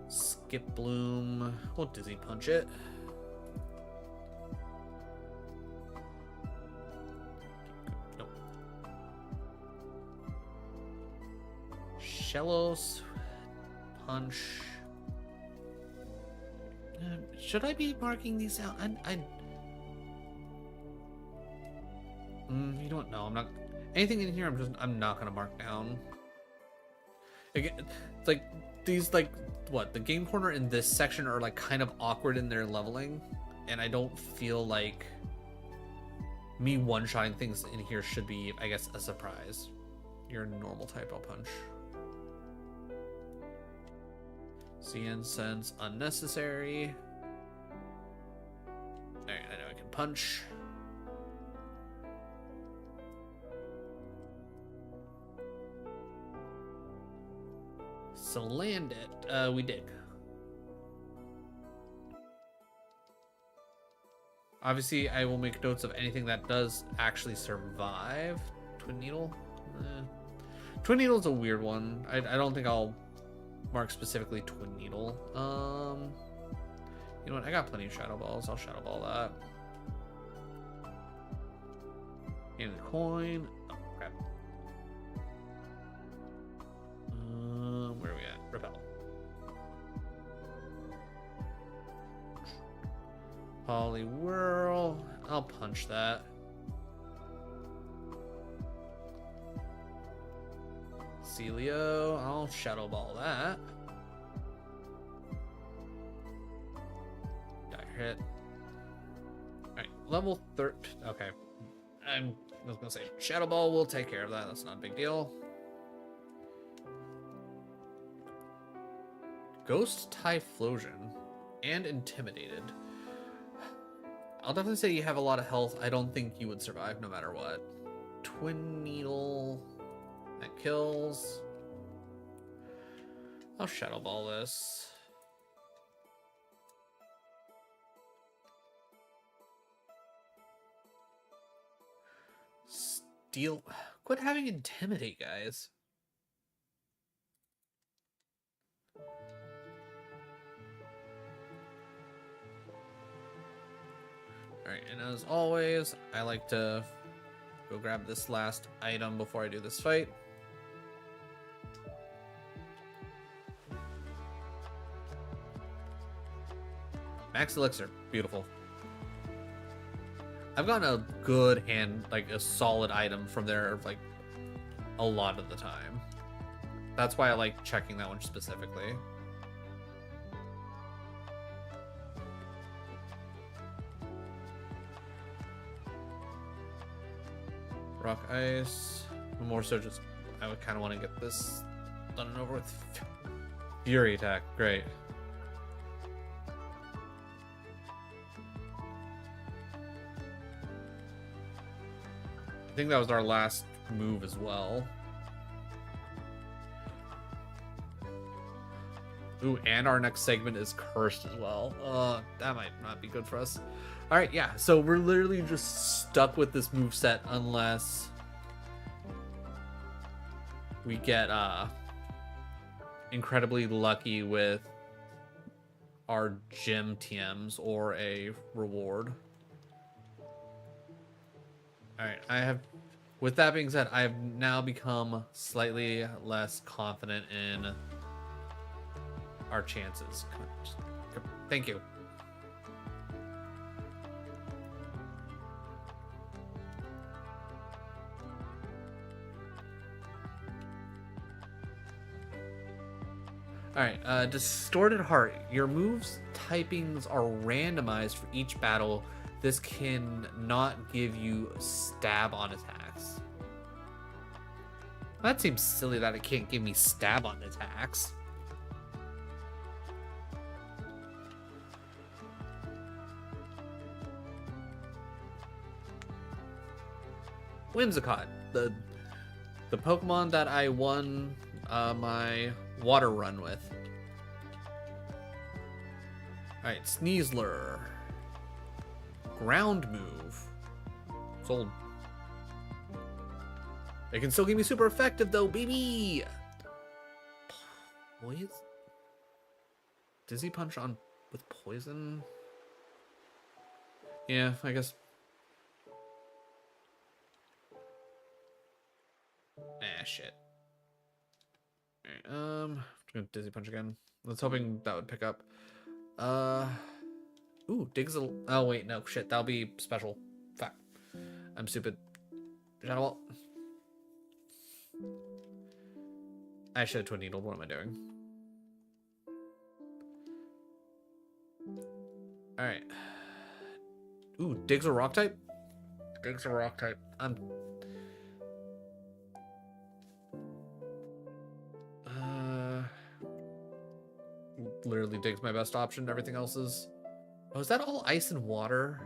Skip Bloom. We'll Dizzy Punch it. Nope. Shellos. Punch. Should I be marking these out? You don't know. I'm not. Anything in here, I'm not gonna mark down. Again, it's like these, like, what, the game corner in this section are like kind of awkward in their leveling, and I don't feel like me one-shotting things in here should be, I guess, a surprise. You're a normal type. I'll punch. CN sense unnecessary. Alright, I know I can punch. So land it. We dig. Obviously, I will make notes of anything that does actually survive. Twin Needle? Twin Needle's a weird one. I don't think I'll mark specifically Twin Needle. You know what? I got plenty of Shadow Balls. I'll Shadow Ball that. And the coin. Oh, crap. Where are we at? Repel. Poliwhirl. I'll punch that. Celio. I'll Shadow Ball that. Dire hit. Alright, level 13. Okay. I was gonna say Shadow Ball will take care of that. That's not a big deal. Ghost Typhlosion and Intimidated. I'll definitely say you have a lot of health. I don't think you would survive no matter what. Twin Needle. That kills. I'll Shadow Ball this. Steal. Quit having Intimidate, guys. Alright, and as always, I like to go grab this last item before I do this fight. Max Elixir, beautiful. I've gotten a good hand, like a solid item from there, like a lot of the time. That's why I like checking that one specifically. Rock Ice. More so just, I would kind of want to get this done and over with. Fury Attack, great. think that was our last move as well. Ooh, and our next segment is cursed as well. That might not be good for us. All right, yeah. So we're literally just stuck with this moveset unless we get incredibly lucky with our gym TMs or a reward. All right, I have. With that being said, I have now become slightly less confident in our chances. Come on, thank you. Alright, Distorted Heart. Your moves typings are randomized for each battle. This can not give you stab on attacks. That seems silly that it can't give me stab on attacks. Whimsicott, the Pokemon that I won my water run with. Alright, Sneasler. Ground move. It's old. It can still give me super effective though, baby! Poison? Dizzy Punch on with poison? Yeah, I guess. Ah, shit. Alright, gonna Dizzy Punch again. I was hoping that would pick up. Ooh, Dig's a... Oh, wait, no, shit, that'll be special. Fuck. I'm stupid. Shadow Ball. I should have Twin Needled. What am I doing? Alright. Ooh, Dig's a rock type? Dig's a rock type. Literally Dig's my best option. Everything else is... Oh, is that all ice and water?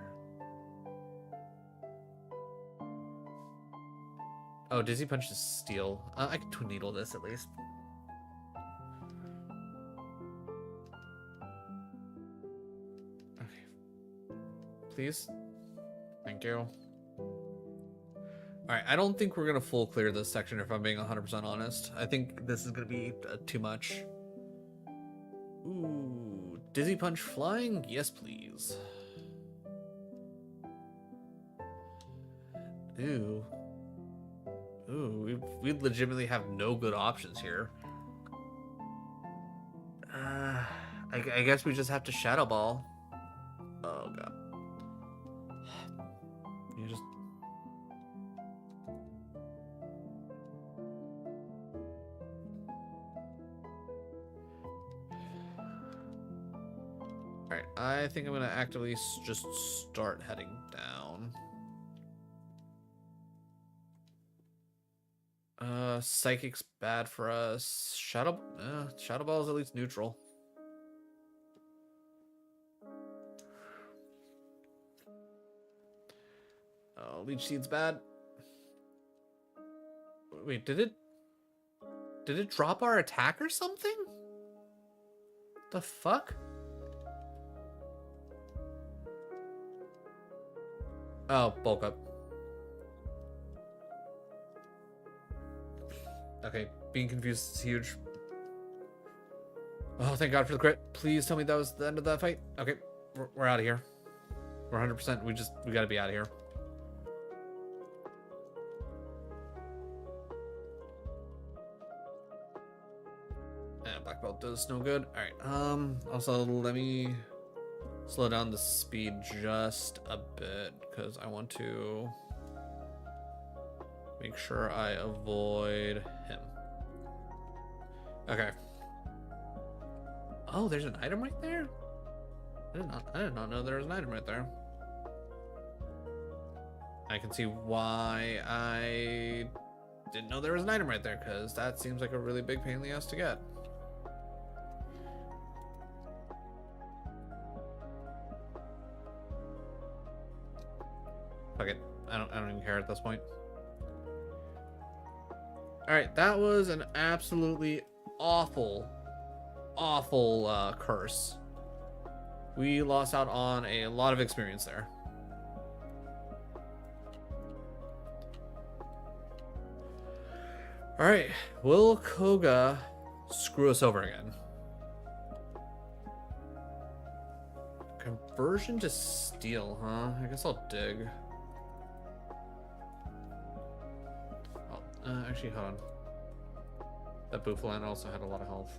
Oh, Dizzy Punch is steel. I can Twin Needle this at least. Okay. Please? Thank you. Alright, I don't think we're going to full clear this section if I'm being 100% honest. I think this is going to be too much. Ooh, Dizzy Punch flying? Yes, please. Ooh. Ooh, we legitimately have no good options here. I guess we just have to Shadow Ball. Oh, God. You just... Alright, I think I'm gonna actively just start heading down. Psychic's bad for us. Shadow Ball is at least neutral. Oh, Leech Seed's bad. Wait, did it drop our attack or something? The fuck? Oh, bulk up. Okay, being confused is huge. Oh, thank God for the crit. Please tell me that was the end of that fight. Okay, we're out of here. We're 100%. We gotta be out of here. Black Belt does no good. Alright, also let me slow down the speed just a bit because I want to make sure I avoid him. Okay. Oh, there's an item right there? I did not know there was an item right there. I can see why I didn't know there was an item right there, because that seems like a really big pain in the ass to get. Fuck it. I don't even care at this point. Alright, that was an absolutely awful, awful curse. We lost out on a lot of experience there. Alright, will Koga screw us over again? Conversion to steel, huh? I guess I'll dig. Oh, actually, hold on. That Bouffalant also had a lot of health.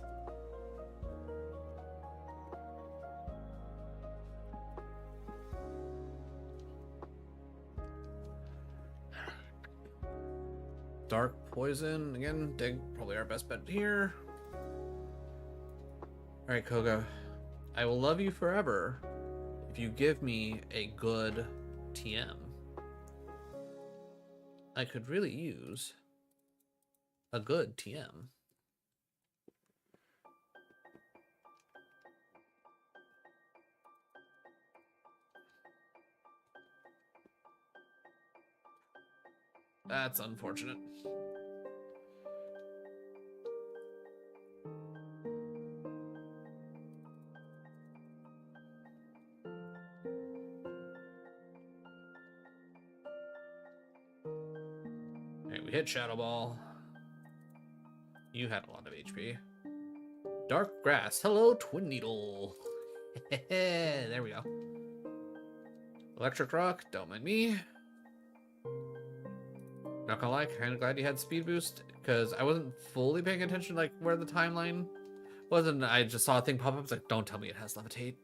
Dark poison again. Dig, probably our best bet here. All right, Koga. I will love you forever if you give me a good TM. I could really use a good TM. That's unfortunate. Okay, we hit Shadow Ball. You had a lot of HP. Dark Grass. Hello, Twin Needle. There we go. Electric Rock. Don't mind me. Not gonna lie, kind of glad you had Speed Boost, because I wasn't fully paying attention like where the timeline was, and I just saw a thing pop up. I was like, don't tell me it has Levitate.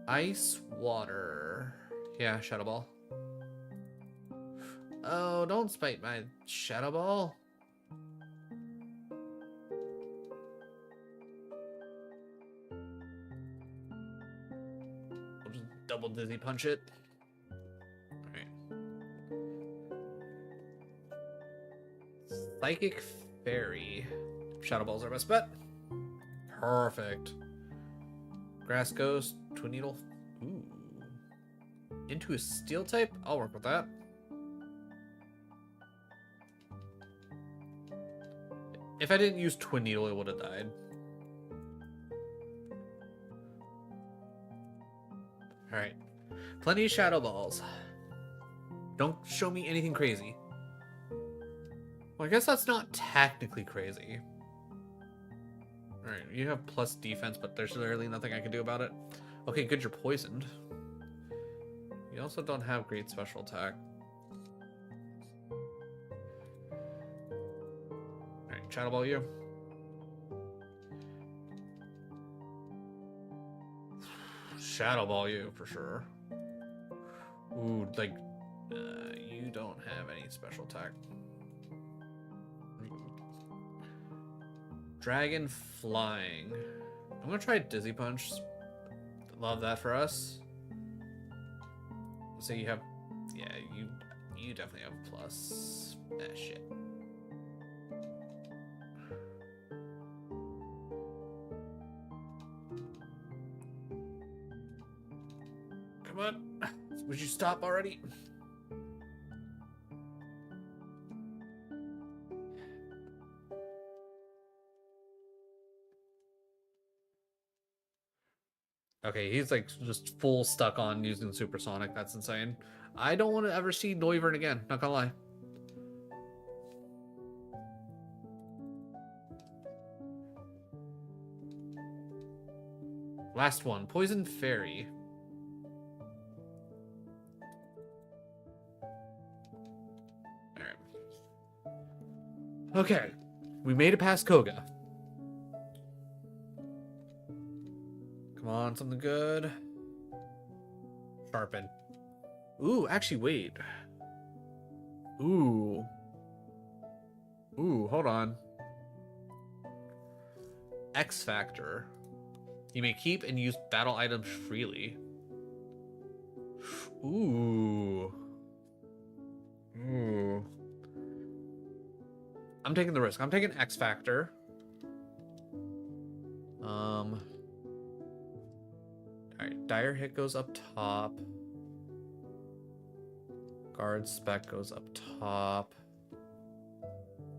Ice Water. Yeah, Shadow Ball. Oh, don't spite my Shadow Ball. We'll just double Dizzy Punch it. Psychic Fairy. Shadow Ball's our best bet. Perfect. Grass Ghost, Twin Needle. Ooh. Into a Steel type? I'll work with that. If I didn't use Twin Needle, it would have died. Alright. Plenty of Shadow Balls. Don't show me anything crazy. Well, I guess that's not technically crazy. Alright, you have plus defense, but there's literally nothing I can do about it. Okay, good, you're poisoned. You also don't have great special attack. Alright, Shadow Ball you. Shadow Ball you, for sure. Ooh, like, you don't have any special attack. Dragon Flying. I'm gonna try Dizzy Punch. Love that for us. So you have, yeah, you definitely have plus. Ah, shit. Come on, would you stop already? Okay, he's like just full stuck on using Supersonic. That's insane. I don't want to ever see Noivern again, not gonna lie. Last one, Poison Fairy. Alright. Okay, we made it past Koga. Come on, something good. Sharpen. Ooh, actually, wait. Ooh. Ooh, hold on. X Factor. You may keep and use battle items freely. Ooh. Ooh. I'm taking the risk. I'm taking X Factor. Alright, Dire Hit goes up top. Guard Spec goes up top.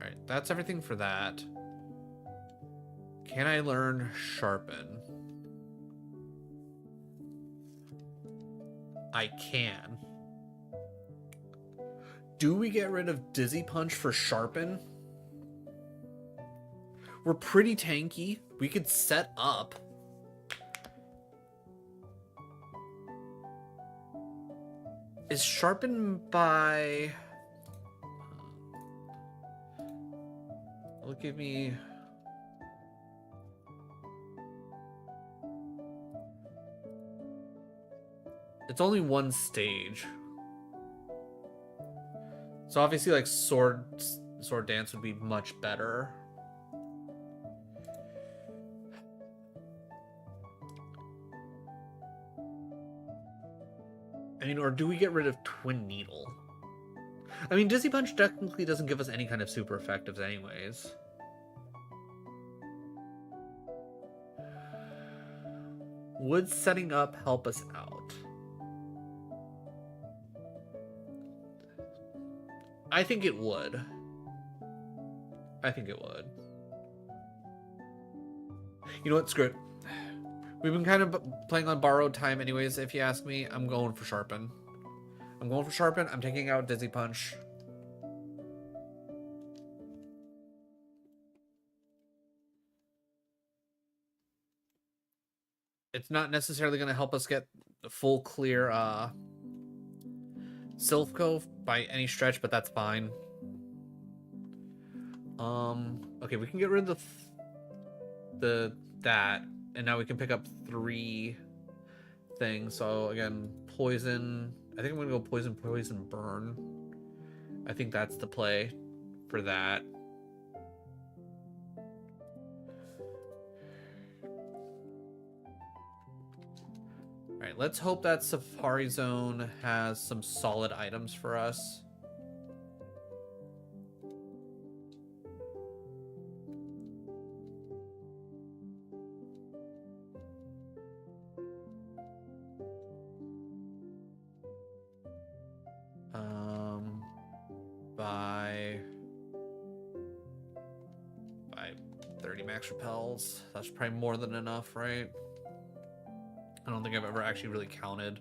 Alright, that's everything for that. Can I learn Sharpen? I can. Do we get rid of Dizzy Punch for Sharpen? We're pretty tanky. We could set up. Is Sharpen by... It'll give me... It's only one stage. So obviously like sword dance would be much better. I mean, or do we get rid of Twin Needle? I mean, Dizzy Punch technically doesn't give us any kind of super effectives anyways. Would setting up help us out? I think it would. I think it would. You know what? Screw it. We've been kind of playing on borrowed time anyways, if you ask me. I'm going for Sharpen. I'm going for Sharpen. I'm taking out Dizzy Punch. It's not necessarily going to help us get the full clear Silphco by any stretch, but that's fine. Okay, we can get rid of that. And now we can pick up 3 things. So again, poison. I think I'm gonna go poison, poison, burn. I think that's the play for that. Alright, let's hope that Safari Zone has some solid items for us. By 30 max repels. That's probably more than enough, right? I don't think I've ever actually really counted.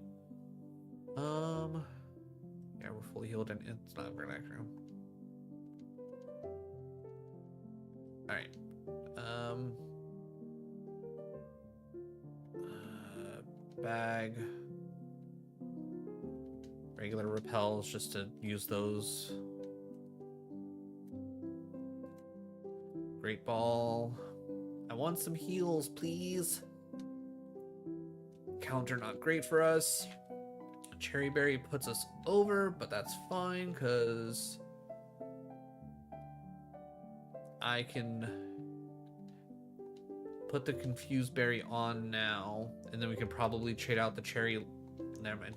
Yeah, we're fully healed and it's not very accurate. Alright. Bag. Regular repels, just to use those. Great Ball. I want some heals, please. Counter not great for us. Cherry Berry puts us over, but that's fine, because I can put the Confused Berry on now, and then we can probably trade out the Cherry. Never mind.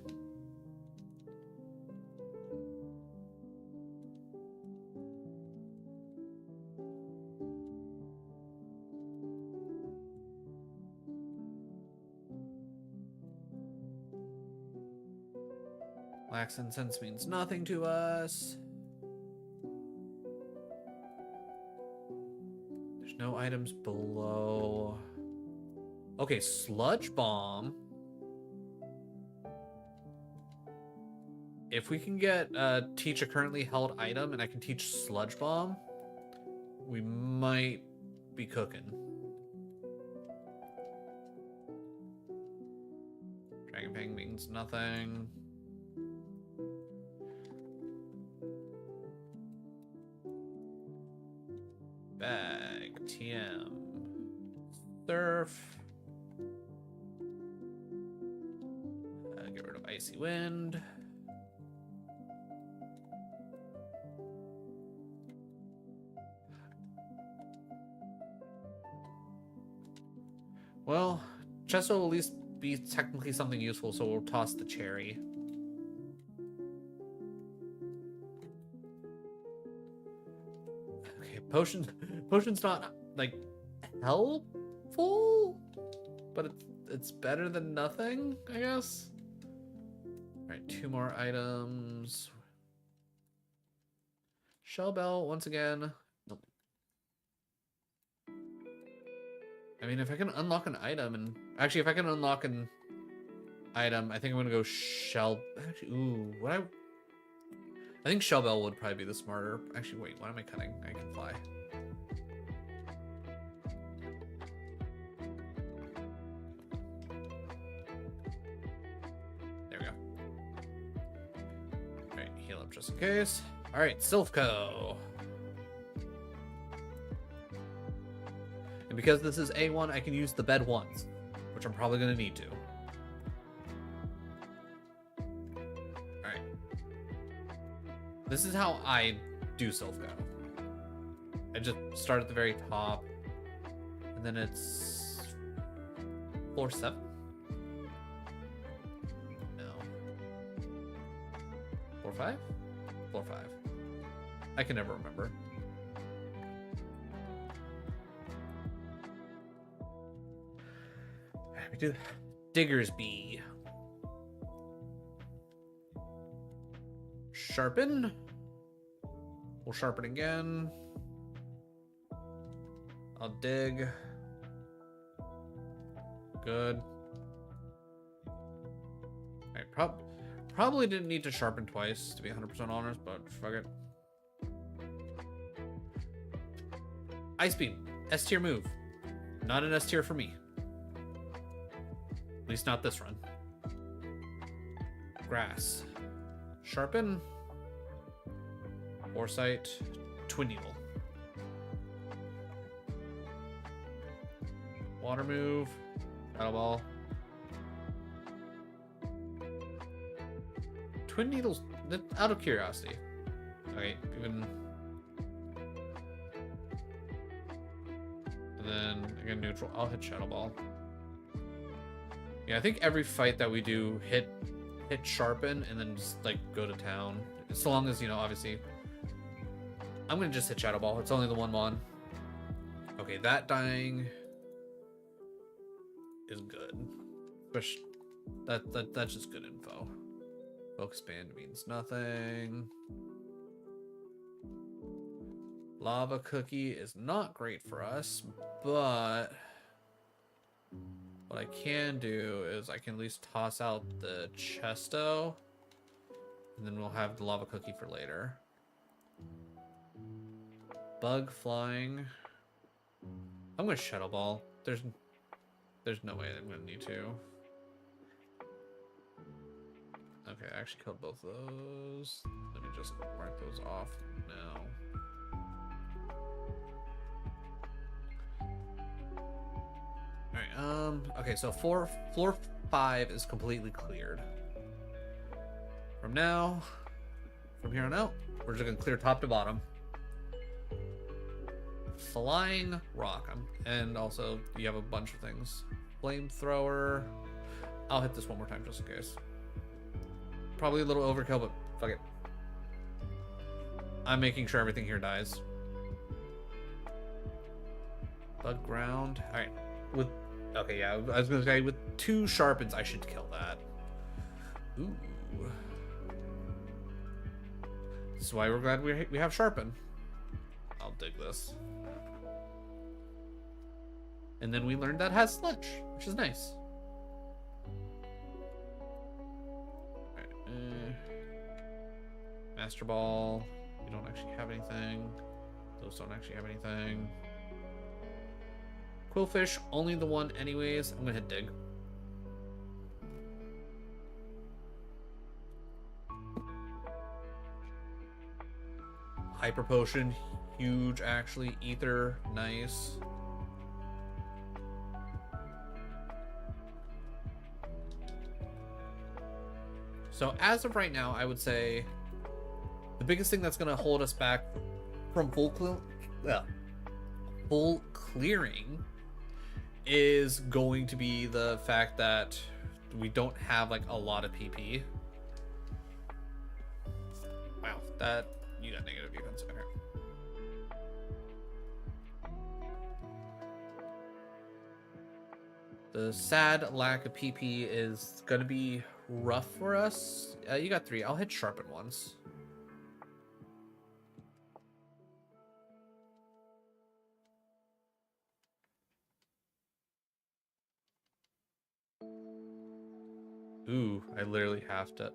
Wax Incense means nothing to us. There's no items below. Okay, Sludge Bomb. If we can get teach a currently held item and I can teach Sludge Bomb, we might be cooking. Dragon Fang means nothing. Bag, TM, Surf. Get rid of Icy Wind. Well, chest will at least be technically something useful, so we'll toss the cherry. Okay, potion's not like helpful, but it's better than nothing, I guess. All right, 2 more items. Shell Bell once again. I mean, if I can unlock an item, and actually, if I can unlock an item, I think I'm gonna go shell. Actually, ooh, I think Shellbell would probably be the smarter. Actually, wait, what am I cutting? I can fly. There we go. Alright, heal up just in case. Alright, Silphco. And because this is A1, I can use the bed once, which I'm probably going to need to. Alright. This is how I do Silphco. I just start at the very top, and then it's floor 7? No. Floor 5? Floor 5. I can never remember. We do Digger's Bee. Sharpen. We'll sharpen again. I'll dig. Good. Alright, probably didn't need to sharpen twice, to be 100% honest, but fuck it. Ice Beam. S tier move. Not an S tier for me. At least not this run. Grass. Sharpen. Foresight. Twin Needle. Water move. Battle Ball. Twin Needles, out of curiosity. Okay, even... And then, again, neutral. I'll hit Shadow Ball. Yeah, I think every fight that we do, hit Sharpen, and then just, like, go to town. So long as, you know, obviously... I'm gonna just hit Shadow Ball. It's only the one mon. Okay, that dying... is good. That's just good info. Focus Band means nothing. Lava Cookie is not great for us, but... what I can do is I can at least toss out the Chesto, and then we'll have the Lava Cookie for later. Bug Flying. I'm gonna Shadow Ball. There's no way I'm gonna need to. Okay, I actually killed both of those. Let me just mark those off now. Alright, okay, so floor 5 is completely cleared. From here on out, we're just gonna clear top to bottom. Flying Rock, and also you have a bunch of things. Flamethrower. I'll hit this one more time just in case. Probably a little overkill, but fuck it. I'm making sure everything here dies. Bug Ground. Alright. Okay, yeah, I was gonna say with 2 Sharpens, I should kill that. Ooh. This is why we're glad we have Sharpen. I'll dig this. And then we learned that has Sledge, which is nice. Master Ball. We don't actually have anything. Those don't actually have anything. Quillfish, only the one anyways. I'm gonna hit dig. Hyper Potion, huge actually. Ether, nice. So as of right now, I would say the biggest thing that's going to hold us back from full clearing is going to be the fact that we don't have like a lot of PP. Wow, that you got negative defense. Okay. The sad lack of PP is going to be rough for us. You got 3. I'll hit Sharpen once. Ooh, I literally have to.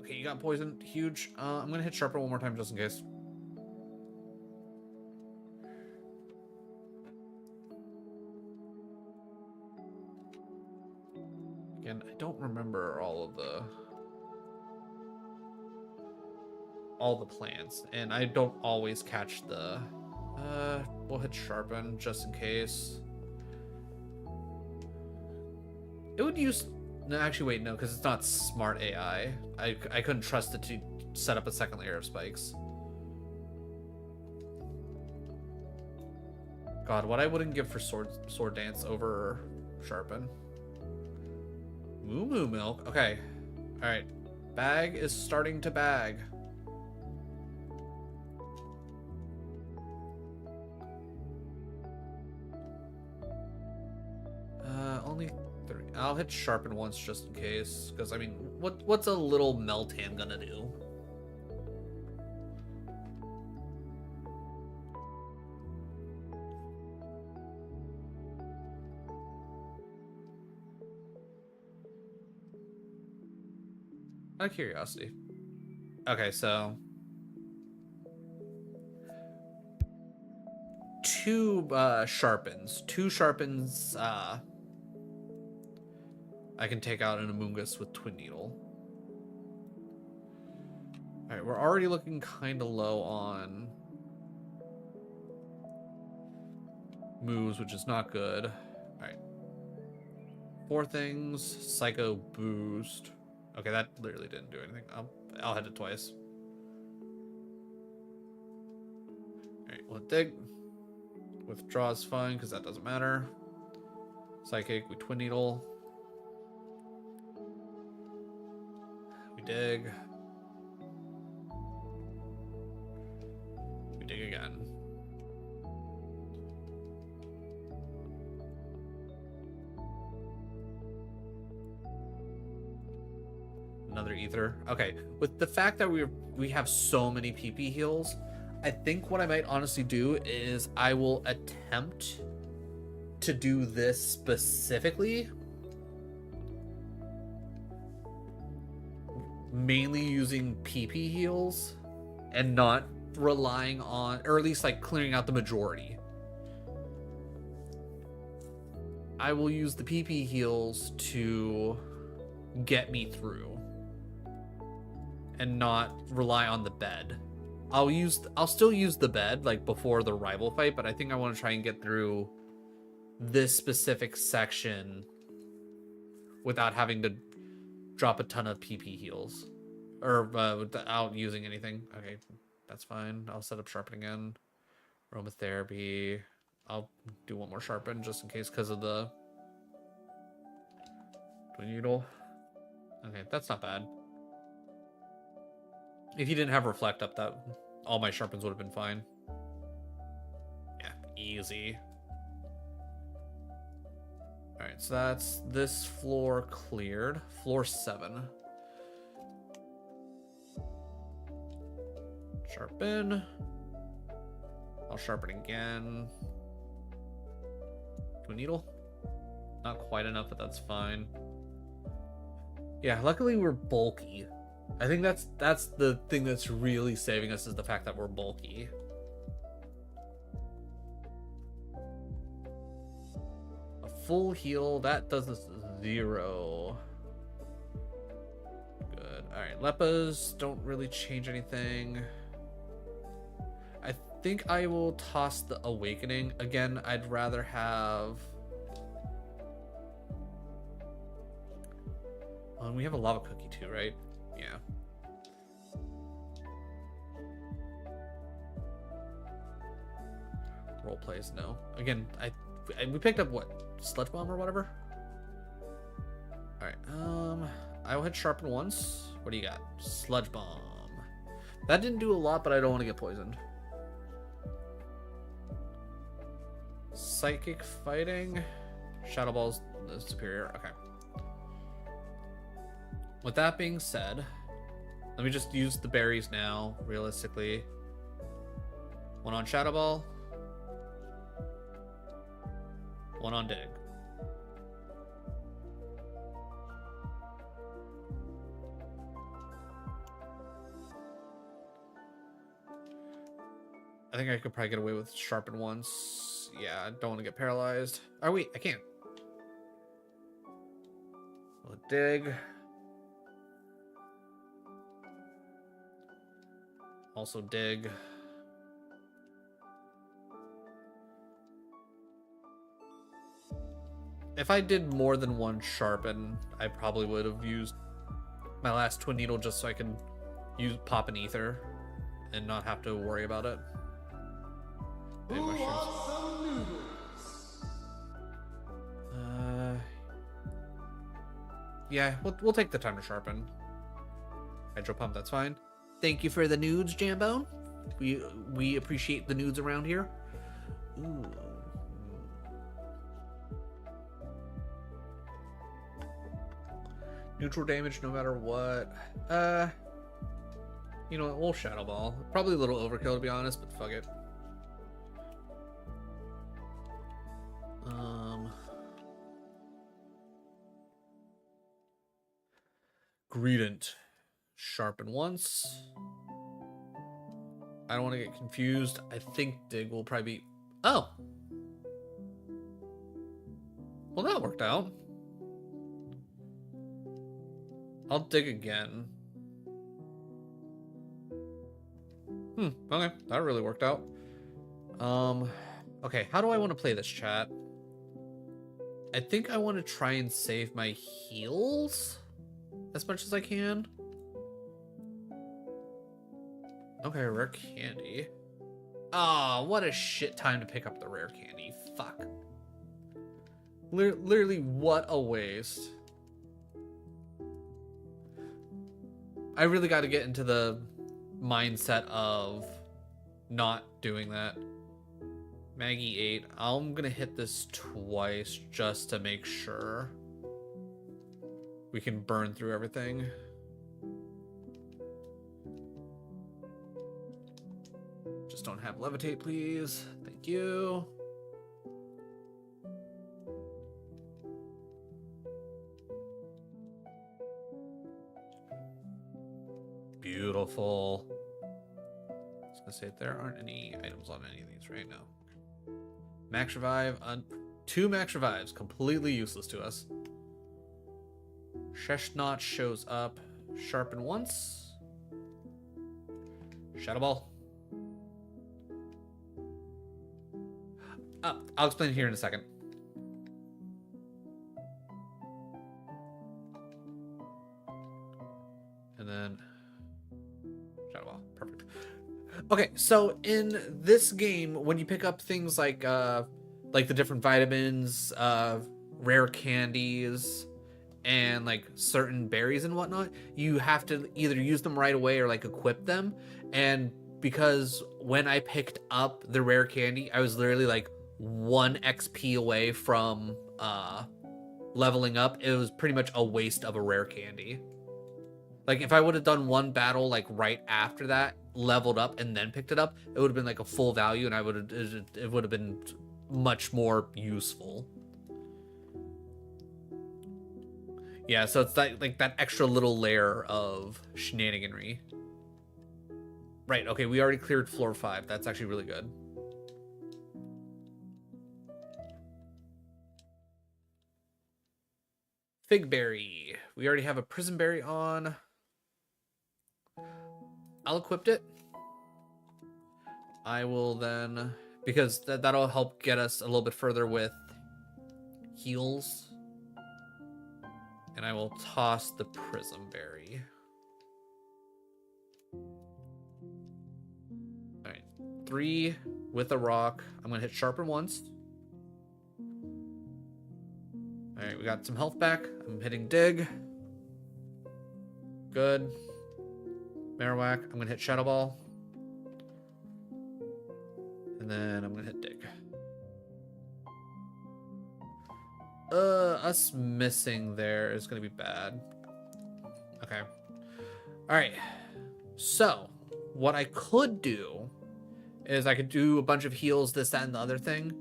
Okay, you got poisoned. Huge. I'm gonna hit Sharper one more time just in case. Again, I don't remember all the plans, and I don't always catch the. We'll hit Sharpen just in case. It would use. No, actually, wait, no, because it's not smart AI. I couldn't trust it to set up a second layer of spikes. God, what I wouldn't give for sword dance over Sharpen. Moo moo milk. Okay. All right. Bag is starting to bag. Only 3. I'll hit Sharpen once just in case, because I mean, what's a little Meltan gonna do? Out of curiosity. Okay, so 2 sharpens. 2 sharpens. I can take out an Amoongus with Twin Needle. All right, we're already looking kind of low on moves, which is not good. All right, 4 things. Psycho boost. Okay, that literally didn't do anything. I'll hit it twice. All right, we'll dig. Withdraw is fine because that doesn't matter. Psychic, we Twin Needle. We dig. We dig again. Another ether. Okay, with the fact that we have so many PP heals, I think what I might honestly do is I will attempt to do this specifically, mainly using PP heals and not relying on, or at least like clearing out the majority. I will use the PP heals to get me through and not rely on the bed. I'll still use the bed like before the rival fight, but I think I want to try and get through this specific section without having to drop a ton of PP heals or without using anything. Okay, that's fine. I'll set up Sharpen again. Aromatherapy. I'll do one more Sharpen just in case because of the Twin Needle. Okay, that's not bad. If you didn't have Reflect up, that all my Sharpens would have been fine. Yeah, easy. Alright, so that's this floor cleared. Floor 7. Sharpen. I'll sharpen again. Twin Needle. Not quite enough, but that's fine. Yeah, luckily we're bulky. I think that's the thing that's really saving us is the fact that we're bulky. A full heal, that does us 0. Good. Alright, Leppas don't really change anything. I think I will toss the Awakening. Again, I'd rather have... and we have a Lava Cookie too, right? Yeah. Role plays, no. Again, we picked up what? Sludge Bomb or whatever? Alright, I will hit Sharpen once. What do you got? Sludge Bomb. That didn't do a lot, but I don't want to get poisoned. Psychic Fighting. Shadow Ball's the superior. Okay. With that being said, let me just use the berries now, realistically. 1 on Shadow Ball. 1 on Dig. I think I could probably get away with sharpen once. Yeah, I don't want to get paralyzed. Oh, wait, I can't. We'll dig. Also dig. If I did more than one sharpen, I probably would have used my last twin needle just so I can pop an ether and not have to worry about it. Big mushrooms. Yeah, we'll take the time to sharpen. Hydro pump, that's fine. Thank you for the nudes, Jambone. We appreciate the nudes around here. Ooh. Neutral damage no matter what. You know what? We'll Shadow Ball. Probably a little overkill to be honest, but fuck it. Greedent. Sharpen once. I don't want to get confused. I think dig will probably be... Oh! Well, that worked out. I'll dig again. Okay. That really worked out. Okay, how do I want to play this, chat? I think I want to try and save my heals as much as I can. Okay, rare candy. Ah, what a shit time to pick up the rare candy. Fuck. Literally, what a waste. I really got to get into the mindset of not doing that. Maggie 8. I'm gonna hit this twice just to make sure we can burn through everything. Just don't have levitate, please. Thank you. Beautiful. I was gonna say there aren't any items on any of these right now. Max revive on 2 max revives, completely useless to us. Sheshnot shows up. Sharpen once. Shadow Ball. I'll explain here in a second. And then Shadow Ball. Perfect. Okay, so in this game, when you pick up things like the different vitamins, rare candies, and like certain berries and whatnot, you have to either use them right away or like equip them. And because when I picked up the rare candy, I was literally like 1 XP away from leveling up. It was pretty much a waste of a rare candy. Like if I would have done one battle like right after that, leveled up and then picked it up, it would have been like a full value, and it would have been much more useful. Yeah, so it's like that extra little layer of shenaniganry. Right, okay, we already cleared floor 5. That's actually really good. Figberry. We already have a prison berry on. I'll equip it. I will then, because that'll help get us a little bit further with heals. And I will toss the prism berry. Alright. 3 with a rock. I'm going to hit sharpen once. Alright, we got some health back. I'm hitting dig. Good. Marowak. I'm going to hit Shadow Ball. And then I'm going to hit dig. Us missing there is going to be bad. Okay. Alright. So, what I could do is I could do a bunch of heals, this, that, and the other thing.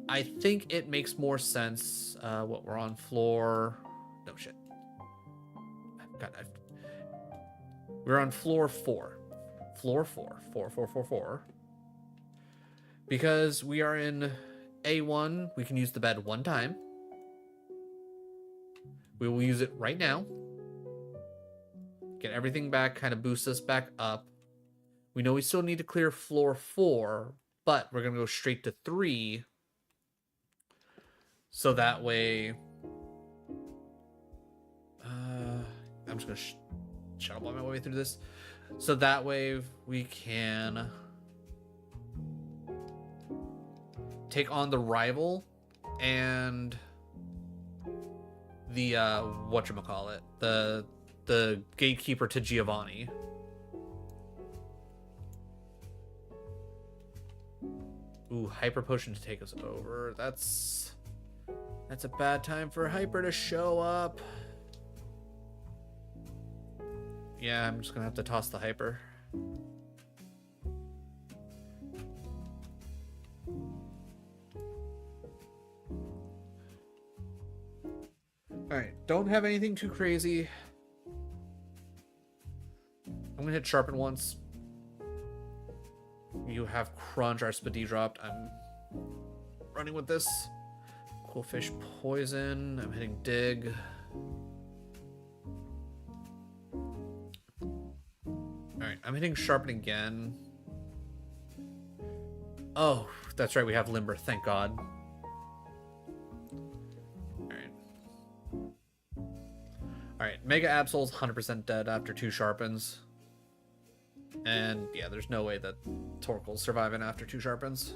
I think it makes more sense. What, we're on floor... No, shit. God, we're on floor 4. Floor 4. 4. Because we are in A1, we can use the bed one time. We will use it right now. Get everything back, kind of boost us back up. We know we still need to clear floor 4, but we're going to go straight to 3. So that way... I'm just going to shuttle bomb my way through this. So that way we can take on the rival and the whatchamacallit, the gatekeeper to Giovanni. Ooh, hyper potion to take us over. That's a bad time for hyper to show up. Yeah, I'm just gonna have to toss the hyper. Alright, don't have anything too crazy. I'm gonna hit sharpen once. You have crunch, our speed dropped. I'm running with this. Cool fish poison. I'm hitting dig. Alright, I'm hitting sharpen again. Oh, that's right, we have limber, thank God. Alright, Mega Absol's 100% dead after 2 sharpens. And yeah, there's no way that Torkel's surviving after 2 sharpens.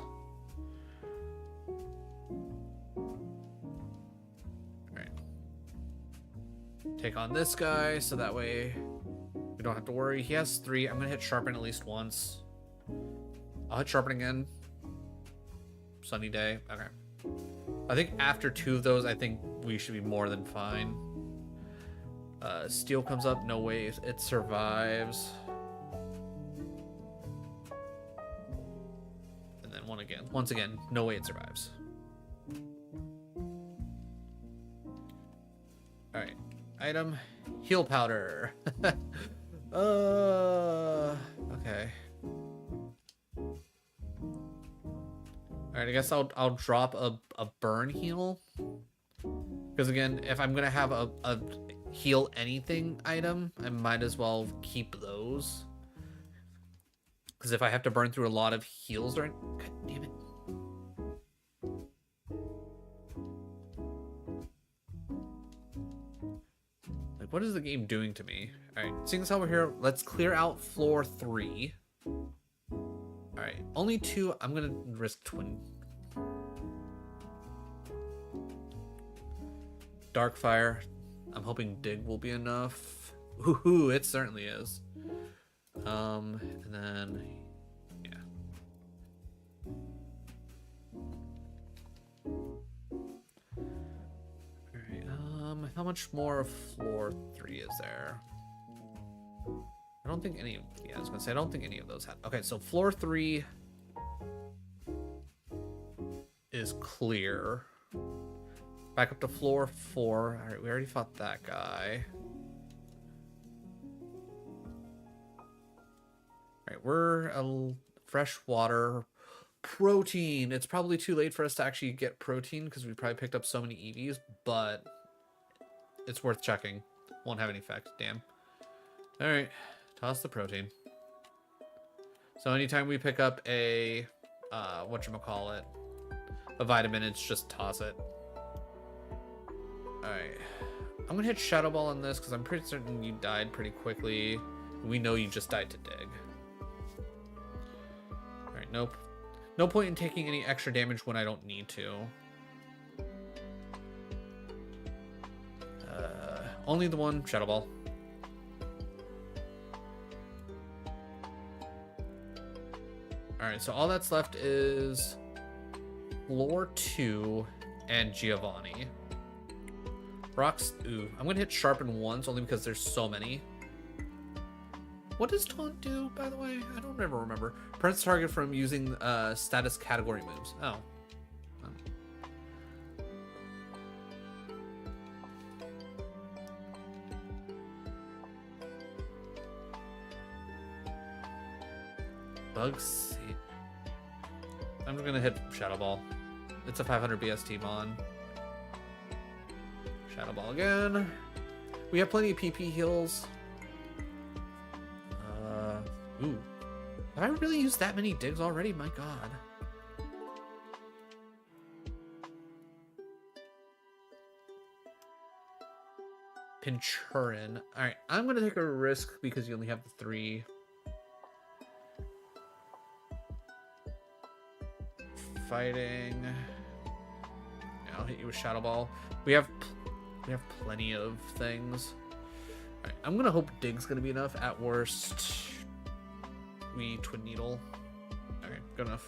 Alright. Take on this guy, so that way we don't have to worry. He has 3. I'm gonna hit sharpen at least once. I'll hit sharpen again. Sunny day. Okay. I think after 2 of those, I think we should be more than fine. Steel comes up. No way it survives. And then one again. Once again, no way it survives. Alright. Item. Heal powder. Okay. Alright, I guess I'll drop a burn heal. Because again, if I'm gonna have a heal anything item, I might as well keep those. Because if I have to burn through a lot of heals during... God damn it. Like, what is the game doing to me? Alright, seeing as how we're here, let's clear out floor 3. Alright, only 2. I'm gonna risk twin. Darkfire. I'm hoping dig will be enough. Ooh, it certainly is. And then, yeah. Alright, how much more of floor 3 is there? I don't think any of, yeah, I was gonna say, I don't think any of those had. Okay, so floor 3 is clear. Back up to floor 4. Alright, we already fought that guy. Alright, we're a freshwater protein. It's probably too late for us to actually get protein because we probably picked up so many EVs, but it's worth checking. Won't have any effect, damn. Alright, toss the protein. So anytime we pick up a, whatchamacallit, a vitamin, it's just toss it. Alright. I'm gonna hit Shadow Ball on this because I'm pretty certain you died pretty quickly. We know you just died to dig. Alright, nope. No point in taking any extra damage when I don't need to. Only the one Shadow Ball. Alright, so all that's left is floor 2 and Giovanni. Rocks. Ooh, I'm gonna hit sharpen once only because there's so many. What does taunt do, by the way? I don't ever remember. Prevents target from using status category moves. Oh. Bug seed. I'm just gonna hit Shadow Ball. It's a 500 BST mon. Shadow Ball again. We have plenty of PP heals. Ooh. Have I really used that many digs already? My god. Pinchurin. Alright, I'm gonna take a risk because you only have the 3. Fighting. Yeah, I'll hit you with Shadow Ball. We have plenty of things. Alright, I'm gonna hope Dig's gonna be enough. At worst, we Twin Needle. Okay, good enough.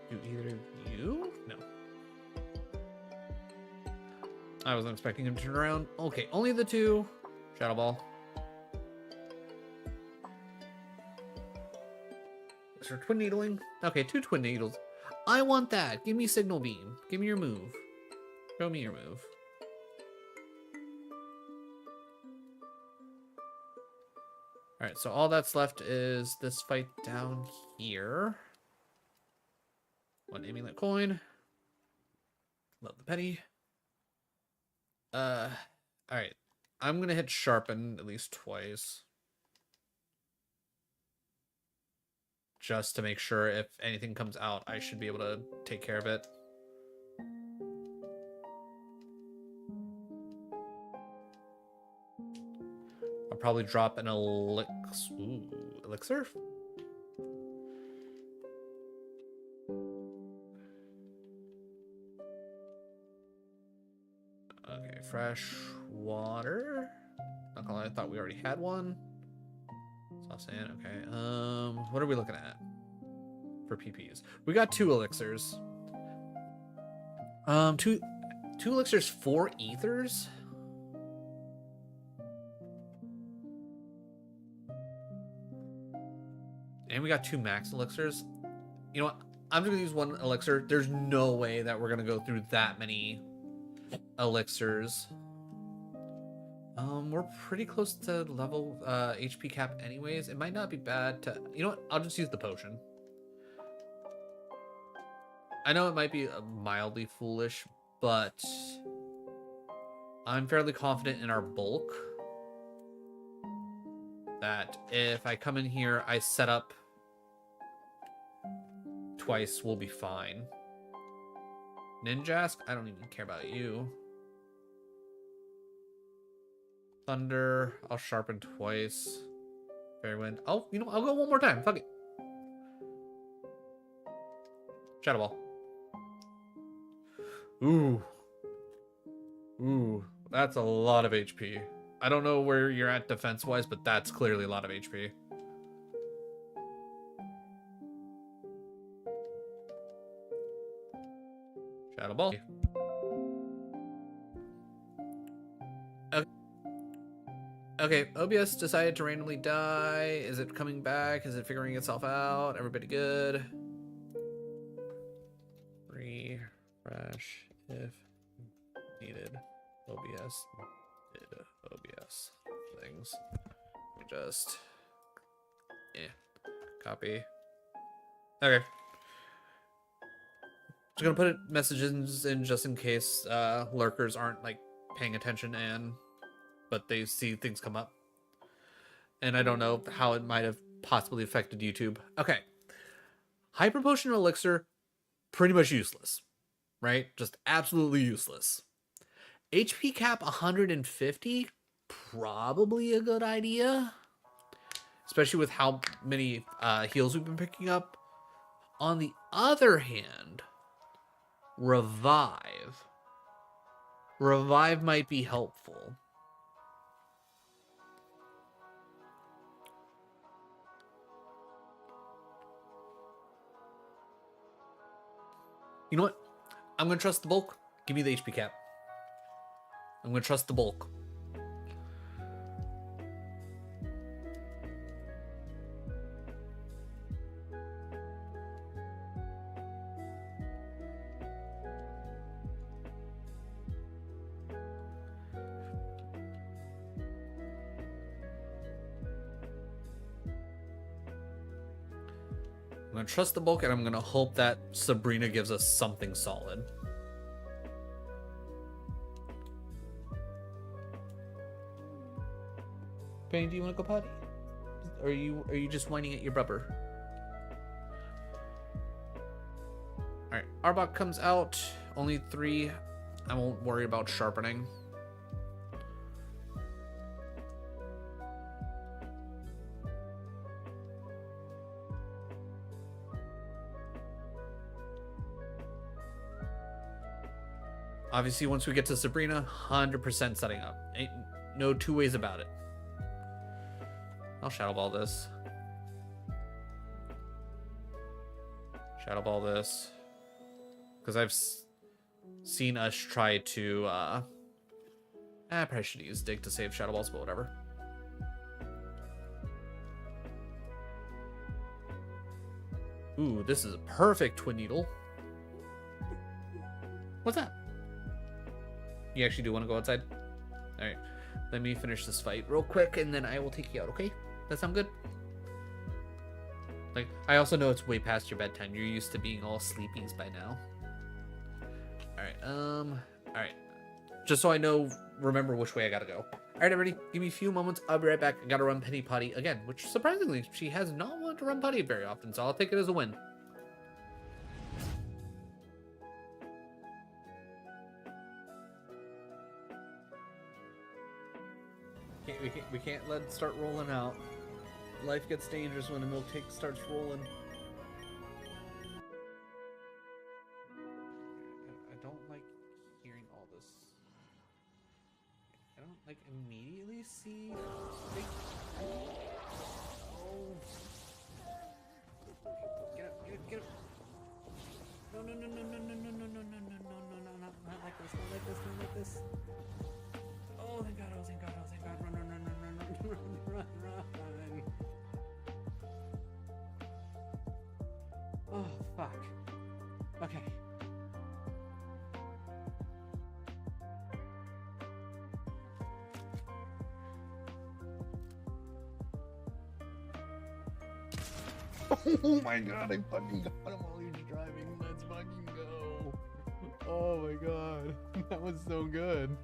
Do either of you? No. I wasn't expecting him to turn around. Okay, only the 2. Shadow Ball. Is there Twin Needling? Okay, 2 Twin Needles. I want that. Give me Signal Beam. Give me your move. Show me your move. Alright, so all that's left is this fight down here. 1 amulet coin. Love the penny. Alright. I'm gonna hit Sharpen at least twice. Just to make sure if anything comes out, I should be able to take care of it. I'll probably drop an elixir. Okay, fresh water. Not gonna lie, I thought we already had one. Stop saying, okay. What are we looking at for PPs? We got 2 elixirs. Two elixirs, 4 ethers. And we got 2 max elixirs. You know what? I'm just gonna use 1 elixir. There's no way that we're gonna go through that many elixirs. We're pretty close to level HP cap anyways. It might not be bad to... You know what? I'll just use the potion. I know it might be mildly foolish, but I'm fairly confident in our bulk. That if I come in here, I set up twice, we'll be fine. Ninjask? I don't even care about you. Thunder, I'll sharpen twice. Fairy Wind. Oh, you know, I'll go one more time. Fuck it. Shadow Ball. Ooh, that's a lot of HP. I don't know where you're at defense-wise, but that's clearly a lot of HP. Shadow Ball. Okay, OBS decided to randomly die. Is it coming back? Is it figuring itself out? Everybody good? Refresh if needed. OBS did OBS things. Just copy. Okay. Just gonna put messages in just in case lurkers aren't like paying attention but they see things come up. And I don't know how it might have possibly affected YouTube. Okay. Hyper Potion Elixir, pretty much useless. Right? Just absolutely useless. HP cap 150, probably a good idea. Especially with how many heals we've been picking up. On the other hand, Revive. Revive might be helpful. You know what? I'm going to trust the bulk. Give me the HP cap. I'm going to trust the bulk. I'm gonna trust the book, and I'm gonna hope that Sabrina gives us something solid. Bane, do you want to go potty? Or are you just whining at your brother? Alright, Arbok comes out. Only 3. I won't worry about sharpening. Obviously, once we get to Sabrina, 100% setting up. Ain't no two ways about it. I'll Shadow Ball this. Shadow Ball this. Because I've seen us try to... I probably should use Dig to save Shadow Balls, but whatever. Ooh, this is a perfect Twin Needle. What's that? You actually do want to go outside? Alright. Let me finish this fight real quick, and then I will take you out, okay? That sound good? Like, I also know it's way past your bedtime. You're used to being all sleepies by now. Alright. Just so I know, remember which way I gotta go. Alright, everybody, give me a few moments. I'll be right back. I gotta run Penny Potty again, which surprisingly, she has not wanted to run Potty very often, so I'll take it as a win. We can't let it start rolling out. Life gets dangerous when the milk tank starts rolling. I don't like hearing all this. I don't like immediately see. Oh. Get up! Get up! No! Not like this! Not like this! Oh, thank God! Run! Oh, fuck. Okay. Oh my God, I fucking got him while he was driving. Let's fucking go. Oh my God. That was so good.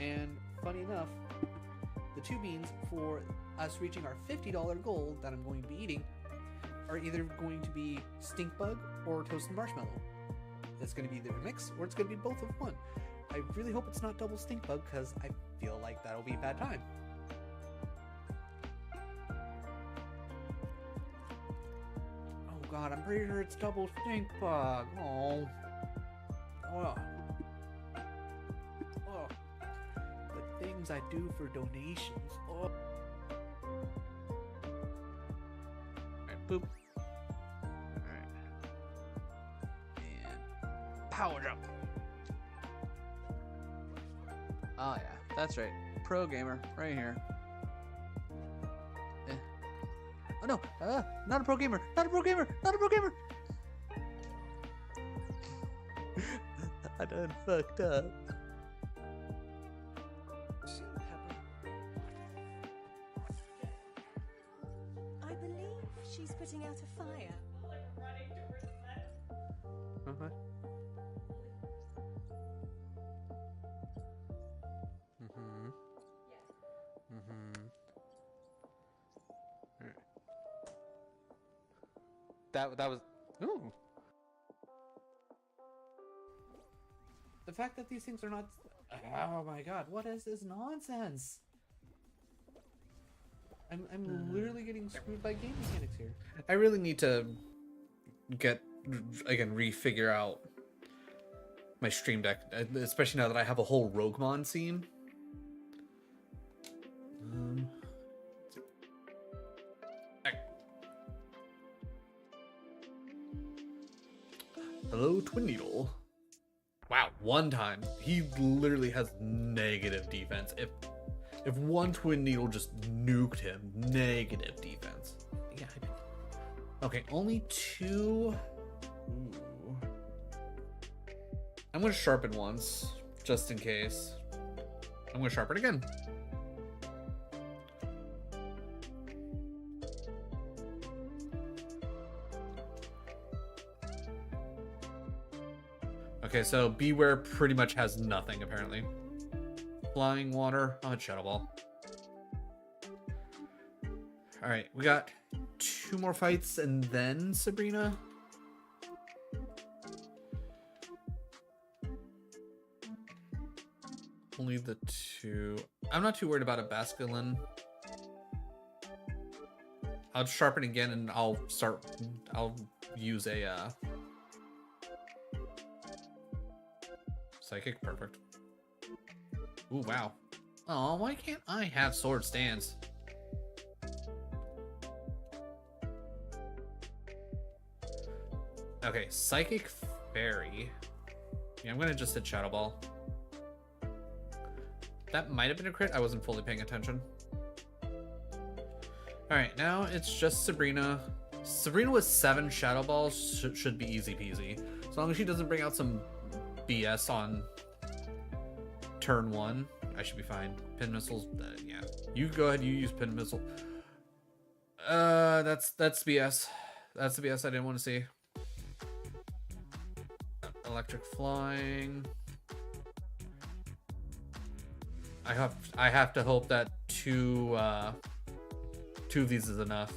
And funny enough, the 2 beans for us reaching our $50 goal that I'm going to be eating are either going to be stink bug or toasted marshmallow. It's going to be either a mix or it's going to be both of one. I really hope it's not double stink bug because I feel like that'll be a bad time. Oh God, I'm pretty sure it's double stink bug. Oh. The things I do for donations. Oh. Alright, boop. Alright. And power jump. Oh yeah, that's right. Pro gamer, right here. Oh no, not a pro gamer, not a pro gamer, not a pro gamer. I done fucked up. I believe she's putting out a fire. Uh-huh. That was. Ooh. The fact that these things are not. Oh my God! What is this nonsense? I'm literally getting screwed by game mechanics here. I really need to refigure out my stream deck, especially now that I have a whole RogueMon scene. Hello, Twin Needle. Wow, one time. He literally has negative defense. If one Twin Needle just nuked him, negative defense. Yeah, I did. Okay, only 2. Ooh. I'm gonna sharpen once, just in case. I'm gonna sharpen again. Okay, so Beware pretty much has nothing, apparently. Flying Water. I'm at Shadow Ball. Alright, we got 2 more fights and then Sabrina. Only the 2. I'm not too worried about a Basculin. I'll sharpen again and I'll use a Psychic. Perfect. Ooh, wow. Oh, why can't I have Sword Stance? Okay, Psychic Fairy. Yeah, I'm gonna just hit Shadow Ball. That might have been a crit. I wasn't fully paying attention. Alright, now it's just Sabrina. Sabrina with 7 Shadow Balls should be easy peasy. As long as she doesn't bring out some BS on turn 1, I should be fine. Pin Missiles, yeah. You go ahead, you use Pin Missile. That's BS. That's the BS I didn't want to see. Electric Flying. I have to hope that 2 of these is enough.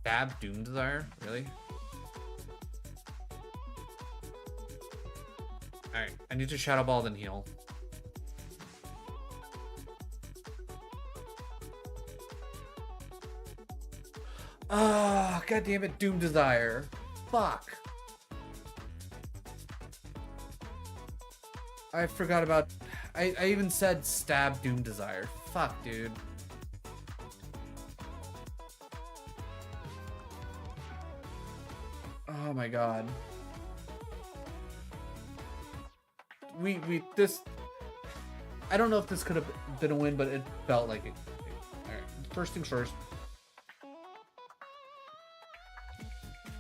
Stab Doom Desire? Really? Alright, I need to Shadow Ball then heal. Ah, god damn it, Doom Desire. Fuck. I forgot about... I even said Stab Doom Desire. Fuck, dude. Oh my god. This... I don't know if this could have been a win, but it felt like it. Alright, first things first.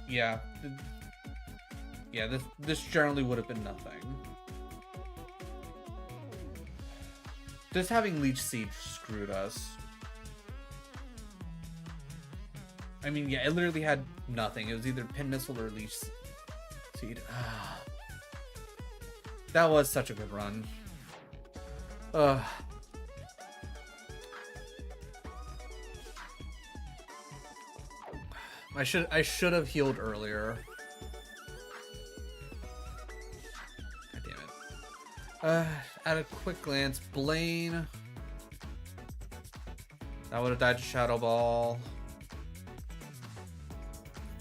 Yeah. Yeah, this generally would have been nothing. Just having Leech Seed screwed us. I mean, yeah, it literally had nothing. It was either Pin Missile or Leech Seed. That was such a good run. I should have healed earlier. God damn it. At a quick glance, Blaine. That would have died to Shadow Ball.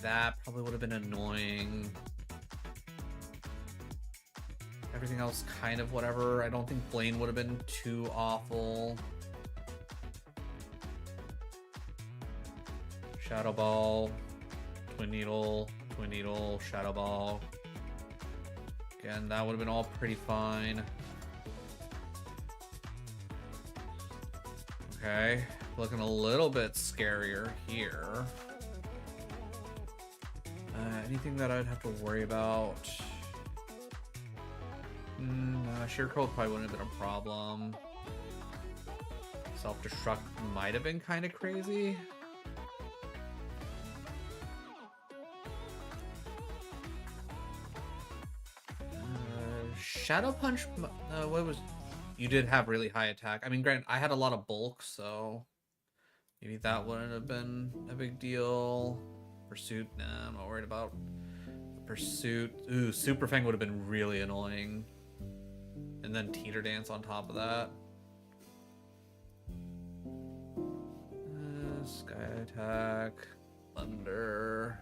That probably would have been annoying. Everything else kind of whatever. I don't think Blaine would have been too awful. Shadow Ball, Twin Needle, Shadow Ball. Again, that would have been all pretty fine. Okay, looking a little bit scarier here. Anything that I'd have to worry about? Sheer Cold probably wouldn't have been a problem. Self-destruct might have been kind of crazy. Shadow Punch, what was... You did have really high attack. I mean, granted, I had a lot of bulk, so maybe that wouldn't have been a big deal. Pursuit, nah, I'm not worried about Pursuit. Ooh, Super Fang would have been really annoying. And then Teeter Dance on top of that. Sky Attack, Thunder.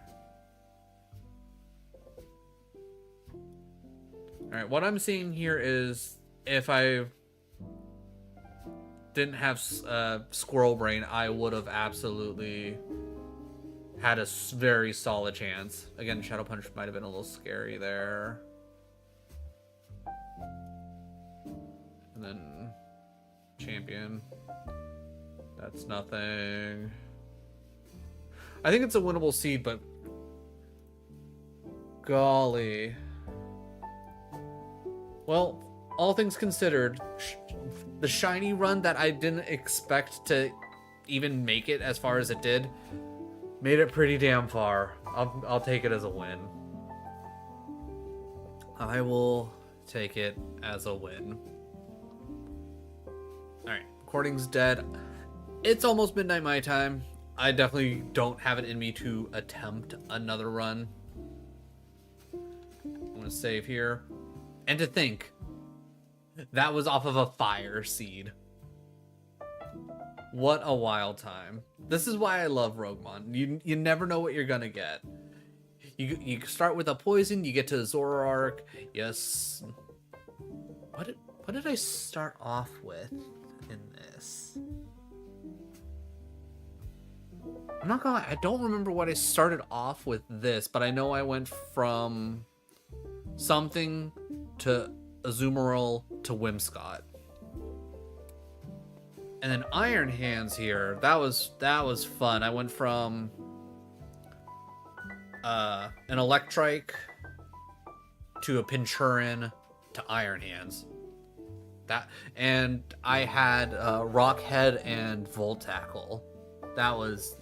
Alright, what I'm seeing here is if I didn't have Squirrel Brain, I would have absolutely had a very solid chance. Again, Shadow Punch might have been a little scary there. And then Champion. That's nothing. I think it's a winnable seed, but golly. Well, all things considered, the shiny run that I didn't expect to even make it as far as it did made it pretty damn far. I'll take it as a win. I will take it as a win. Alright, recording's dead. It's almost midnight my time. I definitely don't have it in me to attempt another run. I'm gonna save here. And to think, that was off of a fire seed. What a wild time. This is why I love RogueMon. You never know what you're gonna get. You start with a poison, you get to Zoroark. Yes. What did I start off with in this? I'm not gonna lie, I don't remember what I started off with this, but I know I went from something to Azumarill to Whimsicott. And then Iron Hands here, that was fun. I went from an Electrike to a Pinchurin to Iron Hands. That, and I had Rock Head and Volt Tackle. That was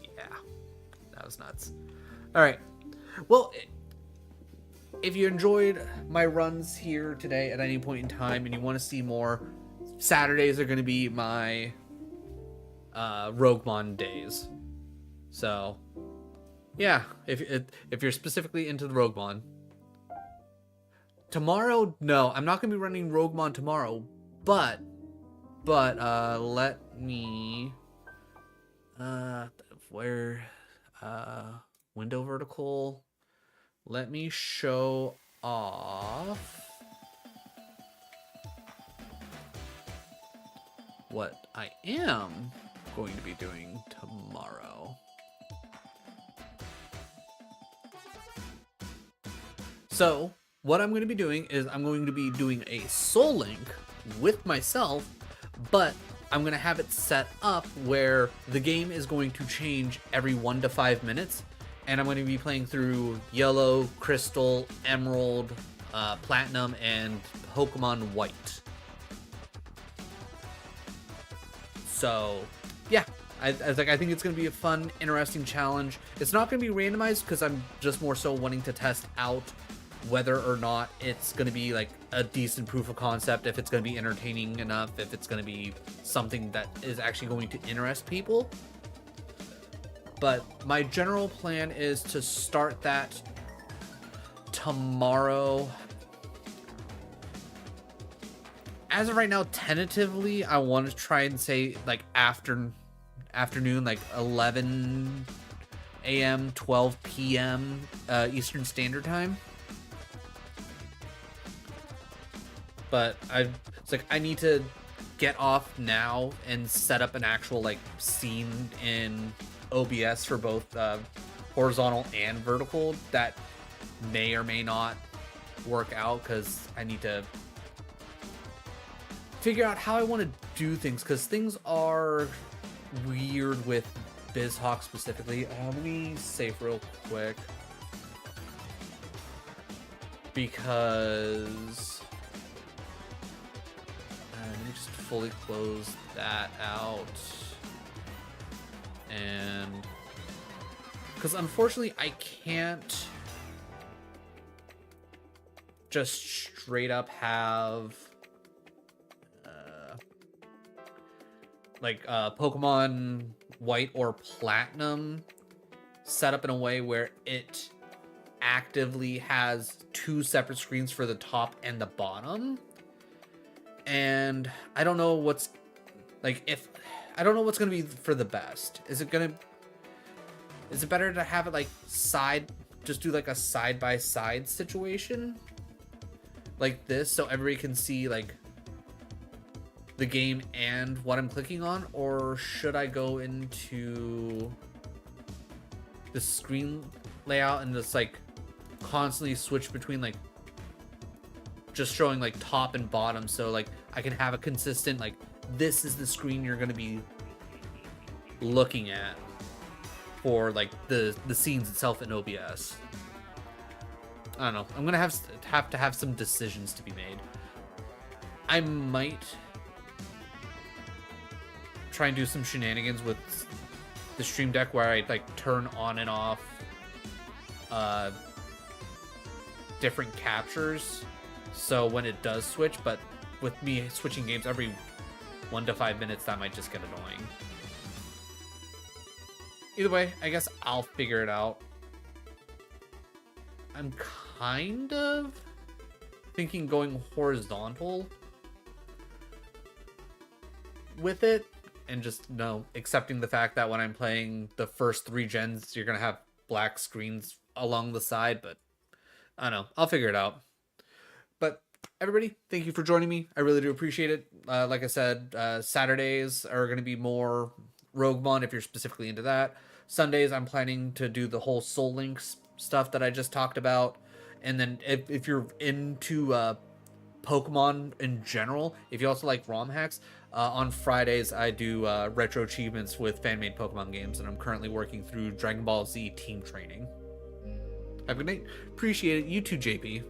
nuts. All right, well, if you enjoyed my runs here today at any point in time and you want to see more, Saturdays are going to be my RogueMon days. So yeah, if you're specifically into the RogueMon. Tomorrow, no, I'm not going to be running RogueMon tomorrow, but let me window vertical, let me show off what I am going to be doing tomorrow. So what I'm going to be doing is I'm going to be doing a Soul Link with myself, but I'm going to have it set up where the game is going to change every 1 to 5 minutes, and I'm going to be playing through Yellow, Crystal, Emerald, Platinum, and Pokemon White. So yeah, I think it's going to be a fun, interesting challenge. It's not going to be randomized because I'm just more so wanting to test out whether or not it's going to be like a decent proof of concept, if it's going to be entertaining enough, if it's going to be something that is actually going to interest people. But my general plan is to start that tomorrow. As of right now, tentatively, I want to try and say like afternoon, like 11 a.m., 12 p.m. Eastern Standard Time. But it's like I need to get off now and set up an actual like scene in OBS for both horizontal and vertical. That may or may not work out because I need to figure out how I want to do things, because things are weird with BizHawk specifically. Let me save real quick because let me just fully close that out. And because unfortunately I can't just straight up have Pokemon White or Platinum set up in a way where it actively has 2 separate screens for the top and the bottom. And I don't know what's I don't know what's gonna be for the best. Is it better to have it like just do like a side by side situation like this so everybody can see like the game and what I'm clicking on, or should I go into the screen layout and just like constantly switch between like just showing like top and bottom, so like I can have a consistent like this is the screen you're going to be looking at for like the scenes itself in OBS. I don't know. I'm going to have to have some decisions to be made. I might try and do some shenanigans with the Stream Deck where I like turn on and off different captures So when it does switch, but with me switching games every 1 to 5 minutes, that might just get annoying. Either way, I guess I'll figure it out. I'm kind of thinking going horizontal with it, and just accepting the fact that when I'm playing the first 3 gens, you're gonna have black screens along the side, but I don't know. I'll figure it out. But everybody, thank you for joining me. I really do appreciate it. Like I said, Saturdays are going to be more RogueMon if you're specifically into that. Sundays, I'm planning to do the whole Soul Links stuff that I just talked about. And then if you're into Pokemon in general, if you also like ROM hacks, on Fridays I do retro achievements with fan-made Pokemon games, and I'm currently working through Dragon Ball Z team training. Have a good night. Appreciate it. You too, JP.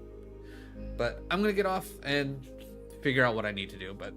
But I'm going to get off and figure out what I need to do. But